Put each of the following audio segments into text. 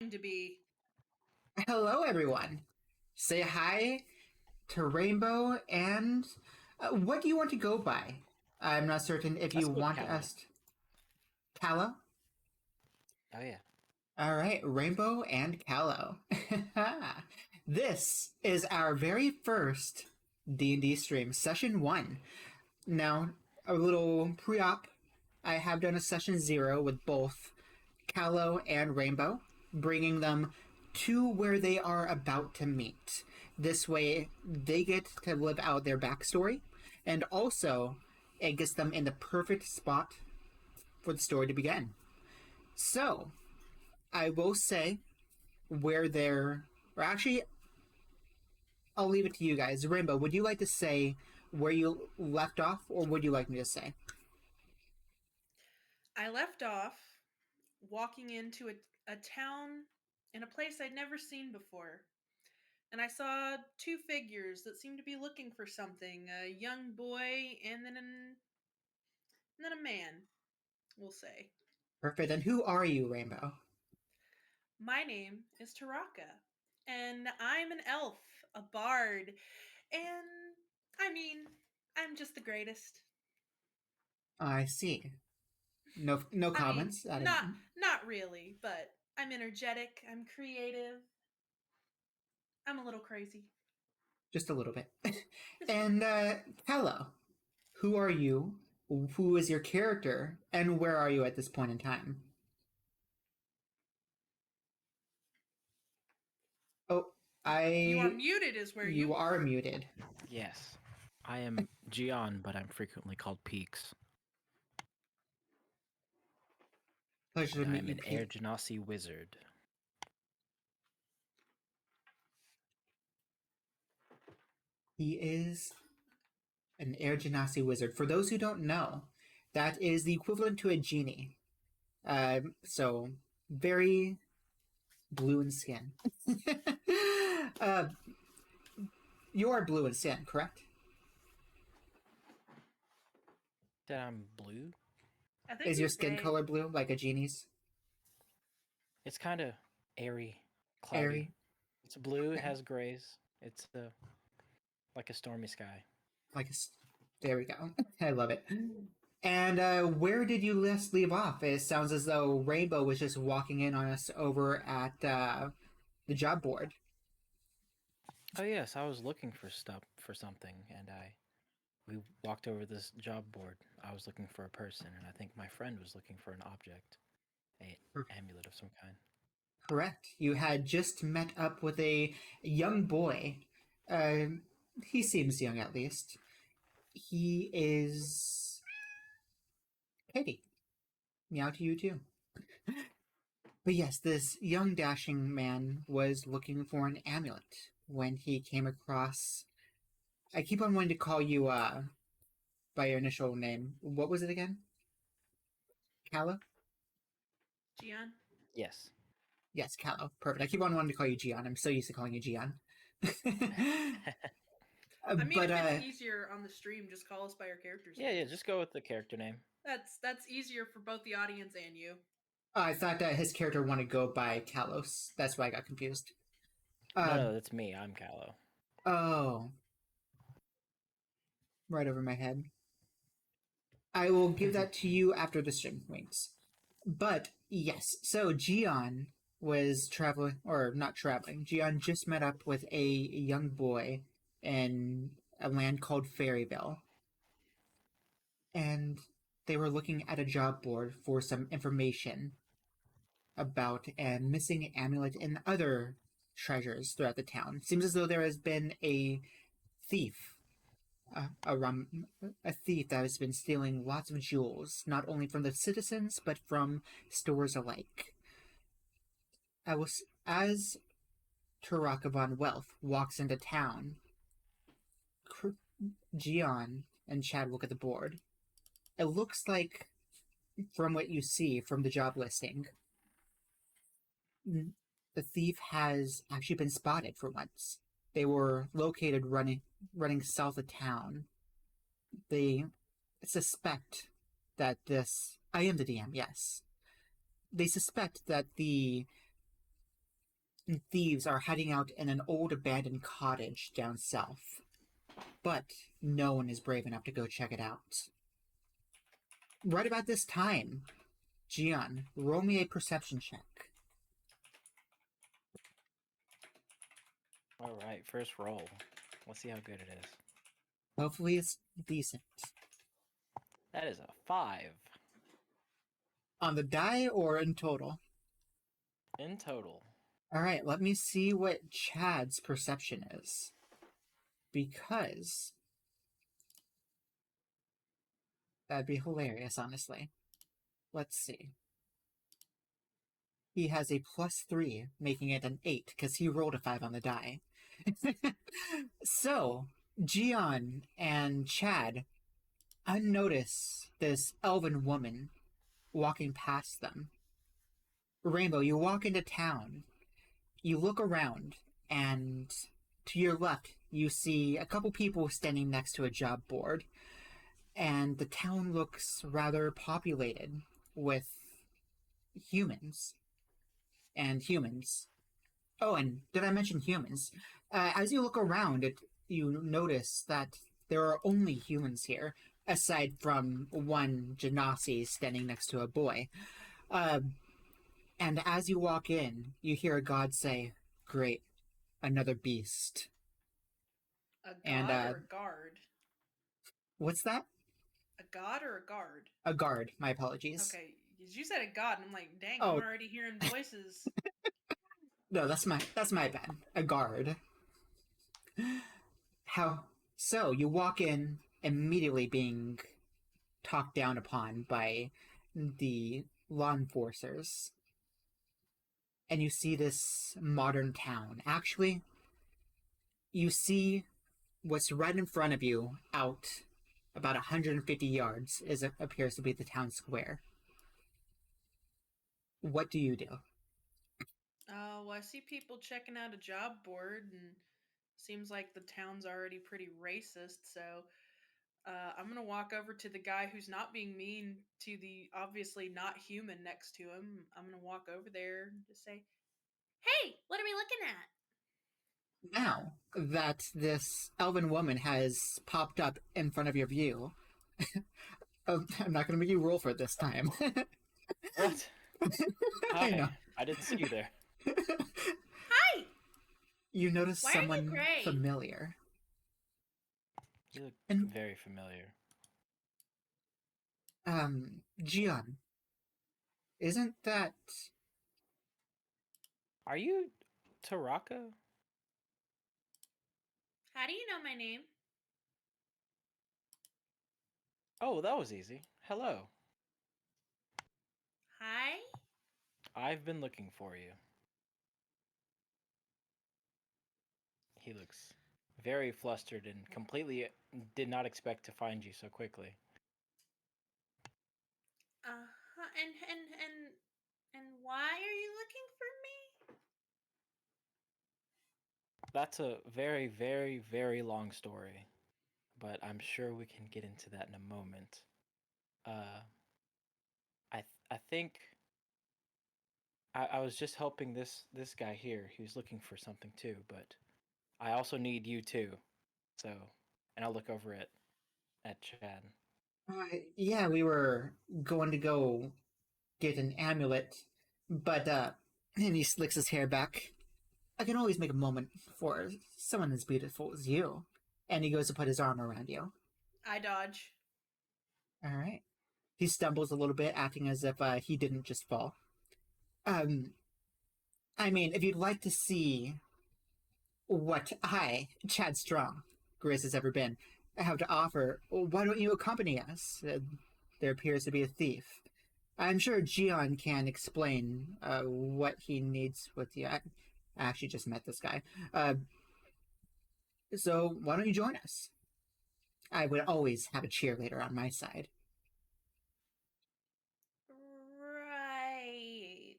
To be. Hello, everyone. Say hi to Rainbow and what do you want to go by? I'm not certain if Let's you go with want Callow. us to... Callow? Oh yeah. All right, Rainbow and Callow. This is our very first D&D stream, session 1. Now, a little pre-op. I have done a session 0 with both Callow and Rainbow, bringing them to where they are about to meet. This way, they get to live out their backstory, and also it gets them in the perfect spot for the story to begin. So, I will say where they're. Or actually, I'll leave it to you guys. Rainbow, would you like to say where you left off, or would you like me to say? I left off walking into a town in a place I'd never seen before. And I saw two figures that seemed to be looking for something, a young boy and then a man, we'll say. Perfect. Then who are you, Rainbow? My name is Taraka, and I'm an elf, a bard, and I mean, I'm just the greatest. I see. No I mean, comments. I not didn't. not really, but I'm energetic, I'm creative, I'm a little crazy. Just a little bit. Just a And little. Hello, who are you? Who is your character? And where are you at this point in time? Oh, You are I. muted is where You you are muted. Yes. I am Gian, but I'm frequently called Peaks. Pleasure And to meet I'm you, an Air Pete. Genasi wizard. He is an Air Genasi wizard. For those who don't know, that is the equivalent to a genie. So, very blue in skin. uh, you are blue in skin, correct? That I'm blue. I think Is your he's skin gay. color blue, like a genie's? It's kind of airy, cloudy. Airy? It's blue, it Okay. has grays. It's like a stormy sky. Like a. There we go. I love it. And where did you last leave off? It sounds as though Rainbow was just walking in on us over at the job board. Oh yes, I was looking for stuff for something, and we walked over this job board. I was looking for a person, and I think my friend was looking for an object, a amulet of some kind. Correct. You had just met up with a young boy. Uh, he seems young, at least. He is Katie. Meow to you too. But yes, this young dashing man was looking for an amulet when he came across. I keep on wanting to call you by your initial name. What was it again? Kala? Gian? Yes. Yes, Callow. Perfect. I keep on wanting to call you Gian. I'm so used to calling you Gian. I mean, But if it's easier on the stream, just call us by our character's Yeah, names. just go with the character name. That's easier for both the audience and you. I thought that his character wanted to go by Kalos. That's why I got confused. No, Uh no, that's me. I'm Callow. oh, right over my head. I will give that to you after the stream wings. But yes, so Gian was traveling, or not traveling. Gian just met up with a young boy in a land called Fairyville, and they were looking at a job board for some information about a missing amulet and other treasures throughout the town. Seems as though there has been a thief, a thief that has been stealing lots of jewels, not only from the citizens but from stores alike. As Turaka von Wealth walks into town, Gian and Chad look at the board. It looks like, from what you see from the job listing, the thief has actually been spotted for once. They were located running south of town. They suspect that this. I am the DM. Yes, they suspect that the thieves are hiding out in an old abandoned cottage down south. But no one is brave enough to go check it out. Right about this time, Gian, roll me a perception check. All right, first roll. Let's see how good it is. Hopefully it's decent. That is a 5 On the die or in total? in total. Alright, let me see what Chad's perception is. Because that'd be hilarious, honestly. Let's see. He has a +3, making it an 8, because he rolled a 5 on the die. So, Gian and Chad unnotice this elven woman walking past them. Rainbow, you walk into town, you look around, and to your left, you see a couple people standing next to a job board, and the town looks rather populated with humans. And humans. Oh, and did I mention humans? As you look around, you notice that there are only humans here, aside from one Genasi standing next to a boy. And as you walk in, you hear a god say, "Great, another beast." A And, god or a guard? what's that? A god or a guard? A guard, my apologies. Okay, 'cause you said a god, and I'm like, dang, Oh. I'm already hearing voices. No, that's my bad. A guard. How so? You walk in immediately being talked down upon by the law enforcers, and you see this modern town. Actually, you see what's right in front of you, out about 150 yards, appears to be the town square. What do you do? Well, I see people checking out a job board, and seems like the town's already pretty racist, so I'm gonna walk over to the guy who's not being mean to the obviously not human next to him. I'm gonna walk over there and just say, "Hey, what are we looking at?" Now that this elven woman has popped up in front of your view, I'm not going to make you roll for it this time. What? I know. Hi, I didn't see you there. Hi! You notice Why are you someone gray? familiar. You look And- very familiar. Gian. Isn't that... Are you Taraka? How do you know my name? Oh, that was easy. Hello. Hi? I've been looking for you. He looks very flustered and completely did not expect to find you so quickly. And why are you looking for me? That's a very, very, very long story, but I'm sure we can get into that in a moment. I think I was just helping this guy here. He was looking for something too, but I also need you too. So, and I'll look over at Chad. Yeah, we were going to go get an amulet, but, and he slicks his hair back. I can always make a moment for someone as beautiful as you. And he goes to put his arm around you. I dodge. Alright. He stumbles a little bit, acting as if he didn't just fall. I mean, if you'd like to see what I, Chad Strong, Grace has ever been, have to offer, why don't you accompany us? There appears to be a thief. I'm sure Gian can explain what he needs with you. I actually just met this guy. So why don't you join us? I would always have a cheerleader on my side. Right.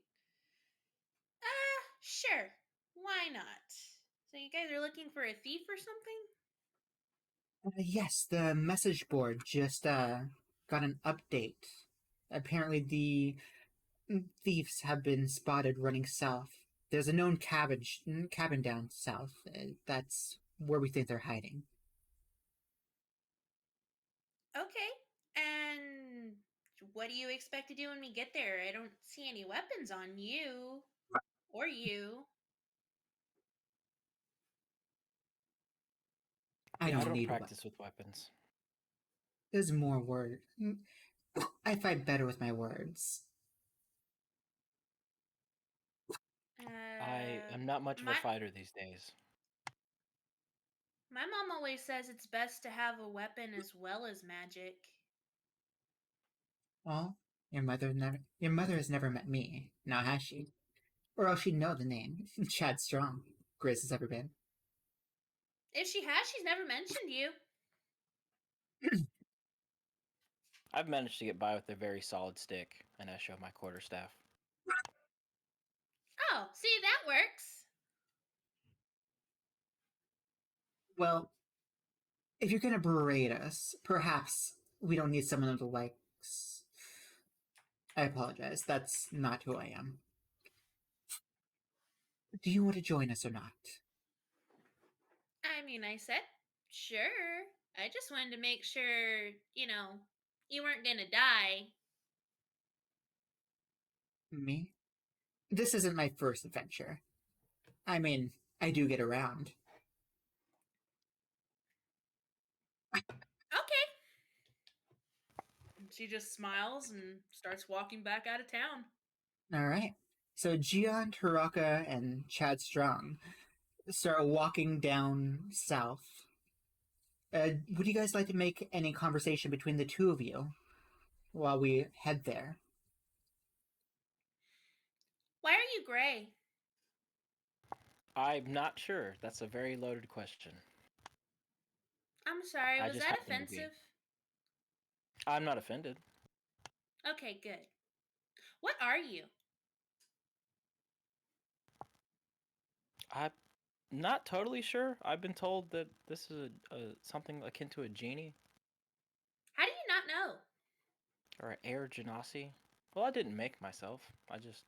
Sure. Why not? So you guys are looking for a thief or something? Yes, the message board just got an update. Apparently the thieves have been spotted running south There's a known cabin down south. That's where we think they're hiding. Okay. And what do you expect to do when we get there? I don't see any weapons on you. Or you. I Yeah, I don't don't need a practice weapon. with weapons. There's more word. I fight better with my words. I Uh, am not much of a my fighter these days. my mom always says it's best to have a weapon as well as magic. Well, your mother has never met me, now has she? Or else she'd know the name. Chad Strong. Grace has ever been. If she has, she's never mentioned you. I've managed to get by with a very solid stick, and I show my quarterstaff. Oh, see, that works. Well, if you're gonna berate us, perhaps we don't need someone of the likes. I apologize, that's not who I am. Do you want to join us or not? I mean, I said, sure. I just wanted to make sure, you weren't gonna die. Me? This isn't my first adventure. I mean, I do get around. Okay. She just smiles and starts walking back out of town. Alright. So Gian, Taraka, and Chad Strong start walking down south. Would you guys like to make any conversation between the two of you while we head there? Why are you gray? I'm not sure. That's a very loaded question. I'm sorry, I was just that happen to be. offensive? I'm not offended. Okay, good. What are you? I'm not totally sure. I've been told that this is a something akin to a genie How do you not know? or an air genasi. Well, I didn't make myself. I just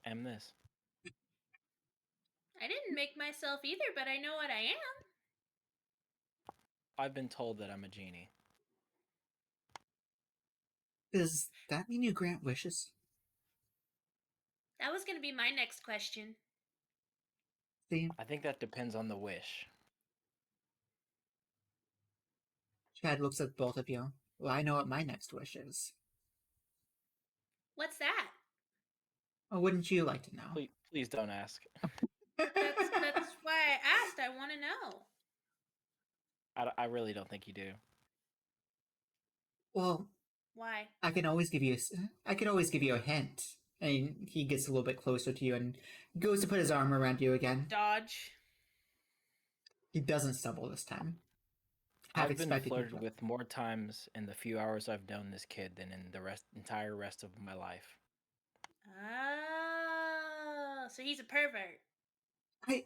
am this. I didn't make myself either, but I know what I am. I've been told that I'm a genie. Does that mean you grant wishes? That was gonna be my next question. See, I think that depends on the wish. Chad looks at both of you. Well, I know what my next wish is. What's that? Oh, wouldn't you like to know? Please don't ask. That's why I asked. I want to know. I really don't think you do. Well, Why? I can always give you. I can always give you a hint. And he gets a little bit closer to you and goes to put his arm around you again. Dodge. He doesn't stumble this time. I've I've been expected you flirted to. with more times in the few hours I've known this kid than in the entire rest of my life. Oh, so he's a pervert. I.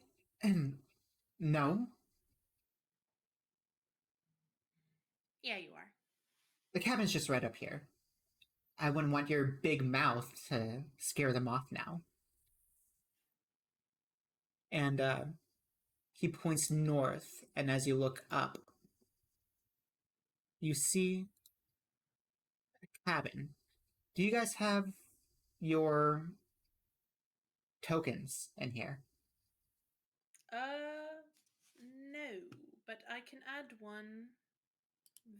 No. Yeah, you are. The cabin's just right up here. I wouldn't want your big mouth to scare them off now. And he points north, and as you look up, you see a cabin. Do you guys have your tokens in here? No, but I can add one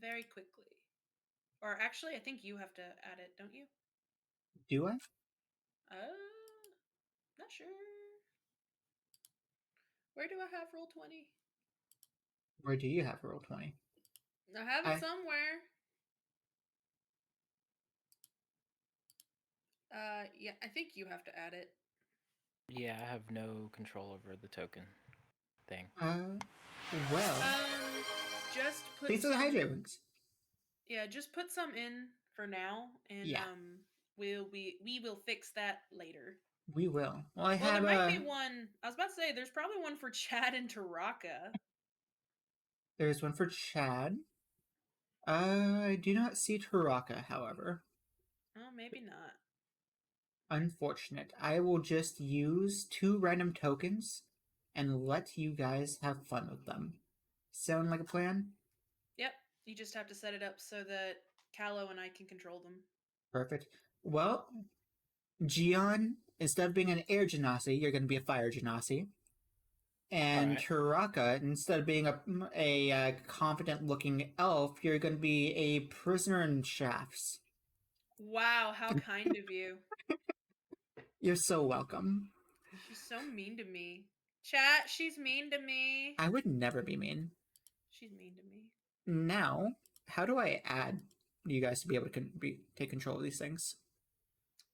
very quickly. Or actually, I think you have to add it, don't you? Do I? Not sure. Where do I have roll 20? Where do you have roll 20? I have it somewhere. Yeah, I think you have to add it. Yeah, I have no control over the token thing. Well. Just put These are the some. hydrate wings. Yeah, just put some in for now, and Yeah. we will fix that later. We will. Well, I Well, have there might be one. I was about to say there's probably one for Chad and Taraka. There's one for Chad. I do not see Taraka, however. Oh, maybe not. Unfortunate. I will just use 2 random tokens and let you guys have fun with them. Sound like a plan? Yep. You just have to set it up so that Callow and I can control them. Perfect. Well, Gion, instead of being an air genasi, you're going to be a fire genasi. And Alright. Taraka, instead of being a confident-looking elf, you're going to be a prisoner in shafts. Wow, how kind of you. You're so welcome. She's so mean to me. Chat, she's mean to me. I would never be mean. She's mean to me. Now, how do I add you guys to be able to take control of these things?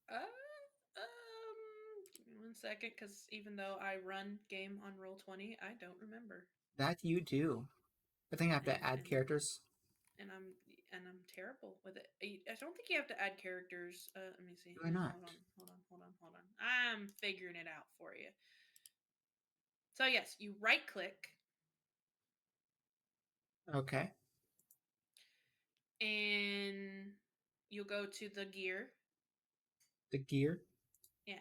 Give me 1 second, because even though I run game on Roll20, I don't remember. That you do. I think I have to add characters. And I'm terrible with it. I don't think you have to add characters. Let me see. Why not? Hold on. I'm figuring it out for you. So yes, you right click Okay. and you'll go to the gear. The gear? Yeah.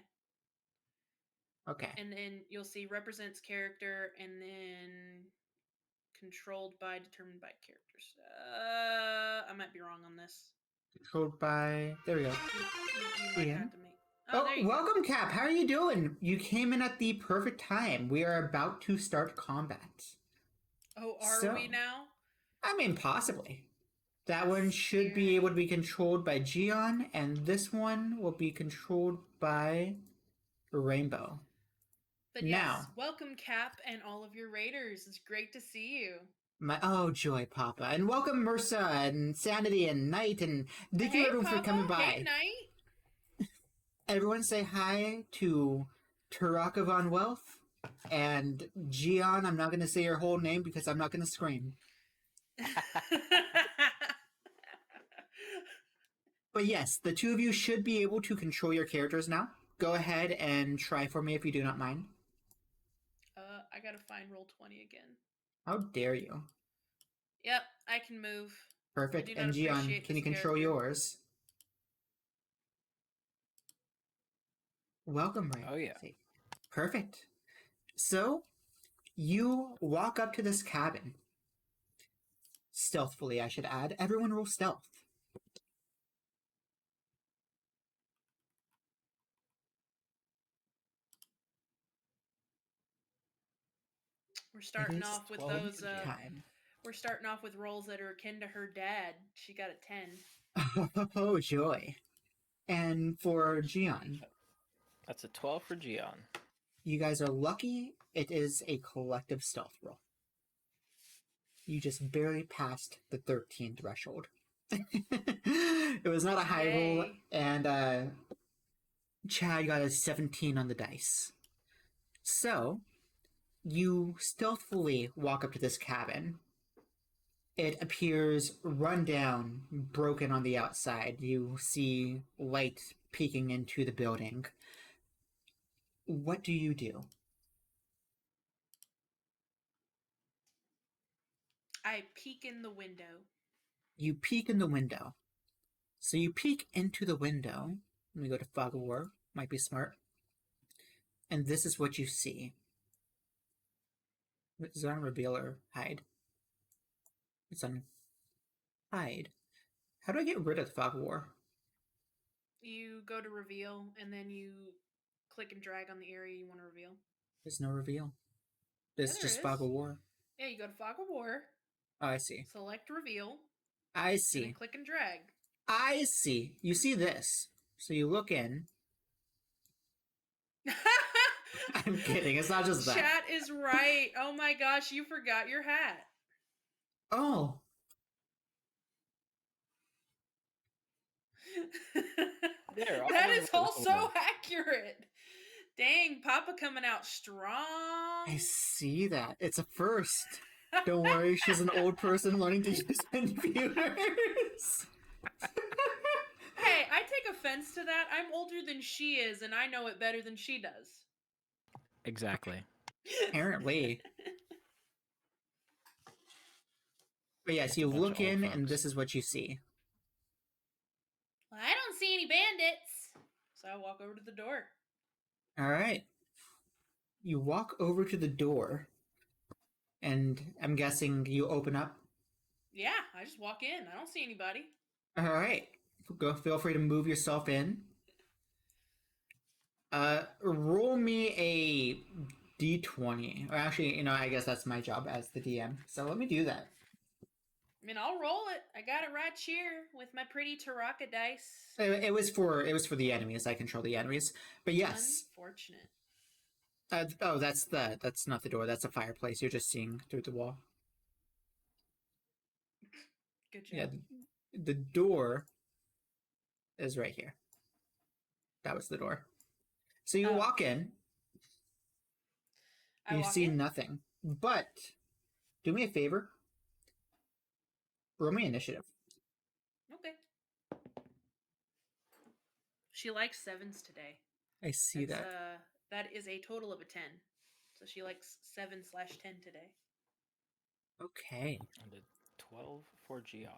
Okay. And then you'll see represents character and then controlled by, determined by characters. I might be wrong on this. Controlled by... There we go. You might Ian? have to make... Oh, there you go. welcome, Cap. How are you doing? You came in at the perfect time. We are about to start combat. Oh, are we now? I mean, possibly. That one should be able to be controlled by Gion, and this one will be controlled by Rainbow. But yes, welcome Cap and all of your raiders. It's great to see you. Oh, joy, Papa. And welcome Mursa and Sanity and Knight, and thank you everyone for coming by. Hey, Knight. Everyone say hi to Taraka Von Wealth and Gion. I'm not going to say your whole name because I'm not going to scream. But yes, the two of you should be able to control your characters now. Go ahead and try for me if you do not mind. I gotta find Roll20 again. How dare you? Yep, I can move. Perfect. And Gion, can you control yours? Welcome, right? Oh, yeah. Perfect. So, you walk up to this cabin. Stealthfully, I should add. Everyone roll stealth. We're starting off with those. Time. We're starting off with rolls that are akin to her dad. She got a 10. Oh, joy. And for Gion? That's a 12 for Gion. You guys are lucky. It is a collective stealth roll. You just barely passed the 13 threshold. It was not a high roll, and Chad got a 17 on the dice. So, you stealthily walk up to this cabin. It appears run down, broken on the outside. You see light peeking into the building. What do you do? I peek in the window. You peek in the window. So you peek into the window. Let me go to Fog of War. Might be smart. And this is what you see. Is it on reveal or hide? It's on hide. How do I get rid of Fog of War? You go to reveal, and then you click and drag on the area you want to reveal. There's no reveal. There's just Fog of War. Yeah, you go to Fog of War. Oh, I see. Select reveal. I see. And then click and drag. I see. You see this. So you look in. I'm kidding. It's not just that. Chat is right. Oh my gosh, you forgot your hat. Oh. That is also accurate. Dang, Papa coming out strong. I see that. It's a first. Don't worry, she's an old person learning to use computers. Hey, I take offense to that. I'm older than she is, and I know it better than she does. Exactly. Apparently. But yes, you look in, and this is what you see. Well, I don't see any bandits. So I walk over to the door. All right. You walk over to the door, and I'm guessing you open up. Yeah, I just walk in. I don't see anybody. All right. Go. Feel free to move yourself in. Roll me a d20. Or actually, I guess that's my job as the DM. So let me do that. I mean, I'll roll it. I got it right here with my pretty Taraka dice. It was for the enemies. I control the enemies. But yes. Unfortunate. That's not the door. That's a fireplace. You're just seeing through the wall. Good job. Yeah, the door is right here. That was the door. So you walk in. You see nothing. But do me a favor. Roll me initiative. Okay. She likes 7s today. I see that. That is a total of a 10. So she likes 7/10 today. Okay. And a 12 for Gian.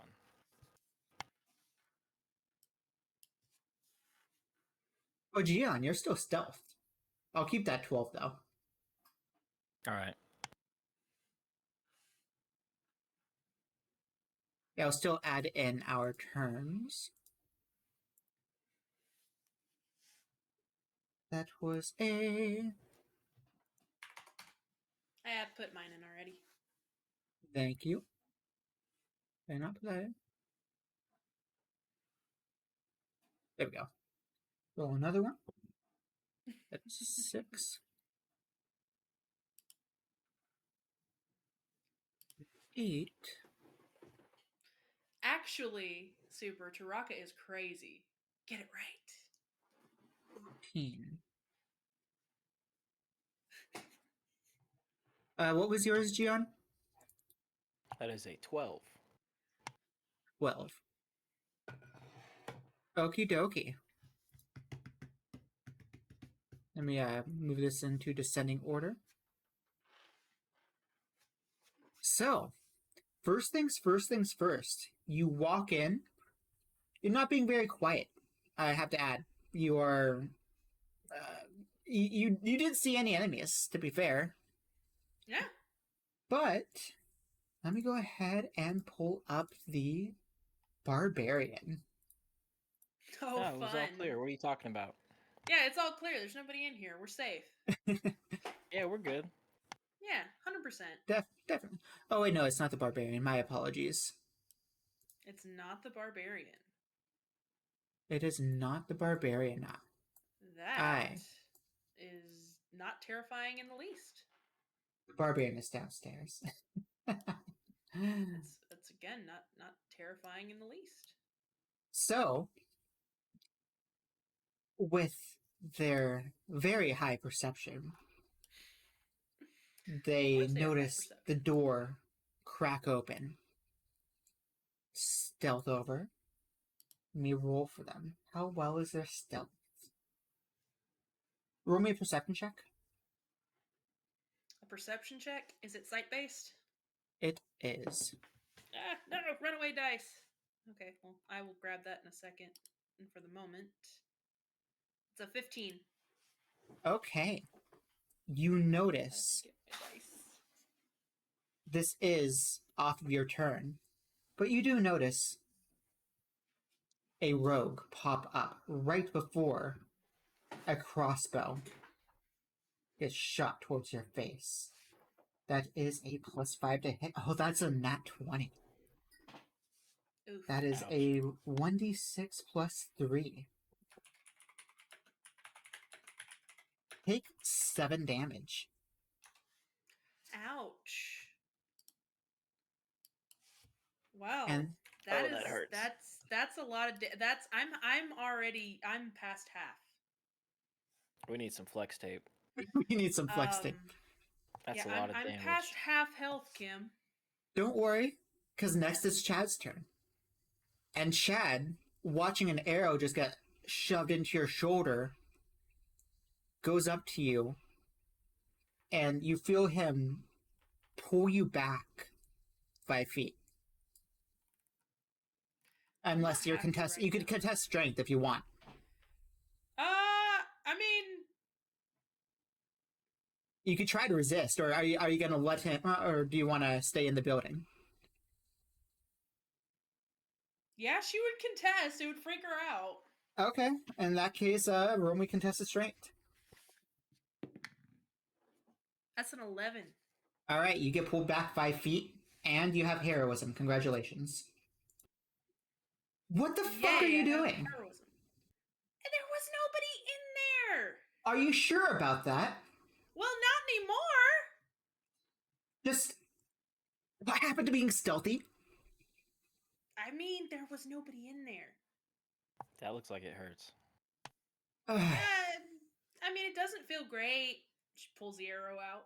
Oh, Gian, you're still stealthed. I'll keep that 12, though. All right. Yeah, I'll still add in our turns. That was a... I have put mine in already. Thank you. Did I not put that in? There we go. Roll another one. That's 6. 8. Actually, Super, Taraka is crazy. Get it right. 14. What was yours, Gian? That is a 12. 12. Okie dokie. Let me move this into descending order. So, first things first. You walk in. You're not being very quiet. I have to add. You are. You didn't see any enemies, to be fair. Yeah. But let me go ahead and pull up the barbarian. Oh, No, fun. it was all clear. What are you talking about? Yeah, it's all clear. There's nobody in here. We're safe. Yeah, we're good. Yeah, 100%. Definitely. Oh wait, no, it's not the barbarian. My apologies. It's not the barbarian. It is not the barbarian. That is not terrifying in the least. The barbarian is downstairs. It's again not terrifying in the least. So, with their very high perception, they notice the door crack open. Stealth over. Let me roll for them. How well is their stealth? Roll me a perception check. A perception check? Is it sight-based? It is. Ah, no, runaway dice. Okay, well, I will grab that in a second. And for the moment, it's a 15. Okay. You notice this is off of your turn, but you do notice a rogue pop up right before a crossbow is shot towards your face. That is a +5 to hit. Oh, that's a nat 20. Oof. That is a 1d6 plus 3. Take 7 damage. Ouch. Wow. And that hurts. That's a lot of I'm past half. We need some flex tape. we need some flex tape. That's a lot of damage. I'm past half health, Kim. Don't worry, because next is Chad's turn. And Chad, watching an arrow just get shoved into your shoulder, goes up to you, and you feel him pull you back 5 feet. Unless you're you could contest strength if you want. You could try to resist, or are you going to let him, or do you want to stay in the building? Yeah, she would contest. It would freak her out. Okay, in that case, roll me contested strength. That's an 11. All right, you get pulled back 5 feet, and you have heroism. Congratulations. What the fuck are Yay, you I have doing? heroism. And there was nobody in there. Are you sure about that? Well, not anymore. Just what happened to being stealthy? I mean, there was nobody in there. That looks like it hurts. I mean, it doesn't feel great. She pulls the arrow out.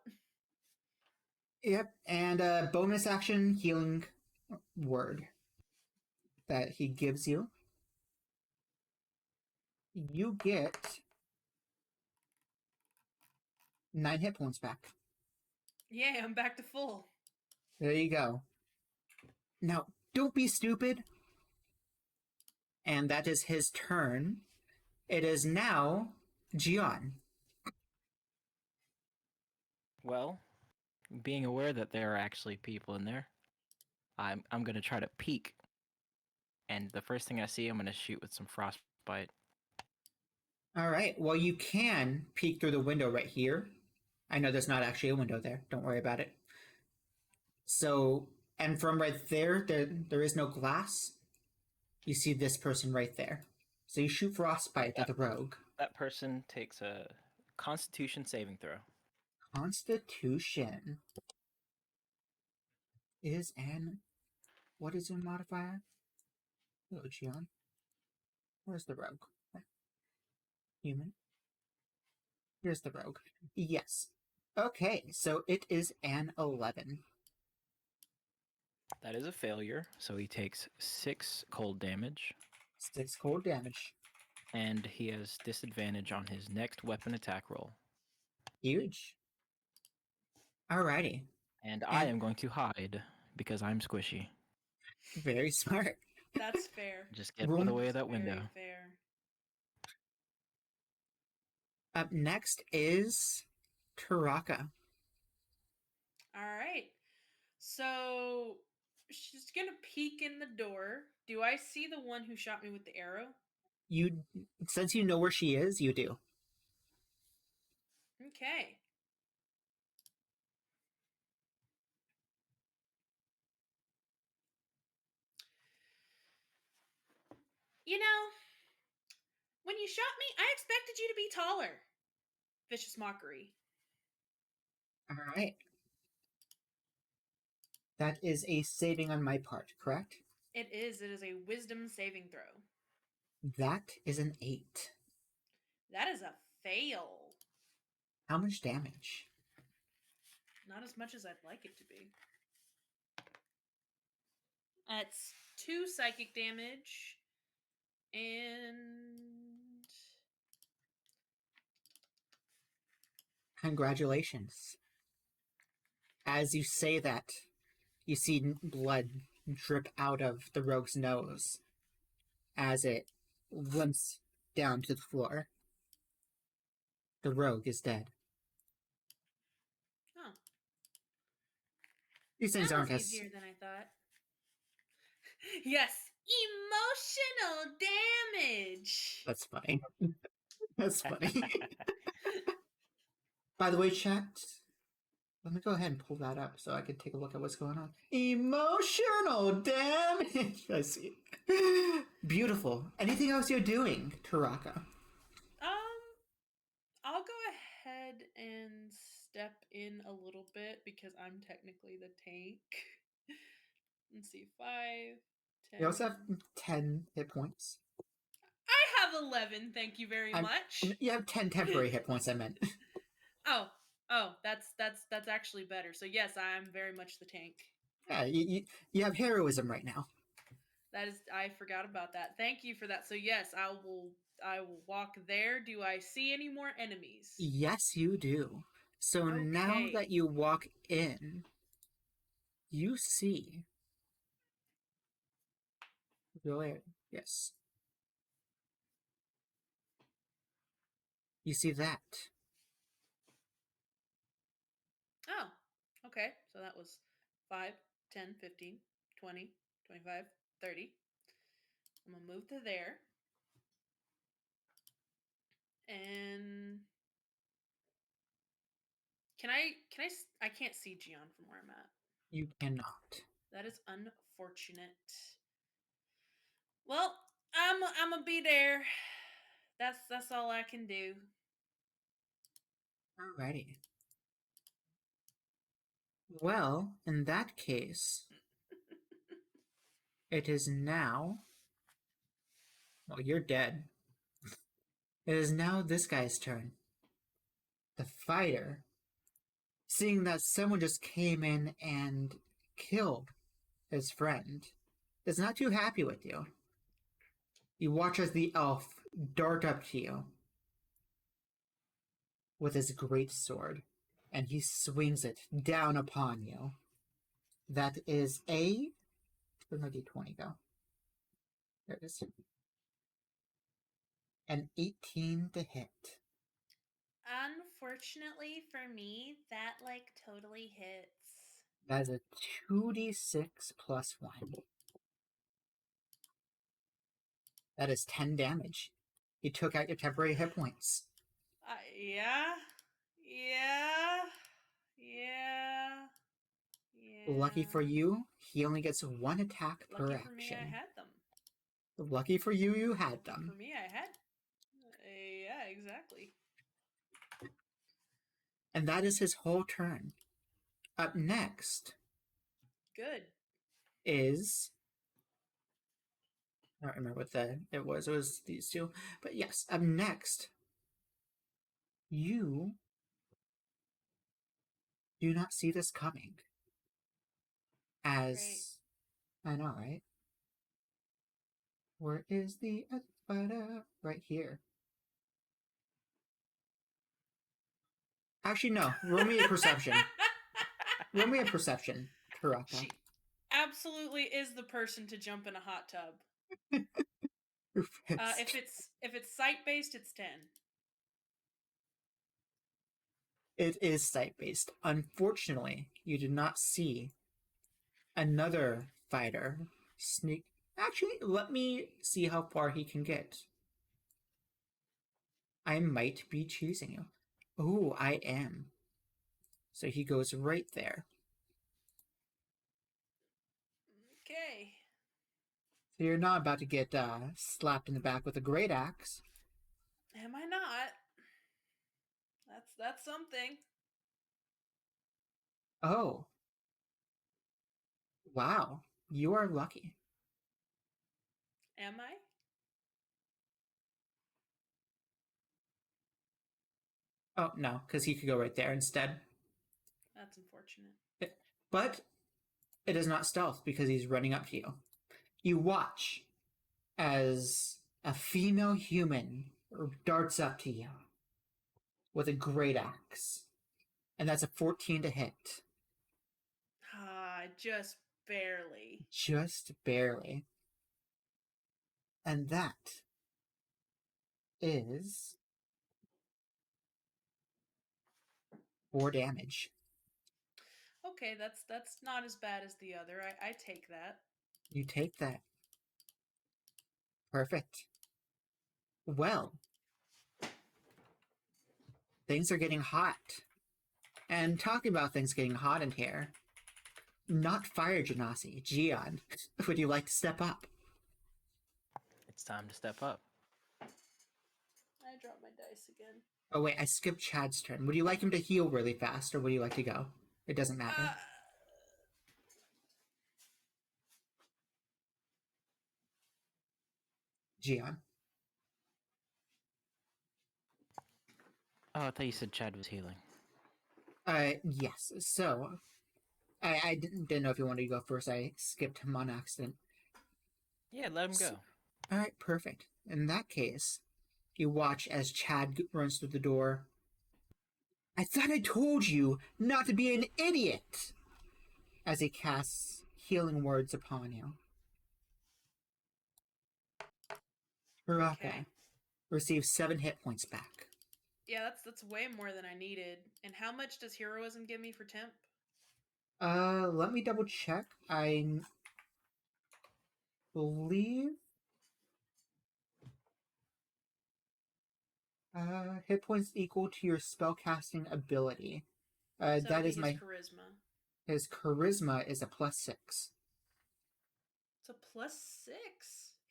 Yep, and a bonus action healing word that he gives you. You get 9 hit points back. Yeah, I'm back to full. There you go. Now, don't be stupid. And that is his turn. It is now Gian. Well, being aware that there are actually people in there, I'm gonna try to peek, and the first thing I see, I'm gonna shoot with some frostbite. All right, well, you can peek through the window right here. I know there's not actually a window there. Don't worry about it. So, and from right there is no glass. You see this person right there. So you shoot frostbite at the rogue. That person takes a Constitution saving throw. Constitution is an... What is your modifier? Hello, Gian. Where's the rogue? Human. Here's the rogue. Yes. Okay, so it is an 11. That is a failure, so he takes 6 cold damage, 6 cold damage. and he has disadvantage on his next weapon attack roll. Huge. Alrighty. And I am going to hide because I'm squishy. Very smart. That's fair. Just get out of the way of that window. Very fair. Up next is Taraka. All right. So she's gonna peek in the door. Do I see the one who shot me with the arrow? You, since you know where she is, you do. Okay. You know, when you shot me, I expected you to be taller. Vicious mockery. Alright. That is a saving on my part, correct? It is. It is a wisdom saving throw. That is an 8. That is a fail. How much damage? Not as much as I'd like it to be. That's 2 psychic damage and Congratulations. As you say that, you see blood drip out of the rogue's nose as it limps down to the floor. The rogue is dead. oh, These things that aren't was as... easier than I thought. Yes, emotional damage. That's funny. That's funny. By the way, chat, let me go ahead and pull that up so I can take a look at what's going on. Emotional damage! I see. Beautiful. Anything else you're doing, Taraka? I'll go ahead and step in a little bit because I'm technically the tank. Let's see, 5, 10. You also have 10 hit points. I have 11, thank you very much. You have 10 temporary hit points, I meant. Oh, that's actually better. So yes, I'm very much the tank. Yeah, you have heroism right now. That is, I forgot about that. Thank you for that. So yes, I will walk there. Do I see any more enemies? Yes, you do. So now Okay. that you walk in, you see... Yes. You see that. Oh, okay. So that was 5, 10, 15, 20, 25, 30. I'm going to move to there. And I can't see Gian from where I'm at. You cannot. That is unfortunate. Well, I'm gonna be there. That's all I can do. Alrighty. Well, in that case, it is now. Well, you're dead. It is now this guy's turn. The fighter, seeing that someone just came in and killed his friend, is not too happy with you. You watch as the elf dart up to you with his great sword, and he swings it down upon you. That is a. Where'd my d20 go? There it is. An 18 to hit. Unfortunately for me, that like totally hits. That is a 2d6 plus 1. That is 10 damage. He took out your temporary hit points. Yeah. Yeah. Yeah. Yeah. Lucky for you, he only gets one attack per Lucky action. for me, I had them. Lucky for you, you had Lucky them. for me, I had. Yeah, exactly. And that is his whole turn. Up next Good. is. I don't remember what it was. It was these two. But yes, up next, you do not see this coming. As. Great. I know, right? Where is the fighter? Right here. Actually, no. Roll me a perception. Roll me a perception, Taraka. She absolutely is the person to jump in a hot tub. If it's sight based, it's 10. It is sight based. Unfortunately, you did not see another fighter sneak. Actually, let me see how far he can get. I might be choosing you. Oh, I am. So he goes right there. Okay. So you're not about to get slapped in the back with a great axe. Am I not? That's something. Oh. Wow. You are lucky. Am I? Oh, no, because he could go right there instead. That's unfortunate. But it is not stealth because he's running up to you. You watch as a female human darts up to you with a great axe. And that's a 14 to hit. Just barely. Just barely. And that is 4 damage. Okay, that's not as bad as the other. I take that. You take that. Perfect. Well, things are getting hot. And talking about things getting hot in here, not Fire Genasi, Gian, would you like to step up? It's time to step up. I dropped my dice again. Oh wait, I skipped Chad's turn. Would you like him to heal really fast, or would you like to go? It doesn't matter. Gian. Oh, I thought you said Chad was healing. Yes. So, I didn't know if you wanted to go first. I skipped him on accident. Yeah, let him go. Alright, perfect. In that case, you watch as Chad runs through the door. I thought I told you not to be an idiot! As he casts healing words upon you. Taraka receives 7 hit points back. Yeah, that's way more than I needed. And how much does heroism give me for temp? Let me double check. I believe hit points equal to your spellcasting ability. So That that'll be is his my charisma. his charisma is a +6. It's a +6.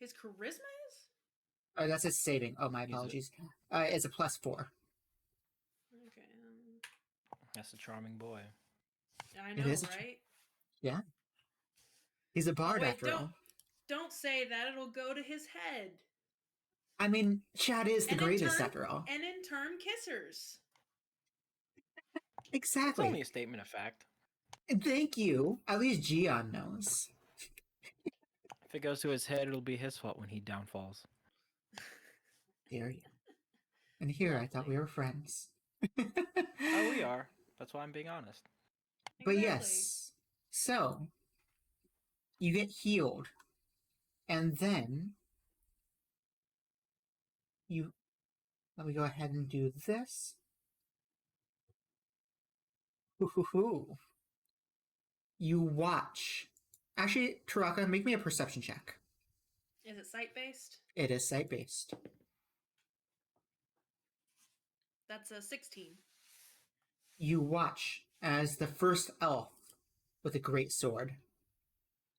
His charisma is? That's his saving. Oh, my He's a, apologies. It's a +4. Okay. that's a charming boy. I It know, is. right? Yeah. He's a Oh bard wait, after all. don't say that. It'll go to his head. I mean, Chad is the And in greatest turn, after all. kissers. It's only Exactly. a statement of fact. Thank you. At least Gian knows. If it goes to his head, it'll be his fault when he downfalls. Dare you. And here I thought we Lovely. were friends. Oh, we are. That's why I'm being honest. But Exactly. yes. So, you get healed. And then you let me go ahead and do this. Hoo-hoo-hoo. You watch. Actually, Taraka, make me a perception check. Is it sight based? It is sight based. That's a 16. You watch as the first elf with a great sword.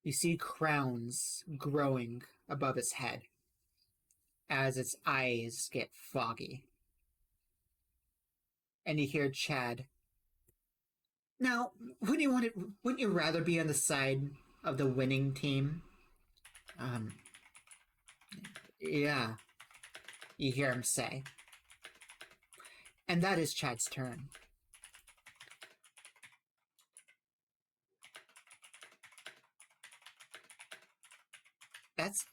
You see crowns growing above its head as its eyes get foggy. And you hear Chad. Now, wouldn't you rather be on the side of the winning team? Yeah, you hear him say. And that is Chad's turn. That's.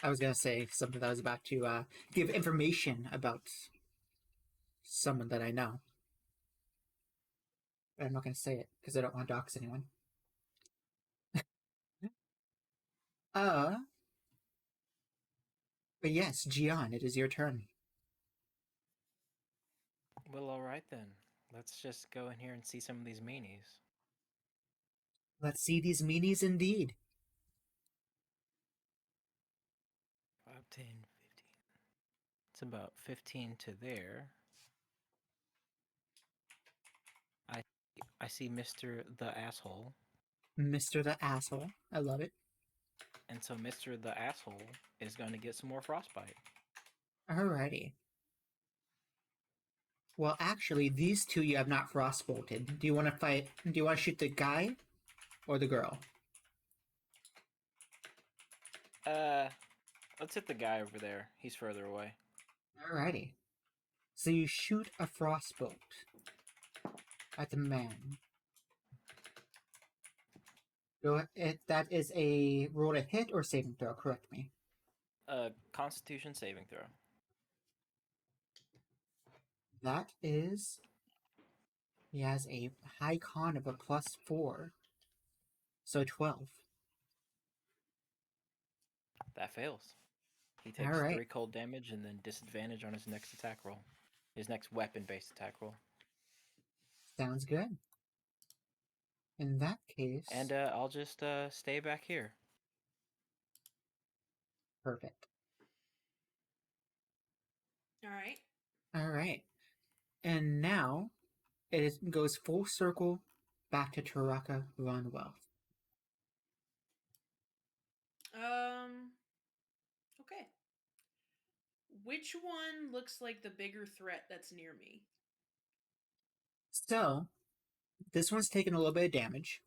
I was gonna say something that I was about to give information about someone that I know. But I'm not gonna say it because I don't want to dox anyone. Uh, but yes, Gian, it is your turn. Well, alright then. Let's just go in here and see some of these meanies. Let's see these meanies indeed. 5, 10, 15. It's about 15 to there. I see Mr. the Asshole. Mr. the Asshole. I love it. And so Mr. the Asshole is going to get some more frostbite. Alrighty. Well, actually, these two you have not frostbolted. Do you want to fight? Do you want to shoot the guy or the girl? Let's hit the guy over there. He's further away. Alrighty. So you shoot a frostbolt at the man. That is a roll to hit or saving throw, correct me. Constitution saving throw. That is... He has a high con of a +4. So 12. That fails. He takes Alright. 3 cold damage and then disadvantage on his next attack roll. His next weapon-based attack roll. Sounds good. In that case... And I'll just stay back here. Perfect. Alright. Alright. And now, goes full circle back to Taraka von Wealth. Okay. Which one looks like the bigger threat that's near me? So, this one's taken a little bit of damage.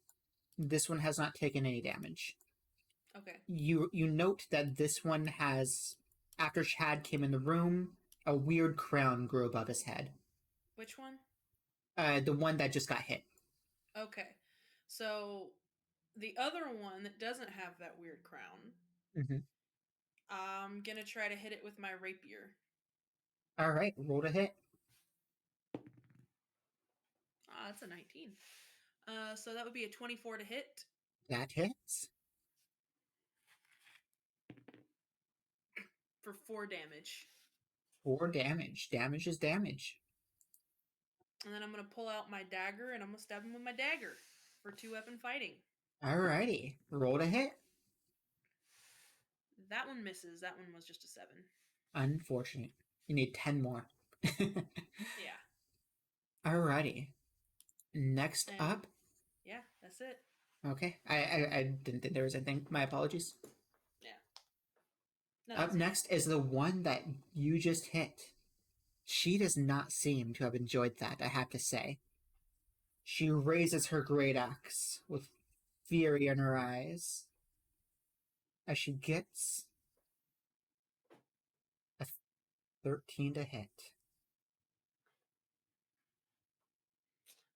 This one has not taken any damage. Okay. You note that this one has, after Chad came in the room, a weird crown grew above his head. Which one? The one that just got hit. Okay. So the other one that doesn't have that weird crown, Mm-hmm. I'm gonna try to hit it with my rapier. Alright, roll to hit. That's a 19. So that would be a 24 to hit. That hits. For 4 damage. 4 damage. Damage is damage. And then I'm going to pull out my dagger and I'm going to stab him with my dagger for 2-weapon fighting. Alrighty. Roll to hit. That one misses. That one was just a 7. Unfortunate. You need 10 more. Yeah. Alrighty. Next And up. yeah, that's it. Okay. I didn't think there was anything. My apologies. Yeah. No, Up that's it. next is the one that you just hit. She does not seem to have enjoyed that, I have to say. She raises her great axe with fury in her eyes as she gets a 13 to hit.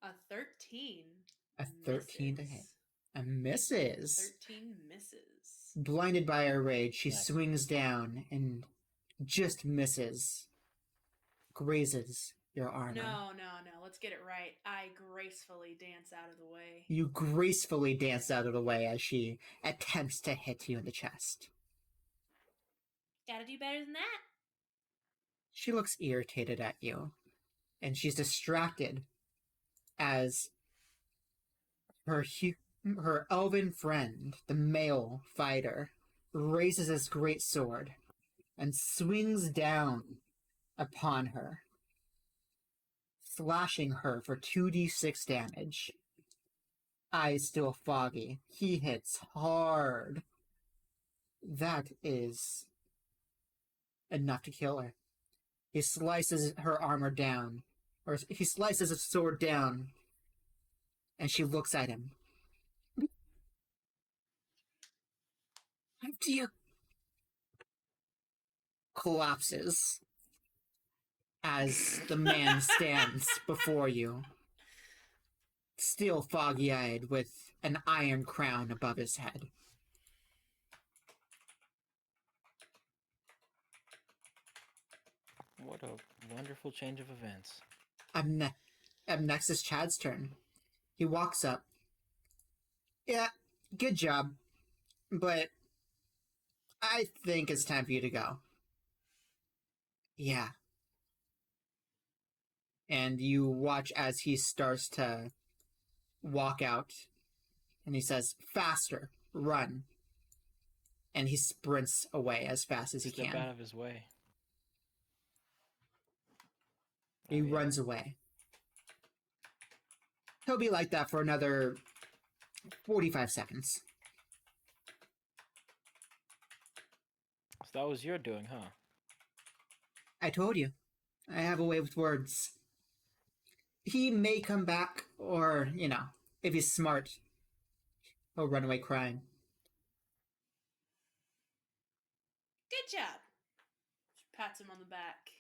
A 13. A 13 to hit. Misses. A misses. 13 misses. Blinded by her rage, she Nice. swings down and just misses. Grazes your armor. No. Let's get it right. I gracefully dance out of the way. You gracefully dance out of the way as she attempts to hit you in the chest. Gotta do better than that. She looks irritated at you, and she's distracted as her elven friend, the male fighter, raises his great sword and swings down upon her, slashing her for 2d6 damage. Eyes still foggy. He hits hard. That is enough to kill her. He slices her armor down, or he slices his sword down, and she looks at him. How do you... collapses as the man stands before you, still foggy-eyed with an iron crown above his head. What a wonderful change of events. Up next is Chad's turn. He walks up. Yeah, good job, but I think it's time for you to go. Yeah. And you watch as he starts to walk out, and he says, "Faster, run." And he sprints away as fast as he Step can. out of his way. He Oh, yeah. runs away. He'll be like that for another 45 seconds. So that was your doing, huh? I told you. I have a way with words. He may come back, or, if he's smart, he'll run away crying. Good job. She pats him on the back.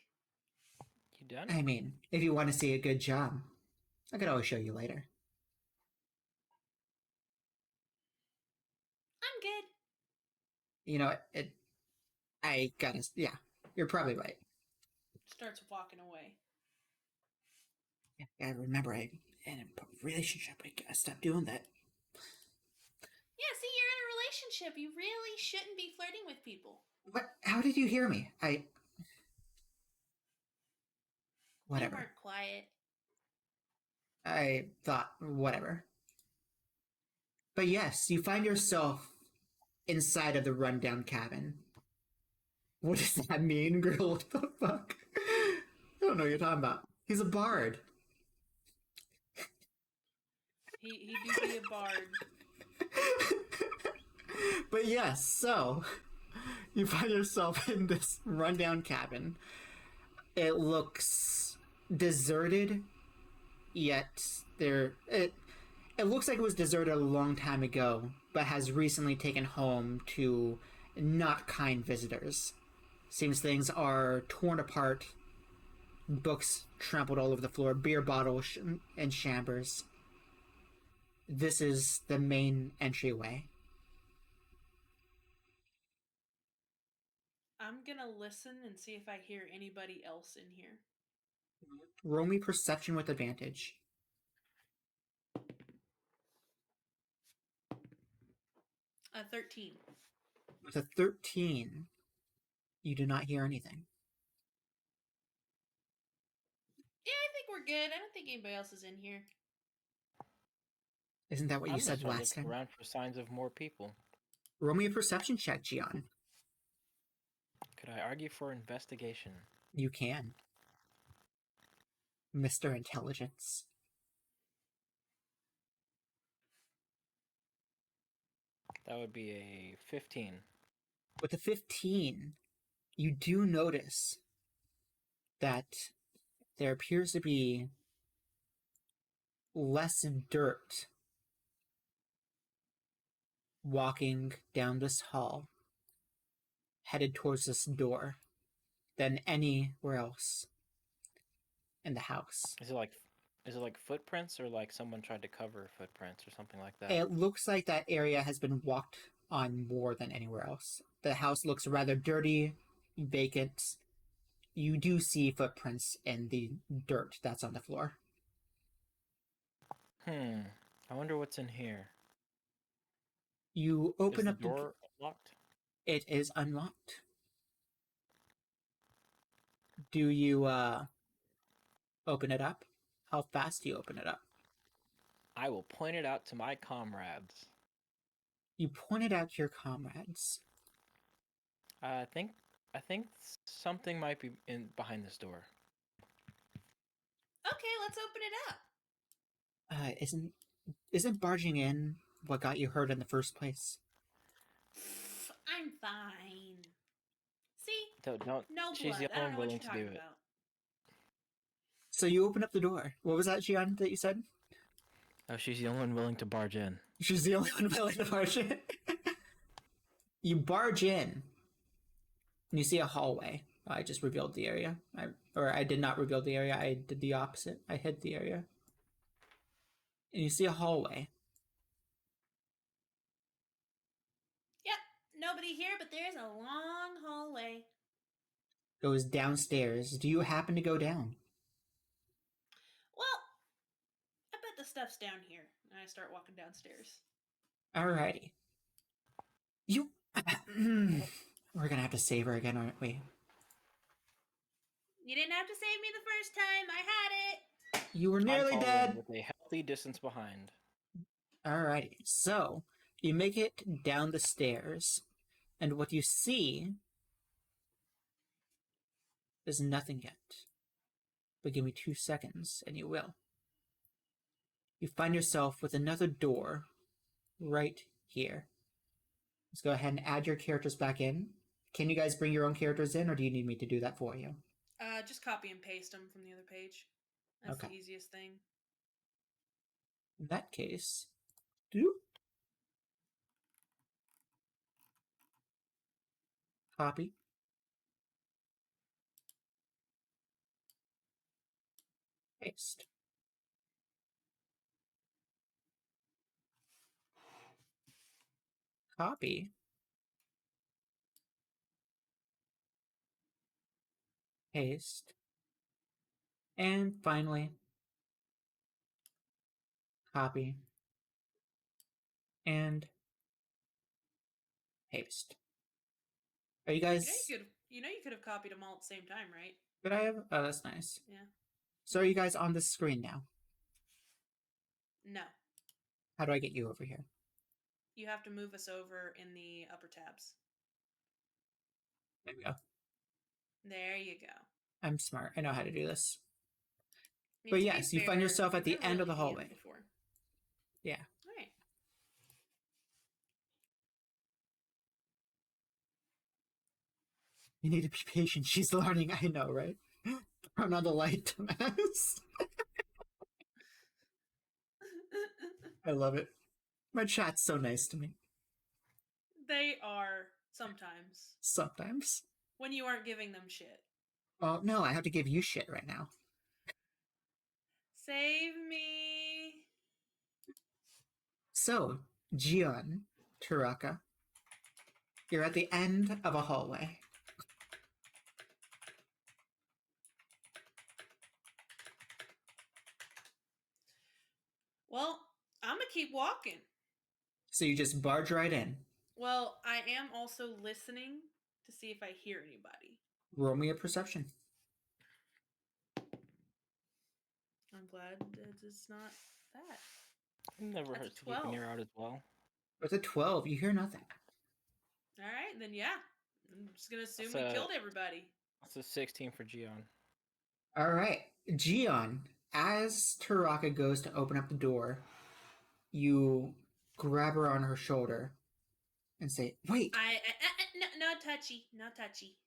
You done? I mean, if you want to see a good job, I could always show you later. I'm good. Yeah, you're probably right. Starts walking away. Yeah, remember, I'm in a relationship. I gotta stop doing that. Yeah, see, you're in a relationship. You really shouldn't be flirting with people. What? How did you hear me? You Whatever. weren't quiet. I thought, whatever. But yes, you find yourself inside of the rundown cabin. What does that mean, girl? What the fuck? I don't know what you're talking about. He's a bard. He do be a bard. But yes, so you find yourself in this rundown cabin. It looks deserted, yet it looks like it was deserted a long time ago, but has recently taken home to not kind visitors. Seems things are torn apart, books trampled all over the floor, beer bottles and chambers. This is the main entryway. I'm gonna listen and see if I hear anybody else in here. Roll me perception with advantage. A 13. With a 13, you do not hear anything. we're good. I don't think anybody else is in here. Isn't that what you I'm said just gonna last look time? around for signs of more people. Roll me a perception check, Gian. Could I argue for investigation? You can. Mr. Intelligence. That would be a 15. With a 15, you do notice that there appears to be less dirt walking down this hall, headed towards this door, than anywhere else in the house. Is it like footprints or like someone tried to cover footprints or something like that? It looks like that area has been walked on more than anywhere else. The house looks rather dirty, vacant. You do see footprints in the dirt that's on the floor. I wonder what's in here. You Is open the up door locked? It is unlocked. Do you open it up? How fast do you open it up? I will point it out to my comrades. You point it out to your comrades. I think something might be in behind this door. Okay, let's open it up. Isn't barging in what got you hurt in the first place? I'm fine. See? Don't. No She's blood. the I don't only know one what willing you're to talking do it. about. So you open up the door. What was that, Gian, that you said? Oh, she's the only one willing to barge in. She's the only one willing to barge in. You barge in, and you see a hallway. I just revealed the area. I did not reveal the area. I did the opposite. I hid the area. And you see a hallway. Yep, nobody here, but there's a long hallway. Goes downstairs. Do you happen to go down? Well, I bet the stuff's down here. And I start walking downstairs. Alrighty. You. We're gonna have to save her again, aren't we? You didn't have to save me the first time. I had it. You were nearly I'm dead. following with a healthy distance behind. Alrighty. So, you make it down the stairs, and what you see is nothing yet. But give me 2 seconds, and you will. You find yourself with another door right here. Let's go ahead and add your characters back in. Can you guys bring your own characters in, or do you need me to do that for you? Just copy and paste them from the other page. That's Okay. the easiest thing. In that case, do copy, paste. Copy, paste, and finally, copy, and paste. Are you guys... You could have copied them all at the same time, right? Could I have... Oh, that's nice. Yeah. So are you guys on the screen now? No. How do I get you over here? You have to move us over in the upper tabs. There we go. There you go. I'm smart. I know how to do this. I mean, But to be yes, you find fair, yourself at the you've end of the really hallway. DM'd before. Yeah. All right. You need to be patient. She's learning. I know, right? Turn on the light, dumbass. I love it. My chat's so nice to me. They are sometimes Sometimes. when you aren't giving them shit. Oh, no, I have to give you shit right now. Save me. So, Gian, Taraka, you're at the end of a hallway. Well, I'm gonna keep walking. So you just barge right in. Well, I am also listening to see if I hear anybody. Roll me a perception. I'm glad it's not that. It never That's a hurts to keep an 12. ear out as well. It's a 12. You hear nothing. All right, then yeah. I'm just gonna assume That's we a killed everybody. that's a 16 for Gion. All right, Gion. As Taraka goes to open up the door, you grab her on her shoulder and say, "Wait." No touchy, no touchy.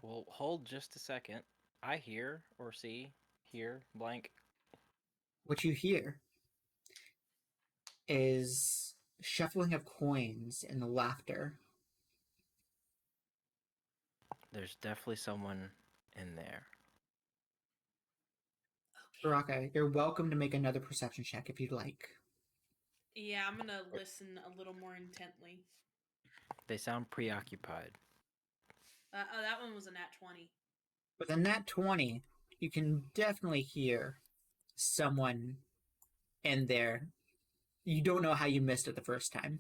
Well, hold just a second. I hear or see hear blank. What you hear is shuffling of coins and laughter. There's definitely someone in there. Okay. Taraka, you're welcome to make another perception check if you'd like. Yeah, I'm gonna listen a little more intently. They sound preoccupied. Oh, that one was a nat 20. With a nat 20, you can definitely hear someone in there. You don't know how you missed it the first time.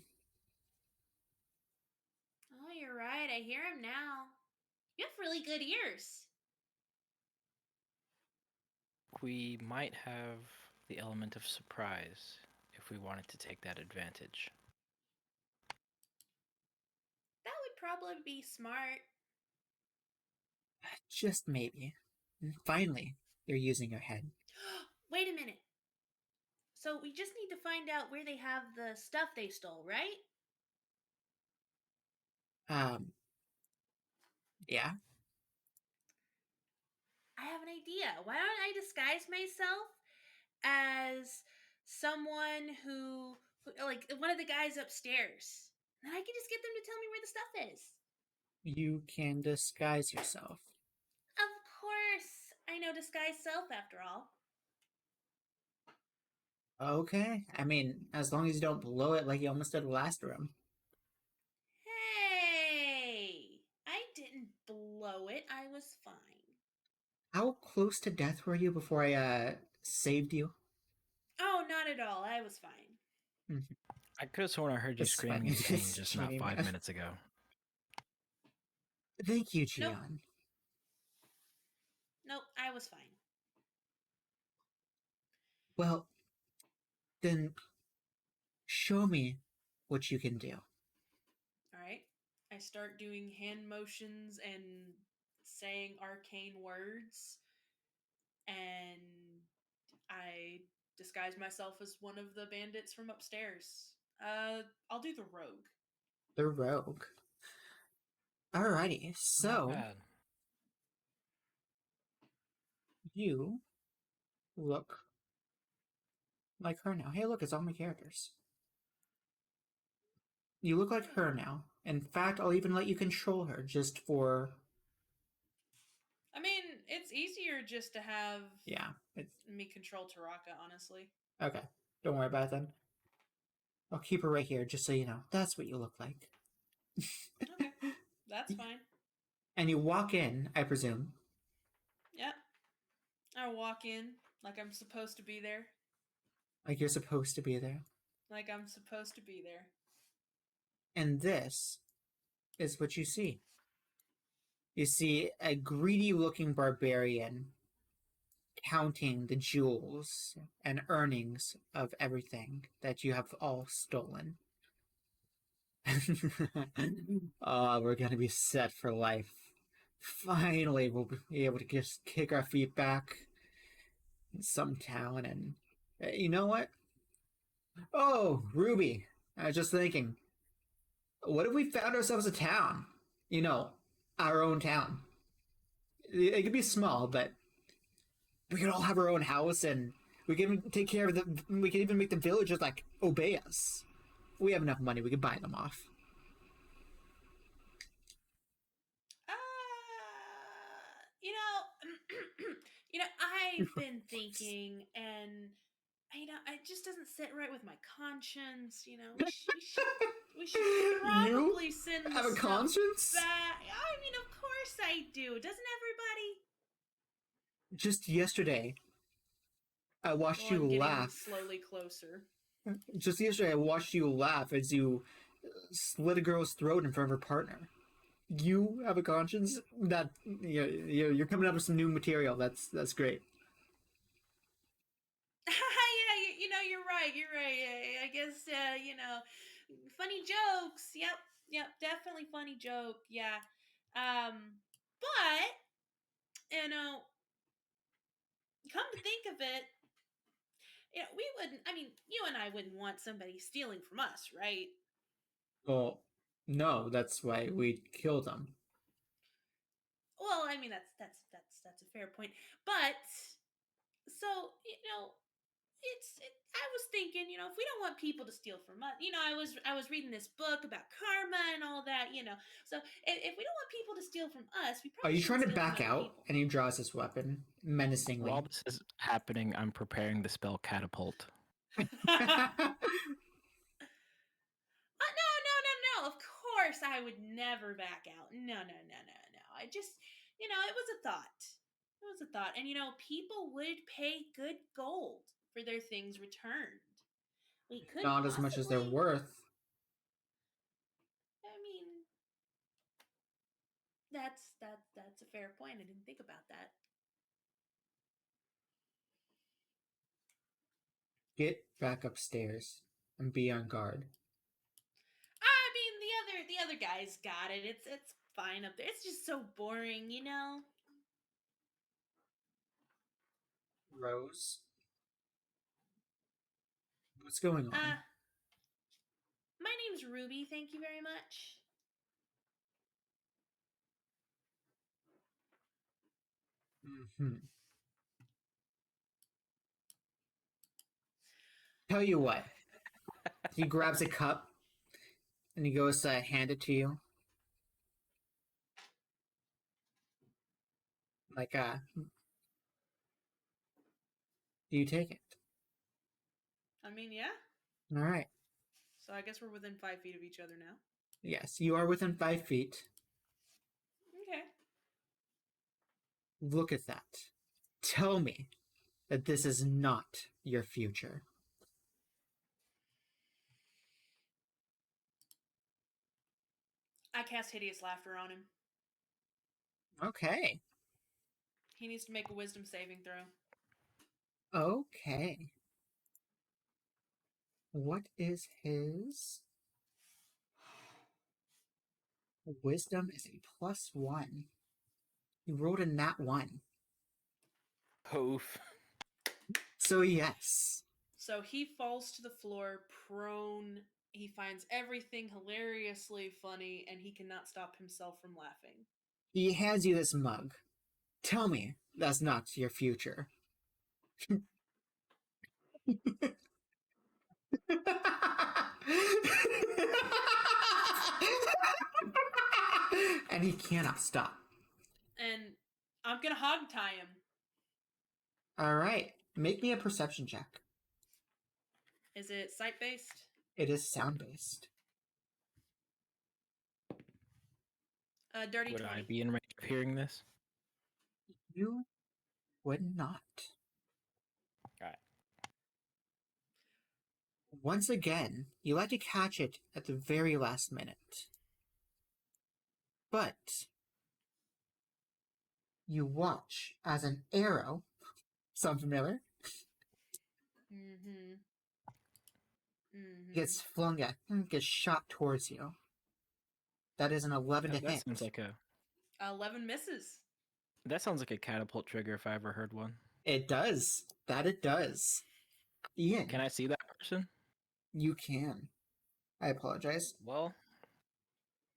Oh, you're right. I hear him now. You have really good ears. We might have the element of surprise if we wanted to take that advantage. That would probably be smart. Just maybe. And finally, you're using your head. Wait a minute. So we just need to find out where they have the stuff they stole, right? Yeah. I have an idea. Why don't I disguise myself as someone who like one of the guys upstairs? Then I can just get them to tell me where the stuff is. You can disguise yourself. Of course. I know disguise self after all. Okay. I mean, as long as you don't blow it like you almost did the last room. Hey! I didn't blow it. I was fine. How close to death were you before I saved you? Oh, not at all. I was fine. I could have sworn I heard you It's screaming funny. in pain It's just not funny, 5 man. minutes ago. Thank you, Nope. Gian. Nope, I was fine. Well, then show me what you can do. All right. I start doing hand motions and saying arcane words, and I disguise myself as one of the bandits from upstairs. I'll do the rogue. The rogue. Alrighty, Not so bad. you look like her now. Hey, look, it's all my characters. You look like her now. In fact, I'll even let you control her just for. I mean, it's easier just to have Yeah, it's me control Taraka, honestly. okay. Don't worry about it then. I'll keep her right here just so you know. That's what you look like. Okay, that's fine. And you walk in, I presume. Yep. I walk in like I'm supposed to be there. Like you're supposed to be there. Like I'm supposed to be there. And this is what you see. You see a greedy looking barbarian counting the jewels and earnings of everything that you have all stolen. Oh, we're gonna be set for life. Finally, we'll be able to just kick our feet back in some town and. You know what? Oh, Ruby, I was just thinking. What if we found ourselves a town? You know, our own town. It could be small, but we could all have our own house and we can take care of the. We can even make the villagers like obey us. We have enough money, we could buy them off. You know, I've been thinking, and it just doesn't sit right with my conscience. We should probably You send the have a stuff conscience? back. I mean, of course I do. Doesn't everybody? Just yesterday, I watched Well, I'm you getting laugh. slowly closer. Just yesterday, I watched you laugh as you slit a girl's throat in front of her partner. You have a conscience? That you're coming up with some new material. That's great. you're right. You're right. I guess funny jokes. Yep, definitely funny joke. Yeah. But you know, come to think of it, we wouldn't. I mean, you and I wouldn't want somebody stealing from us, right? Well, no, that's why we killed him. Well, I mean, that's a fair point. But so I was thinking, if we don't want people to steal from us, I was reading this book about karma and all that, So if we don't want people to steal from us, we Are probably you trying shouldn't to steal from back other out? people. And he draws his weapon menacingly. While this is happening, I'm preparing the spell catapult. No, no, no, no. Of course, I would never back out. No, no, no, no, no. I just, it was a thought. It was a thought, and people would pay good gold for their things returned. We could Not as much as they're possibly. worth. I mean, that's a fair point. I didn't think about that. Get back upstairs and be on guard. I mean, the other guys got it. It's fine up there. It's just so boring, Rose? What's going on? My name's Ruby. Thank you very much. Mm-hmm. Tell you what. He grabs a cup and he goes to hand it to you. Like, do you take it? I mean, yeah. All right. So I guess we're within 5 feet of each other now. Yes, you are within 5 feet. Okay. Look at that. Tell me that this is not your future. I cast Hideous Laughter on him. Okay. He needs to make a wisdom saving throw. Okay. What is his? Wisdom is a +1. He rolled a nat 1. Poof. So yes. So he falls to the floor, prone. He finds everything hilariously funny, and he cannot stop himself from laughing. He hands you this mug. Tell me that's not your future. And he cannot stop. And I'm gonna hog tie him. All right, make me a perception check. Is it sight based? It is sound based. Dirty Would 20. I be in range of hearing this? You would not. Alright. Once again, you like to catch it at the very last minute. But you watch as an arrow, sound familiar? Mm-hmm. Mm-hmm. Gets flung at, gets shot towards you. That is an 11 to That hit. sounds like 11 misses. that sounds like a catapult trigger if I ever heard one. It does. That it does. Ian, Can I see that person? you can. I apologize. Well,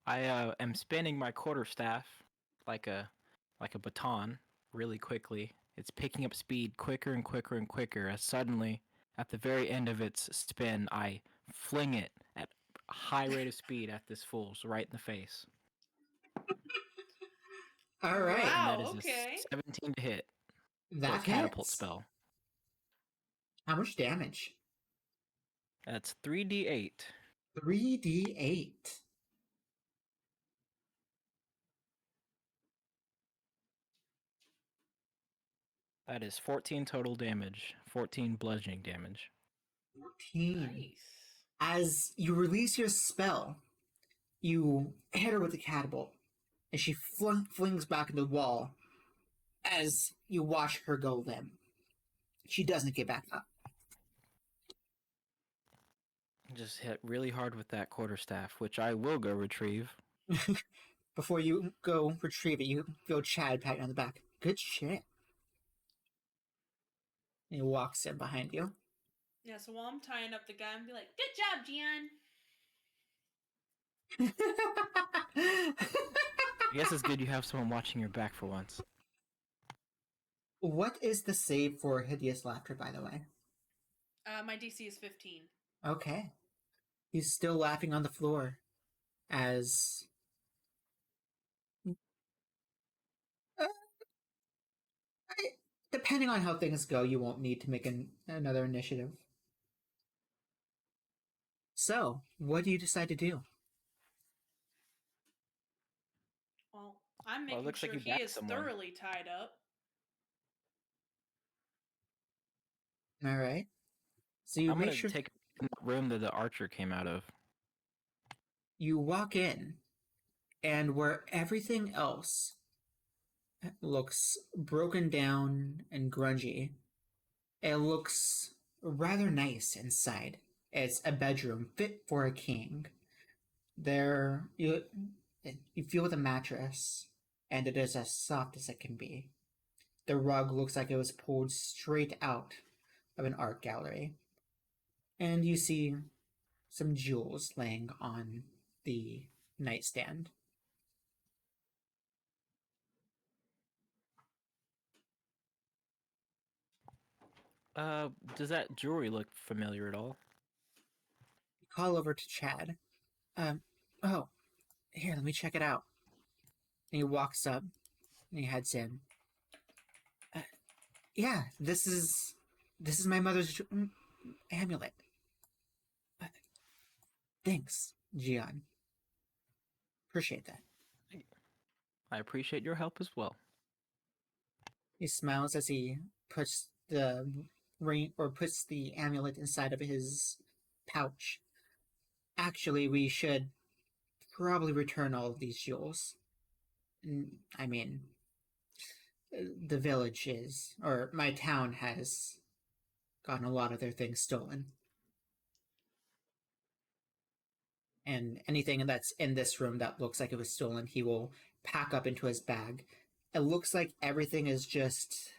I am spinning my quarterstaff like a baton really quickly. It's picking up speed quicker and quicker and quicker as suddenly, at the very end of its spin, I fling it at a high rate of speed at this fool, so right in the face. All right. Wow. And that is okay. a 17 to hit for a That catapult hits. spell. How much damage? That's 3d8. 3d8. That is 14 total damage, 14 bludgeoning damage. 14. Nice. As you release your spell, you hit her with the catapult, and she flings back into the wall as you watch her go limp. She doesn't get back up. just hit really hard with that quarterstaff, which I will go retrieve. Before you go retrieve it, you feel Chad pat you on the back. Good shit. And he walks in behind you. Yeah, so while I'm tying up the guy, I'm be like, "Good job, Gian." I guess it's good you have someone watching your back for once. What is the save for hideous laughter, by the way? My DC is 15. Okay. He's still laughing on the floor as. Uh, depending on how things go, you won't need to make another initiative. So, what do you decide to do? Well, I'm Well, it making looks like sure you he backed is someone. thoroughly tied up. All right. So you I'm make gonna sure take the room that the archer came out of. you walk in, and where everything else looks broken down and grungy, it looks rather nice inside. It's a bedroom fit for a king. There, you feel the mattress, and it is as soft as it can be. The rug looks like it was pulled straight out of an art gallery. And you see some jewels laying on the nightstand. Does that jewelry look familiar at all? You call over to Chad. Oh, here, let me check it out. And he walks up and he heads in. Uh, yeah, this is my mother's amulet. Uh, thanks, Gian. Appreciate that. I appreciate your help as well. He smiles as he puts the ring or puts the amulet inside of his pouch. Actually, we should probably return all of these jewels. I mean, the village is, or my town has gotten a lot of their things stolen. And anything that's in this room that looks like it was stolen, he will pack up into his bag. It looks like everything is just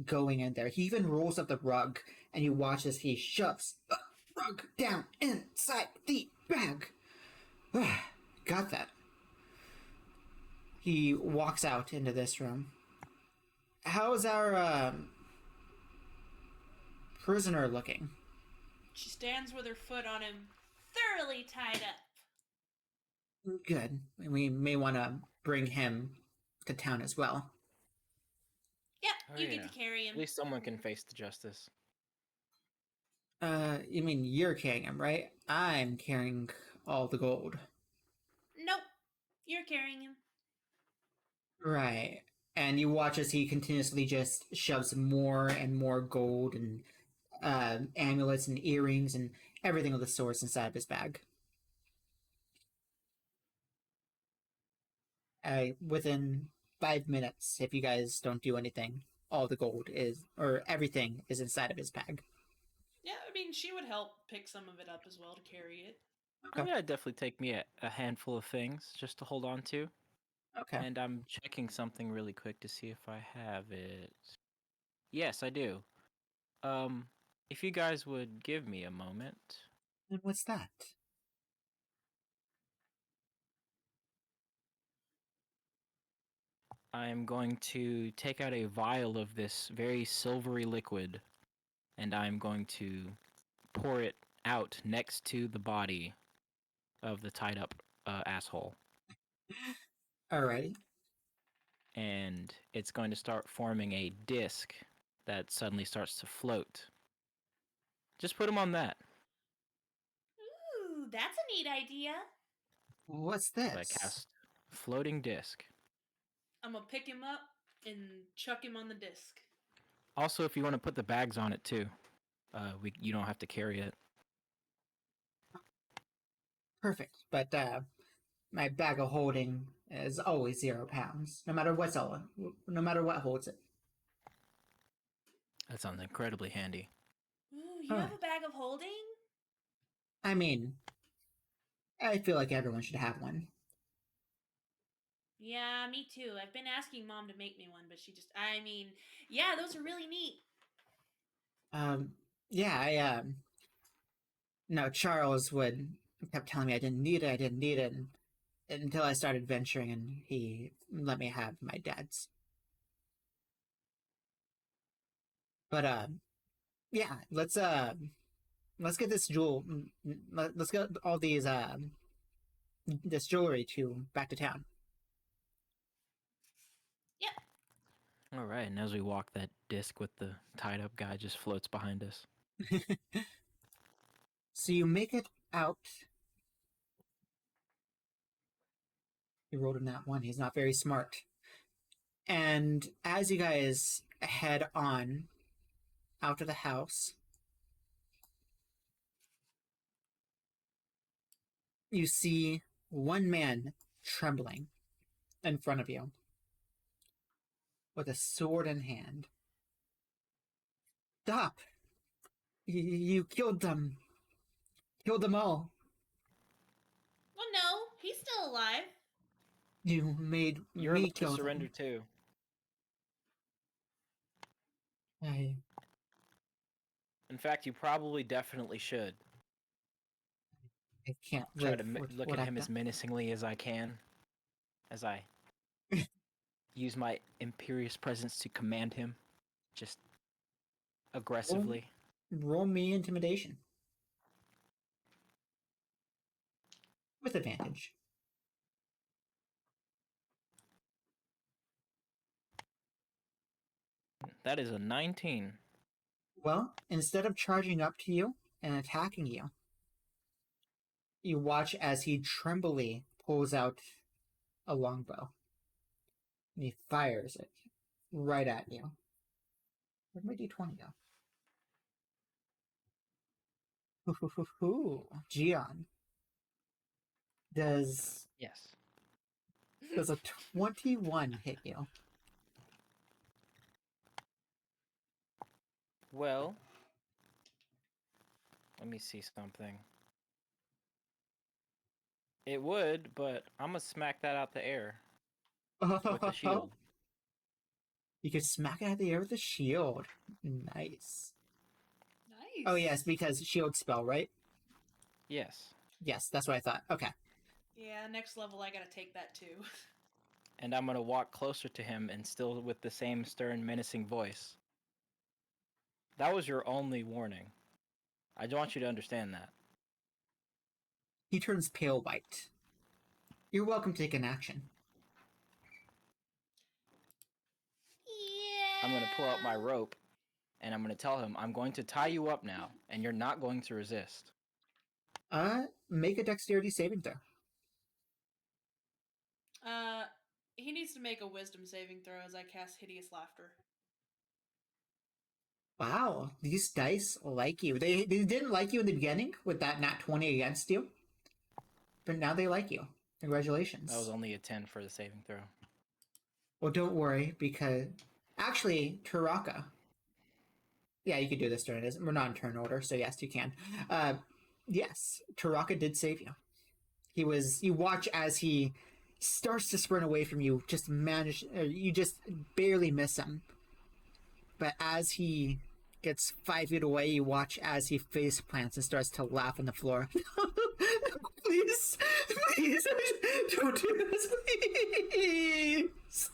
going in there. He even rolls up the rug, and you watch as he shoves the rug down inside the bag. Got that. He walks out into this room. How's our prisoner looking? She stands with her foot on him, thoroughly tied up. Good. We may want to bring him to town as well. Yep, Oh, you yeah. get to carry him. At least someone can face the justice. You mean you're carrying him, right? I'm carrying all the gold. Nope, you're carrying him. Right. And you watch as he continuously just shoves more and more gold and amulets and earrings and everything of the sorts inside of his bag. Within 5 minutes, if you guys don't do anything, all the gold is, or everything is inside of his bag. Yeah, I mean, she would help pick some of it up as well to carry it. Oh yeah, it'd definitely take me a handful of things just to hold on to. Okay. And I'm checking something really quick to see if I have it. Yes, I do. If you guys would give me a moment. And what's that? I'm going to take out a vial of this very silvery liquid, and I'm going to pour it out next to the body of the tied up asshole. Alrighty. And it's going to start forming a disc that suddenly starts to float. Just put him on that. Ooh, that's a neat idea. What's So I this? cast floating disc. I'm gonna pick him up and chuck him on the disc. Also, if you want to put the bags on it too, you don't have to carry it. Perfect. But my bag of holding is always 0 pounds, no matter no matter what holds it. That sounds incredibly handy. Ooh, you have a bag of holding? I mean, I feel like everyone should have one. Yeah, me too. I've been asking Mom to make me one, but I mean, yeah, those are really neat. Um, yeah, no, Charles would kept telling me I didn't need it, until I started venturing and he let me have my dad's. But yeah, let's get this let's get all these this jewelry to back to town. Yep. All right, and as we walk, that disc with the tied up guy just floats behind us. So you make it out. He rolled in that one. He's not very smart. And as you guys head on out of the house, you see one man trembling in front of you with a sword in hand. Stop! You killed them. Killed them all. Well, no, he's still alive. You made You're me allowed to kill surrender them. too. I In fact, you probably definitely should. can't Try live to with look what at I've him as done. menacingly as I can, as I use my imperious presence to command him, just Roll, aggressively. roll me intimidation with advantage. That is a 19. Well, instead of charging up to you and attacking you, you watch as he trembly pulls out a longbow and he fires it right at you. Where'd my d20 go? Gian, does Yes. does a 21 hit you? Well, let me see something. It would, but I'm gonna smack that out the air with the shield. You can smack it out of the air with a shield. Nice. Nice. Oh yes, because shield spell, right? Yes. Yes, that's what I thought. Okay. Yeah, next level I gotta take that too. And I'm gonna walk closer to him and still with the same stern, menacing voice. That was your only warning. I want you to understand that. He turns pale white. You're welcome to take an action. Yeah. I'm gonna pull out my rope and I'm gonna tell him, I'm going to tie you up now, and you're not going to resist. Make a dexterity saving throw. He needs to make a wisdom saving throw as I cast hideous laughter. Wow, these dice like you. They didn't like you in the beginning with that nat 20 against you, but now they like you. Congratulations. That was only a 10 for the saving throw. Well, don't worry, because actually, Taraka. Yeah, you could do this during this. We're not in turn order, so yes, you can. Yes, Taraka did save you. You watch as he starts to sprint away from you, you just barely miss him. But as he gets 5 feet away, you watch as he face plants and starts to laugh on the floor. Please, please, don't do this, please.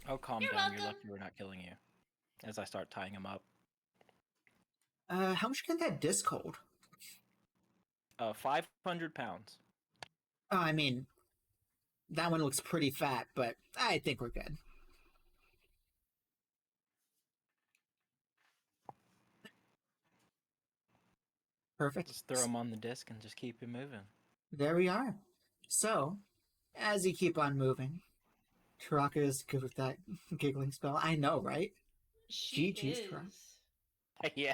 Oh, calm You're down. You're welcome. lucky we're not killing you. As I start tying him up. How much can that disc hold? 500 pounds. Oh, I mean, that one looks pretty fat, but I think we're good. Perfect. Just throw him on the disc and just keep him moving. There we are. So, as you keep on moving, Taraka is good with that giggling spell. I know, right? She GG's, is. Taraka. Yeah.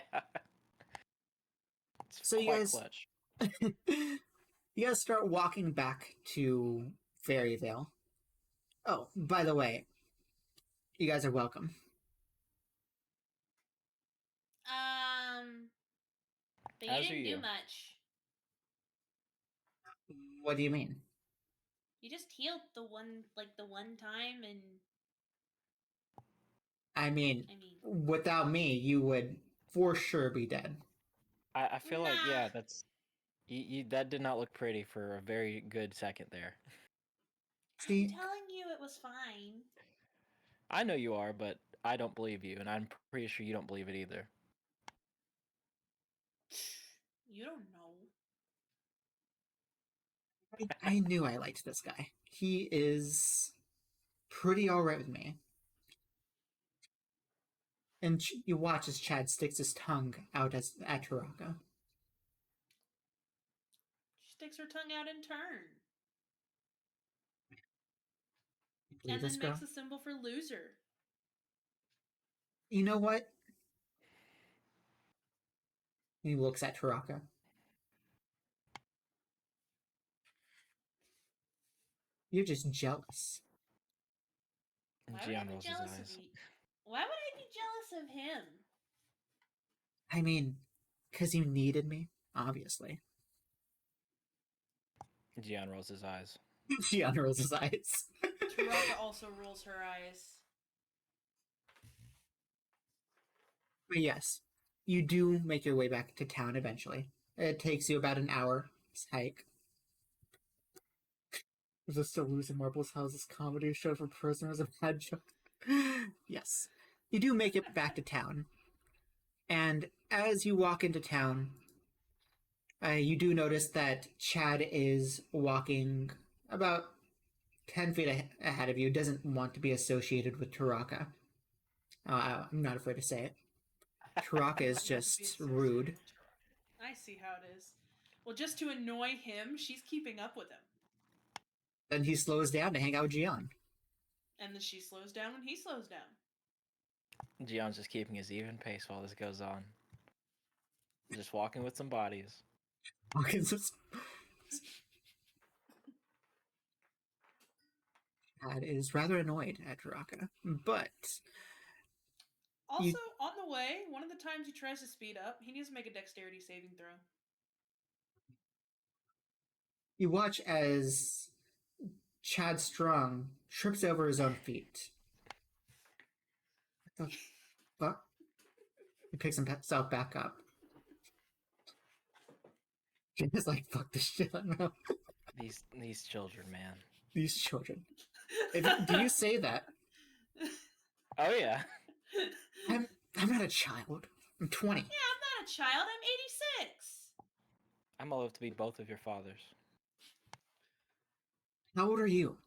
It's So quite clutch. you guys start walking back to Fairyvale. Oh, by the way, you guys are welcome. Um. But you As are didn't do you. much. What do you mean? You just healed the one time, and I mean, I mean, without me, you would for sure be dead. I feel like, nah. yeah, that's that did not look pretty for a very good second there. I'm See, telling you, it was fine. I know you are, but I don't believe you, and I'm pretty sure you don't believe it either. You don't know. I knew I liked this guy. He is pretty alright with me. And you watch as Chad sticks his tongue out at Taraka. She sticks her tongue out in turn, You believe and this then girl? makes a symbol for loser. You know what? He looks at Taraka. You're just jealous. And Why would I Gian be rolls his jealous of eyes. you? Why would I be jealous of him? I mean, because you needed me, obviously. Gian rolls his eyes. She unrolls his eyes. Taraka also rolls her eyes. But yes, you do make your way back to town eventually. It takes you about an hour's hike. Is this still Losing Marbles House's comedy show for prisoners of bad joke? Yes. You do make it back to town. And as you walk into town, you do notice that Chad is walking about 10 feet ahead of you, doesn't want to be associated with Taraka. I'm not afraid to say it. Taraka is just rude. I see how it is. Well, just to annoy him, she's keeping up with him. Then he slows down to hang out with Gian. And then she slows down when he slows down. Gion's just keeping his even pace while this goes on. Just walking with some bodies. Chad is rather annoyed at Taraka, but Also, on the way, one of the times he tries to speed up, he needs to make a dexterity saving throw. you watch as Chad Strong trips over his own feet. What the fuck? He picks himself back up. He's like, fuck this shit, I don't know. These children, man. These children. Do you say that? Oh yeah. I'm not a child. I'm 20. Yeah, I'm not a child. I'm 86. I'm old enough to be both of your fathers. How old are you?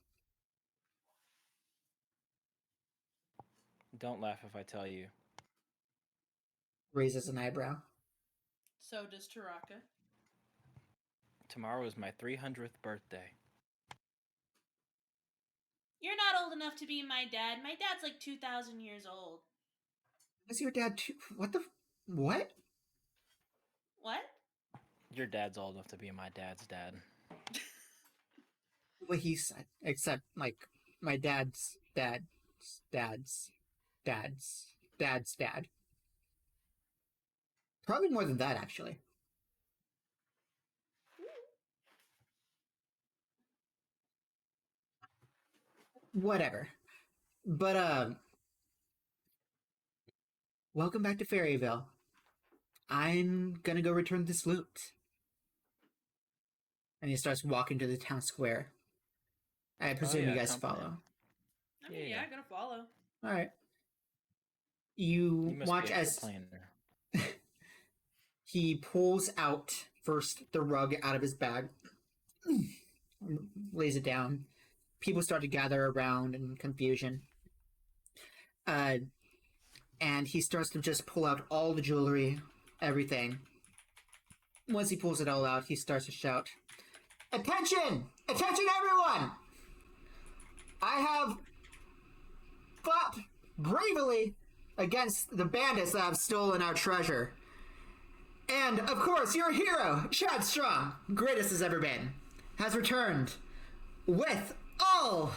Don't laugh if I tell you. Raises an eyebrow. So does Taraka. Tomorrow is my 300th birthday. You're not old enough to be my dad. My dad's like 2,000 years old. Is your dad too? What the? What? What? Your dad's old enough to be my dad's dad. What he said. Except, like, my dad's dad's dad. Probably more than that, actually. Whatever. But, welcome back to Fairyville. I'm gonna go return this loot. And he starts walking to the town square. I presume you guys accompany follow. him. I mean, yeah, I'm gonna follow. Alright. You You must watch be a good as planner. he pulls out first the rug out of his bag, lays it down. People start to gather around in confusion. And he starts to just pull out all the jewelry, everything. Once he pulls it all out, he starts to shout, "Attention! Attention, everyone! I have fought bravely against the bandits that have stolen our treasure. And, of course, your hero, Chad Strong, greatest has ever been, has returned with all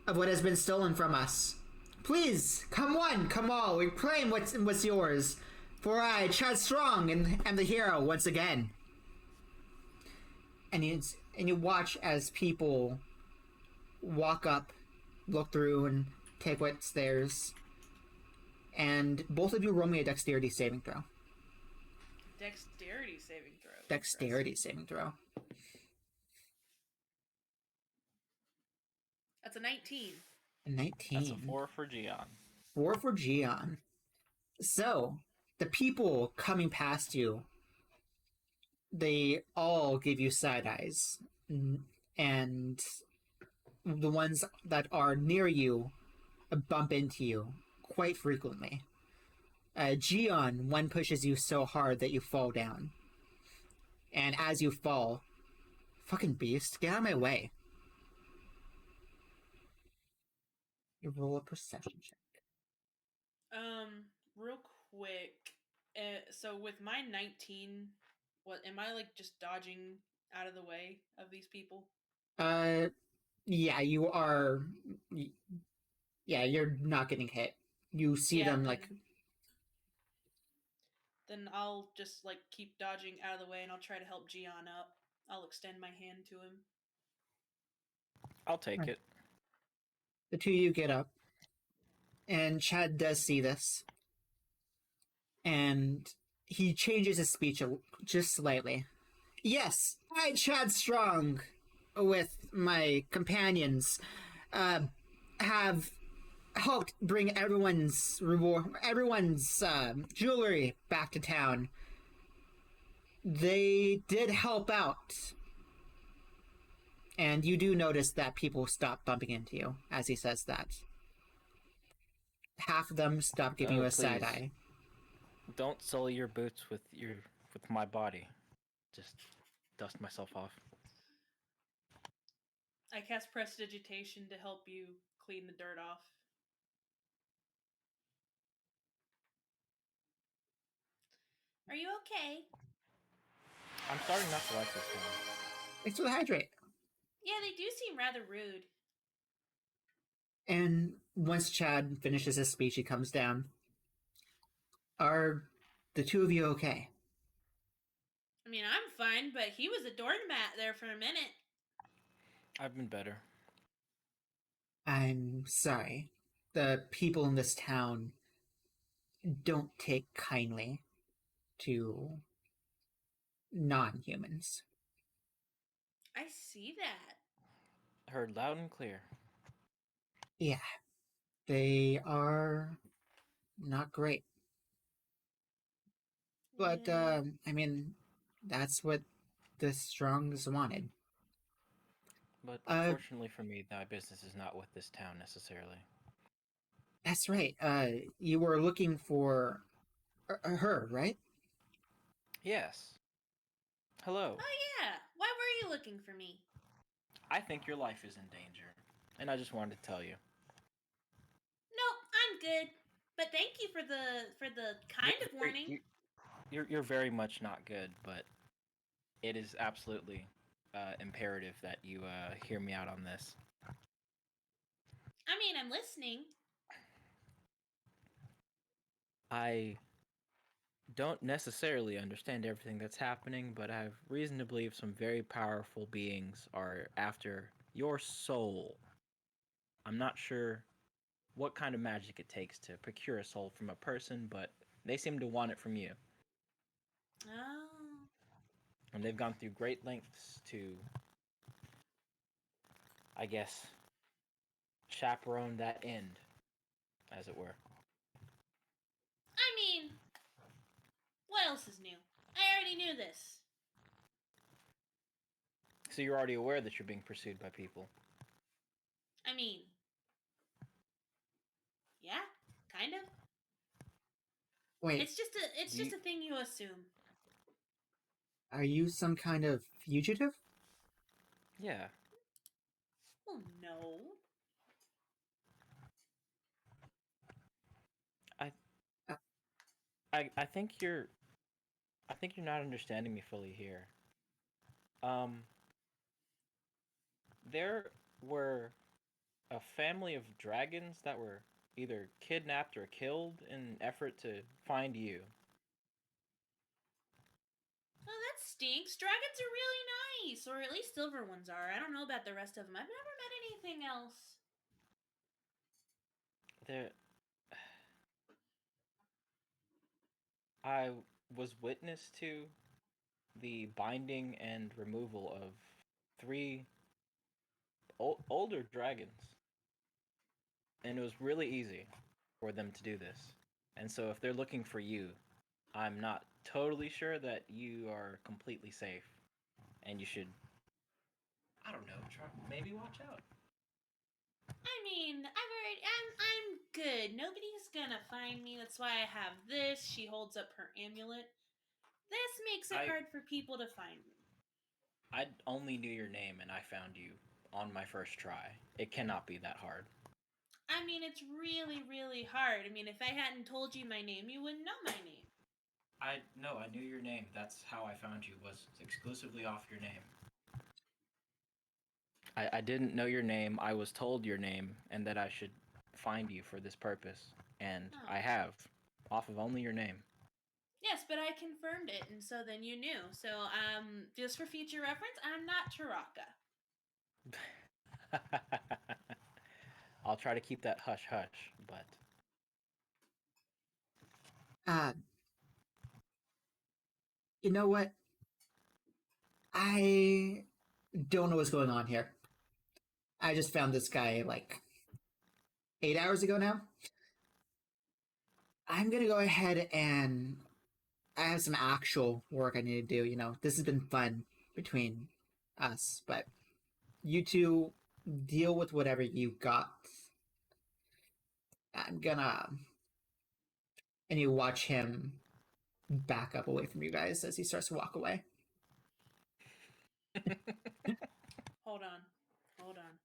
of what has been stolen from us. Please, come one, come all, reclaim what's yours. For I, Chad Strong, and am the hero once again. And you watch as people walk up, look through, and take what's theirs. And both of you roll me a dexterity saving throw. Dexterity saving throw. Dexterity saving throw. That's a 19. A 19. That's a 4 for Gian. 4 for Gian. So, the people coming past you, they all give you side eyes. And the ones that are near you bump into you quite frequently. Gian, one pushes you so hard that you fall down. And as you fall, fucking beast, get out of my way. You roll a perception check. Real quick. So with my 19, what am I like just dodging out of the way of these people? Yeah, you are. Yeah, you're not getting hit. You see them like. Then I'll just like keep dodging out of the way, and I'll try to help Gian up. I'll extend my hand to him. I'll take it. The two of you get up, and Chad does see this, and he changes his speech just slightly. Yes, I, Chad Strong, with my companions, have helped bring everyone's jewelry back to town. They did help out. And you do notice that people stop bumping into you as he says that. Half of them stop giving you a side eye. Don't sully your boots with my body. Just dust myself off. I cast Prestidigitation to help you clean the dirt off. Are you okay? I'm starting not to like this town. Thanks for the hydrate. Yeah, they do seem rather rude. And once Chad finishes his speech, he comes down. Are the two of you okay? I mean, I'm fine, but he was a doormat there for a minute. I've been better. I'm sorry. The people in this town don't take kindly to non-humans. I see that. Heard loud and clear. Yeah, they are not great. But, I mean, that's what the Strongs wanted. But unfortunately for me, my business is not with this town necessarily. That's right. You were looking for her, right? Yes. Hello. Oh yeah. Why were you looking for me? I think your life is in danger, and I just wanted to tell you. Nope, I'm good. But thank you for the kind of warning. You're very much not good, but it is absolutely imperative that you hear me out on this. I mean, I'm listening. I don't necessarily understand everything that's happening, but I have reason to believe some very powerful beings are after your soul. I'm not sure what kind of magic it takes to procure a soul from a person, but they seem to want it from you. Oh. And they've gone through great lengths to, I guess, chaperone that end, as it were. I mean, what else is new? I already knew this. So you're already aware that you're being pursued by people? I mean, yeah, kind of. Wait. It's just a thing you assume. Are you some kind of fugitive? Yeah. Well, no. I think you're not understanding me fully here. There were a family of dragons that were either kidnapped or killed in an effort to find you. Oh, that stinks. Dragons are really nice, or at least silver ones are. I don't know about the rest of them. I've never met anything else. There, I was witness to the binding and removal of three older dragons, and it was really easy for them to do this. And so, if they're looking for you, I'm not totally sure that you are completely safe, and you should, I don't know, try maybe watch out. I mean, I'm good. Nobody's gonna find me. That's why I have this. She holds up her amulet. This makes it I hard for people to find me. I only knew your name, and I found you on my first try. It cannot be that hard. I mean, it's really, really hard. I mean, if I hadn't told you my name, you wouldn't know my name. I no, I knew your name. That's how I found you. Was exclusively off your name. I didn't know your name. I was told your name and that I should find you for this purpose, and Oh. I have, off of only your name. Yes, but I confirmed it, and so then you knew. So, just for future reference, I'm not Taraka. I'll try to keep that hush hush, but Uh, you know what? I don't know what's going on here. I just found this guy like 8 hours ago now. I'm gonna go ahead and I have some actual work I need to do. You know, this has been fun between us, but you two deal with whatever you got. I'm gonna. And you watch him back up away from you guys as he starts to walk away. Hold on. Hold on.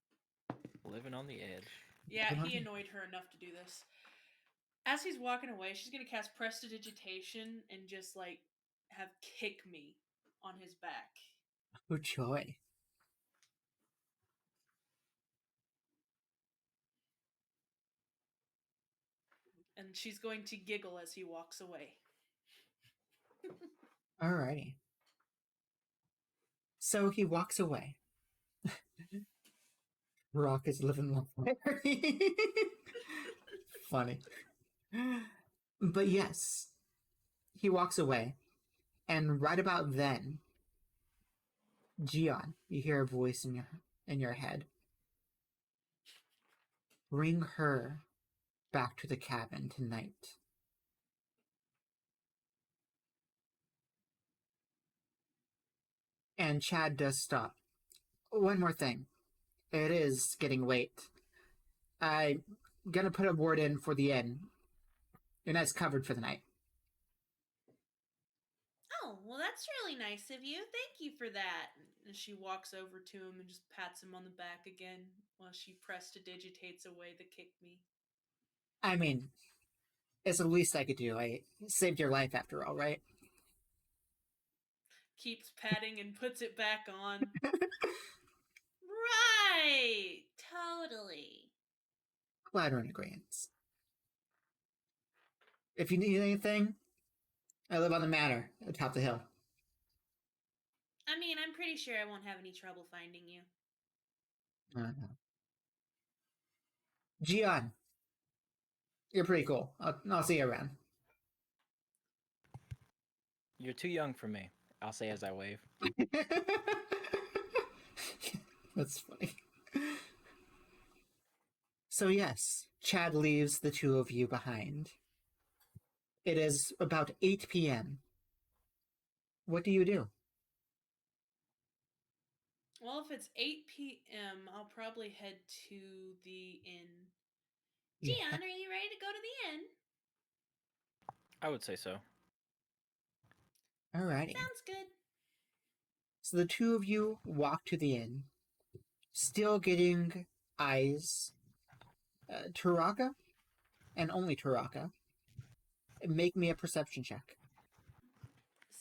living on the edge. Yeah, he annoyed her enough to do this. As he's walking away, she's gonna cast Prestidigitation and just like have kick me on his back. Oh joy. And she's going to giggle as he walks away. Alrighty. So he walks away. Rock is living life. Funny. But yes, he walks away. And right about then, Gion, you hear a voice in your head. Bring her back to the cabin tonight. And Chad does stop. One more thing. It is getting late. I'm gonna put a word in for the inn. Your night's covered for the night. Oh, well, that's really nice of you. Thank you for that. And she walks over to him and just pats him on the back again while she prestidigitates away the kick me. I mean, it's the least I could do. I saved your life after all, right? Keeps patting and puts it back on. Right! Totally. Glad we're in agreement. If you need anything, I live on the manor atop the hill. I mean, I'm pretty sure I won't have any trouble finding you. Gian, you're pretty cool. I'll see you around. You're too young for me, I'll say as I wave. That's funny. So yes, Chad leaves the two of you behind. It is about 8 p.m. What do you do? Well, if it's 8 p.m., I'll probably head to the inn. Gian, are you ready to go to the inn? I would say so. Alrighty. Sounds good. So the two of you walk to the inn, still getting eyes. Taraka, and only Taraka, make me a perception check.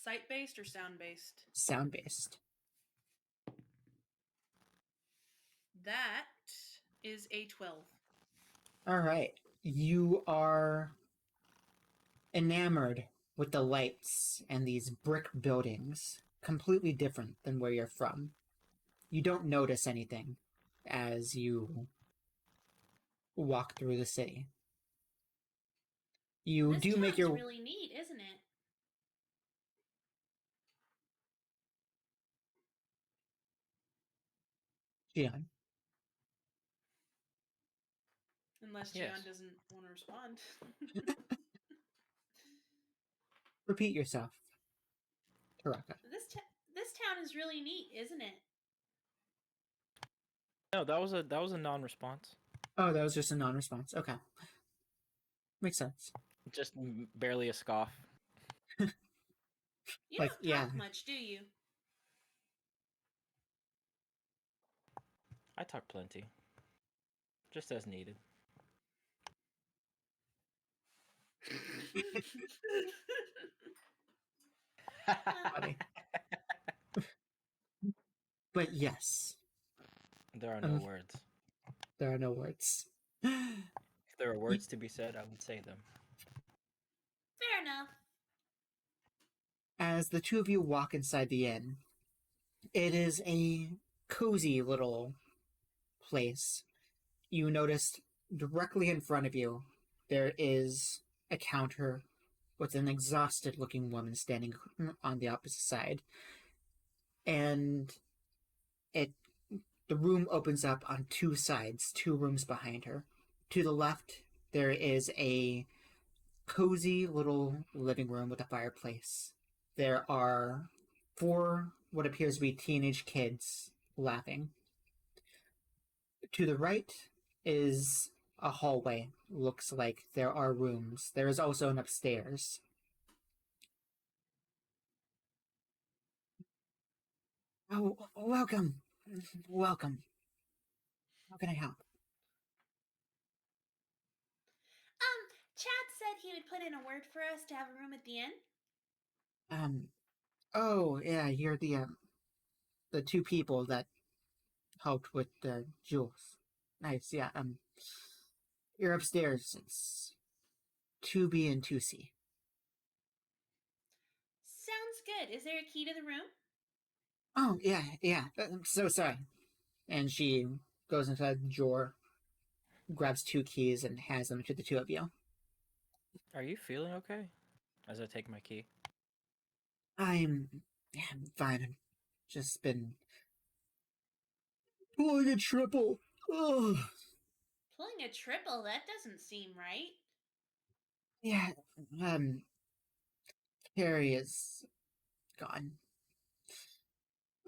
Sight based or sound based? Sound based. That is a 12. Alright. You are enamored with the lights and these brick buildings, completely different than where you're from. You don't notice anything as you walk through the city. You This do make town's your... really neat, isn't it? Gian, Unless Yes. Gian doesn't want to respond. repeat yourself, Taraka. This town is really neat, isn't it? No, that was a non-response. Oh, that was just a non-response. Okay. Makes sense. Just barely a scoff. You Like, don't yeah. talk much, do you? I talk plenty. Just as needed. Funny. But yes, There are no words. there are no words. If there are words to be said, I would say them. Fair enough. As the two of you walk inside the inn, it is a cozy little place. You noticed directly in front of you there is a counter with an exhausted looking woman standing on the opposite side. And it the room opens up on two sides, two rooms behind her. To the left, there is a cozy little living room with a fireplace. There are four what appears to be teenage kids laughing. To the right is a hallway. Looks like there are rooms. There is also an upstairs. Oh, welcome. Welcome. How can I help? Chad said he would put in a word for us to have a room at the inn. Oh, yeah, you're the two people that helped with the jewels. Nice, yeah, you're upstairs. It's 2B and 2C. Sounds good. Is there a key to the room? Oh, yeah, I'm so sorry. And she goes inside the drawer, grabs two keys, and hands them to the two of you. Are you feeling okay? As I take my key. I'm fine. I've just been pulling a triple. Oh, Pulling a triple? That doesn't seem right. yeah, Carrie is gone.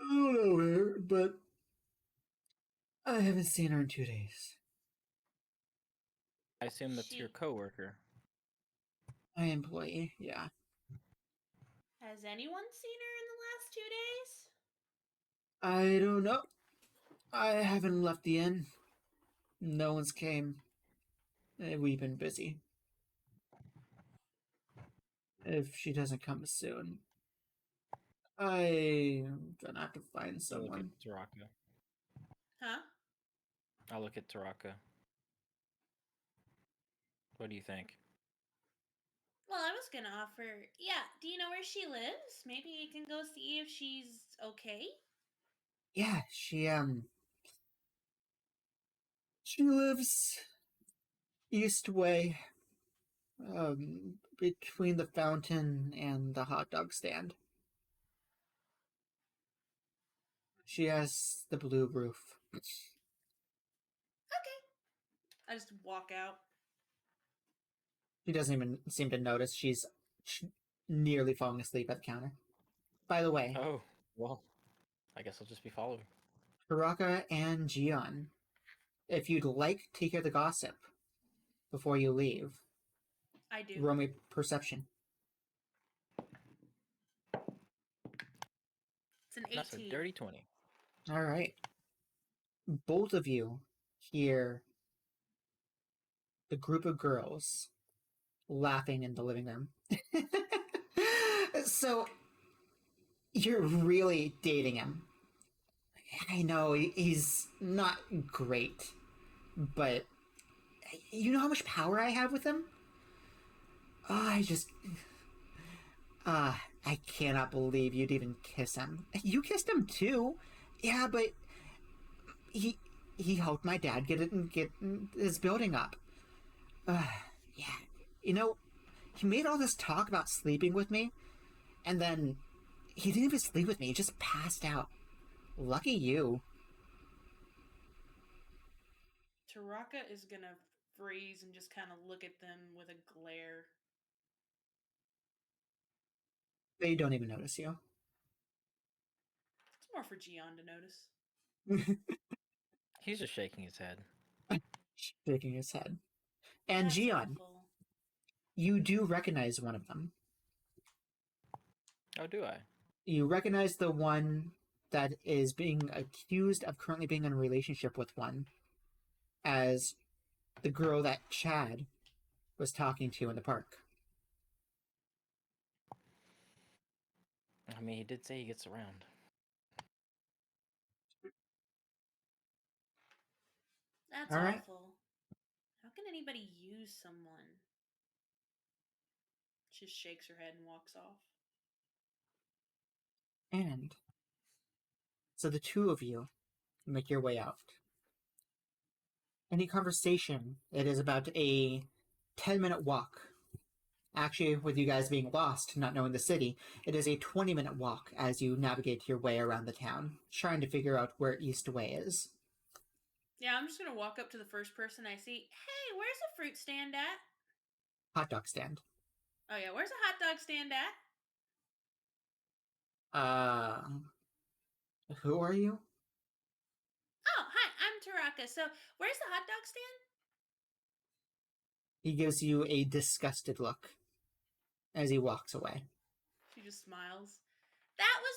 I don't know where, but I haven't seen her in 2 days. I assume that's your She coworker. My employee, yeah. Has anyone seen her in the last 2 days? I don't know. I haven't left the inn. No one's came. We've been busy. If she doesn't come soon, I'm gonna have to find I look at someone. Taraka. Huh? I look at Taraka. What do you think? Well, I was gonna offer. Yeah, do you know where she lives? Maybe you can go see if she's okay? Yeah, she lives east way, between the fountain and the hot dog stand. She has the blue roof. Okay. I just walk out. She doesn't even seem to notice she's nearly falling asleep at the counter. By the way, Oh, well, I guess I'll just be following. Taraka and Gian, if you'd like to hear the gossip before you leave, I do. roll me perception. It's an 18. That's a dirty 20. All right. Both of you hear the group of girls laughing in the living room. So, you're really dating him. I know he's not great, but you know how much power I have with him? Oh, I cannot believe you'd even kiss him. You kissed him too. Yeah, but he he helped my dad get his building up. Uh, yeah. You know, he made all this talk about sleeping with me, and then he didn't even sleep with me. He just passed out. Lucky you. Taraka is gonna freeze and just kind of look at them with a glare. They don't even notice you. It's more for Gion to notice. He's just shaking his head. Shaking his head. And That's Gion, awful. you do recognize one of them. Oh, do I? You recognize the one that is being accused of currently being in a relationship with one as the girl that Chad was talking to in the park. I mean, he did say he gets around. That's All right. awful. How can anybody use someone? She just shakes her head and walks off. And so the two of you make your way out. Any conversation, it is about a 10-minute walk. Actually, with you guys being lost, not knowing the city, it is a 20-minute walk as you navigate your way around the town, trying to figure out where East Way is. Yeah, I'm just gonna walk up to the first person I see. Hey, where's the fruit stand at? Hot dog stand. Oh yeah, where's the hot dog stand at? Who are you? Oh, hi, I'm Taraka. So, where's the hot dog stand? He gives you a disgusted look as he walks away. She just smiles. That was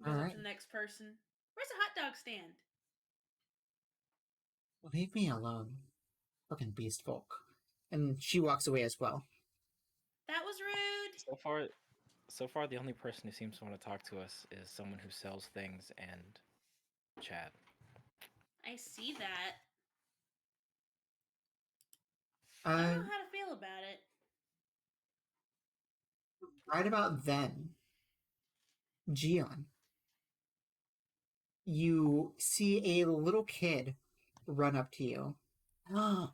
rude. Goes All up right. to the next person. Where's the hot dog stand? Leave me alone. Fucking beast folk. And she walks away as well. That was rude. So far, the only person who seems to want to talk to us is someone who sells things and Chad. I see that. I Uh, don't know how to feel about it. right about then, Gion, you see a little kid run up to you. Oh,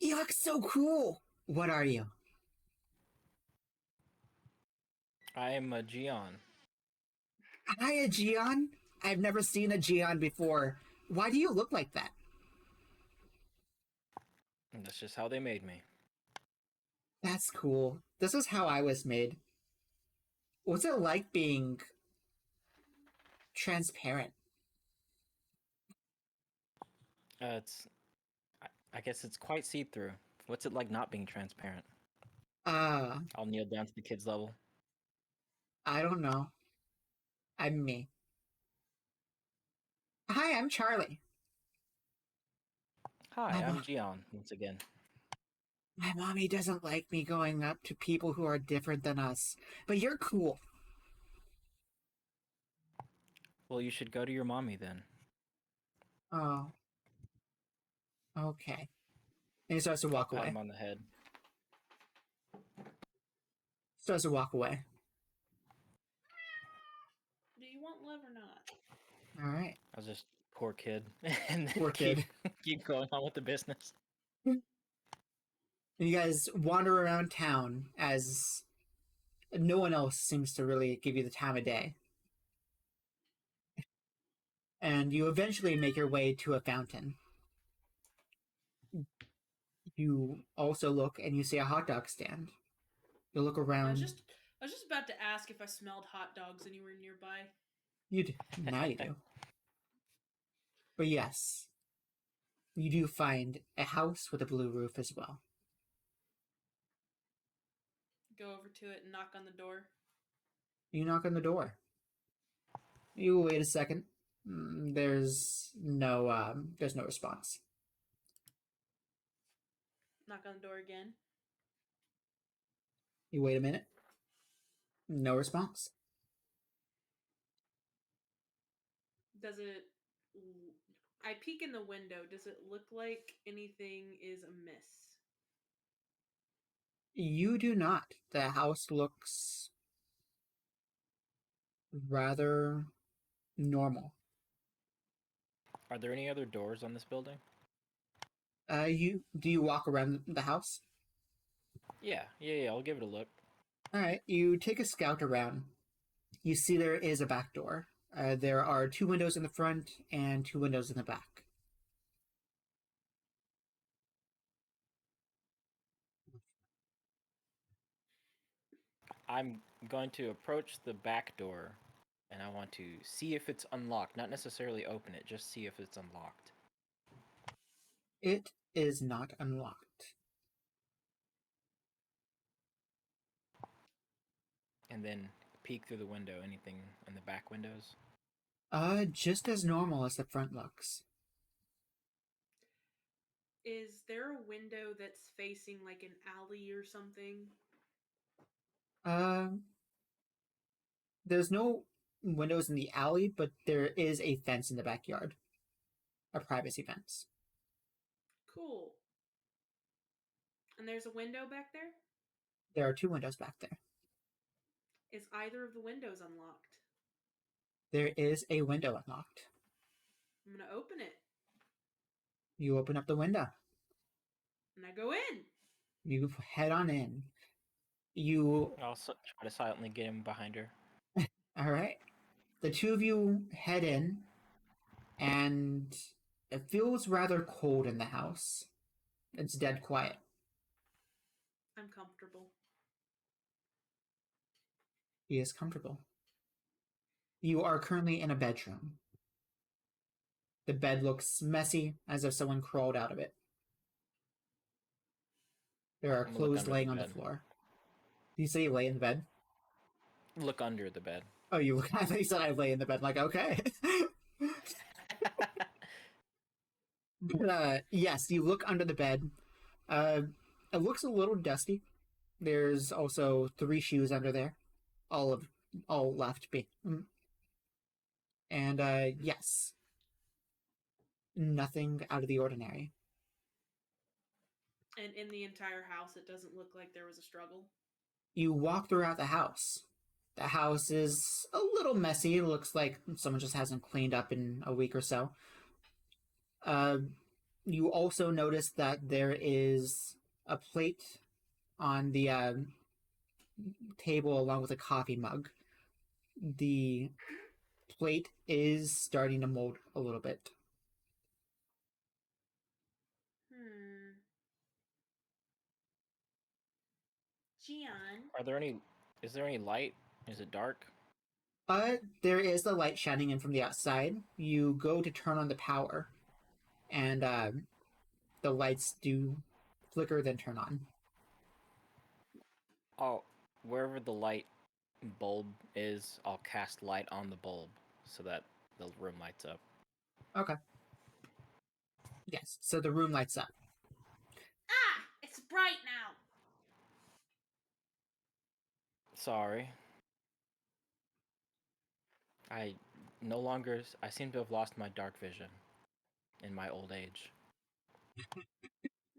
you look so cool. What are you? I am a Gion. Hi, a Gion. I've never seen a Gion before. Why do you look like that? That's just how they made me. That's cool. This is how I was made. What's it like being transparent? It's, I guess it's quite see-through. What's it like not being transparent? Uh, I'll kneel down to the kid's level. I don't know. I'm me. Hi, I'm Charlie. Hi, My, I'm mo- Gion, once again. my mommy doesn't like me going up to people who are different than us. But you're cool. Well, you should go to your mommy then. Oh, okay. And he starts to I'll walk pat away. him on the head. Starts to walk away. Do you want love or not? All right. I was just poor kid, and then Poor kid. keep going on with the business. And you guys wander around town as no one else seems to really give you the time of day. And you eventually make your way to a fountain. You also look and you see a hot dog stand. You look I was around. just about to ask if I smelled hot dogs anywhere nearby. You do. Now you do. But yes, you do find a house with a blue roof as well. Go over to it and knock on the door. You knock on the door. You wait a second. There's no response. Knock on the door again. You wait a minute. No response. Does it? I peek in the window. Does it look like anything is amiss? You do not. The house looks rather normal. Are there any other doors on this building? Do you walk around the house? Yeah. I'll give it a look. All right. You take a scout around. You see there is a back door. There are 2 windows in the front and 2 windows in the back. I'm going to approach the back door, and I want to see if it's unlocked. Not necessarily open it, just see if it's unlocked. It is not unlocked. And then peek through the window. Anything in the back windows? Just as normal as the front looks. Is there a window that's facing like an alley or something? Uh, there's no windows in the alley, but there is a fence in the backyard. A privacy fence. Cool. And there's a window back there? There are 2 windows back there. Is either of the windows unlocked? There is a window unlocked. I'm gonna open it. You open up the window. And I go in. You head on in. You. I'll try to silently get him behind her. All right. The 2 of you head in, and it feels rather cold in the house. It's dead quiet. I'm comfortable. He is comfortable. You are currently in a bedroom. The bed looks messy, as if someone crawled out of it. There are I'm gonna look clothes under laying the on the bed. floor. Do you say you lay in the bed? Look under the bed. Oh, you look. I thought you said I lay in the bed. Like, okay. Yes, you look under the bed. It looks a little dusty. There's also 3 shoes under there, all left. And yes, nothing out of the ordinary. And in the entire house, it doesn't look like there was a struggle. You walk throughout the house. The house is a little messy. It looks like someone just hasn't cleaned up in a week or so. You also notice that there is a plate on the table along with a coffee mug. The plate is starting to mold a little bit. Gian. Are there any? Is there any light? Is it dark? There is the light shining in from the outside. You go to turn on the power, and the lights do flicker, then turn on. Oh, wherever the light bulb is, I'll cast light on the bulb so that the room lights up. Okay. Yes, so the room lights up. Ah, it's bright now. Sorry. I seem to have lost my dark vision in my old age.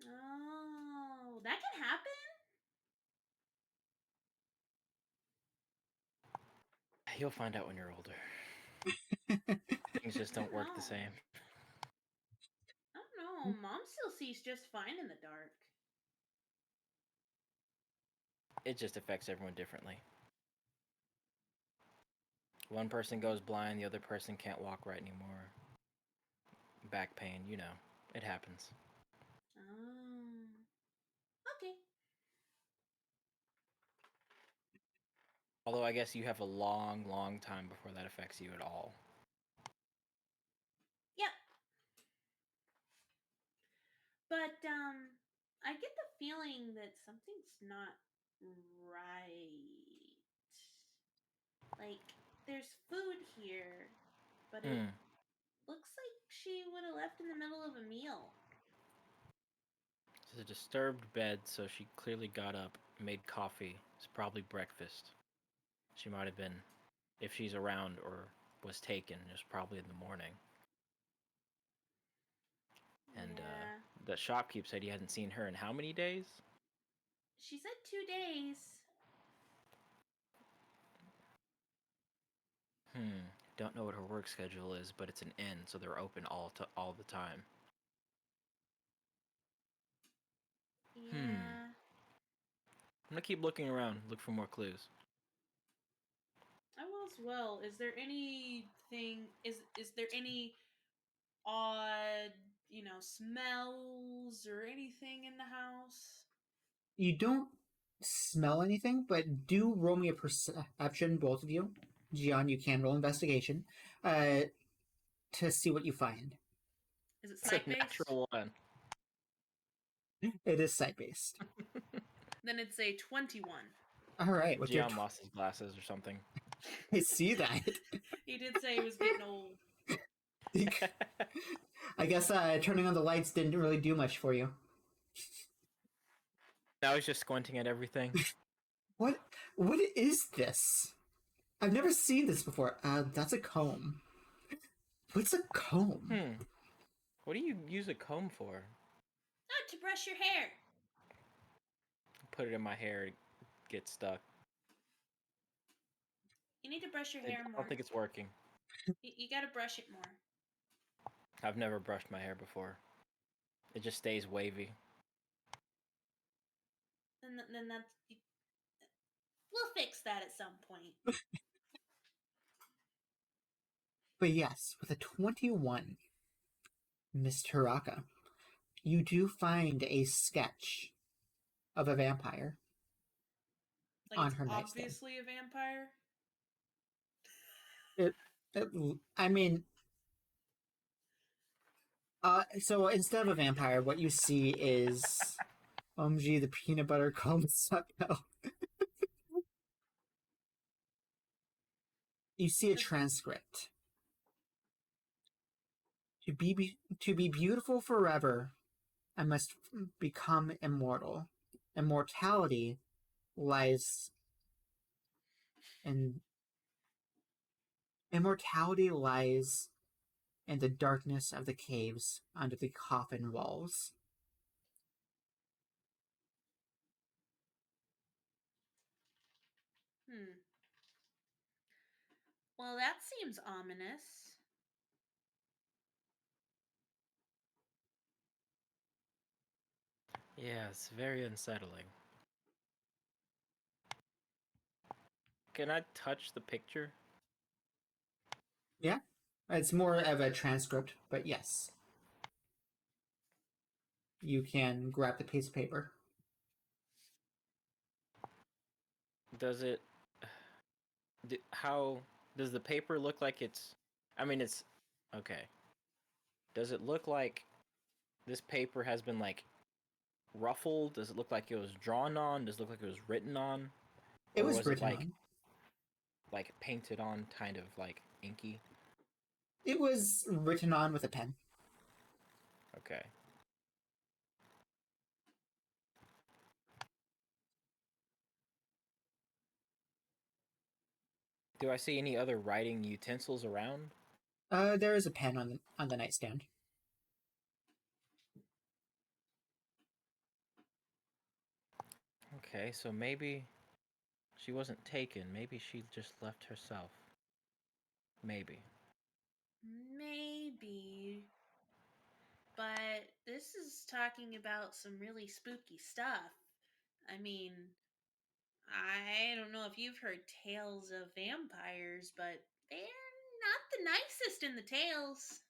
Oh, that can happen. You'll find out when you're older. Things just don't work the same. I don't know. Mom still sees just fine in the dark. It just affects everyone differently. One person goes blind, the other person can't walk right anymore. Back pain, it happens. Oh, okay. Although I guess you have a long, long time before that affects you at all. Yep. But I get the feeling that something's not right. Like there's food here, but it looks like she would have left in the middle of a meal. It's a disturbed bed, so she clearly got up, made coffee. It's probably breakfast. She might have been, if she's around or was taken, it was probably in the morning. And Yeah. the shopkeep said he hadn't seen her in how many days? She said 2 days. Don't know what her work schedule is, but it's an inn, so they're open all the time. Yeah. I'm gonna keep looking around, look for more clues. I will as well. Is there anything? Is there any odd, smells or anything in the house? You don't smell anything, but do roll me a perception, both of you. Gian, you can roll investigation to see what you find. Is it It's a sight based? natural one. It is sight based. Then it's a 21. All right, with your Gian lost his glasses or something. I see that. He did say he was getting old. I guess turning on the lights didn't really do much for you. Now he's just squinting at everything. What is this? I've never seen this before. That's a comb. What's a comb? What do you use a comb for? Oh, to brush your hair. Put it in my hair, it gets stuck. You need to brush your hair I more. don't think it's working. You gotta brush it more. I've never brushed my hair before. It just stays wavy. Then that's. We'll fix that at some point. But yes, with a 21, Miss Taraka, you do find a sketch of a vampire Like on it's her nightstand. obviously a vampire. I mean, so instead of a vampire, what you see is OMG, the peanut butter comb sucked out. You see a transcript. To be beautiful forever, I must become immortal. Immortality lies in immortality lies in the darkness of the caves under the coffin walls. Well, that seems ominous. Yeah, it's very unsettling. Can I touch the picture? Yeah, it's more of a transcript, but yes, you can grab the piece of paper. Does it... How... Does the paper look like it's... I mean, it's... Okay. Does it look like this paper has been, like, ruffled? Does it look like it was drawn on? Does it look like it was written on? It Or was was it, written like, on. painted on, kind of, like, inky? It was written on with a pen. Okay. Do I see any other writing utensils around? There is a pen on the nightstand. Okay, so maybe she wasn't taken. Maybe she just left herself. Maybe. Maybe. But this is talking about some really spooky stuff. I mean, I don't know if you've heard tales of vampires, but they're not the nicest in the tales.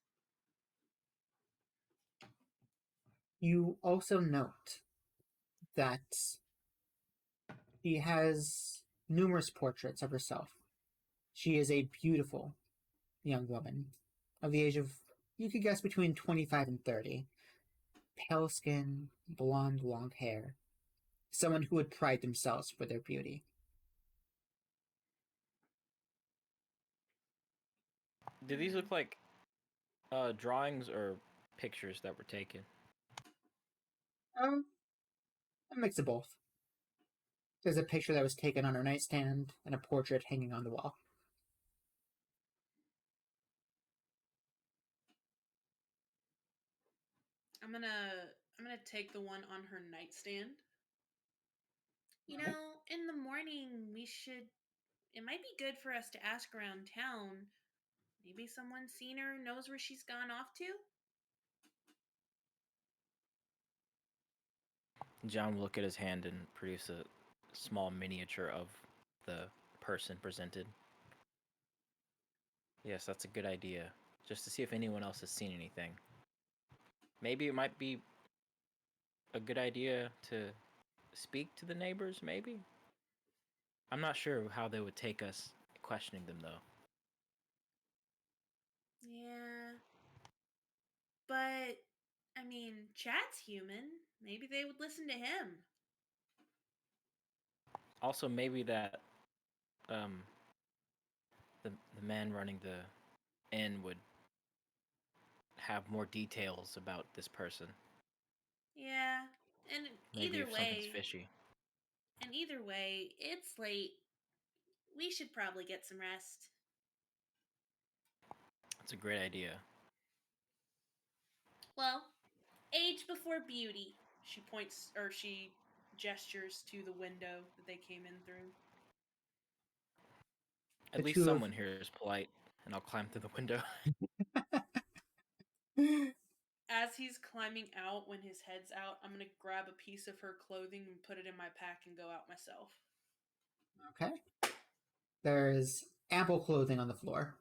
You also note that she has numerous portraits of herself. She is a beautiful young woman of the age of, you could guess, between 25 and 30. Pale skin, blonde, long hair. Someone who would pride themselves for their beauty. Do these look like drawings or pictures that were taken? A mix of both. There's a picture that was taken on her nightstand and a portrait hanging on the wall. I'm gonna take the one on her nightstand You know, in the morning, it might be good for us to ask around town. Maybe someone's seen her, knows where she's gone off to? John will look at his hand and produce a small miniature of the person presented. Yes, that's a good idea. Just to see if anyone else has seen anything. Maybe it might be a good idea to speak to the neighbors, maybe? I'm not sure how they would take us questioning them, though. Yeah. But, I mean, Chad's human. Maybe they would listen to him. Also, maybe that um, the man running the inn would have more details about this person. Yeah. And Maybe either if something's way, fishy. it's late. We should probably get some rest. That's a great idea. Well, age before beauty. She gestures to the window that they came in through. At The least two of someone here is polite, and I'll climb through the window. As he's climbing out, when his head's out, I'm gonna grab a piece of her clothing and put it in my pack and go out myself. Okay. There's ample clothing on the floor.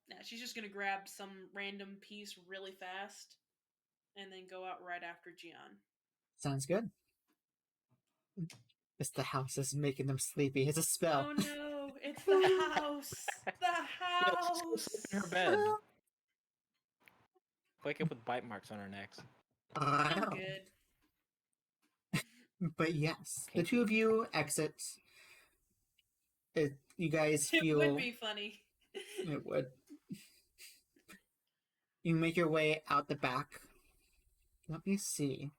Yeah, she's just gonna grab some random piece really fast and then go out right after Gian. Sounds good. It's the house that's making them sleepy. It's a spell. Oh no, it's the house! The Yeah, she's still sleeping in her bed. Wake up with bite marks on her necks. I'm good. But yes, the Kinky. two of you exit. You guys It feel would be funny. it would. You make your way out the back. Let me see.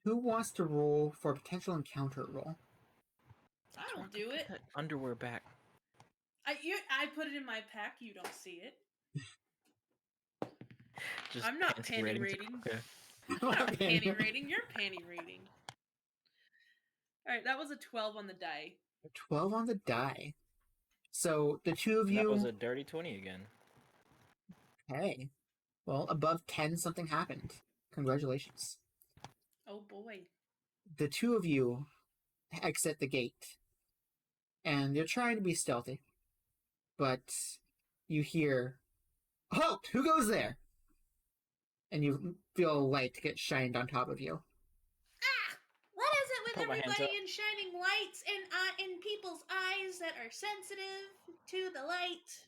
Who wants to roll for a potential encounter roll? I'll do it. Put that underwear back. I put it in my pack. You don't see it. Just I'm not panty panty ratings. rating. Okay. I'm not panty rating. You're panty rating. All right, that was a 12 on the die. 12 on the die. So the two of And that was you. a dirty 20 again. Hey. Well, above 10, something happened. Congratulations. Oh boy. The two of you exit the gate. And you're trying to be stealthy. But you hear, "Halt! Who goes there?" And you feel a light get shined on top of you. Ah! What is it with Put my hands everybody up. and shining lights in people's eyes that are sensitive to the light?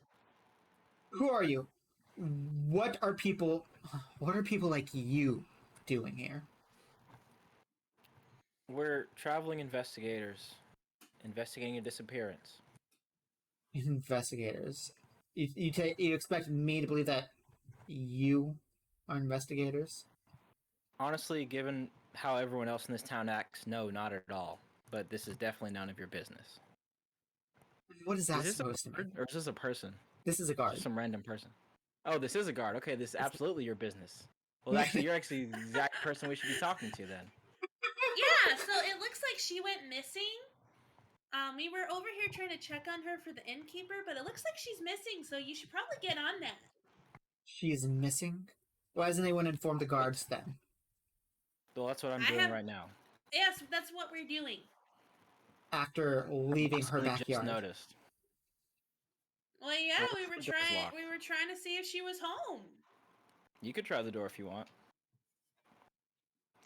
Who are you? What are people like you doing here? We're traveling investigators investigating a disappearance. Investigators. You expect me to believe that you are investigators? Honestly, given how everyone else in this town acts, no, not at all. But this is definitely none of your business. What is that Is this supposed to a mean? guard or is this a person? This is a guard. Just some random person. Oh, this is a guard. Okay, this is absolutely your business. Well, actually, you're actually the exact person we should be talking to then. Yeah, so it looks like she went missing. We were over here trying to check on her for the innkeeper, but it looks like she's missing, so you should probably get on that. She is missing? Why hasn't anyone informed the guards then? Well, that's what I'm doing right now. Yes, that's what we're doing. After leaving her Honestly, just backyard. noticed. Well, yeah, Well, we the were door's trying. locked. We were trying to see if she was home. You could try the door if you want.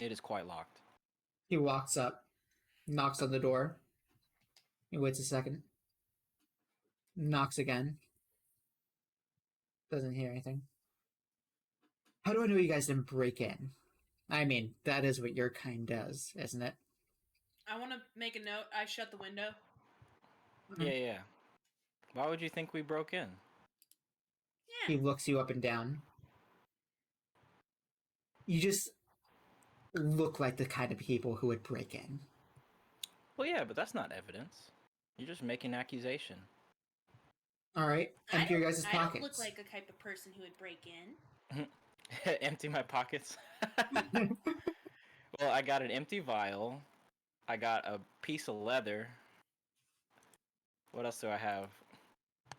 It is quite locked. He walks up, knocks on the door. He waits a second. Knocks again. Doesn't hear anything. How do I know you guys didn't break in? I mean, that is what your kind does, isn't it? I want to make a note. I shut the window. Yeah. Why would you think we broke in? He Yeah. looks you up and down. You just look like the kind of people who would break in. Well, yeah, but that's not evidence. You're just making an accusation. Alright, empty your guys' I don't pockets. look like a type of person who would break in. Empty my pockets. Well, I got an empty vial, I got a piece of leather. What else do I have?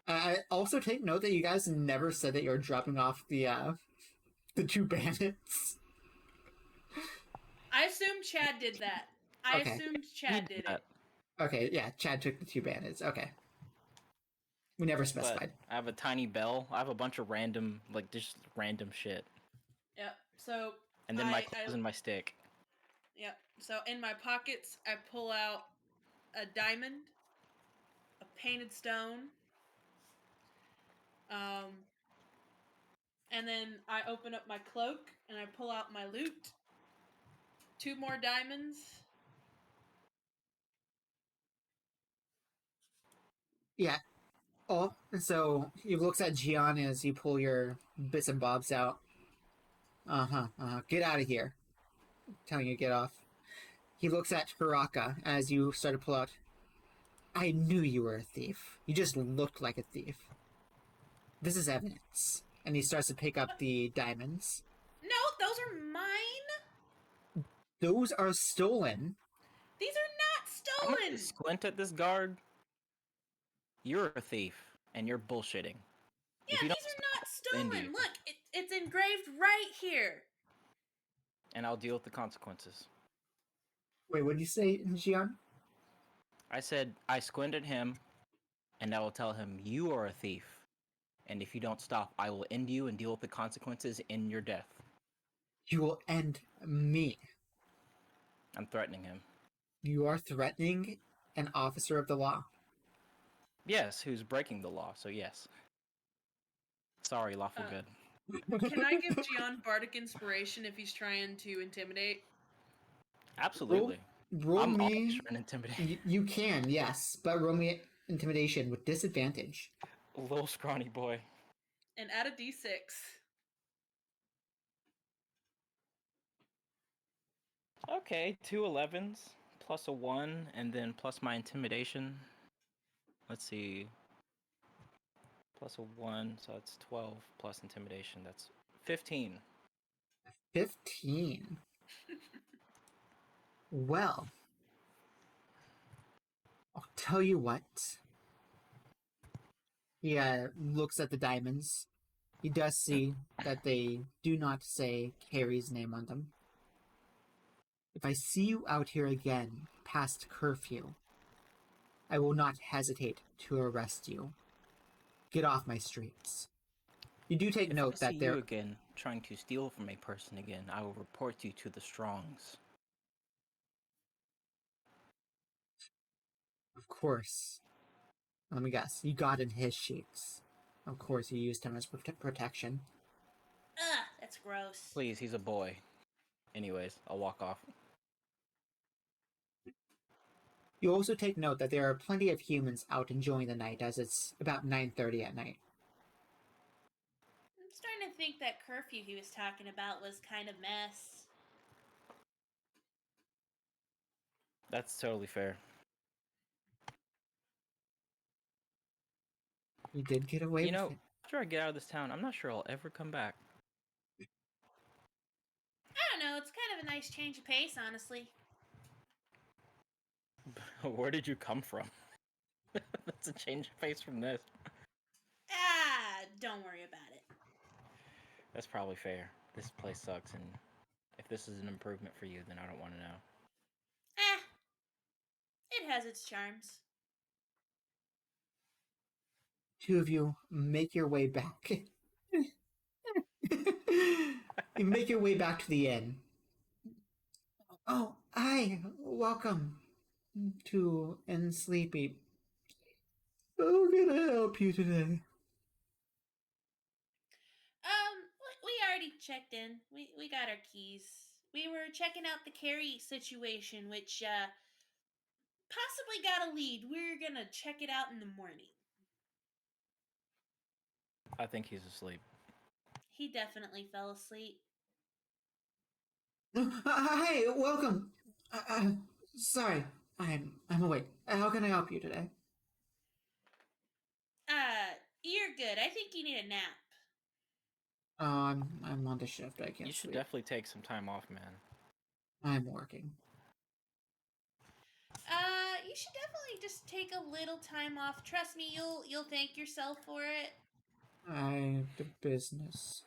I also take note that you guys never said that you're dropping off the two bandits. I assumed Chad did that. I Okay. assumed He Chad did that, it. Okay, yeah, Chad took the two bandits. Okay. We never but specified. I have a tiny bell. I have a bunch of random, like just random shit, Yep. So and then my clothes and my stick. Yep. So in my pockets, I pull out a diamond, a painted stone, and then I open up my cloak and I pull out my loot. 2 more diamonds. Yeah. Oh, so he looks at Gian as you pull your bits and bobs out. Get out of here. Telling you to get off. He looks at Hiraka as you start to pull out. I knew you were a thief. You just looked like a thief. This is evidence. And he starts to pick up the diamonds. No, those are mine. Those are stolen. These are I'm not gonna stolen. squint at this guard. You're a thief, and you're bullshitting. Yeah, If you these don't are stop, not I'll end you, stolen. Look, it's engraved right here. and I'll deal with the consequences. Wait, what did you say, Gian? I said I squinted him, and I will tell him you are a thief, and if you don't stop, I will end you and deal with the consequences in your death. You will end me. I'm threatening him. You are threatening an officer of the law. Yes, who's breaking the law? So yes. Sorry, lawful good. Can I give Gian bardic inspiration if he's trying to intimidate? Absolutely. Roll I'm always me. trying to intimidate. You can, yes, but roll me intimidation with disadvantage. Little scrawny boy. And add a d6. Okay, 2 11s plus a 1, and then plus my intimidation. Let's see. Plus a 1, so that's 12 plus intimidation. That's 15. 15. Well, I'll tell you what. He looks at the diamonds. He does see that they do not say Carrie's name on them. If I see you out here again past curfew, I will not hesitate to arrest you. Get off my streets. You do take If note I see that you there. again trying to steal from a person again, I will report you to the Strongs. Of course. Let me guess. You got in his sheets. Of course, you used him as protection. Ugh, that's gross. Please, he's a boy. Anyways, I'll walk off. You also take note that there are plenty of humans out enjoying the night, as it's about 9:30 at night. I'm starting to think that curfew he was talking about was kind of mess. That's totally fair. You did get away You with know, it. after I get out of this town, I'm not sure I'll ever come back. I don't know, it's kind of a nice change of pace, honestly. Where did you come from? That's a change of pace from this. Ah, don't worry about it. That's probably fair. This place sucks, and if this is an improvement for you, then I don't want to know. Ah, it has its charms. Two of you make your way back. You make your way back to the inn. Oh, hi. Welcome to Inn Sleepy. How can I help you today? We already checked in. We got our keys. We were checking out the Carrie situation, which possibly got a lead. We're gonna check it out in the morning. I think he's asleep. He definitely fell asleep. Hi, welcome. Sorry, I'm awake. How can I help you today? You're good. I think you need a nap. I'm on the shift. I can't You should sleep. definitely take some time off, man. I'm working. you should definitely just take a little time off. Trust me, you'll thank yourself for it. The business.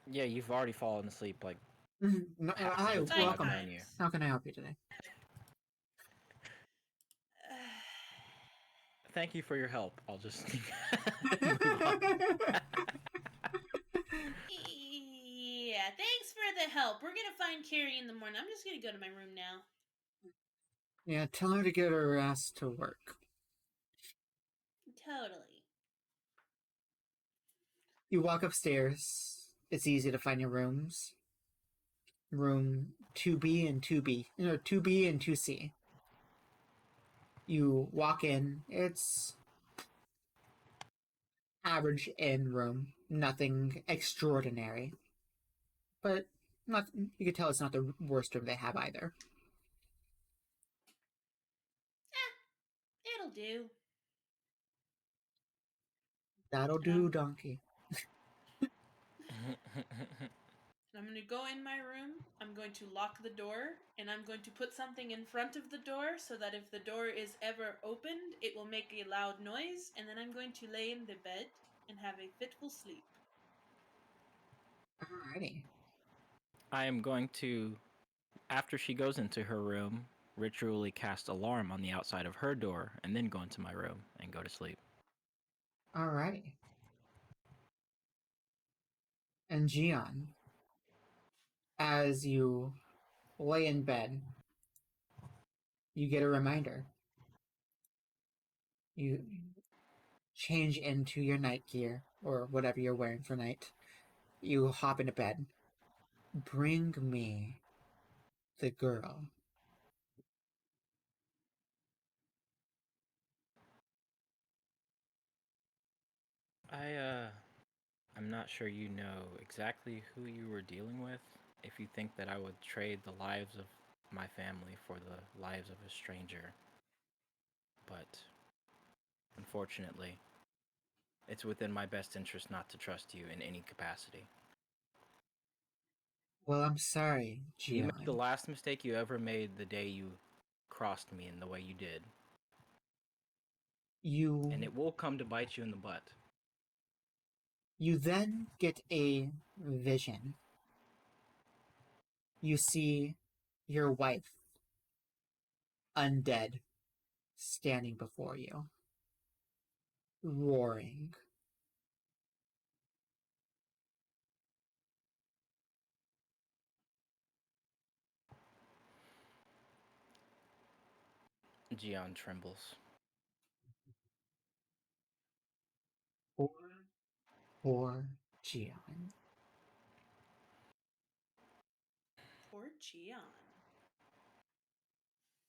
Yeah, you've already fallen asleep like No, half hi, the time I've welcome. known you. How can I help you today? Thank you for your help. I'll just move on. Yeah, thanks for the help. We're gonna find Carrie in the morning. I'm just gonna go to my room now. Yeah, tell her to get her ass to work. Totally. You walk upstairs. It's easy to find your rooms. Room 2B and 2B. 2B and 2C. You walk in. It's average inn room. Nothing extraordinary. But not. You can tell it's not the worst room they have either. It'll do. That'll do, donkey. I'm going to go in my room, I'm going to lock the door, and I'm going to put something in front of the door so that if the door is ever opened, it will make a loud noise, and then I'm going to lay in the bed and have a fitful sleep. Alrighty. I am going to, after she goes into her room, ritually cast alarm on the outside of her door, and then go into my room and go to sleep. Alrighty. And Gian, as you lay in bed, you get a reminder. You change into your night gear, or whatever you're wearing for night. You hop into bed. Bring me the girl. I'm not sure you know exactly who you were dealing with if you think that I would trade the lives of my family for the lives of a stranger. But unfortunately, it's within my best interest not to trust you in any capacity. Well, I'm sorry, You made the Gian. last mistake you ever made the day you crossed me in the way you did. And it will come to bite you in the butt. You then get a vision. You see your wife, undead, standing before you, roaring. Gian trembles. Poor Gian. Poor Gian.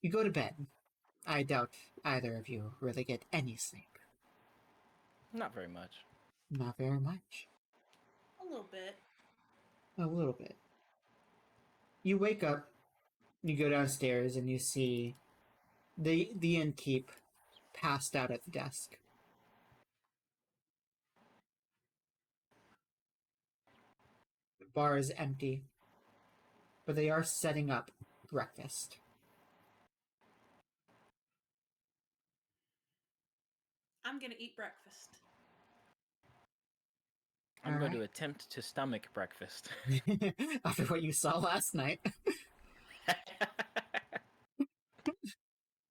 You go to bed. I doubt either of you really get any sleep. Not very much. Not very much. A little bit. A little bit. You wake up, you go downstairs, and you see the innkeep passed out at the desk. The bar is empty, but they are setting up breakfast. I'm gonna eat breakfast. I'm going to Alright. attempt to stomach breakfast. After what you saw last night.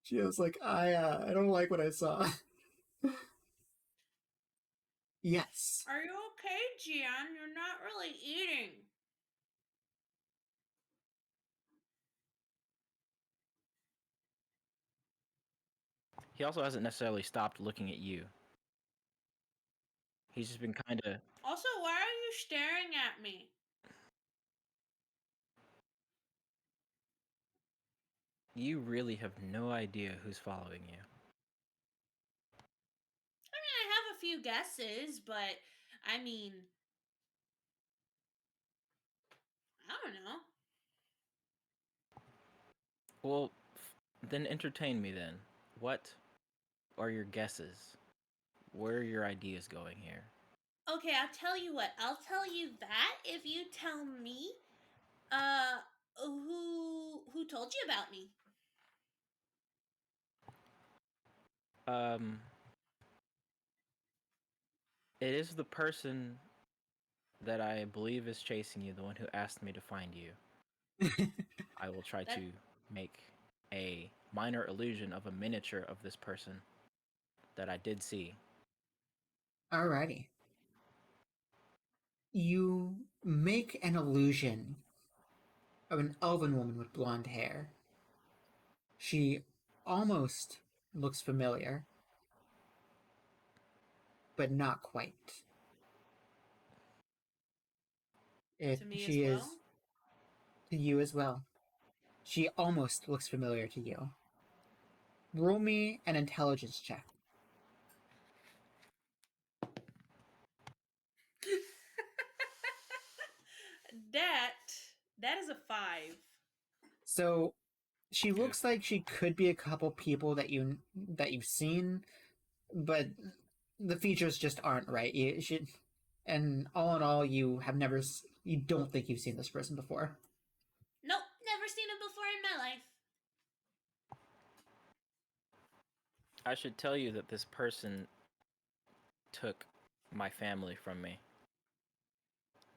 She was like, I don't like what I saw. Yes. Are you okay, Gian? You're not really eating. He also hasn't necessarily stopped looking at you. He's just been kind of. Also, why are you staring at me? You really have no idea who's following you. I mean, I have a few guesses, but I mean, I don't know. Well, then entertain me then. What are your guesses? Where are your ideas going here? Okay, I'll tell you what. I'll tell you that if you tell me, who told you about me. Um, it is the person that I believe is chasing you, the one who asked me to find you. I will try That- to make a minor illusion of a miniature of this person that I did see. Alrighty. You make an illusion of an elven woman with blonde hair. She almost looks familiar, but not quite. to me as She well. is to you as well. She almost looks familiar to you. Roll me an intelligence check. that that is a 5. So she looks like she could be a couple people that you've seen, but the features just aren't right. And all in all, you don't think you've seen this person before. Nope, never seen him before in my life. I should tell you that this person took my family from me.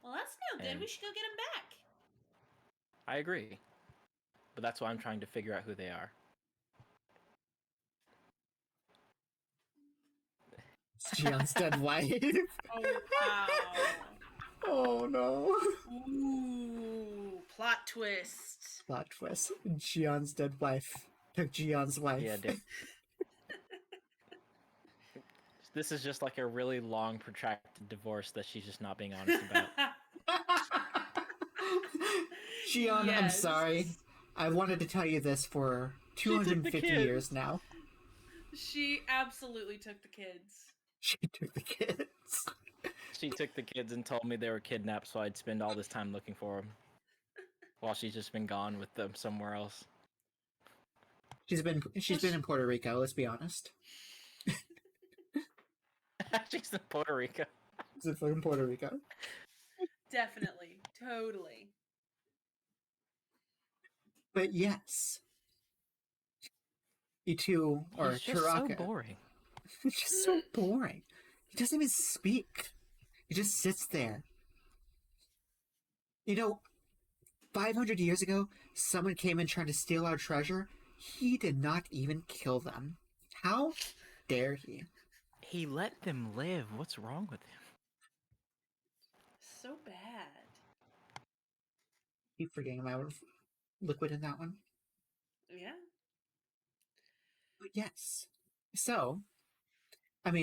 Well, that's no good. And We should go get him back. I agree. But that's why I'm trying to figure out who they are. It's Gion's dead wife. Oh wow. Oh no. Ooh, plot twist. Plot twist. Gion's dead wife took Gion's wife. Yeah, dude. This is just like a really long, protracted divorce that she's just not being honest about. Gion, I'm Yes. sorry. I wanted to tell you this for She took the 250 kids. years now. She absolutely took the kids. She took the kids. She took the kids and told me they were kidnapped, so I'd spend all this time looking for them. While she's just been gone with them somewhere else. She's been in Puerto Rico, let's be honest. She's in Puerto Rico. She's in fucking Puerto Rico. Definitely. Totally. But yes. You two, or He's just so Taraka. boring. It's just so boring. He doesn't even speak. He just sits there. 500 years ago, someone came in trying to steal our treasure. He did not even kill them. How dare he? He let them live. What's wrong with him? So bad. Keep forgetting about liquid in that one. Yeah. But yes. So,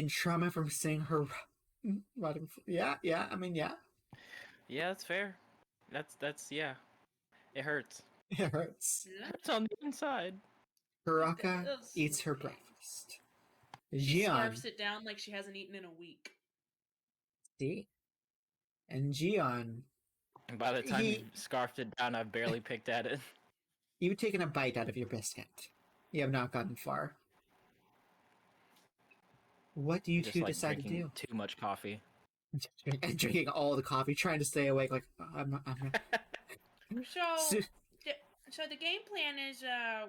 trauma from seeing her rotting. Yeah. Yeah, that's fair. That's yeah. It hurts. It hurts. Yeah. Hurts on the inside. Taraka does. eats her Okay. breakfast. She Gion, scarfs it down like she hasn't eaten in a week. see? And Gion, And by the time He- you scarfed it down, I've barely picked at it. you've taken a bite out of your biscuit. You have not gotten far. What do you Just two like decide to drinking do? too much coffee. And drinking all the coffee, trying to stay awake. Like I'm So, So- so the game plan is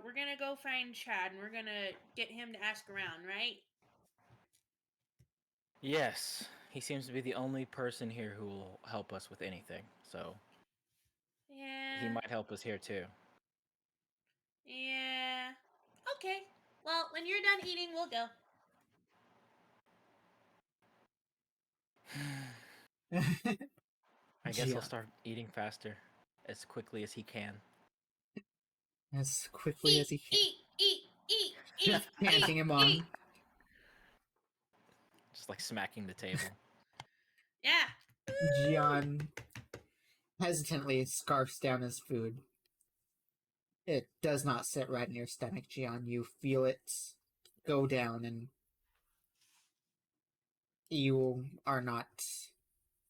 we're gonna go find Chad and we're gonna get him to ask around, right? Yes, he seems to be the only person here who will help us with anything. So Yeah. he might help us here too. Yeah. Okay. Well, when you're done eating, we'll go. I guess he'll Gion, start eating faster, as quickly as he can. as quickly as he can. Eat. Just panting him on. eat. Just like smacking the table. Yeah. Gion hesitantly scarfs down his food. It does not sit right in your stomach, Gion. You feel it go down, and you are not.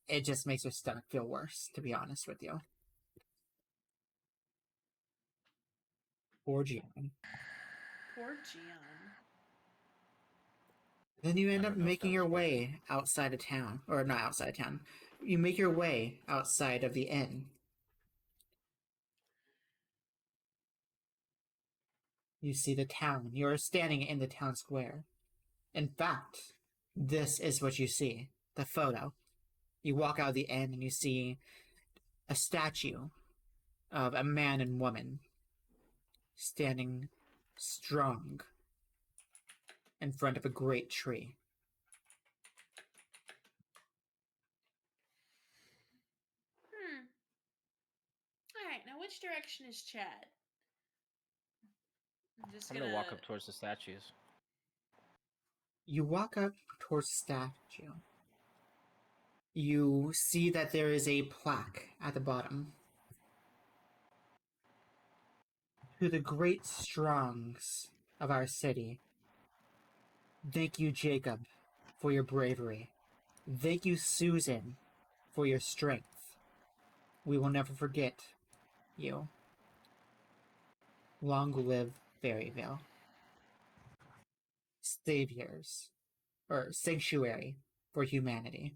It just makes your stomach feel worse, to be honest with you. Poor Gion. Poor Gian. Then you end I up don't know if making that your was way outside of town. Or not outside of town. You make your way outside of the inn. You see the town. You're standing in the town square. In fact, this is what you see. The photo. You walk out of the inn and you see a statue of a man and woman standing strong in front of a great tree. Alright, now which direction is Chad? I'm gonna walk up towards the statues. You walk up towards the statue. You see that there is a plaque at the bottom. To the great strongs of our city, thank you, Jacob, for your bravery. Thank you, Susan, for your strength. We will never forget you. Long live Fairyvale. Saviors, or sanctuary for humanity.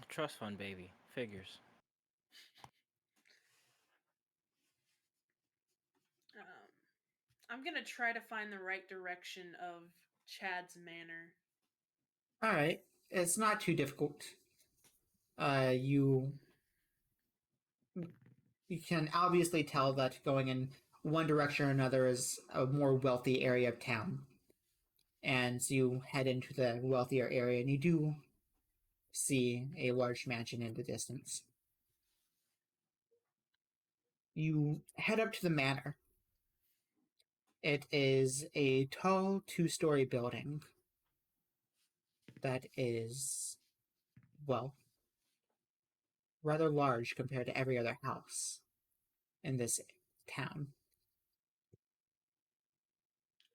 Trust fund, baby. Figures. I'm gonna try to find the right direction of Chad's manor. Alright, it's not too difficult. You can obviously tell that going in one direction or another is a more wealthy area of town. And so you head into the wealthier area and you do see a large mansion in the distance. You head up to the manor. It is a tall 2-story building that is, well, rather large compared to every other house in this town.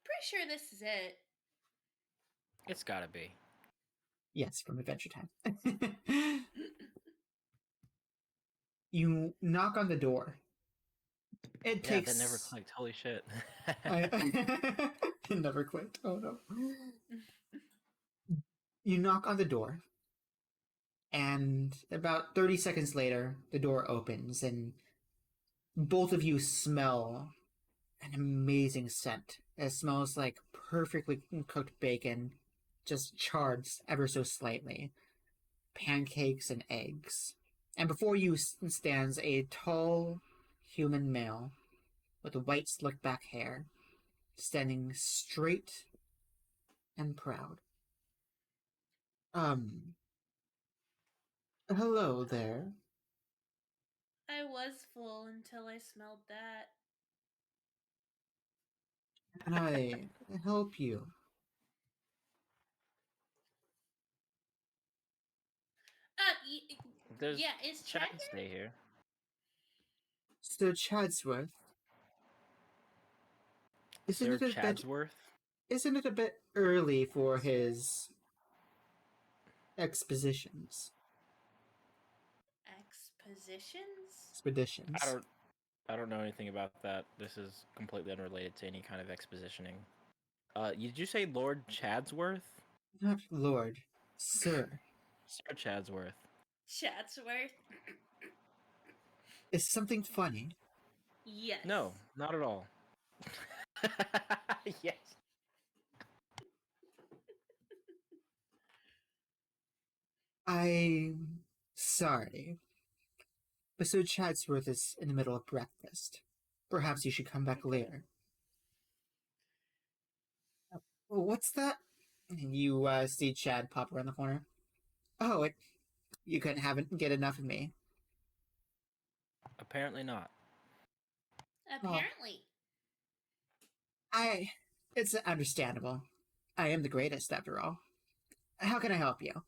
Pretty sure this is it. It's gotta be. Yes, from Adventure Time. You knock on the door. It takes. That never clicked. Holy shit. It never clicked. Oh no. You knock on the door, and about 30 seconds later, the door opens, and both of you smell an amazing scent. It smells like perfectly cooked bacon, just charred ever so slightly, pancakes and eggs. And before you stands a tall human male with white slick back hair, standing straight and proud. Hello there. I was full until I smelled that. Can I help you? There's Yeah, is Chad Chad here? stay here. Sir Chadsworth. Sir Chadsworth? Isn't it a bit early for his expositions? Expositions? I don't know anything about that. This is completely unrelated to any kind of expositioning. Did you say Lord Chadsworth? Not Lord, Sir. Sir Chadsworth. Chadsworth? Is something funny? Yes. No, not at all. Yes. I'm sorry. But Sir Chadsworth is in the middle of breakfast. Perhaps you should come back later. What's that? You see Chad pop around the corner. Oh, you couldn't get enough of me. Apparently not. Apparently. It's understandable. I am the greatest, after all. How can I help you?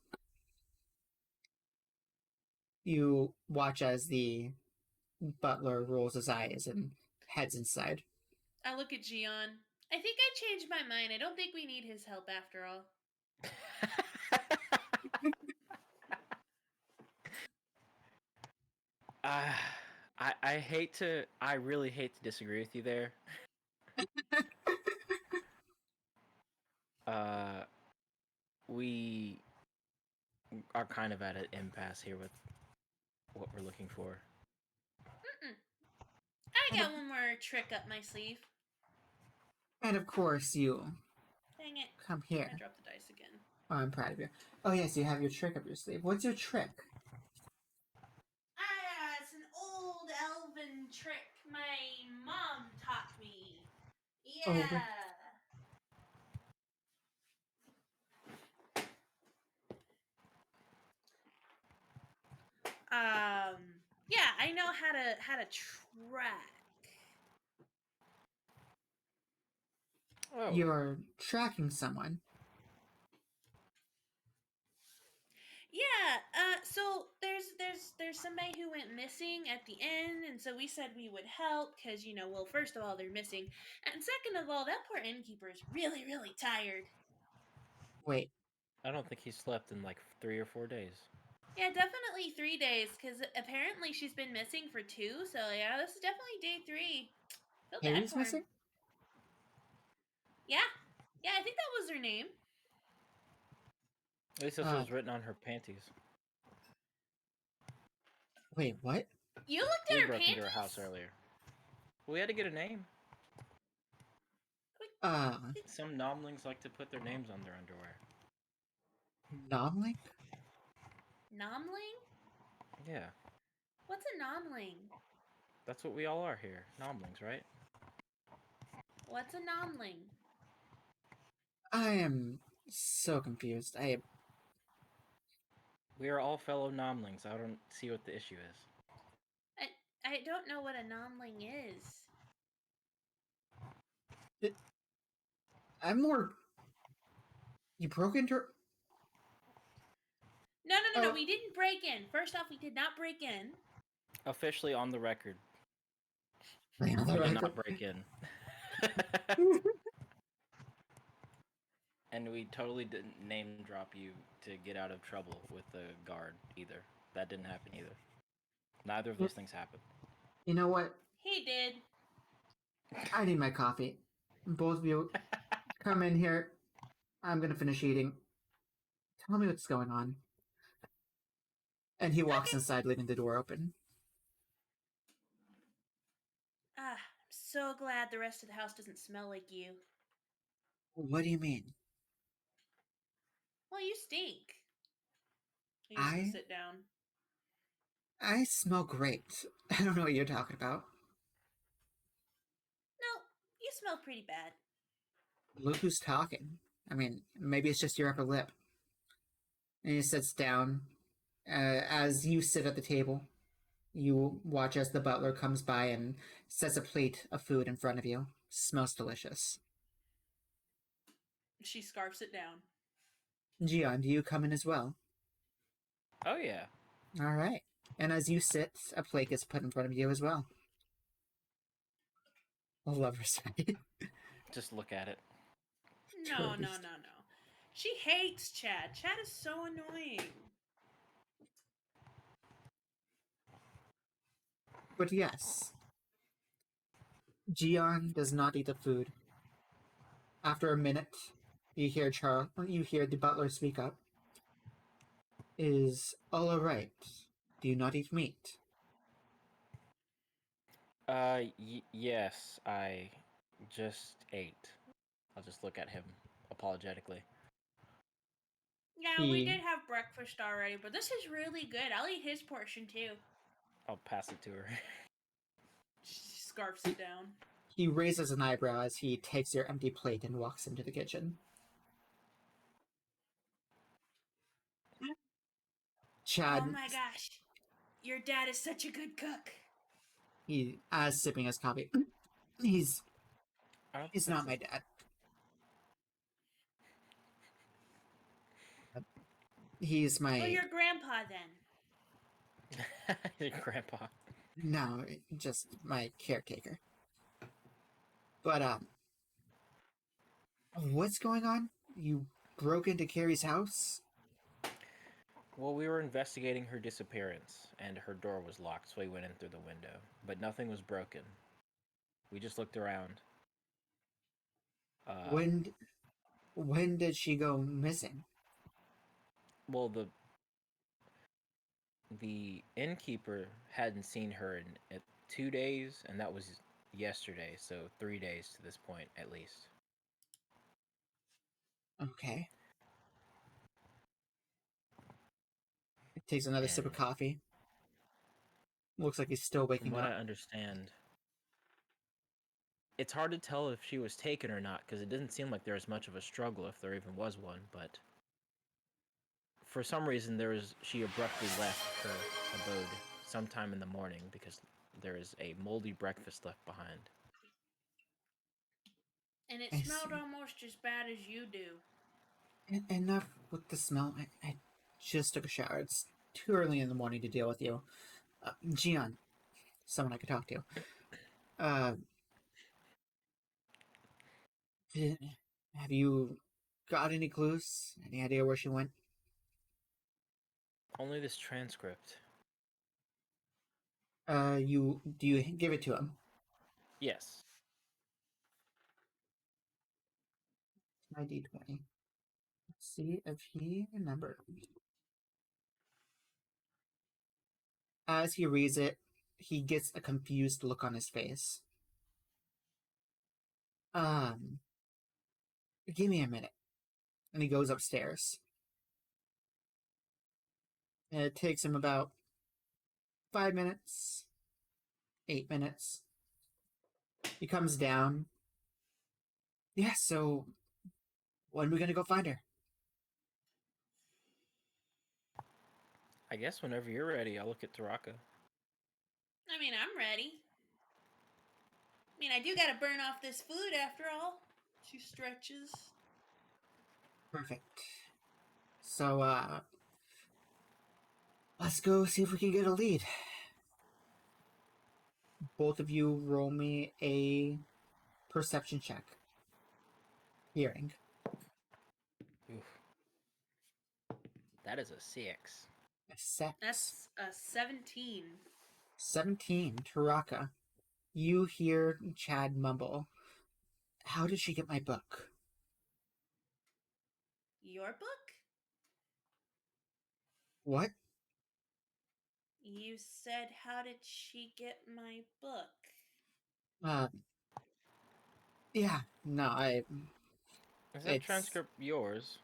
You watch as the butler rolls his eyes and heads inside. I look at Gian. I think I changed my mind. I don't think we need his help after all. I really hate to disagree with you there. We are kind of at an impasse here with what we're looking for. I got one more trick up my sleeve. And of course, you Dang it. Come I here. dropped the dice again. Oh, I'm proud of you. Oh, yes, you have your trick up your sleeve. What's your trick? It's an old elven trick my mom taught me. Oh, Yeah. Yeah, I know how to track. Oh, you're tracking someone. Yeah, so there's somebody who went missing at the end, and so we said we would help because well, first of all, they're missing, and second of all, that poor innkeeper is really really tired. Wait, I don't think he slept in like 3 or 4 days. Yeah, definitely 3 days because apparently she's been missing for 2. So yeah, this is definitely day 3. Feel bad Harry's for him. missing? Yeah, yeah, I think that was her name. At least that's what was written on her panties. Wait, what? You looked We at her broke into her panties? house earlier. We had to get a name. Uh, Some nomlings like to put their names on their underwear. Nomlink? Nomling? Yeah, What's a nomling? that's what we all are here. Nomlings, right? What's a nomling? I am so confused. We are all fellow nomlings. I don't see what the issue is. I don't know what a nomling is. I'm more. You broke into her? No, Oh, we didn't break in. First off, we did not break in. Officially on the record, wait, on the we did record. not break in. And we totally didn't name drop you to get out of trouble with the guard either. That didn't happen either. Neither of those things happened. You know what? He did. I need my coffee. Both of you, come in here. I'm gonna finish eating. Tell me what's going on. And he walks Okay. inside, leaving the door open. I'm so glad the rest of the house doesn't smell like you. What do you mean? Well, you stink. He's just gonna I sit down. I smell great. I don't know what you're talking about. No, you smell pretty bad. Look who's talking. I mean, maybe it's just your upper lip. And he sits down. As you sit at the table, you watch as the butler comes by and sets a plate of food in front of you. Smells delicious. She scarfs it down. Gian, do you come in as well? Oh yeah. All right. And as you sit, a plate gets put in front of you as well. A lover's fight. Just look at it. No. She hates Chad. Chad is so annoying. But yes, Gian does not eat the food. After a minute, you hear the butler speak up. Is all alright? Do you not eat meat? Yes, I just ate. I'll just look at him apologetically. Yeah, we He did have breakfast already, but this is really good. I'll eat his portion too. I'll pass it to her. She scarfs it down. he raises an eyebrow as he takes your empty plate and walks into the kitchen. Oh Chad, my gosh. Your dad is such a good cook. he as sipping his coffee. He's I don't he's think not so. my dad. He's Well, my your grandpa then. Your grandpa. no, just my caretaker. But what's going on? You broke into Carrie's house? Well, we were investigating her disappearance, and her door was locked, so we went in through the window. But nothing was broken. We just looked around. Uh, When when did she go missing? well, the innkeeper hadn't seen her in 2 days, and that was yesterday, so 3 days to this point at least. Okay. Takes another sip of And coffee. Looks like he's still from waking what I up. understand, it's hard to tell if she was taken or not because it didn't seem like there was much of a struggle if there even was one. But for some reason, she abruptly left her abode sometime in the morning because there is a moldy breakfast left behind. And it I smelled see. almost as bad as you do. Enough with the smell. I just took a shower. It's too early in the morning to deal with you. Gian, someone I could talk to. Uh, have you got any clues? Any idea where she went? Only this transcript. Do you give it to him? Yes. My D20. Let's see if he remembers. As he reads it, he gets a confused look on his face. Um, give me a minute. And he goes upstairs. And it takes him about 5 minutes, 8 minutes. He comes down. Yeah, so when are we gonna go find her? I guess whenever you're ready, I'll look at Taraka. I mean, I'm ready. I mean, I do gotta burn off this food after all. She stretches. Perfect. So, let's go see if we can get a lead. Both of you roll me a perception check. Hearing. Oof. That is a 6. A 6. That's a 17. 17. Taraka. You hear Chad mumble. How did she get my book? Your book? What? You said, how did she get my book? Uh, yeah, no, Is that it's, transcript yours?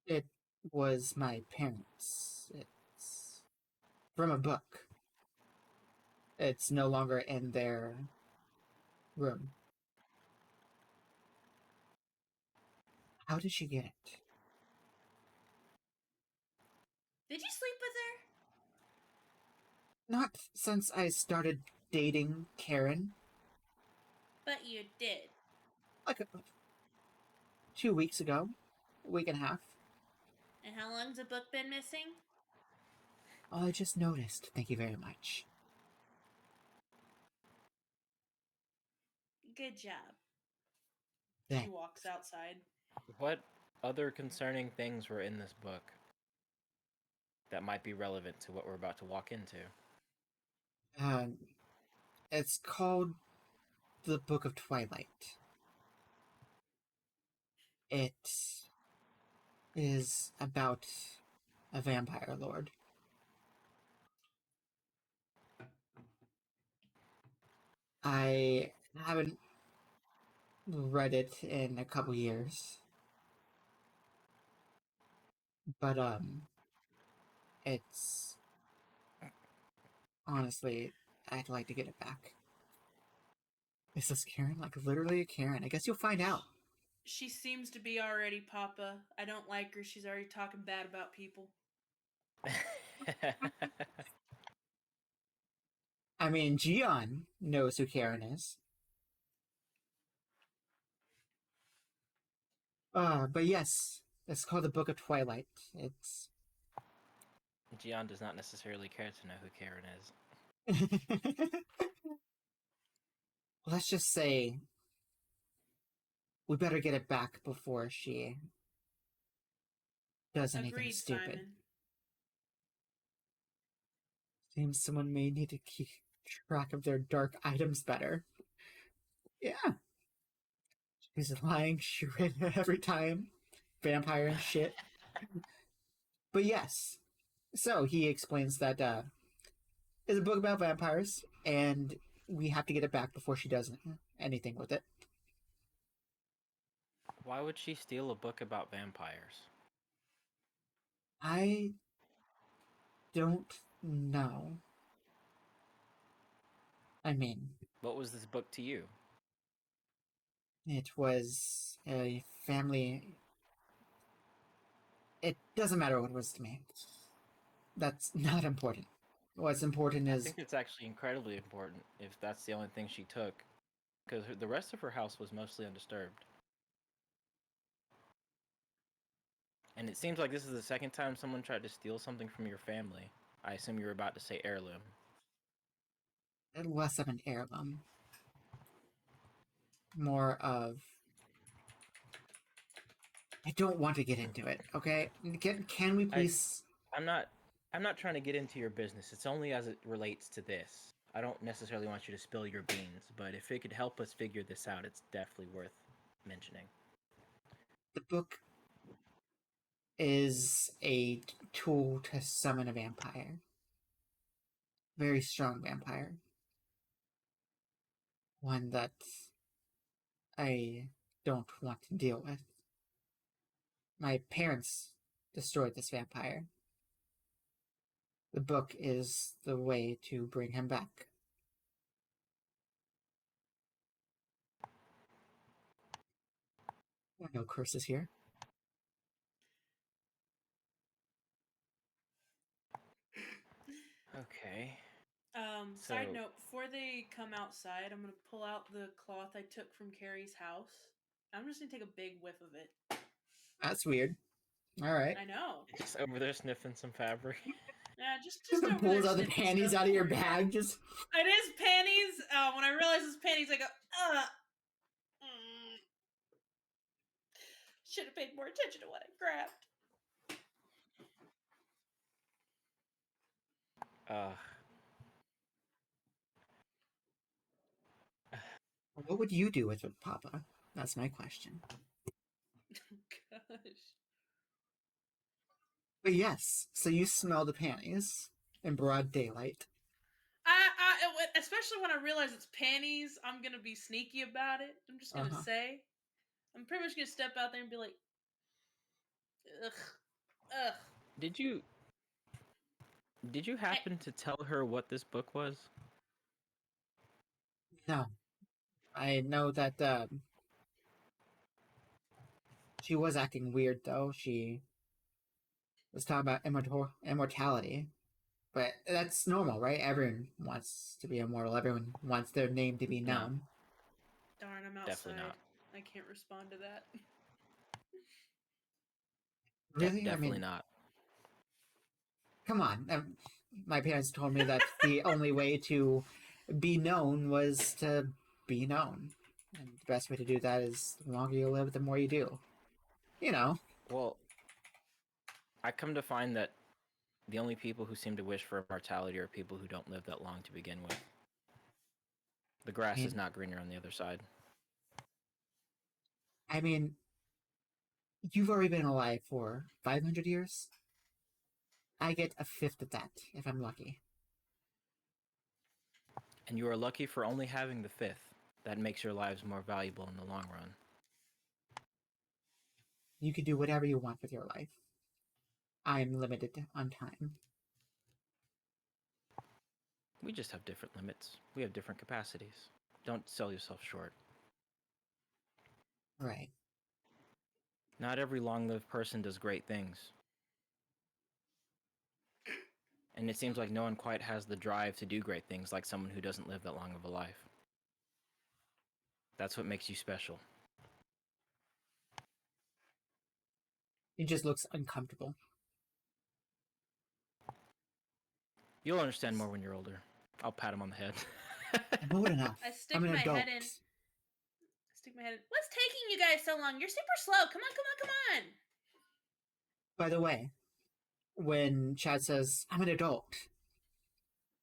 it was my parents. It's from a book. It's no longer in their room. How did she get it? Did you sleep with her? Not since I started dating Karen. But you did. Like 2 weeks ago. A week and a half. And how long's the book been missing? Oh, I just noticed. Thank you very much. Good job. She Thanks. walks outside. What other concerning things were in this book that might be relevant to what we're about to walk into? It's called The Book of Twilight. It is about a vampire lord. I haven't read it in a couple years, but it's honestly, I'd like to get it back. Is this Karen? Like literally a Karen? I guess you'll find out. She seems to be already Papa. I don't like her. She's already talking bad about people. I mean, Gian knows who Karen is. But yes, it's called the Book of Twilight. It's Gian does not necessarily care to know who Karen is. let's just say we better get it back before she does anything Agreed, stupid. Simon. Seems someone may need to keep track of their dark items better. Yeah. She's lying shit every time. Vampire and shit. But yes. So he explains that it's a book about vampires, and we have to get it back before she does anything with it. Why would she steal a book about vampires? I don't know. I mean, What was this book to you? it was a family. It doesn't matter what it was to me. That's not important. What's important I is think it's actually incredibly important if that's the only thing she took, because the rest of her house was mostly undisturbed. And it seems like this is the second time someone tried to steal something from your family. I assume you were about to say heirloom. less of an heirloom, more of. I don't want to get into it. Okay, can we I, please? I'm not, I'm not trying to get into your business. It's only as it relates to this. I don't necessarily want you to spill your beans, but if it could help us figure this out, it's definitely worth mentioning. The book is a tool to summon a vampire. Very strong vampire. One that I don't want to deal with. My parents destroyed this vampire. The book is the way to bring him back. There are no curses here. Okay. Side So- note, before they come outside, I'm gonna pull out the cloth I took from Carrie's house. I'm just gonna take a big whiff of it. That's weird. All right. I know. Just over there sniffing some fabric. Yeah, just over there. Pulls out the sniffing panties stuff. out of your Don't worry about bag. Just it. It is panties. When I realize it's panties, I go, should have paid more attention to what I grabbed. Uh, what would you do with it, Papa? That's my question. Gosh. But yes, so you smell the panties in broad daylight. Especially when I realize it's panties, I'm gonna be sneaky about it. I'm just gonna say, I'm pretty much gonna step out there and be like, ugh. did you happen to tell her what this book was? No, I know that she was acting weird though. She was talking about immortality, but that's normal, right? Everyone wants to be immortal. Everyone wants their name to be No. known. Darn, I'm outside. Definitely not. I can't respond to that. Really? Definitely not. Come on. My parents told me that the only way to be known was to be known. And the best way to do that is the longer you live, the more you do. You know. Well, I come to find that the only people who seem to wish for immortality are people who don't live that long to begin with. The grass is not greener on the other side. I mean, you've already been alive for 500 years. I get a fifth of that if I'm lucky. And you are lucky for only having the fifth. That makes your lives more valuable in the long run. You can do whatever you want with your life. I'm limited on time. We just have different limits. We have different capacities. Don't sell yourself short. Right. Not every long-lived person does great things. And it seems like no one quite has the drive to do great things like someone who doesn't live that long of a life. That's what makes you special. He just looks uncomfortable. You'll understand more when you're older. I'll pat him on the head. I'm old enough. I stick I'm an my adult. head in. What's taking you guys so long? You're super slow. Come on. By the way, when Chad says, I'm an adult,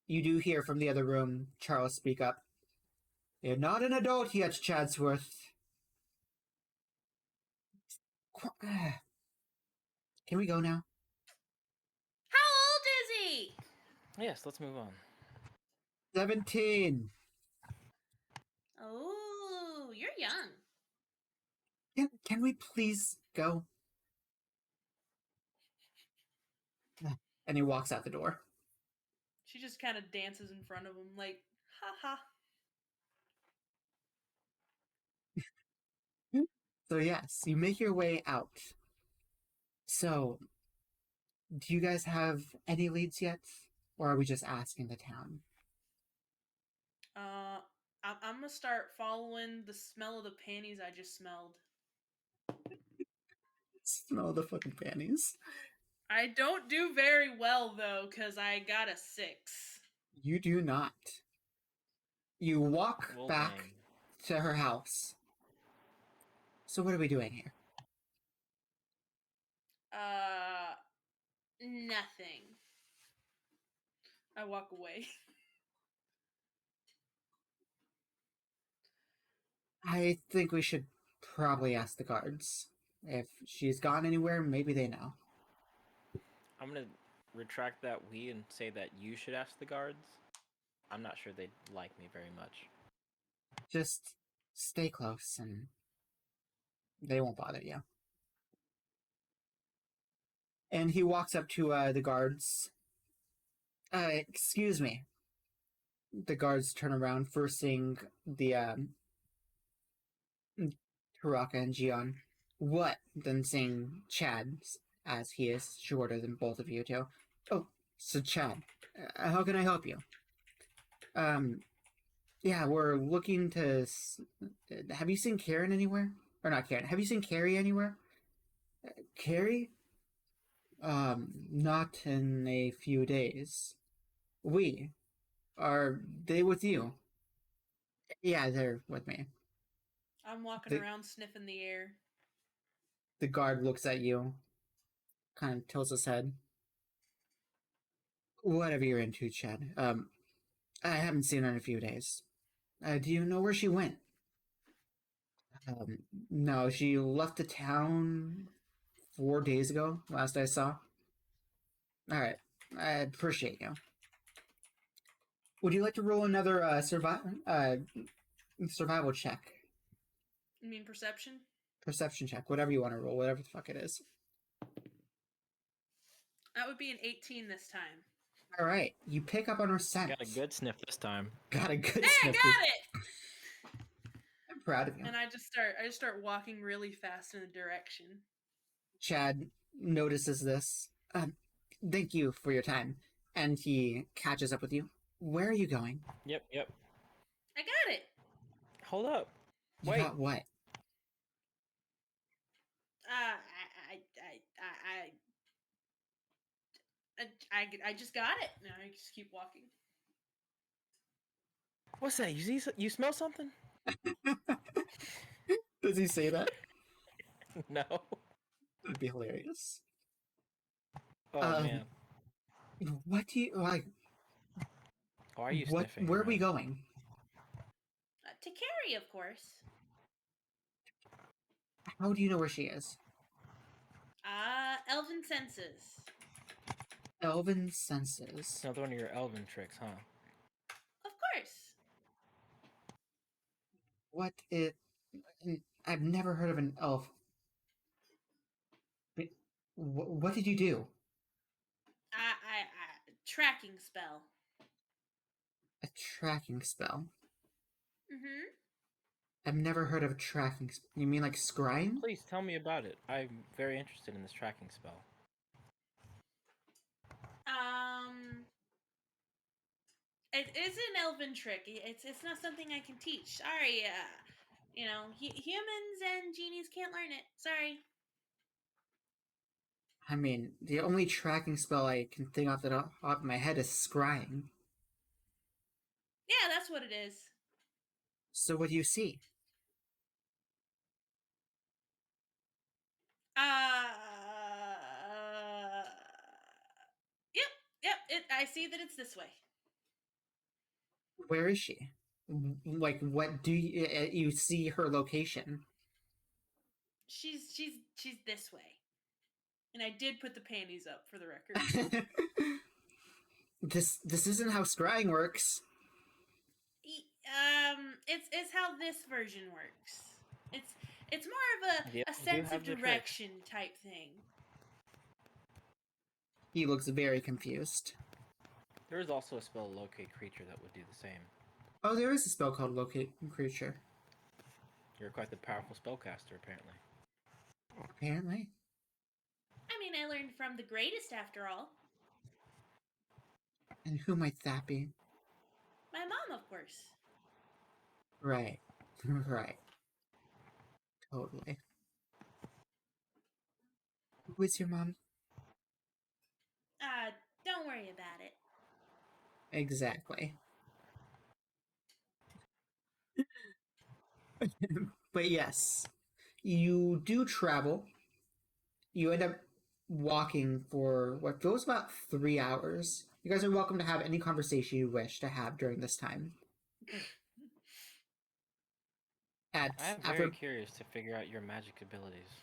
you do hear from the other room Charles speak up. You're not an adult yet, Chadsworth. Can we go now? How old is he? Yes, let's move on. 17. Oh, you're young. Can we please go? And he walks out the door. She just kind of dances in front of him, like, haha. So yes, you make your way out. So, do you guys have any leads yet? Or are we just asking the town? I'm gonna start following the smell of the panties I just smelled. Smell the fucking panties. I don't do very well though, cause I got a 6. You do not. You walk Well, back dang. to her house. So what are we doing here? Nothing. I walk away. I think we should probably ask the guards. If she's gone anywhere, maybe they know. I'm gonna retract that we and say that you should ask the guards. I'm not sure they'd like me very much. Just stay close and they won't bother you. And he walks up to the guards. Excuse me. The guards turn around, first seeing the Taraka and Gion. What? Then seeing Chad, as he is shorter than both of you two. Oh, so Chad, how can I help you? Yeah, we're looking to. Have you seen Karen anywhere? Or not Karen? Have you seen Carrie anywhere? Carrie? Not in a few days. We. Are they with you? Yeah, they're with me. I'm walking The, around sniffing the air. the guard looks at you, kind of tilts his head. Whatever you're into, Chad. I haven't seen her in a few days. Do you know where she went? No, she left the town 4 days ago, last I saw. Alright, I appreciate you. Would you like to roll another survival check? You mean perception? Perception check, whatever you want to roll, whatever the fuck it is. That would be an 18 this time. Alright, you pick up on her scent. Got a good sniff this time. Got a good Hey, I sniff. got it! I'm proud of you. And I just start walking really fast in a direction. Chad notices this. Thank you for your time. And he catches up with you. Where are you going? Yep. I got it. Hold up. You Wait. got what? I just got it. No, I just keep walking. What's that? You smell something? Does he say that? No. That'd be hilarious. Oh man. What do you like? Why are you What? sniffing? Where are we around? going? To Carrie, of course. How do you know where she is? Elven senses. Elven senses. Another one of your elven tricks, huh? Of course. What it? I've never heard of an elf. What did you do? Tracking spell. A tracking spell. Mm-hmm. I've never heard of a tracking. You mean like scrying? Please tell me about it. I'm very interested in this tracking spell. It is an elven trick. It's not something I can teach. Sorry. Humans and genies can't learn it. Sorry. I mean, the only tracking spell I can think off the top of my head is scrying. Yeah, that's what it is. So what do you see? Yep. I see that it's this way. Where is she? Like, what do you see her location? She's this way. And I did put the panties up for the record. This isn't how scrying works. It's how this version works. It's more of The a elves do sense of have the tricks. direction type thing. He looks very confused. There is also a spell locate creature that would do the same. Oh, there is a spell called Locate Creature. You're quite the powerful spellcaster, apparently. Apparently. I mean, I learned from the greatest after all. And who might that be? My mom, of course. Right. Right. Totally. Who is your mom? Don't worry about it. Exactly. But yes, you do travel. You end up walking for what feels about 3 hours. You guys are welcome to have any conversation you wish to have during this time. I am very After curious to figure out your magic abilities.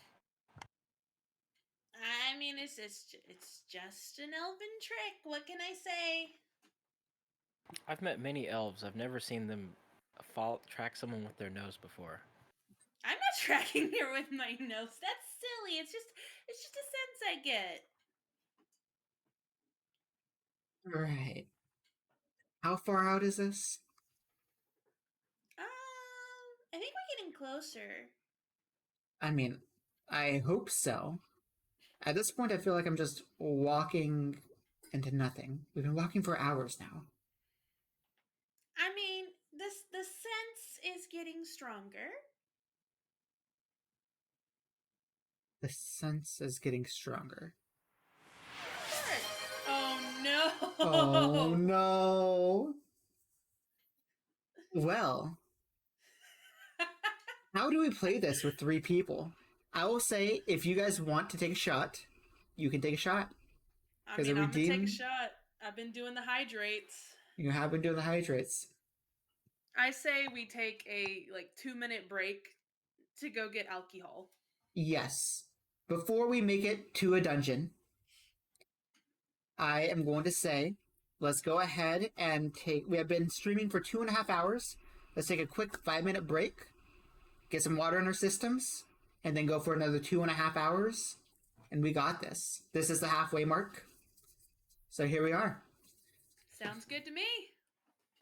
I mean, it's just an elven trick. What can I say? I've met many elves. I've never seen them track someone with their nose before. I'm not tracking her with my nose. That's silly. It's just a sense I get. right, how far out is this? I think we're getting closer. I mean, I hope so. At this point, I feel like I'm just walking into nothing. We've been walking for hours now. I mean, the sense is getting stronger. The sense is getting stronger. Oh no! Oh no! Well, how do we play this with 3 people? I will say, if you guys want to take a shot, you can take a shot. I Because mean, I'm gonna take a redeem- shot. I've been doing the hydrates. You have been doing the hydrates. I say we take a 2-minute break to go get alcohol. Yes. Before we make it to a dungeon, I am going to say, let's go ahead and take. We have been streaming for 2.5 hours. Let's take a quick 5-minute break, get some water in our systems, and then go for another 2.5 hours. And we got this. This is the halfway mark. So here we are. Sounds good to me.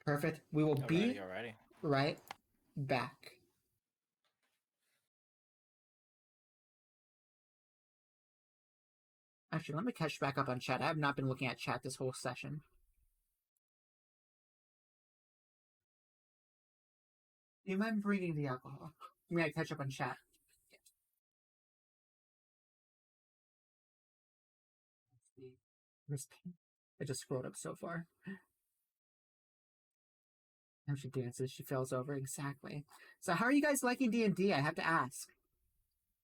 Perfect. We will be Alrighty. right back. Actually, let me catch back up on chat. I have not been looking at chat this whole session. Do you mind bringing the alcohol? I mean, I catch up on chat. I just scrolled up so far. How she dances, she falls over. Exactly. So how are you guys liking D&D? I have to ask.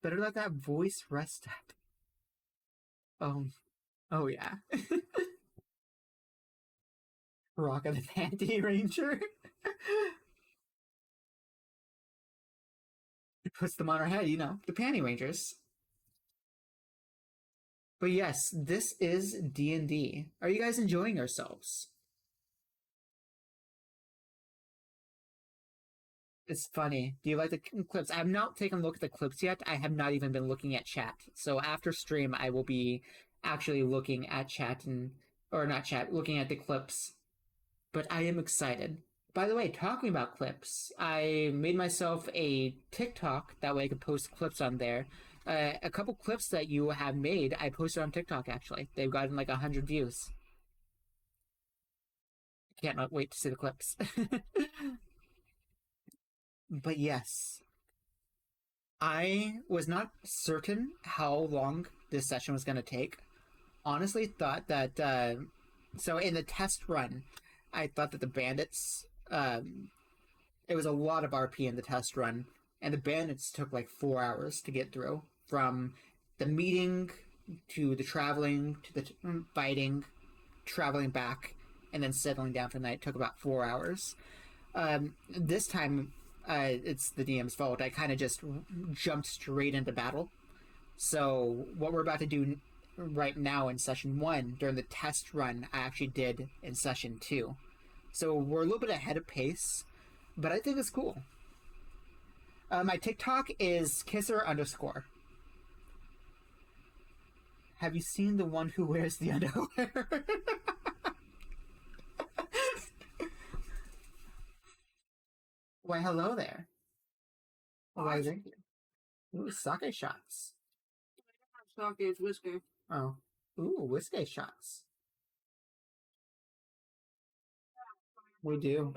Better let that voice rest up. Oh yeah. Rock of the Panty Ranger. It puts them on our head, the Panty Rangers. But yes, this is D&D. Are you guys enjoying yourselves? It's funny. Do you like the clips? I have not taken a look at the clips yet. I have not even been looking at chat. So after stream, I will be actually looking at chat looking at the clips. But I am excited. By the way, talking about clips, I made myself a TikTok. That way I could post clips on there. A couple clips that you have made, I posted on TikTok, actually. They've gotten 100 views. Can't not wait to see the clips. But yes, I was not certain how long this session was going to take. Honestly, thought that so in the test run, I thought that the bandits it was a lot of RP in the test run, and the bandits took 4 hours to get through, from the meeting to the traveling to the fighting, traveling back, and then settling down for the night. It took about 4 hours. This time, it's the DM's fault. I kind of just jumped straight into battle. So what we're about to do right now in session 1, during the test run, I actually did in session 2. So we're a little bit ahead of pace, but I think it's cool. My TikTok is kisser_. Have you seen the one who wears the underwear? Why, hello there. Why, thank you. Ooh, sake shots. Sake is whiskey. Oh. Ooh, whiskey shots. We do.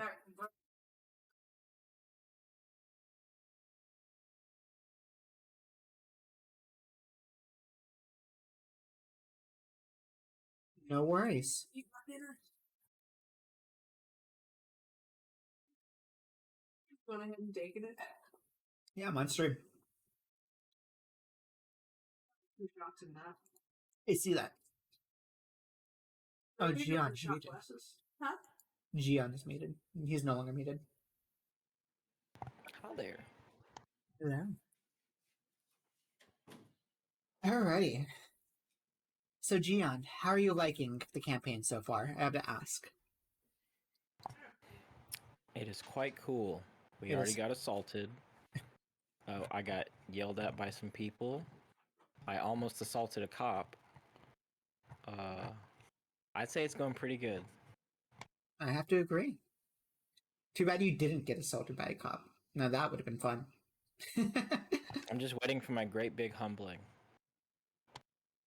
No worries. Eat my dinner. Going ahead and taking it. Yeah, I'm on stream. 2 shots in that. I see that. Oh, Maybe Gian. different shot glasses. Huh? Gian is muted. He's no longer muted. How there? Yeah. Alrighty. So, Gian, how are you liking the campaign so far? I have to ask. It is quite cool. We It already is. got assaulted. Oh, I got yelled at by some people. I almost assaulted a cop. I'd say it's going pretty good. I have to agree. Too bad you didn't get assaulted by a cop. Now that would have been fun. I'm just waiting for my great big humbling.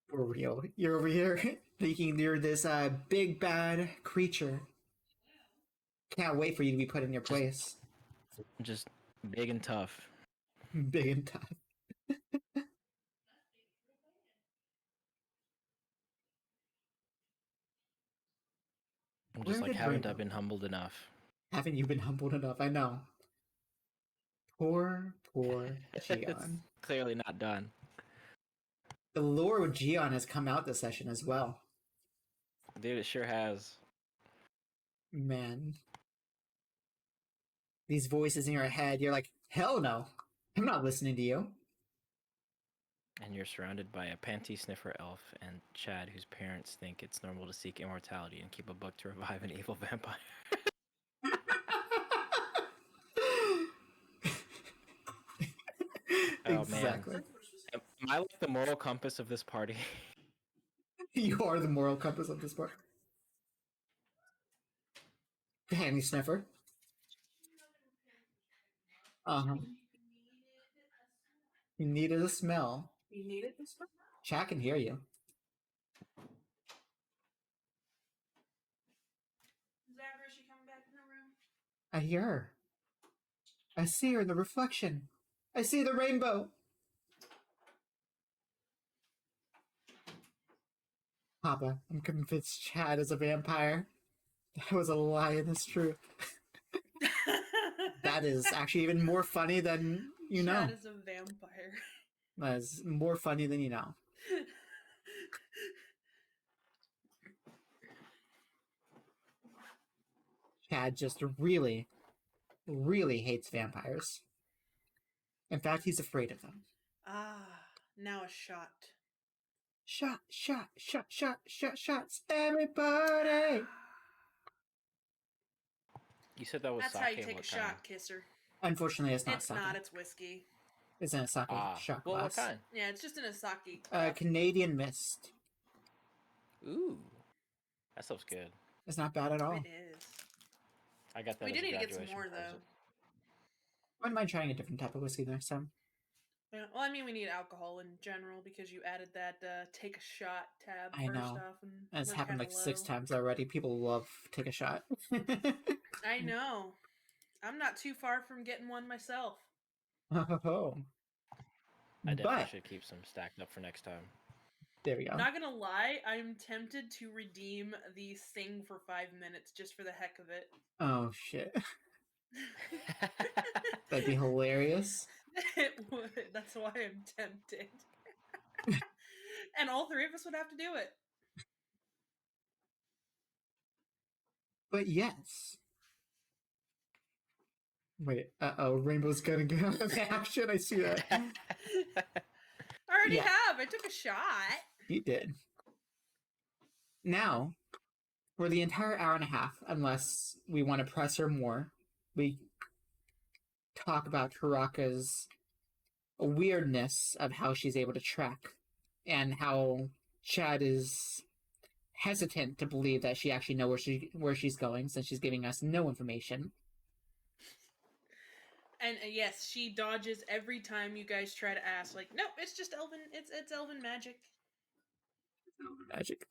For real. You're over here thinking you're this big bad creature. Can't wait for you to be put in your place. Just big and tough. Big and tough. I'm Where just like, did haven't I Rainbow been go? humbled enough? Haven't you been humbled enough? I know. Poor It's Gian. clearly not done. The lore with Gian has come out this session as well. Dude, it sure has. Man. These voices in your head, you're like, hell no. I'm not listening to you. And you're surrounded by a panty sniffer elf and Chad, whose parents think it's normal to seek immortality and keep a book to revive an evil vampire. Oh, Exactly. man. Am I like the moral compass of this party? You are the moral compass of this part. Panty sniffer. Uh-huh. You needed a smell. You needed this one? Chat can hear you. Zachary, is she coming back in the room? I hear her. I see her in the reflection. I see the rainbow. Papa, I'm convinced Chad is a vampire. That was a lie and it's true. That is actually even more funny than you know. Chad is a vampire. That is more funny than you know. Chad just really, really hates vampires. In fact, he's afraid of them. Now a shot. Shot, shot, shot, shot, shot, shots, everybody! You said that was That's sake. how you take what a kind? shot, Kisser. Unfortunately, it's not It's sake. not, it's whiskey. It's in a sake shot well, glass. what kind? Yeah, it's just in a sake. Canadian Mist. Ooh, that stuff's good. It's not bad at all. It is. I got that. We as do a need to get some graduation more, present. though. Wouldn't mind trying a different type of whiskey next time. Yeah, well, I mean, we need alcohol in general because you added that take a shot tab I first know. off. And It's we're happened kinda like 6 low. times already. People love take a shot. I know. I'm not too far from getting one myself. Oh. I definitely But should keep some stacked up for next time. there we go. Not gonna lie, I'm tempted to redeem the sing for 5 minutes just for the heck of it. Oh shit. That'd be hilarious. It would. That's why I'm tempted. And all three of us would have to do it. But yes. Wait, Rainbow's gonna get out of action. I see that. I already Yeah. have. I took a shot. You did. Now, for the entire hour and a half, unless we want to press her more, we talk about Taraka's weirdness of how she's able to track and how Chad is hesitant to believe that she actually knows where she's going since she's giving us no information. And yes, she dodges every time you guys try to ask. Like, nope, it's just elven. It's elven magic. Magic.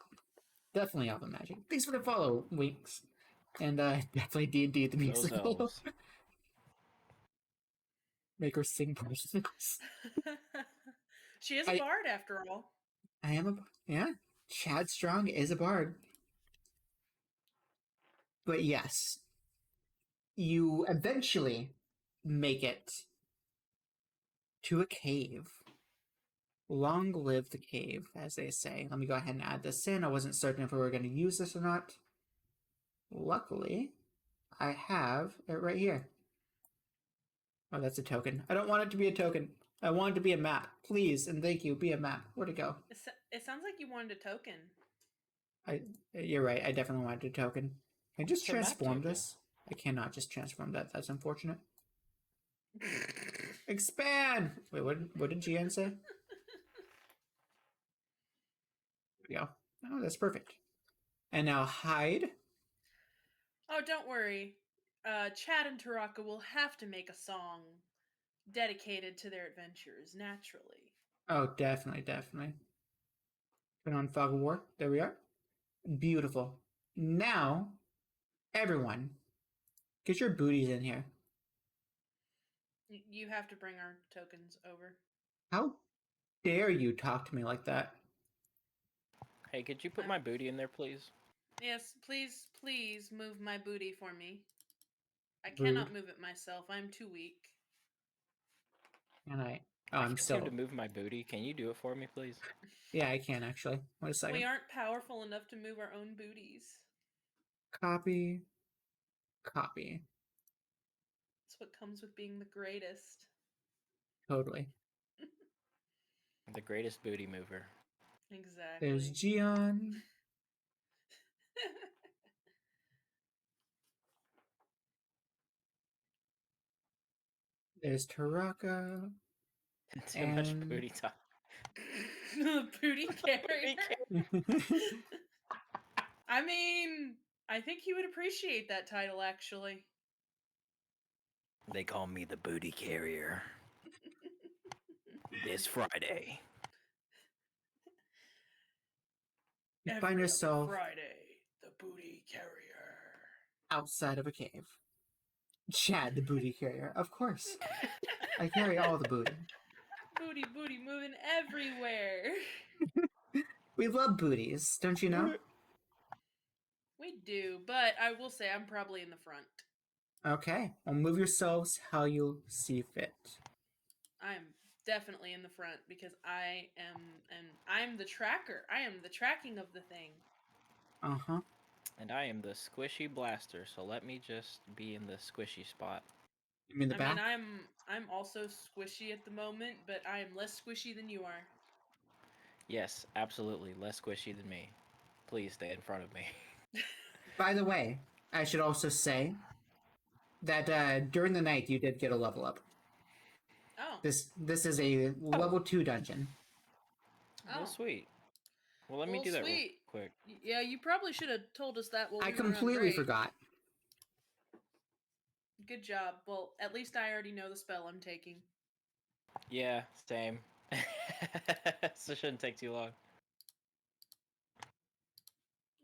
Definitely Elven Magic. Thanks for the follow, Winks. And definitely D&D the Those musical. elves. Make her sing portions. She is a bard after all. I am a... Yeah. Chad Strong is a bard. But yes, you eventually make it to a cave. Long live the cave, as they say. Let me go ahead and add this in. I wasn't certain if we were going to use this or not. Luckily, I have it right here. Oh, that's a token. I don't want it to be a token. I want it to be a map. Please and thank you, be a map. Where'd it go? It sounds like you wanted a token. You're right. I definitely wanted a token. Can I just It's a map transform token. this? I cannot just transform that. That's unfortunate. Expand! Wait, what did GN say? There we go. Oh, that's perfect. And now hide. Oh, don't worry. Chad and Taraka will have to make a song dedicated to their adventures, naturally. Oh, definitely. Put on Fog of War. There we are. Beautiful. Now, everyone, get your booties in here. You have to bring our tokens over. How dare you talk to me like that? Hey, could you put my booty in there, please? Yes, please move my booty for me. I Rude. cannot move it myself. I'm too weak. And I I I'm can't still seem to move my booty. Can you do it for me, please? Yeah, I can actually. Wait a second. We aren't powerful enough to move our own booties. Copy. That's what comes with being the greatest. Totally. The greatest booty mover. Exactly. There's Gion. There's Taraka. Too much And booty talk. Booty carrier. carrier. I mean, I think he would appreciate that title, actually. They call me the booty carrier. This Friday. you Every find other yourself Friday, the booty carrier. outside of a cave. Chad, the booty carrier. Of course. I carry all the booty. Booty moving everywhere. We love booties, don't you know? We do, but I will say I'm probably in the front. Okay. Well, move yourselves how you see fit. I'm definitely in the front because I'm the tracker. I am the tracking of the thing. Uh-huh. And I am the squishy blaster, so let me just be in the squishy spot. You mean the back? I'm also squishy at the moment, but I am less squishy than you are. Yes, absolutely, less squishy than me. Please stay in front of me. By the way, I should also say that during the night you did get a level up. Oh. This is a level 2 dungeon. Oh, sweet. Well, let me Well, do that real sweet. quick. Yeah, you probably should have told us that while I we were on completely break. forgot. Good job. Well, at least I already know the spell I'm taking. Yeah, same. So it shouldn't take too long.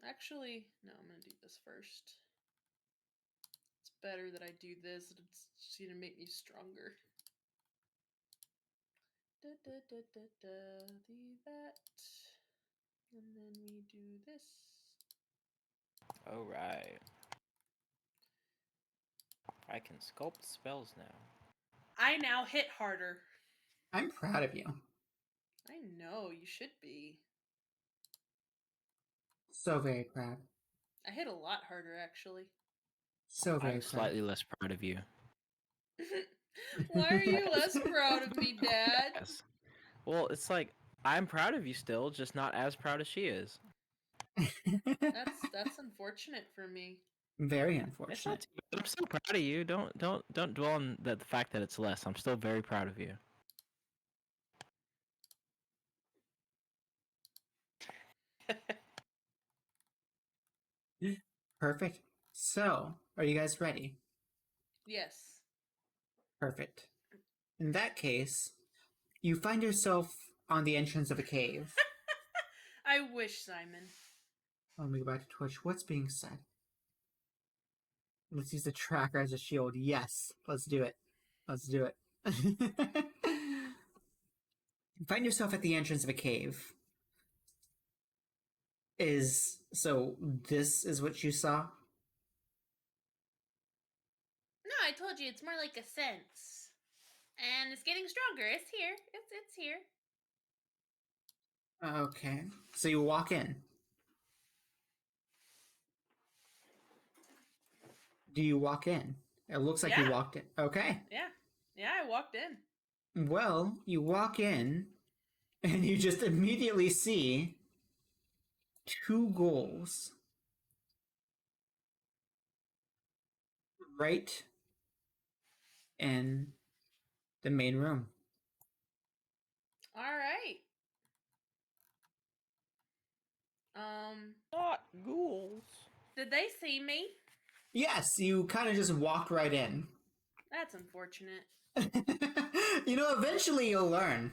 Actually, no, I'm gonna do this first. It's better that I do this. It's just gonna make me stronger. Do that. And then we do this. Alright. I can sculpt spells now. I now hit harder. I'm proud of you. I know, you should be. So very proud. I hit a lot harder, actually. So very I'm proud. slightly less proud of you. Why are you less proud of me, Dad? Yes. Well, it's like, I'm proud of you still, just not as proud as she is. That's unfortunate for me. Very It's not unfortunate. too bad. I'm still proud of you. Don't dwell on the fact that it's less. I'm still very proud of you. Perfect. So, are you guys ready? Yes. Perfect. In that case, you find yourself on the entrance of a cave. I wish, Simon. Let me go back to Twitch. What's being said? Let's use the tracker as a shield. Yes, let's do it. Let's do it. You find yourself at the entrance of a cave. This is what you saw? No, I told you it's more like a sense. And it's getting stronger. It's here. It's here. Okay. So you walk in. Do you walk in? It looks like you Yeah. walked in. Okay. Yeah. Yeah, I walked in. Well, you walk in and you just immediately see two ghouls right in the main room. All right. Not ghouls. Did they see me? Yes, you kind of just walked right in. That's unfortunate. Eventually you'll learn.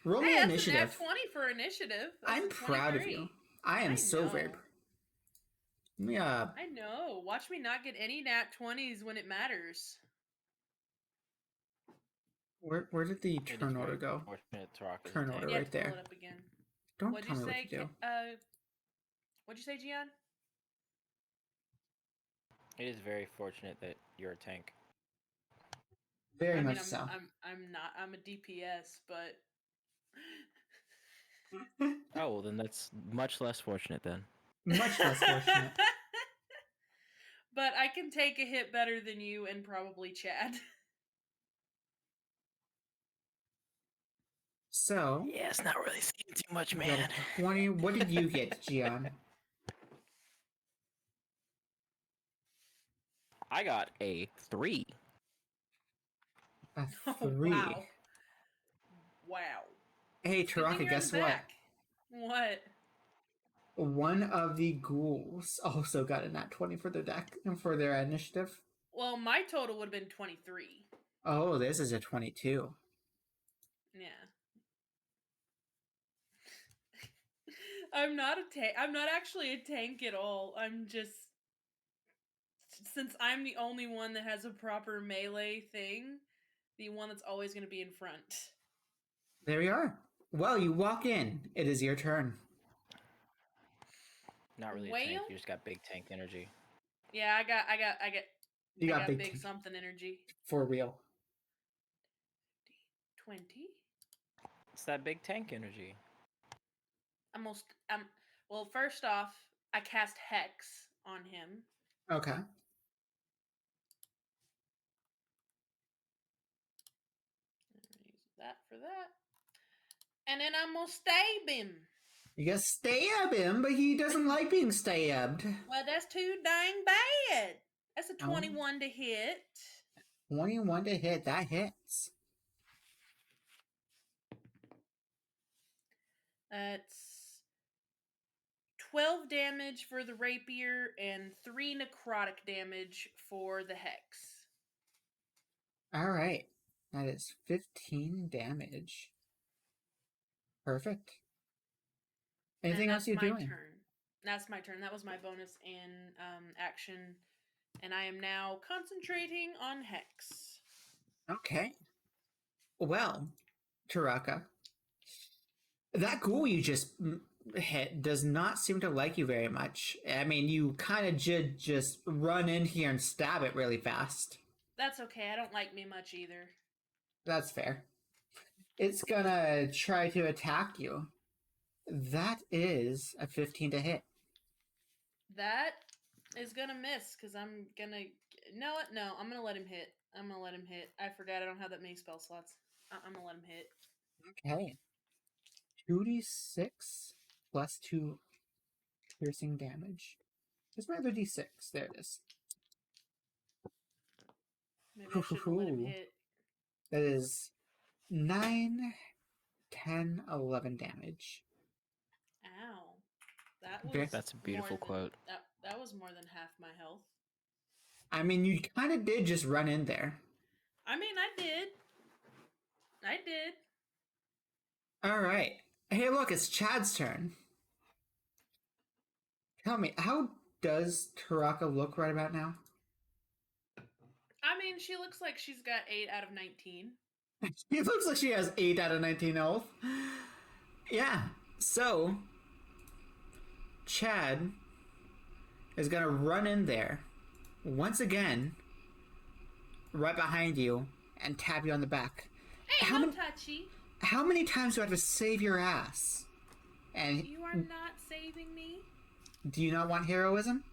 Roll me Hey, that's a nat initiative. 20 for initiative. That's I'm a proud of 23. you. I am so very know. proud. Yeah. I know. Watch me not get any nat 20s when it matters. Where did the It is turn order very go? fortunate Turok is a Turn tank. order You have right to pull there. it up again. Don't What'd tell you me what say? to do. What'd you say, Gian? It is very fortunate that you're a tank. Very I mean, much so. I'm not. I'm a DPS, but Oh, well, then that's much less fortunate then. Much less fortunate. But I can take a hit better than you and probably Chad. So, Yeah, it's not really seeing too much, you got man. a 20. What did you get, Gian? I got a 3. A Oh 3. wow, wow. Hey, Good thing Taraka, you're in the guess what? back. What? One of the ghouls also got a nat 20 for their deck and for their initiative. Well, my total would have been 23. Oh, this is a 22. Yeah. I'm not a tank. I'm not actually a tank at all. I'm just, since I'm the only one that has a proper melee thing, the one that's always going to be in front. There you are. Well, you walk in. It is your turn. Not really a Well, tank. You just got big tank energy. yeah, I got You got big big tank something energy. for real. 20. It's that big tank energy. Almost. Well, first off, I cast Hex on him. Okay. Use that for that. And then I'm gonna stab him. You gotta stab him, but he doesn't like being stabbed. Well, that's too dang bad. That's a Oh. 21 to hit. 21 to hit. That hits. That's 12 damage for the rapier and 3 necrotic damage for the hex. All right. That is 15 damage. Perfect. Anything else you're doing? Turn. That's my turn. That was my bonus in action. And I am now concentrating on hex. Okay. Well, Taraka, that ghoul you just hit does not seem to like you very much. I mean, you kind of just run in here and stab it really fast. That's okay. I don't like me much either. That's fair. It's gonna try to attack you. That is a 15 to hit. That is gonna miss because I'm gonna. No, I'm gonna let him hit. I forgot I don't have that many spell slots. I'm gonna let him hit. Okay. 2d6 plus 2 piercing damage. Where's my other d6? There it is. Maybe I shouldn't have let him hit. That is 9, 10, 11 damage. Ow. That Okay. was That's a beautiful more than, quote. That was more than half my health. I mean, you kind of did just run in there. I mean, I did. All right. Hey, look, it's Chad's turn. Tell me, how does Taraka look right about now? I mean, she looks like she's got 8 out of 19. It looks like she has 8 out of 19 health. Yeah. So, Chad is going to run in there once again, right behind you, and tap you on the back. Hey, How no many- touchy. How many times do I have to save your ass? And You are not saving me. do you not want heroism?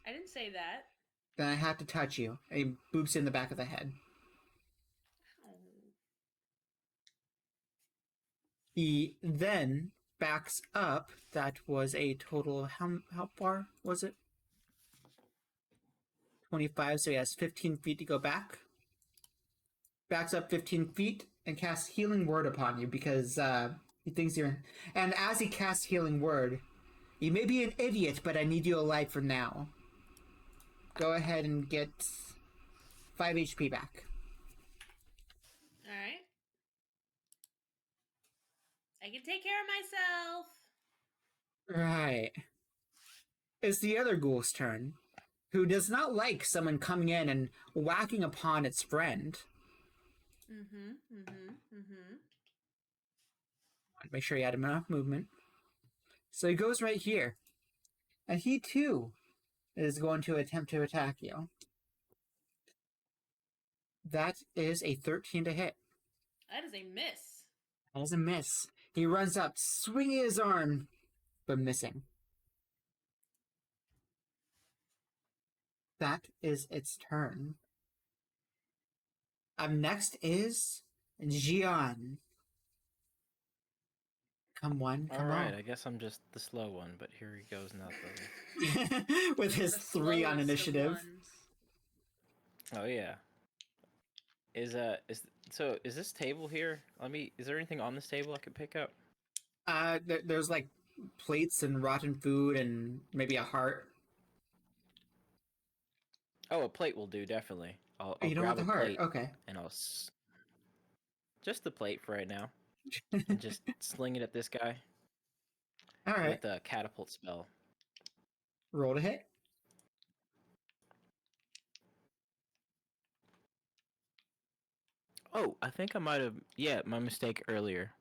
I didn't say that. Then I have to touch you. And he boops you in the back of the head. Oh. He then backs up. That was a total of how far was it? 25, so he has 15 feet to go back. Backs up 15 feet and casts Healing Word upon you because he thinks you're... And as he casts Healing Word, you may be an idiot, but I need you alive for now. Go ahead and get 5 HP back. Alright. I can take care of myself. Right. It's the other ghoul's turn, who does not like someone coming in and whacking upon its friend. Make sure you had enough movement. So he goes right here. And he too is going to attempt to attack you. That is a 13 to hit. That is a miss. That is a miss. He runs up, swinging his arm, but missing. That is its turn. Up next is Jian. Come one, come Alright, on. I guess I'm just the slow one, but here he goes nothing. With his The 3 on slowest of initiative. ones. Oh yeah. Is this table here? Is there anything on this table I could pick up? There's like plates and rotten food and maybe a heart. Oh, a plate will do, definitely. I'll You don't want grab the a heart? plate Okay. and just the plate for right now, and just sling it at this guy All right. with a catapult spell. Roll to hit. Oh, I think I might have. Yeah, my mistake earlier.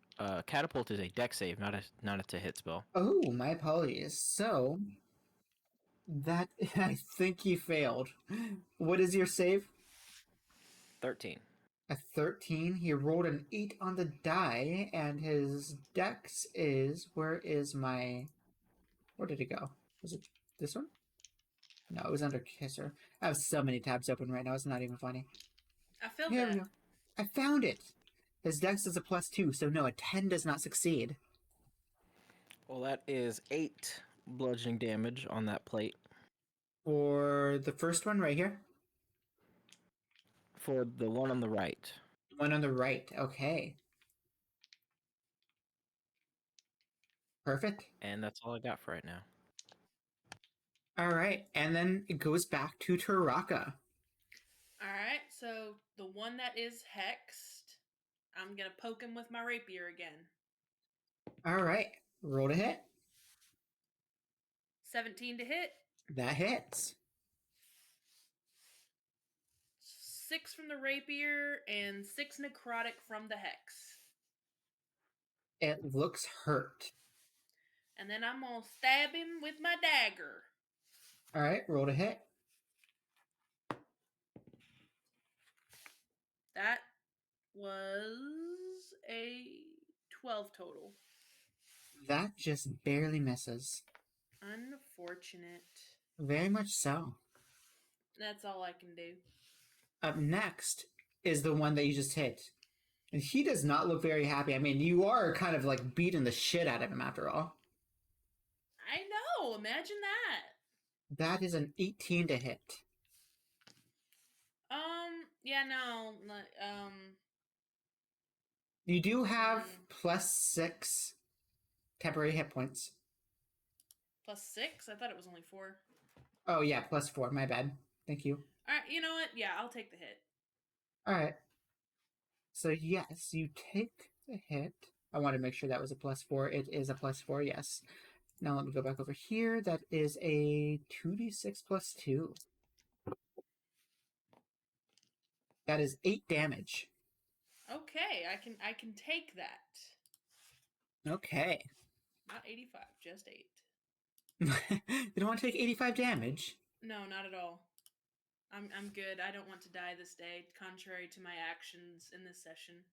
Catapult is a deck save, not a hit spell. Oh, my apologies. So that I think he failed. What is your save? 13. A 13. He rolled an 8 on the die, and his dex is... Where did it go? Was it this one? No, it was under Kisser. I have so many tabs open right now, it's not even funny. I feel Here that. we go. I found it! His dex is a +2, so no, a 10 does not succeed. Well, that is 8 bludgeoning damage on that plate. For the first one right here? For the one on the right. One on the right, okay. Perfect. And that's all I got for right now. Alright, and then it goes back to Taraka. Alright, so the one that is hexed, I'm gonna poke him with my rapier again. Alright, roll to hit. 17 to hit. That hits. 6 from the rapier and 6 necrotic from the hex. It looks hurt. And then I'm gonna stab him with my dagger. Alright, roll to hit. That was a 12 total. That just barely misses. Unfortunate. Very much so. That's all I can do. Up next is the one that you just hit. And he does not look very happy. I mean, you are kind of like beating the shit out of him after all. I know, imagine that. That is an 18 to hit. Yeah, no. You do have Mm. +6 temporary hit points. +6? I thought it was only 4. Oh yeah, +4. My bad. Thank you. All right, you know what? Yeah, I'll take the hit. All right. So yes, you take the hit. I want to make sure that was a +4. It is a +4. Yes. Now let me go back over here. That is a 2d6 + 2. That is 8 damage. Okay, I can take that. Okay. Not 85, just 8. You don't want to take 85 damage. No, not at all. I'm good. I don't want to die this day, contrary to my actions in this session.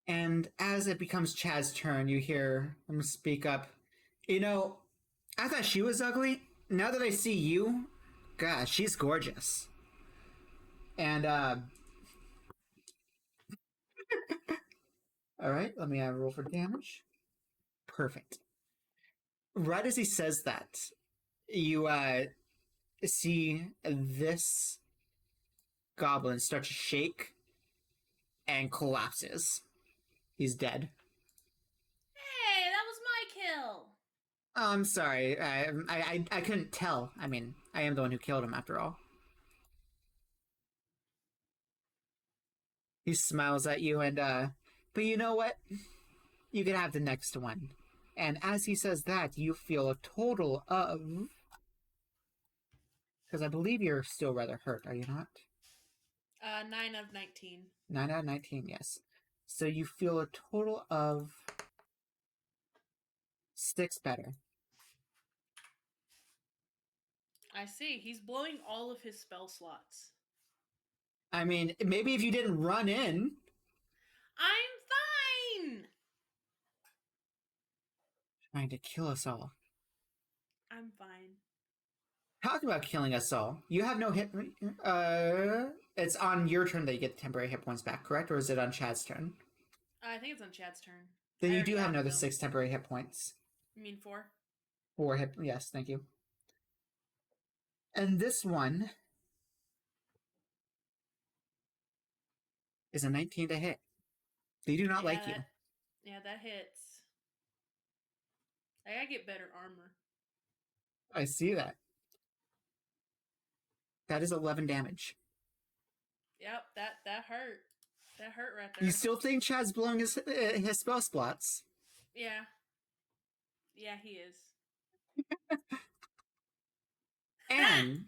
And as it becomes Chad's turn, you hear him speak up. You know, I thought she was ugly. Now that I see you, gosh, she's gorgeous. And, alright, let me roll for damage. Perfect. Right as he says that, you, see this goblin start to shake and collapses. He's dead. Hey, that was my kill. Oh, I'm sorry. I couldn't tell. I mean, I am the one who killed him after all. He smiles at you and, but you know what? You can have the next one. And as he says that, you feel a total of. Because I believe you're still rather hurt, are you not? 9 of 19. 9 out of 19, yes. So you feel a total of 6 better. I see. He's blowing all of his spell slots. I mean, maybe if you didn't run in. I'm fine. Trying to kill us all. I'm fine. Talk about killing us all. You have no hit. It's on your turn that you get the temporary hit points back, correct? Or is it on Chad's turn? I think it's on Chad's turn. Then I you already do have added another them. 6 temporary hit points. You mean 4? 4 hit. Yes, thank you. And this one is a 19 to hit. They do not like you. Yeah, that hits. I gotta get better armor. I see that. That is 11 damage. Yep, that hurt. That hurt right there. You still think Chad's blowing his spell slots? Yeah. Yeah, he is. And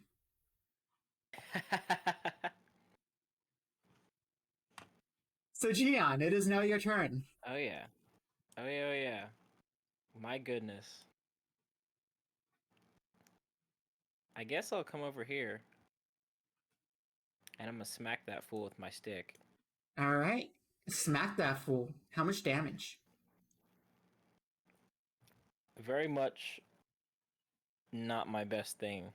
so, Gian, it is now your turn. Oh yeah. Oh yeah, oh yeah. My goodness. I guess I'll come over here. And I'm gonna smack that fool with my stick. All right. Smack that fool. How much damage? Very much not my best thing.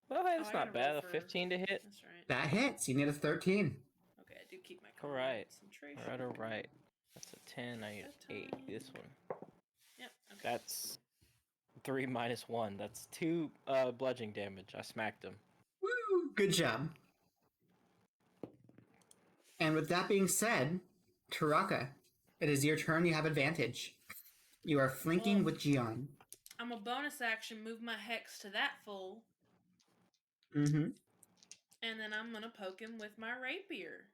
Well, hey, that's I gotta not bad. roll A for- 15 to hit. That's right. That hits. You need a 13. Okay, I do keep my Alright. concentration. Alright. That's a 10. I need an 8. This one. Yep. Okay. That's 3 minus 1. That's 2 bludgeoning damage. I smacked him. Woo! Good job. And with that being said, Taraka, it is your turn. You have advantage. You are flanking Well- with Gian. I'm a bonus action move my hex to that fool, Mm-hmm. and then I'm gonna poke him with my rapier.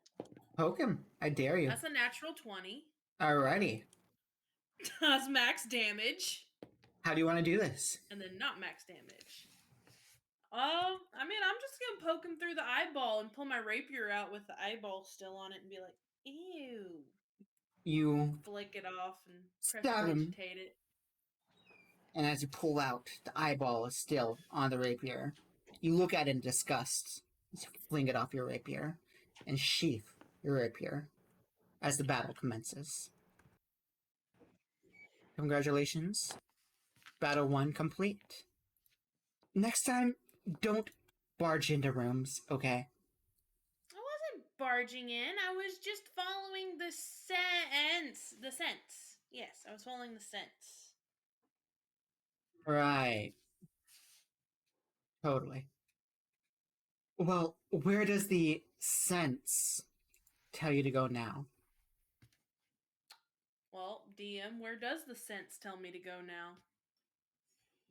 Poke him. I dare you. That's a natural 20. Alrighty. Does max damage, How do you want to do this? and then not max damage. I mean, I'm just gonna poke him through the eyeball and pull my rapier out with the eyeball still on it and be like, ew. You Flick it off and Stab him. prestidigitate it. And as you pull out, the eyeball is still on the rapier. You look at it in disgust. You fling it off your rapier and sheath your rapier as the battle commences. Congratulations. Battle 1 complete. Next time, don't barge into rooms, okay? I wasn't barging in. I was just following the sense. The sense. Yes, I was following the sense. Right. Totally. Well, where does the sense tell you to go now? Well, DM, where does the sense tell me to go now?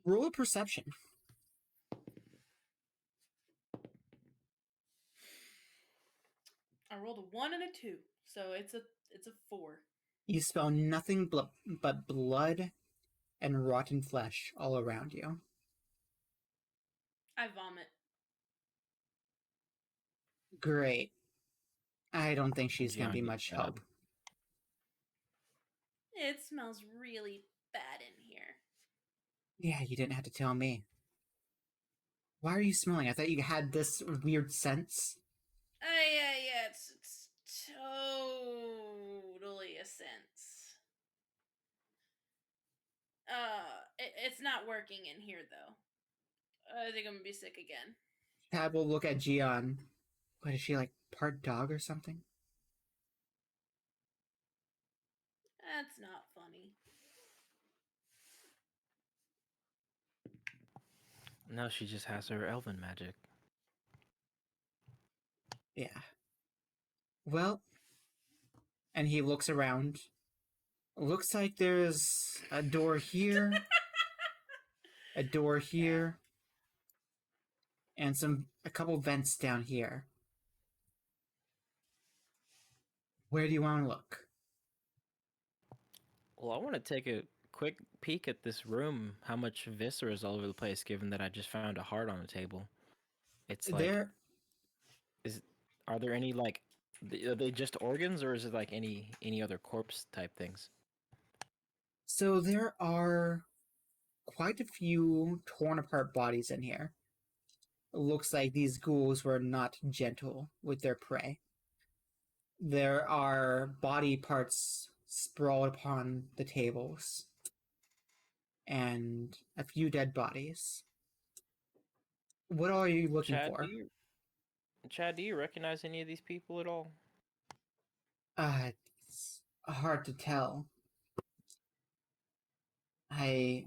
Roll a perception. I rolled a 1 and a 2, so it's a 4. You smell nothing but blood and rotten flesh all around you. I vomit. Great. I don't think she's going to be Gian much gets help. It smells really bad in here. Yeah, you didn't have to tell me. Why are you smelling? I thought you had this weird sense. Yeah, it's totally a sense. It's not working in here though. I think I'm gonna be sick again. Tab will look at Gian. What is she, like, part dog or something? That's not funny. No, she just has her elven magic. Yeah. Well, and he looks around. Looks like there's a door here, a door here, and a couple vents down here. Where do you want to look? Well, I want to take a quick peek at this room. How much viscera is all over the place, given that I just found a heart on the table. It's like, There, are there any like, are they just organs, or is it like any other corpse type things? so there are quite a few torn apart bodies in here. It looks like these ghouls were not gentle with their prey. There are body parts sprawled upon the tables, and a few dead bodies. What are you looking Chad, for? Do you recognize any of these people at all? It's hard to tell. I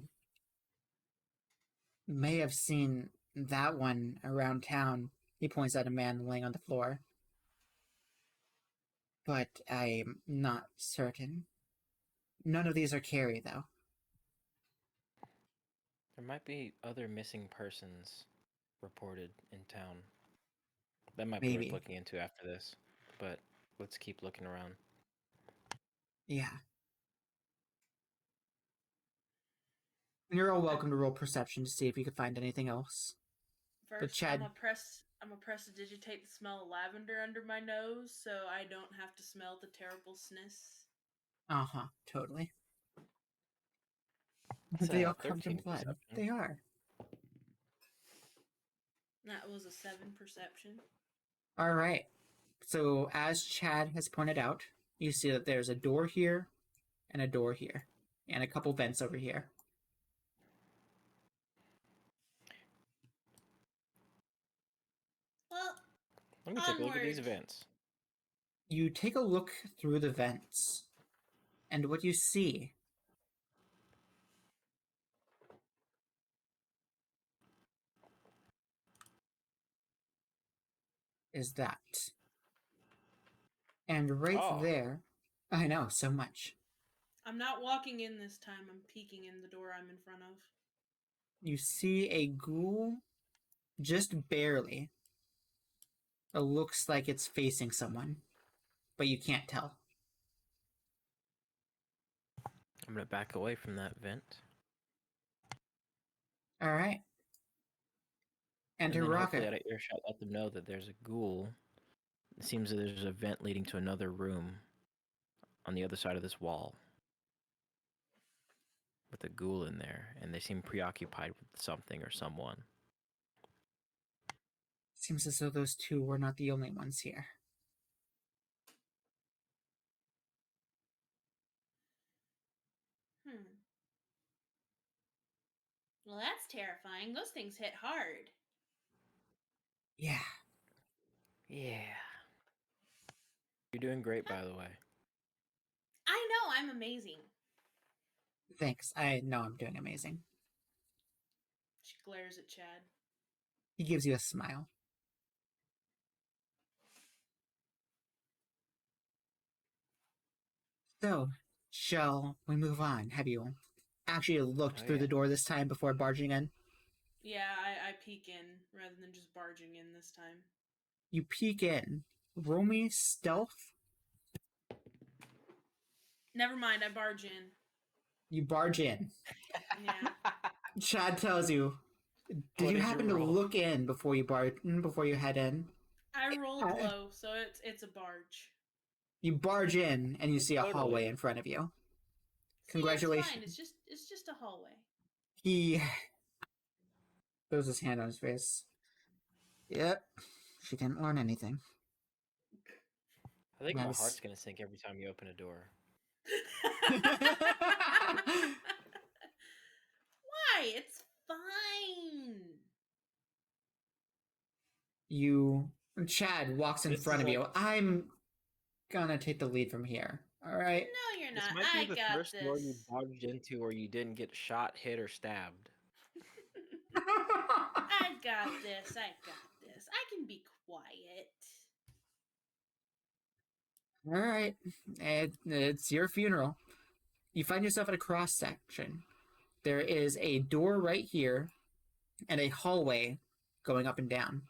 may have seen that one around town. He points at a man laying on the floor. But I'm not certain. None of these are Carrie, though. There might be other missing persons reported in town. That might be worth Maybe. looking into after this, but let's keep looking around. Yeah. You're all welcome to roll perception to see if you can find anything else. First, Chad- I'm gonna press to digitate the smell of lavender under my nose, so I don't have to smell the terrible sniss. Uh-huh, totally. It's They all a come from 13 blood. perception. They are. That was a 7 perception. Alright. So, as Chad has pointed out, you see that there's a door here, and a door here, and a couple vents over here. Well, Let me take a look at these onward. events. You take a look through the vents, and what you see is that. And right Oh. there, I know, so much. I'm not walking in this time. I'm peeking in the door I'm in front of. You see a ghoul, just barely. It looks like it's facing someone, but you can't tell. I'm gonna back away from that vent. Alright. And Enter then hopefully Rocket. at an earshot let them know that there's a ghoul. It seems that there's a vent leading to another room on the other side of this wall. With a ghoul in there, and they seem preoccupied with something or someone. Seems as though those two were not the only ones here. Well, that's terrifying. Those things hit hard. Yeah. Yeah. You're doing great, by the way. I know, I'm amazing. Thanks. I know I'm doing amazing. She glares at Chad. He gives you a smile. So, shall we move on? Have you actually looked Oh, through yeah. the door this time before barging in? Yeah, I peek in rather than just barging in this time. You peek in. Roll me stealth. Never mind, I barge in. You barge in. Yeah. Chad tells you, did What you did you happen to roll? look in before you before you head in? I rolled Uh, low, so it's a barge. You barge in and you see a Totally. hallway in front of you. See, it's fine. Congratulations. It's just a hallway. He throws his hand on his face. Yep, she didn't learn anything. I think That my was- heart's gonna sink every time you open a door. Why? It's fine. Chad walks in This front is of you. like- I'm gonna take the lead from here. All right. No, you're This not. might be I the got first door you this. barged into where you didn't get shot, hit, or stabbed. I got this. I got this. I can be quiet. All right. It's your funeral. You find yourself at a cross section. There is a door right here and a hallway going up and down.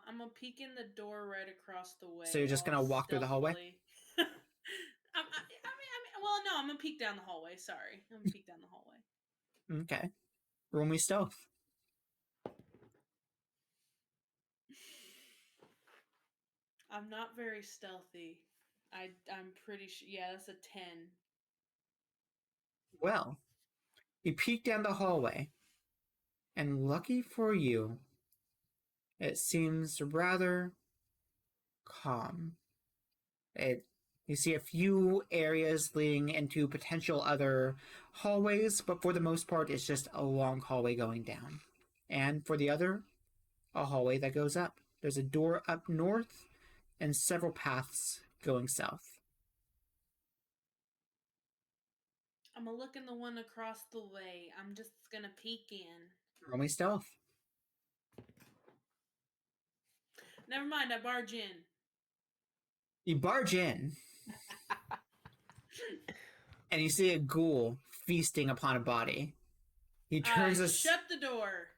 I'm gonna peek in the door right across the way. So you're just all gonna walk through the hallway? stealthily. Well, no, I'm gonna peek down the hallway. Sorry, I'm gonna peek down the hallway. Okay. Roll me stealth. I'm not very stealthy. I'm pretty sure. Yeah, that's a 10. Well, you peek down the hallway, and lucky for you, it seems rather calm. You see a few areas leading into potential other hallways, but for the most part, it's just a long hallway going down. And for the other, a hallway that goes up. There's a door up north and several paths going south. I'm gonna look in the one across the way. I'm just gonna peek in. Roll me stealth. Never mind, I barge in. You barge in, and you see a ghoul feasting upon a body. He turns I a shut the door.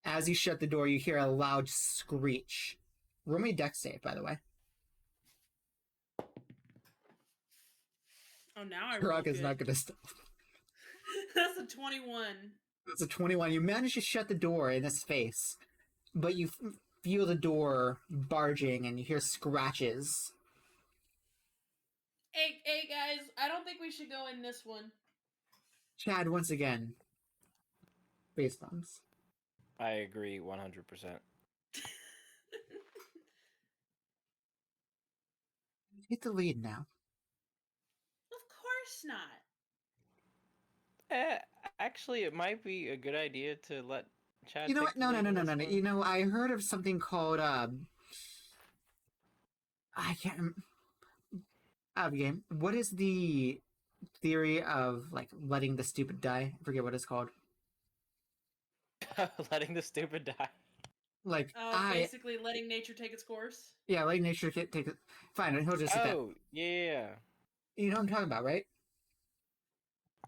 As you shut the door, you hear a loud screech. Roll me dex save, by the way. Oh, now I roll Turok is good. not going to stop. That's a 21. That's a 21. You manage to shut the door in his face, but you feel the door barging and you hear scratches. Hey guys, I don't think we should go in this one. Chad, once again, face bumps. I agree 100%. Get the lead now. Of course not. Eh, actually, it might be a good idea to let Chad. You know take what? the No. lead in this one. You know, I heard of something called, I can't game. What is the theory of, like, letting the stupid die? I forget what it's called. Letting the stupid die. Like, Basically letting nature take its course. Yeah, letting nature take it. Fine, he'll just sit that. Oh, yeah. You know what I'm talking about, right?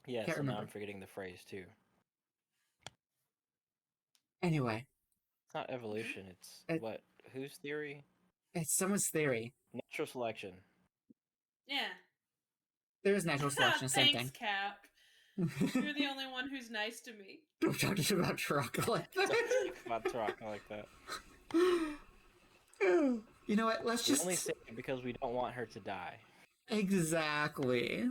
Yes, Can't and now remember. I'm forgetting the phrase too. Anyway, It's not evolution, it's It- what? Whose theory? it's someone's theory. Natural selection. Yeah. There is natural selection, same Thanks, thing. Cap. You're the only one who's nice to me. Don't talk to you about truck like About Turok, I like that. You know what? Let's We just only say it because we don't want her to die. exactly. All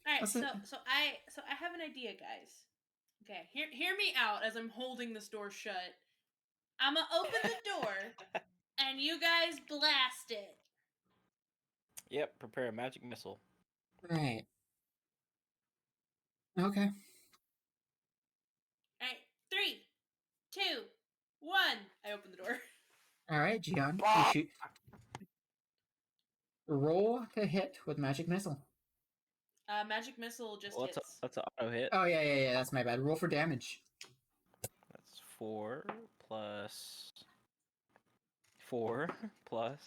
right, That's so it. I have an idea, guys. Okay, hear me out as I'm holding this door shut. I'm gonna open the door, and you guys blast it. Yep, prepare a magic missile. Right. Okay. All right, 3, 2, 1. I open the door. All right, Gian. You shoot. Roll to hit with magic missile. Magic missile just Well, hits. that's an auto hit. Oh yeah. That's my bad. Roll for damage. That's 4 plus 4 plus.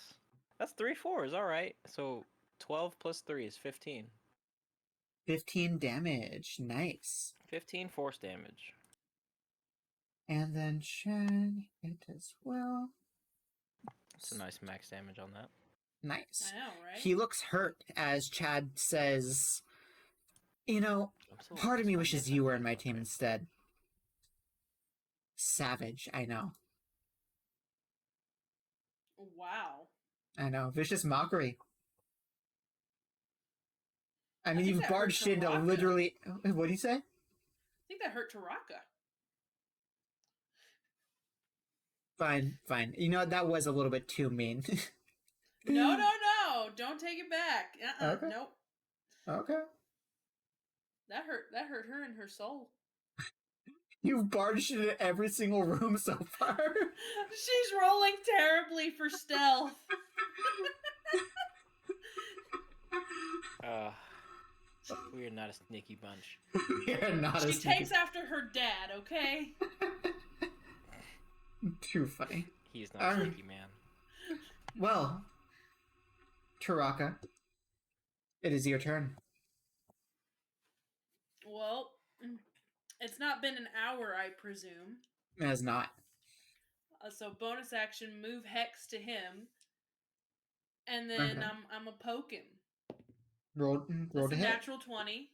That's 3 4s. All right. So 12 plus 3 is 15. 15 damage. Nice. 15 force damage. And then Chad hit as well. That's a nice max damage on that. Nice. I know, right? He looks hurt as Chad says, "You know, part of me wishes you were in my team instead." Savage, I know. Wow. I know. Vicious mockery. I mean, think you've that hurt barged into Taraka. literally. What do you say? I think that hurt Taraka. Fine, fine. You know what? That was a little bit too mean. No, no, no! Don't take it back. Okay. Nope. Okay. That hurt her in her soul. You've barged into every single room so far. She's rolling terribly for stealth. We are not a sneaky bunch. You're not She a takes after her dad, okay? Too funny. He's not a sneaky man. Well, Taraka, it is your turn. Well, it's not been an hour, I presume. It has not. So bonus action, move Hex to him, and then Okay. I'm a poke him. Roll That's to a hit. natural 20.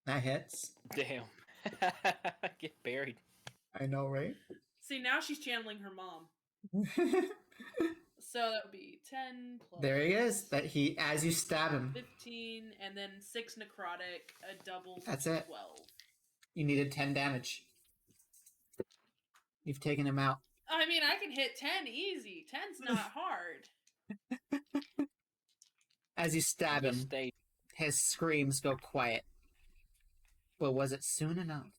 That hits. Damn. Get buried. I know, right? See, now she's channeling her mom. So that would be 10 plus. There he is. That he, as you stab him, 15, and then 6 necrotic, a double. That's it. 12. you needed 10 damage. You've taken him out. I mean, I can hit 10 easy. 10's not hard. As you stab Just him, stay. his screams go quiet. But was it soon enough?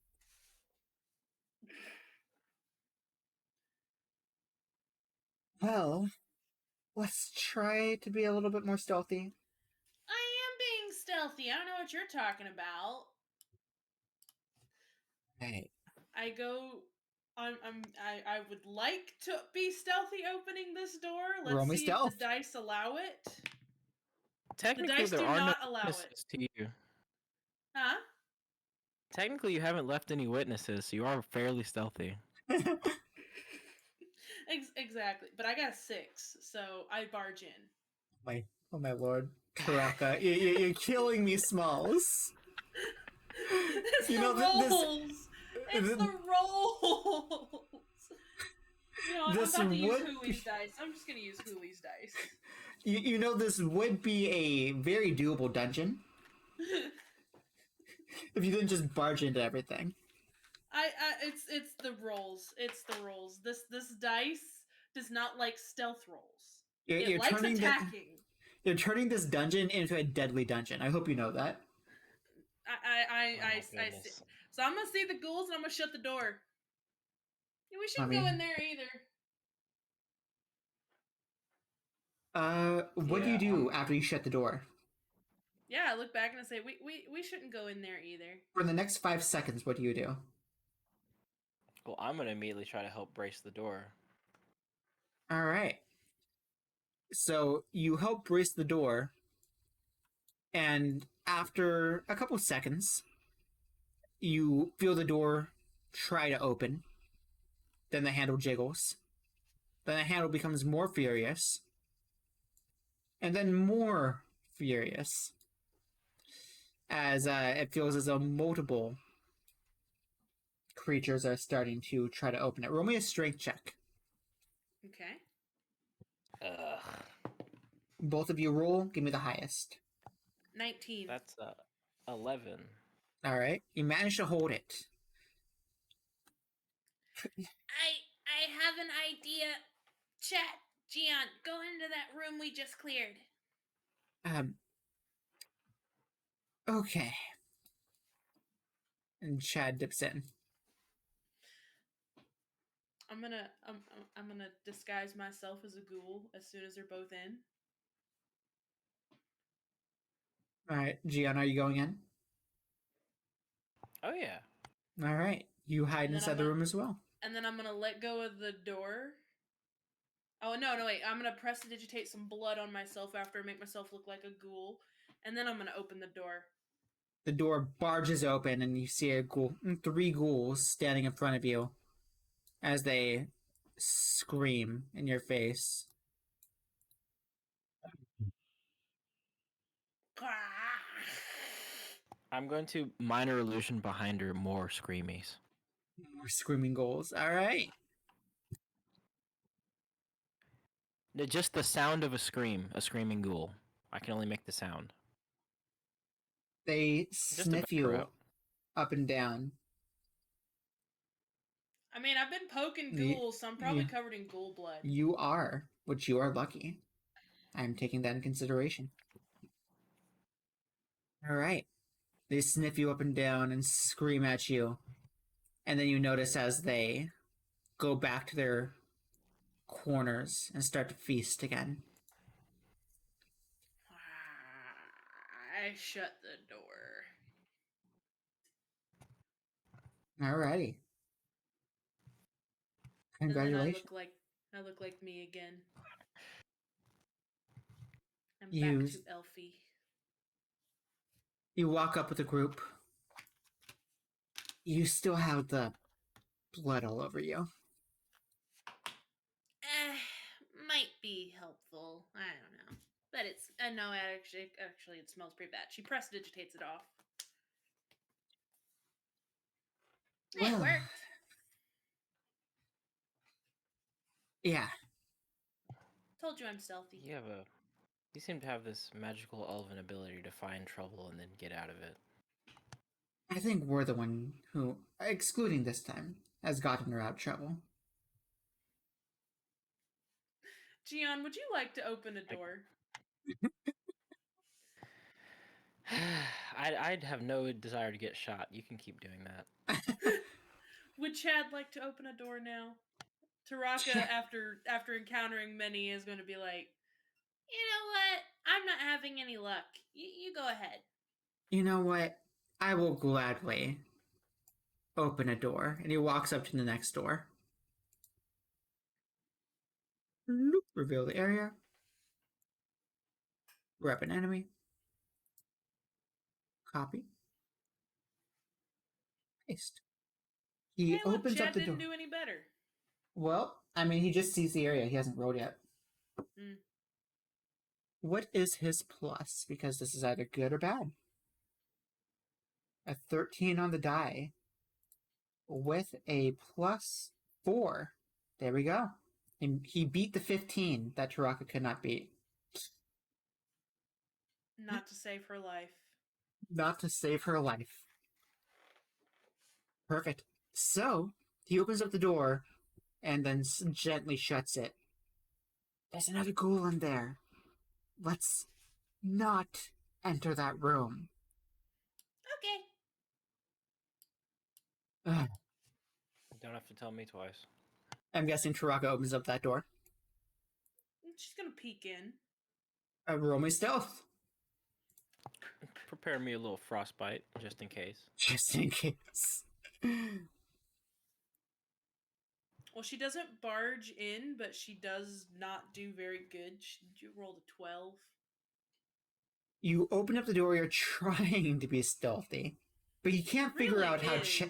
Well, let's try to be a little bit more stealthy. I am being stealthy. I don't know what you're talking about. Hey, I go. I would like to be stealthy opening this door. Let's Roll me see stealth. if the dice allow it. Technically, dice there do are not no allow it. witnesses to you. Huh? Technically, you haven't left any witnesses, so you are fairly stealthy. Exactly. But I got a 6, so I barge in. oh my lord, Taraka, you're killing me, Smalls. It's You the know, rolls. It's the rolls. You know, I'm This about to use would- Hooley's dice. I'm just gonna use Hooley's dice. You know, this would be a very doable dungeon if you didn't just barge into everything. It's the rolls. It's the rolls. This dice does not like stealth rolls. It likes attacking. You're turning this dungeon into a deadly dungeon. I hope you know that. I see. So I'm gonna see the ghouls and I'm gonna shut the door. Yeah, we shouldn't I go mean- in there either. What do you do after you shut the door? Yeah, I look back and I say, we shouldn't go in there either. For the next 5 seconds, what do you do? Well, I'm gonna immediately try to help brace the door. All right. So you help brace the door, and after a couple seconds, you feel the door try to open. Then the handle jiggles. Then the handle becomes more furious. And then more furious. As it feels as though multiple creatures are starting to try to open it. Roll me a strength check. Okay. Ugh. Both of you roll. Give me the highest. 19. That's 11. All right. You managed to hold it. I have an idea. Chat, Gian, go into that room we just cleared. Okay. And Chad dips in. I'm gonna disguise myself as a ghoul as soon as they're both in. All right, Gian, are you going in? Oh yeah. All right. You hide And then inside I'm the gonna- room as well. And then I'm gonna let go of the door. Oh, no, wait. I'm going to prestidigitate some blood on myself after I make myself look like a ghoul. And then I'm going to open the door. The door barges open, and you see a ghoul, 3 ghouls standing in front of you as they scream in your face. I'm going to minor illusion behind her more screamies. More screaming ghouls. All right. Just the sound of a screaming ghoul. I can only make the sound. They Just to sniff back her you up. up and down. I mean, I've been poking You- ghouls, so I'm probably you- covered in ghoul blood. You are, which you are lucky. I'm taking that in consideration. All right. They sniff you up and down and scream at you. And then you notice as they go back to their corners and start to feast again. I shut the door. Alrighty. And then Congratulations. I look like me again. I'm You- back to Elfie. You walk up with the group. You still have the blood all over you. Might be helpful. I don't know. But it's no, actually it smells pretty bad. She prestidigitates it off. It Well, worked. yeah. Told you I'm stealthy. You seem to have this magical elven ability to find trouble and then get out of it. I think we're the one who, excluding this time, has gotten her out of trouble. Gian, would you like to open a door? I'd have no desire to get shot. You can keep doing that. Would Chad like to open a door now? Taraka, Chad- after encountering many, is going to be like, you know what? I'm not having any luck. You go ahead. You know what? I will gladly open a door. And he walks up to the next door. Loop, reveal the area. Grab an enemy. Copy. Paste. He Hey, look, opens Chad up the didn't door. do any better. Well, I mean, he just sees the area. He hasn't rolled yet. Mm. What is his plus? Because this is either good or bad. A 13 on the die with a +4. There we go. And he beat the 15 that Taraka could not beat. Not to save her life. Not to save her life. Perfect. So, he opens up the door and then gently shuts it. There's another ghoul in there. Let's not enter that room. Okay. Ugh. You don't have to tell me twice. I'm guessing Taraka opens up that door. She's going to peek in. Roll me stealth. Prepare me a little frostbite, just in case. Just in case. Well, she doesn't barge in, but she does not do very good. She rolled a 12. You open up the door, you're trying to be stealthy. But you can't figure Really out how is.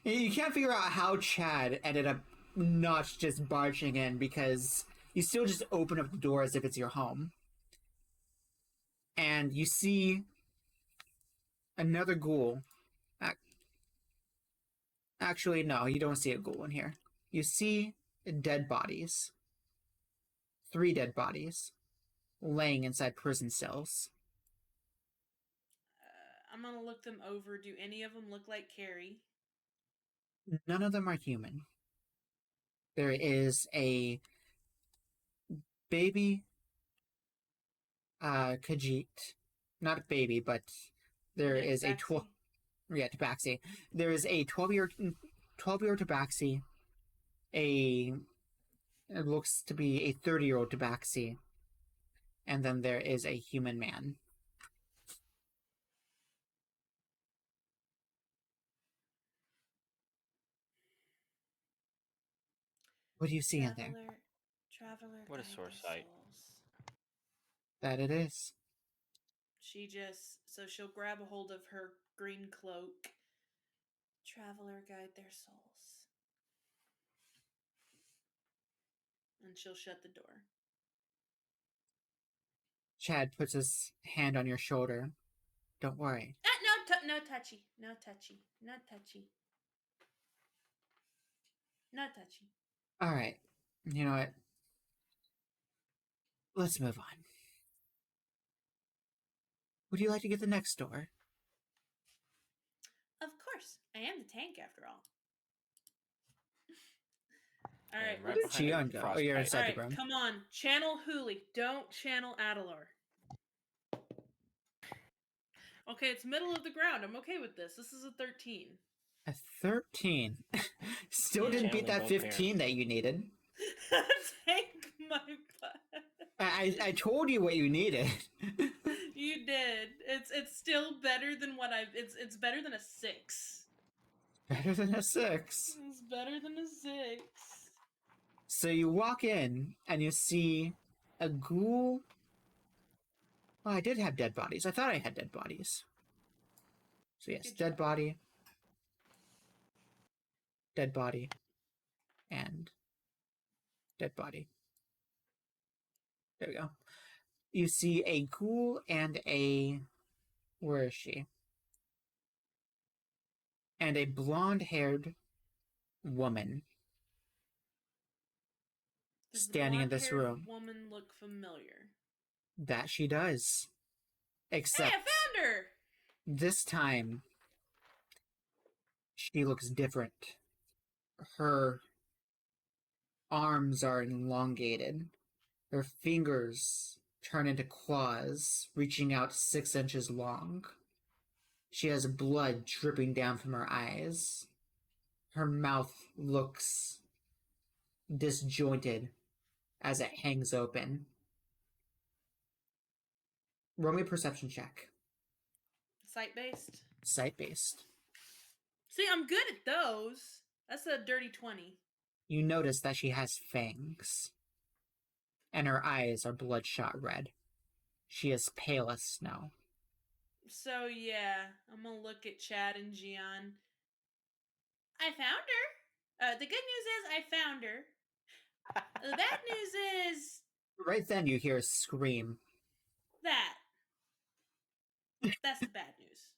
you can't figure out how Chad ended up not just barging in, because you still just open up the door as if it's your home. And you see another ghoul. Actually, no, you don't see a ghoul in here. You see dead bodies. 3 dead bodies laying inside prison cells. I'm going to look them over. Do any of them look like Carrie? None of them are human. There is a baby Khajiit. Not a baby, but there Yeah, is a Tabaxi. There is a 12-year-old Tabaxi, it looks to be a 30-year-old Tabaxi, and then there is a human man. What do you see in there? Traveler What a guide sore their sight. souls. That it is. She'll grab a hold of her green cloak. Traveler guide their souls. And she'll shut the door. Chad puts his hand on your shoulder. Don't worry. No touchy. No touchy. No touchy. No touchy. All right. You know what? Let's move on. Would you like to get the next door? Of course. I am the tank after all. All I right. am Where right did behind a Gian go? Oh, you're frostbite. inside All the right, room. come on. Channel Hooli. Don't channel Adelar. Okay, it's middle of the ground. I'm okay with this. This is a 13. A 13. Still Yeah. didn't beat Channeling that both 15 that you needed. Tank my butt. I told you what you needed. You did. It's still better than what I've. It's better than a 6. Better than a 6. It's better than a 6. So you walk in and you see a ghoul. Oh, I did have dead bodies. I thought I had dead bodies. So yes, Good dead job. body, dead body, and dead body. There we go. You see a ghoul and a... Where is she? And a blonde-haired woman Does the standing in this blonde-haired room. woman look familiar? That she does. Hey, Except I found her. this time, she looks different. Her arms are elongated. Her fingers turn into claws, reaching out 6 inches long. She has blood dripping down from her eyes. Her mouth looks disjointed as it hangs open. Roll me a perception check. Sight-based. Sight-based. See, I'm good at those. That's a dirty 20. You notice that she has fangs, and her eyes are bloodshot red. She is pale as snow. So yeah, I'm gonna look at Chad and Gian. I found her. The good news is I found her. The bad news is Right then, you hear a scream. that. That's the bad news.